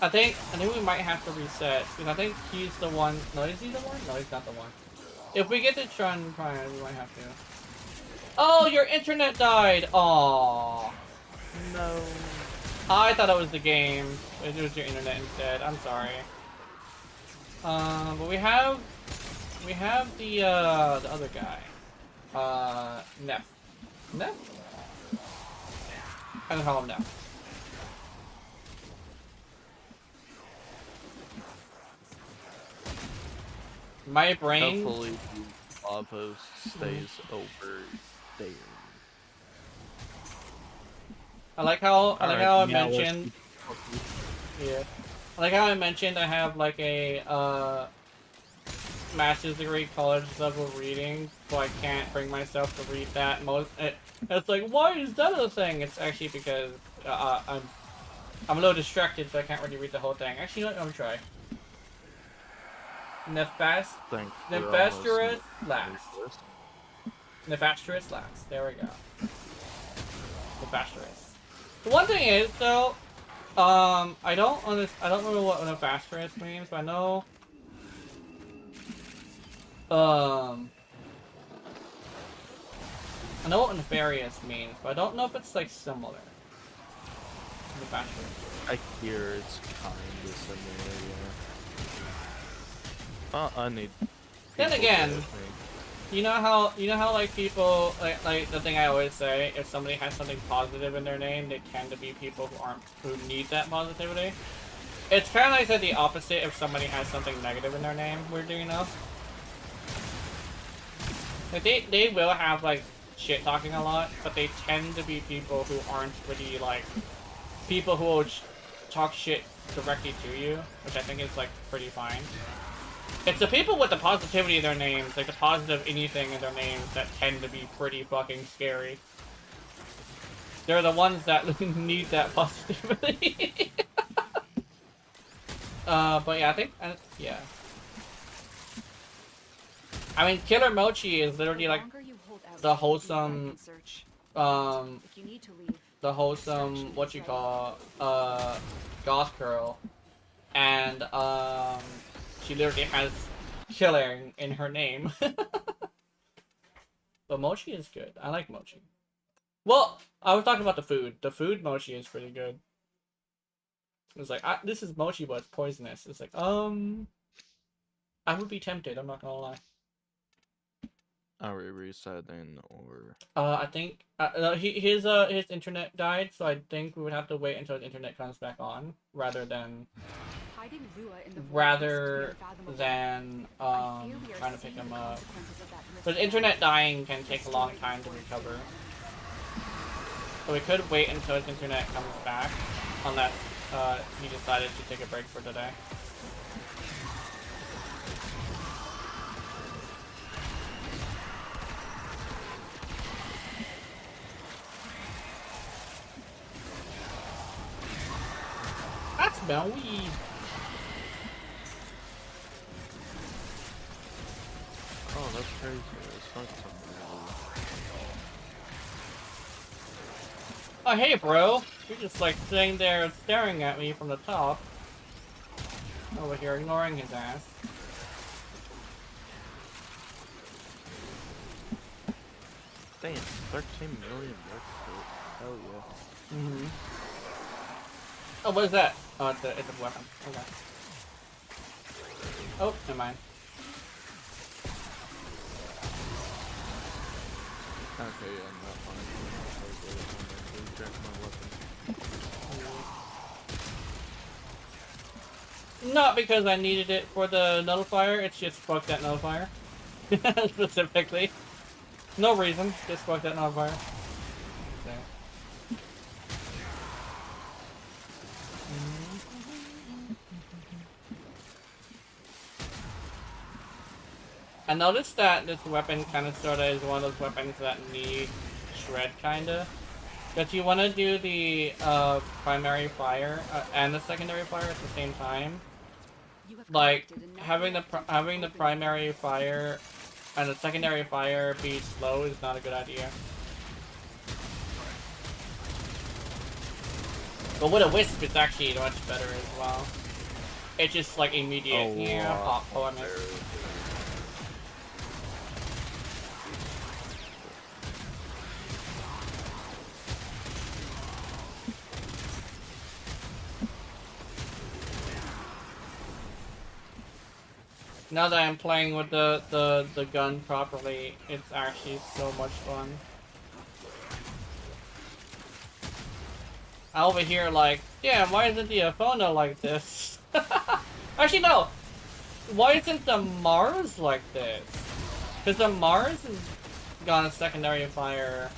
I think we might have to reset because I think he's the one. No, is he the one? No, he's not the one. If we get to Chun Prime, we might have to. Oh, your internet died. Aww. No. I thought it was the game. It was your internet instead. I'm sorry. But we have the other guy. Neff. Neff? I don't call him Neff. My brain. Hopefully, Lavos stays over there. I like how I now let's mentioned. Yeah. I like how I mentioned I have like a master's degree college level reading, so I can't bring myself to read that. It's like, why is that a thing? It's actually because I'm a little distracted, so I can't really read the whole thing. Actually, let me try. Nefastrous last. Nefastrous last. There we go. Nefastrous. The one thing is though, I don't remember what Nefastrous means, but I know. I know what nefarious means, but I don't know if it's like similar. Nefastrous. I hear it's kind of similar, yeah. I need. Then again, you know how like people like the thing I always say, if somebody has something positive in their name, they tend to be people who need that positivity. It's kind of like the opposite if somebody has something negative in their name. Weirdly enough, like they will have like shit talking a lot, but they tend to be people who aren't really like people who will talk shit directly to you, which I think is like pretty fine. It's the people with the positivity in their names, like the positive anything in their names, that tend to be pretty fucking scary. They're the ones that need that positivity. But yeah, I think, yeah. I mean, Killer Mochi is literally like the wholesome, what you call, goth girl. And, she literally has killing in her name. But Mochi is good. I like Mochi. Well, I was talking about the food. The food Mochi is pretty good. It's like, this is Mochi, but it's poisonous. It's like, I would be tempted, I'm not gonna lie. Are we resetting or? I think his internet died, so I think we would have to wait until his internet comes back on, rather than trying to pick him up. But internet dying can take a long time to recover, so we could wait until his internet comes back, unless he decided to take a break for today. That's about weed. Oh, that's crazy. It's not something. Oh, hey, bro. You're just like sitting there staring at me from the top. Over here, ignoring his ass. Damn, 13 million worth. Hell yeah. Mm-hmm. Oh, what is that? Oh, it's a weapon. Okay. Oh, never mind. Okay, yeah, not fine. Reject my weapon. Not because I needed it for the nullifier, it's just fuck that nullifier. Specifically. No reason, just fuck that nullifier. Okay. I noticed that this weapon kind of sorta is one of those weapons that need shred kinda. Because you want to do the primary fire and the secondary fire at the same time. Like having the primary fire and the secondary fire be slow is not a good idea. But with a wisp, it's actually much better as well. It's just like immediate. Oh, yeah. Oh, I missed. Now that I'm playing with the gun properly, it's actually so much fun. I over here like, damn, why isn't the Aphono like this? Actually, no. Why isn't the Mars like this? Because the Mars has got a secondary fire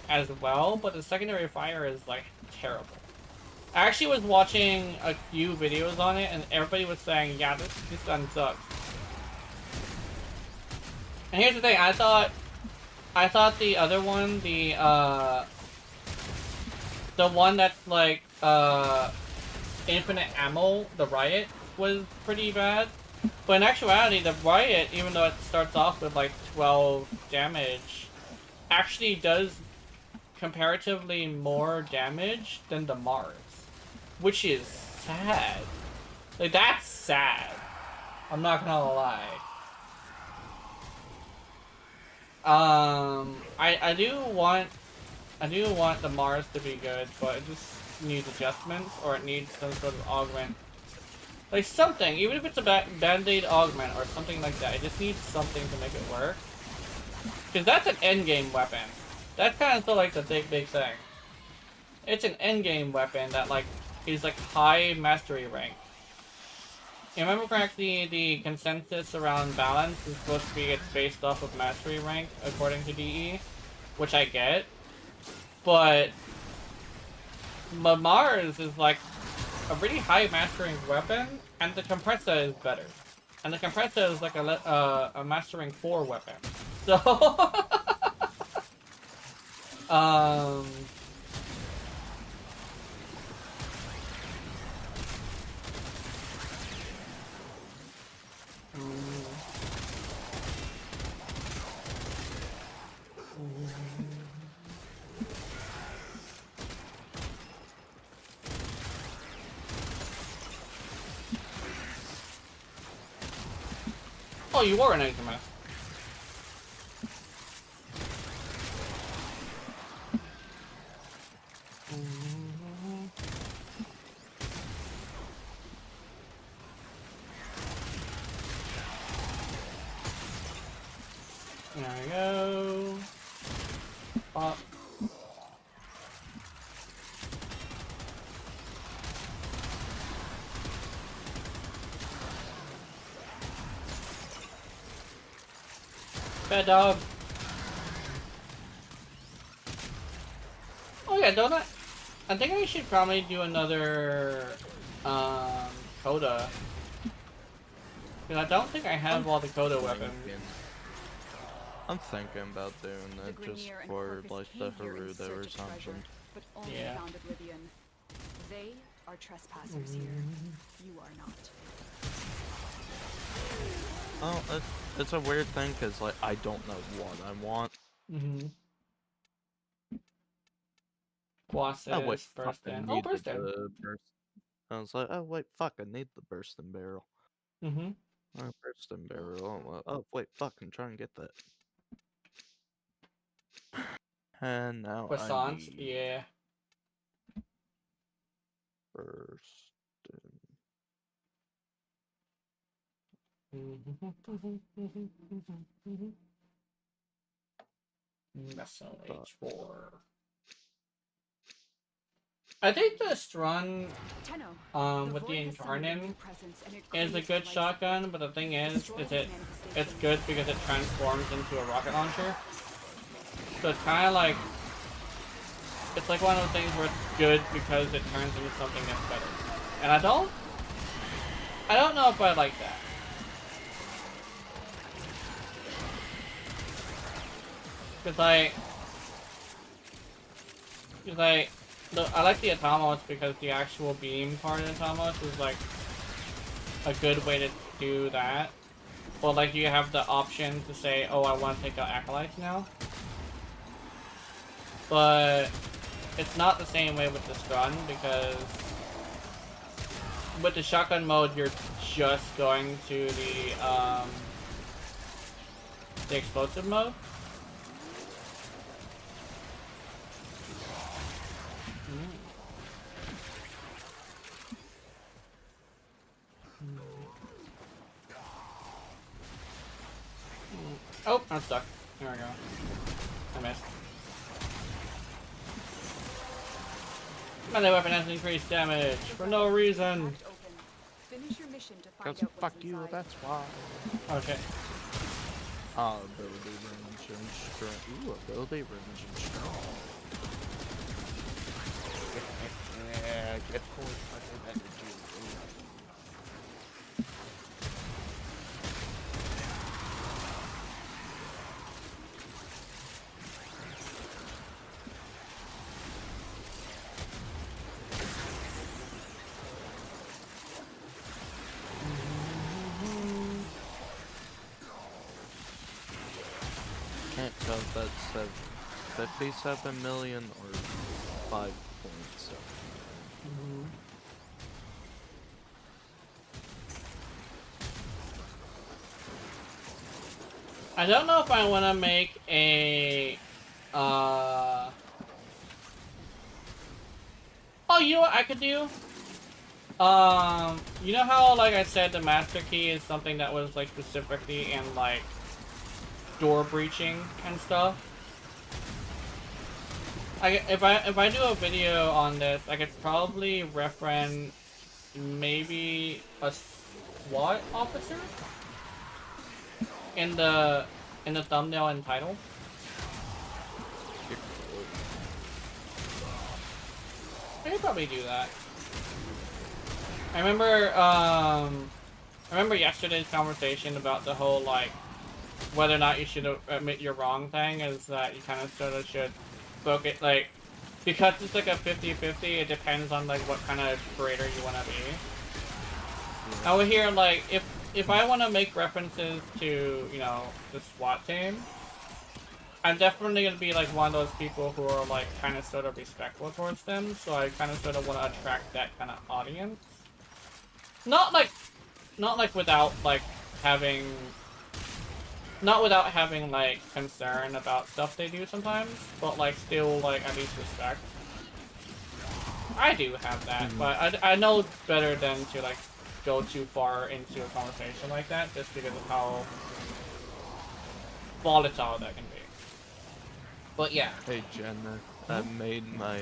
as well, but the secondary fire is like terrible. I actually was watching a few videos on it, and everybody was saying, yeah, this gun sucks. And here's the thing, I thought the other one, the one that's like, infinite ammo, the Riot, was pretty bad. But in actuality, the Riot, even though it starts off with like 12 damage, actually does comparatively more damage than the Mars. Which is sad. Like, that's sad. I'm not gonna lie. I do want the Mars to be good, but it just needs adjustments, or it needs some sort of augment. Like something, even if it's a band-aid augment or something like that, it just needs something to make it work. Because that's an endgame weapon. That's kind of like the big thing. It's an endgame weapon that like is like high mastery rank. You remember correctly, the consensus around balance is supposed to be it's based off of mastery rank according to DE, which I get. But Mars is like a really high mastering weapon, and the compressor is better. And the compressor is like a mastering 4 weapon. So, oh, you were an Exorcist. There we go. Pop. Bad dog. Oh yeah, donut. I think I should probably do another Coda. Because I don't think I have all the Coda weapons. I'm thinking about doing that just for like the Haruda or something. But only Yeah. found Oblivion. They are trespassers here. You are not. Oh, it's a weird thing because like I don't know what I want. Mm-hmm. Quasis, Oh wait, fuck, burst I in. Oh, need burst in. the burst. I was like, oh wait, fuck, I need the bursting barrel. Mm-hmm. Bursting barrel. Oh wait, fuck, I'm trying to get that. And now I Croissants, need yeah. first. Vessel But- H4. I think this run with the Incarnate is a good shotgun, but the thing is it's good because it transforms into a rocket launcher. So it's kind of like, it's like one of those things where it's good because it turns into something that's better. And I don't know if I like that. Cause I like the Atomos because the actual beam part of Atomos is like a good way to do that. Well, like you have the option to say, oh, I want to take out Acolytes now. But it's not the same way with this run because with the shotgun mode, you're just going to the explosive mode. Oh, I'm stuck. There we go. I missed. Melee weapon has increased damage for no reason. Cause fuck you, that's why. Okay. Ability range and strength. Ooh, ability range and strength. Yeah, get 400 energy. Can't tell if that's 57 million or 5.7. I don't know if I want to make a oh, you know what I could do? You know how, like I said, the master key is something that was like specifically in like door breaching and stuff. If I do a video on this, I could probably reference maybe a SWAT officer in the thumbnail and title. I could probably do that. I remember yesterday's conversation about the whole like whether or not you should admit you're wrong thing is that you kind of sort of should focus like because it's like a 50-50, it depends on like what kind of creator you want to be. Yeah. Over here, like if I want to make references to, you know, the SWAT team, I'm definitely going to be like one of those people who are like kind of sort of respectful towards them, so I kind of sort of want to attract that kind of audience. Not without like having like concern about stuff they do sometimes, but like still like at least respect. I do have that, but I know better than to like go too far into a conversation like that just because of how volatile that can be. But yeah. Hey Jenna, I made my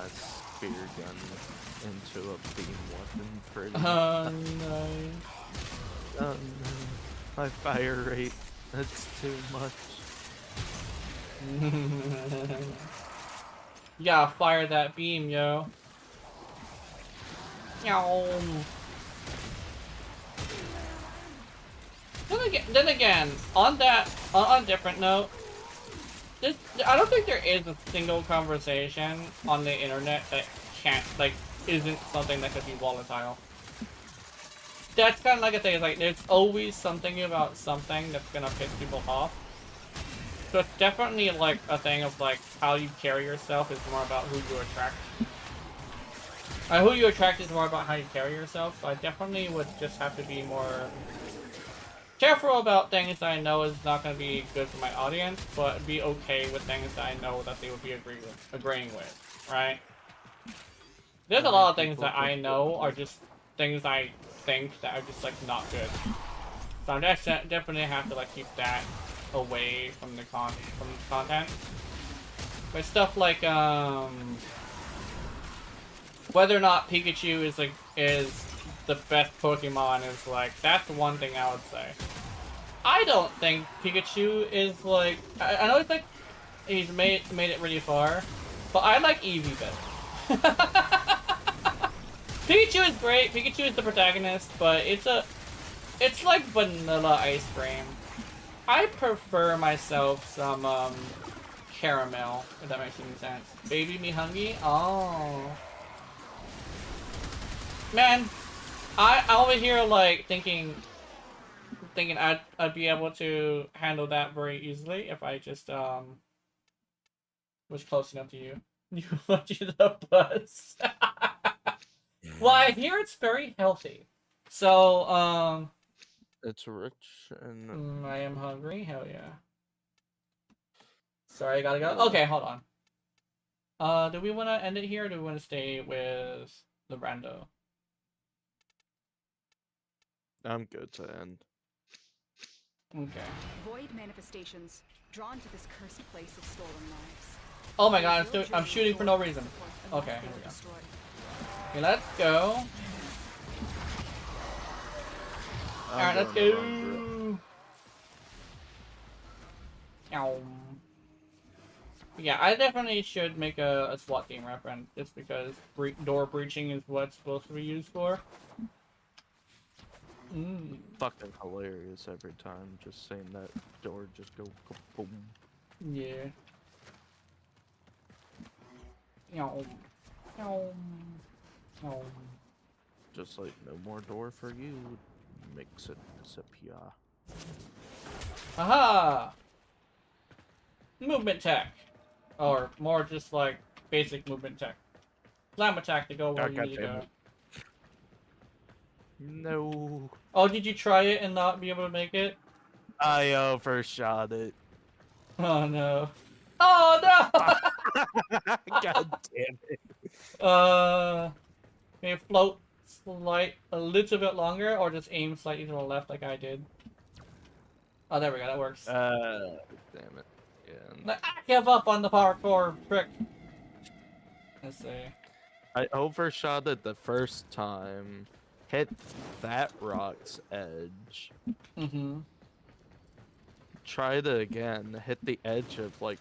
spear gun into a beam weapon pretty. Oh no. Oh no. My fire rate, that's too much. You gotta fire that beam, yo. Then again, on a different note, I don't think there is a single conversation on the internet that isn't something that could be volatile. That's kind of like a thing, like there's always something about something that's gonna piss people off. So it's definitely like a thing of like how you carry yourself is more about who you attract. Who you attract is more about how you carry yourself, so I definitely would just have to be more careful about things that I know is not going to be good for my audience, but be okay with things that I know that they would be agreeing with, right? There's a lot of things that I know are just things I think that are just like not good. So I definitely have to like keep that away from the content. But stuff like whether or not Pikachu is the best Pokemon is like that's the one thing I would say. I don't think Pikachu is like I know it's like he's made it really far, but I like Eevee better. Pikachu is great. Pikachu is the protagonist, but it's like vanilla ice cream. I prefer myself some caramel, if that makes any sense. Baby me hungry? Oh. Man, I over here like thinking I'd be able to handle that very easily if I just was close enough to you. You want you the bus. Well, I hear it's very healthy. So, It's rich and I am hungry. Hell yeah. Sorry, I gotta go. Okay, hold on. Do we want to end it here, or do we want to stay with the rando? I'm good to end. Okay. Void manifestations, drawn to this cursed place of stolen lives. Oh my god, I'm shooting for no reason. Okay, here we go. Okay, let's go. Alright, let's go. Yeah, I definitely should make a SWAT team reference, just because door breaching is what it's supposed to be used for. Fucking hilarious every time, just saying that door just go boom. Yeah. Just like no more door for you. Makes it disappear. Aha! Movement tech. Or more just like basic movement tech. Slam attack to go where you need to go. No. Oh, did you try it and not be able to make it? I overshot it. Oh no. Oh no! God damn it. Maybe float a little bit longer, or just aim slightly to the left like I did. Oh, there we go, that works. Damn it. Yeah. I give up on the parkour trick. Let's see. I overshot it the first time. Hit that rock's edge. Mm-hmm. Tried it again. Hit the edge of like.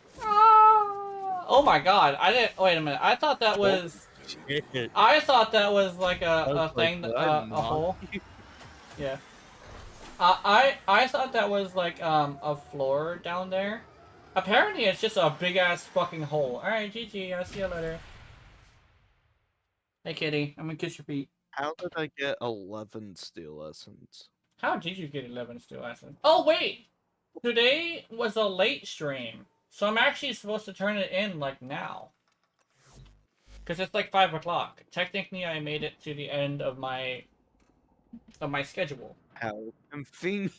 Oh my god! I didn't. Wait a minute. I thought that was. Shit. I thought that was like a thing, like, a hole. Yeah. I thought that was like a floor down there. Apparently, it's just a big ass fucking hole. All right, GG. I'll see you later. Hey, kitty. I'm gonna kiss your feet. How did I get 11 steel essence? How did you get 11 steel essence? Oh wait, today was a late stream, so I'm actually supposed to turn it in like now. Cause it's like 5 o'clock. Technically, I made it to the end of my schedule. How convenient.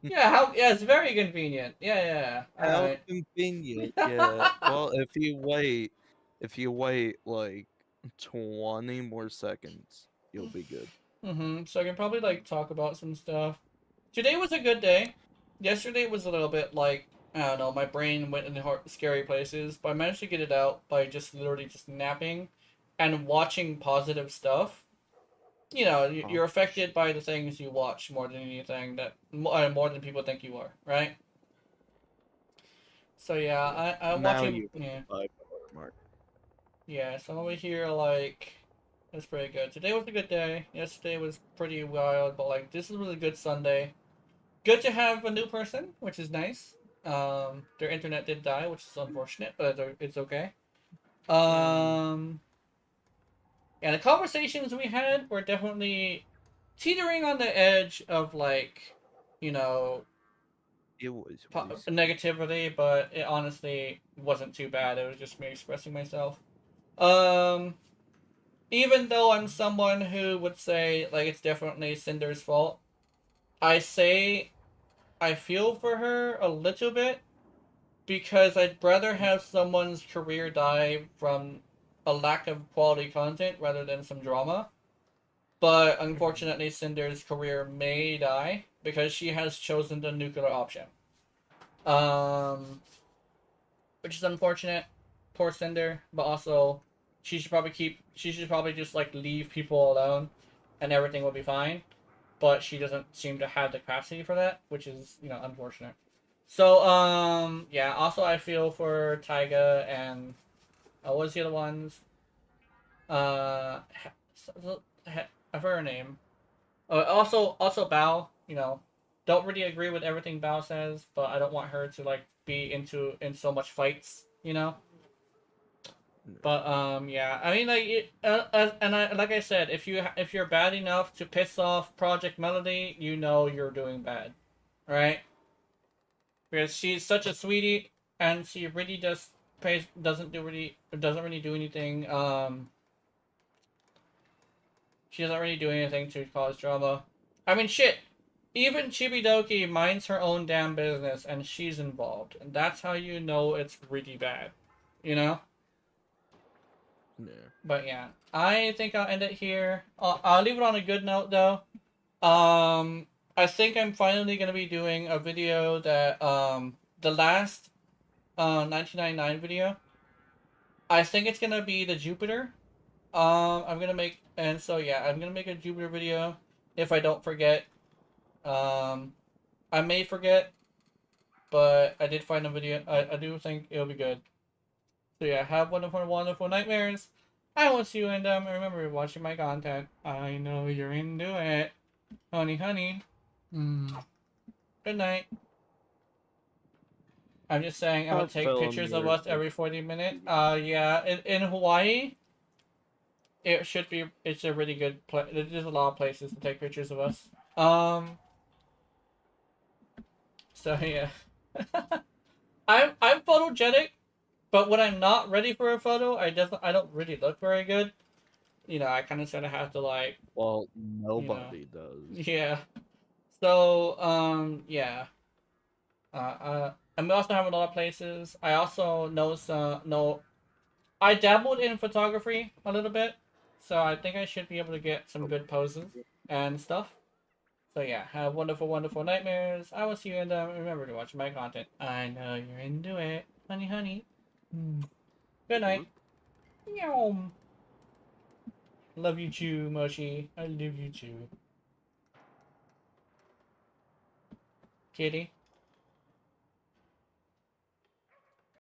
Yeah, yeah, it's very convenient. Yeah. How Alright. convenient. Yeah. Well, if you wait like 20 more seconds, you'll be good. So I can probably like talk about some stuff. Today was a good day. Yesterday was a little bit like, I don't know, my brain went in scary places, but I managed to get it out by just literally just napping and watching positive stuff. You know, you're affected by the things you watch more than anything, that more than people think you are, right? So yeah, I'm Now watching. you Yeah. Mark. Yeah, so I'm over here like, it's pretty good. Today was a good day. Yesterday was pretty wild, but like this was a good Sunday. Good to have a new person, which is nice. Their internet did die, which is unfortunate, but it's okay. Yeah, the conversations we had were definitely teetering on the edge of like, you know, It was negativity, but it honestly wasn't too bad. It was just me expressing myself. Even though I'm someone who would say like it's definitely Cinder's fault, I say I feel for her a little bit because I'd rather have someone's career die from a lack of quality content rather than some drama. But unfortunately, Cinder's career may die because she has chosen the nuclear option. Which is unfortunate. Poor Cinder, but also she should probably just like leave people alone and everything will be fine. But she doesn't seem to have the capacity for that, which is, unfortunate. So, yeah, also I feel for Taiga and what was the other ones? Uh, I forgot her name. Also Bao, don't really agree with everything Bao says, but I don't want her to like be in so much fights, But yeah, I mean like I said, if you're bad enough to piss off Project Melody, you know you're doing bad, right? Because she's such a sweetie, and she really doesn't really do anything. She doesn't really do anything to cause drama. I mean, shit. Even Chibidoki minds her own damn business, and she's involved, and that's how you know it's really bad, you know. Yeah. But yeah, I think I'll end it here. I'll leave it on a good note though. I think I'm finally gonna be doing a video that the last 1999 video. I think it's gonna be the Jupiter. I'm gonna make and so yeah, I'm gonna make a Jupiter video if I don't forget. Um, I may forget, but I did find a video. I do think it'll be good. So yeah, have wonderful, wonderful nightmares. I will see you in them. Remember, watching my content. I know you're into it. Honey, honey. Good night. I'm just saying I'm gonna Have take fun pictures of there. us every 40 minutes. Yeah, in Hawaii, it's a really good place. There's a lot of places to take pictures of us. So yeah. I'm photogenic, but when I'm not ready for a photo, I don't really look very good. I kind of sort of have to like, Well, you know, nobody does. yeah. So, yeah. I'm also having a lot of places. I also know I dabbled in photography a little bit, so I think I should be able to get some good poses and stuff. So yeah, have wonderful, wonderful nightmares. I will see you in them. Remember to watch my content. I know you're into it, honey, honey. Good night. Meow. Love you too, Mochi. I love you too. Kitty.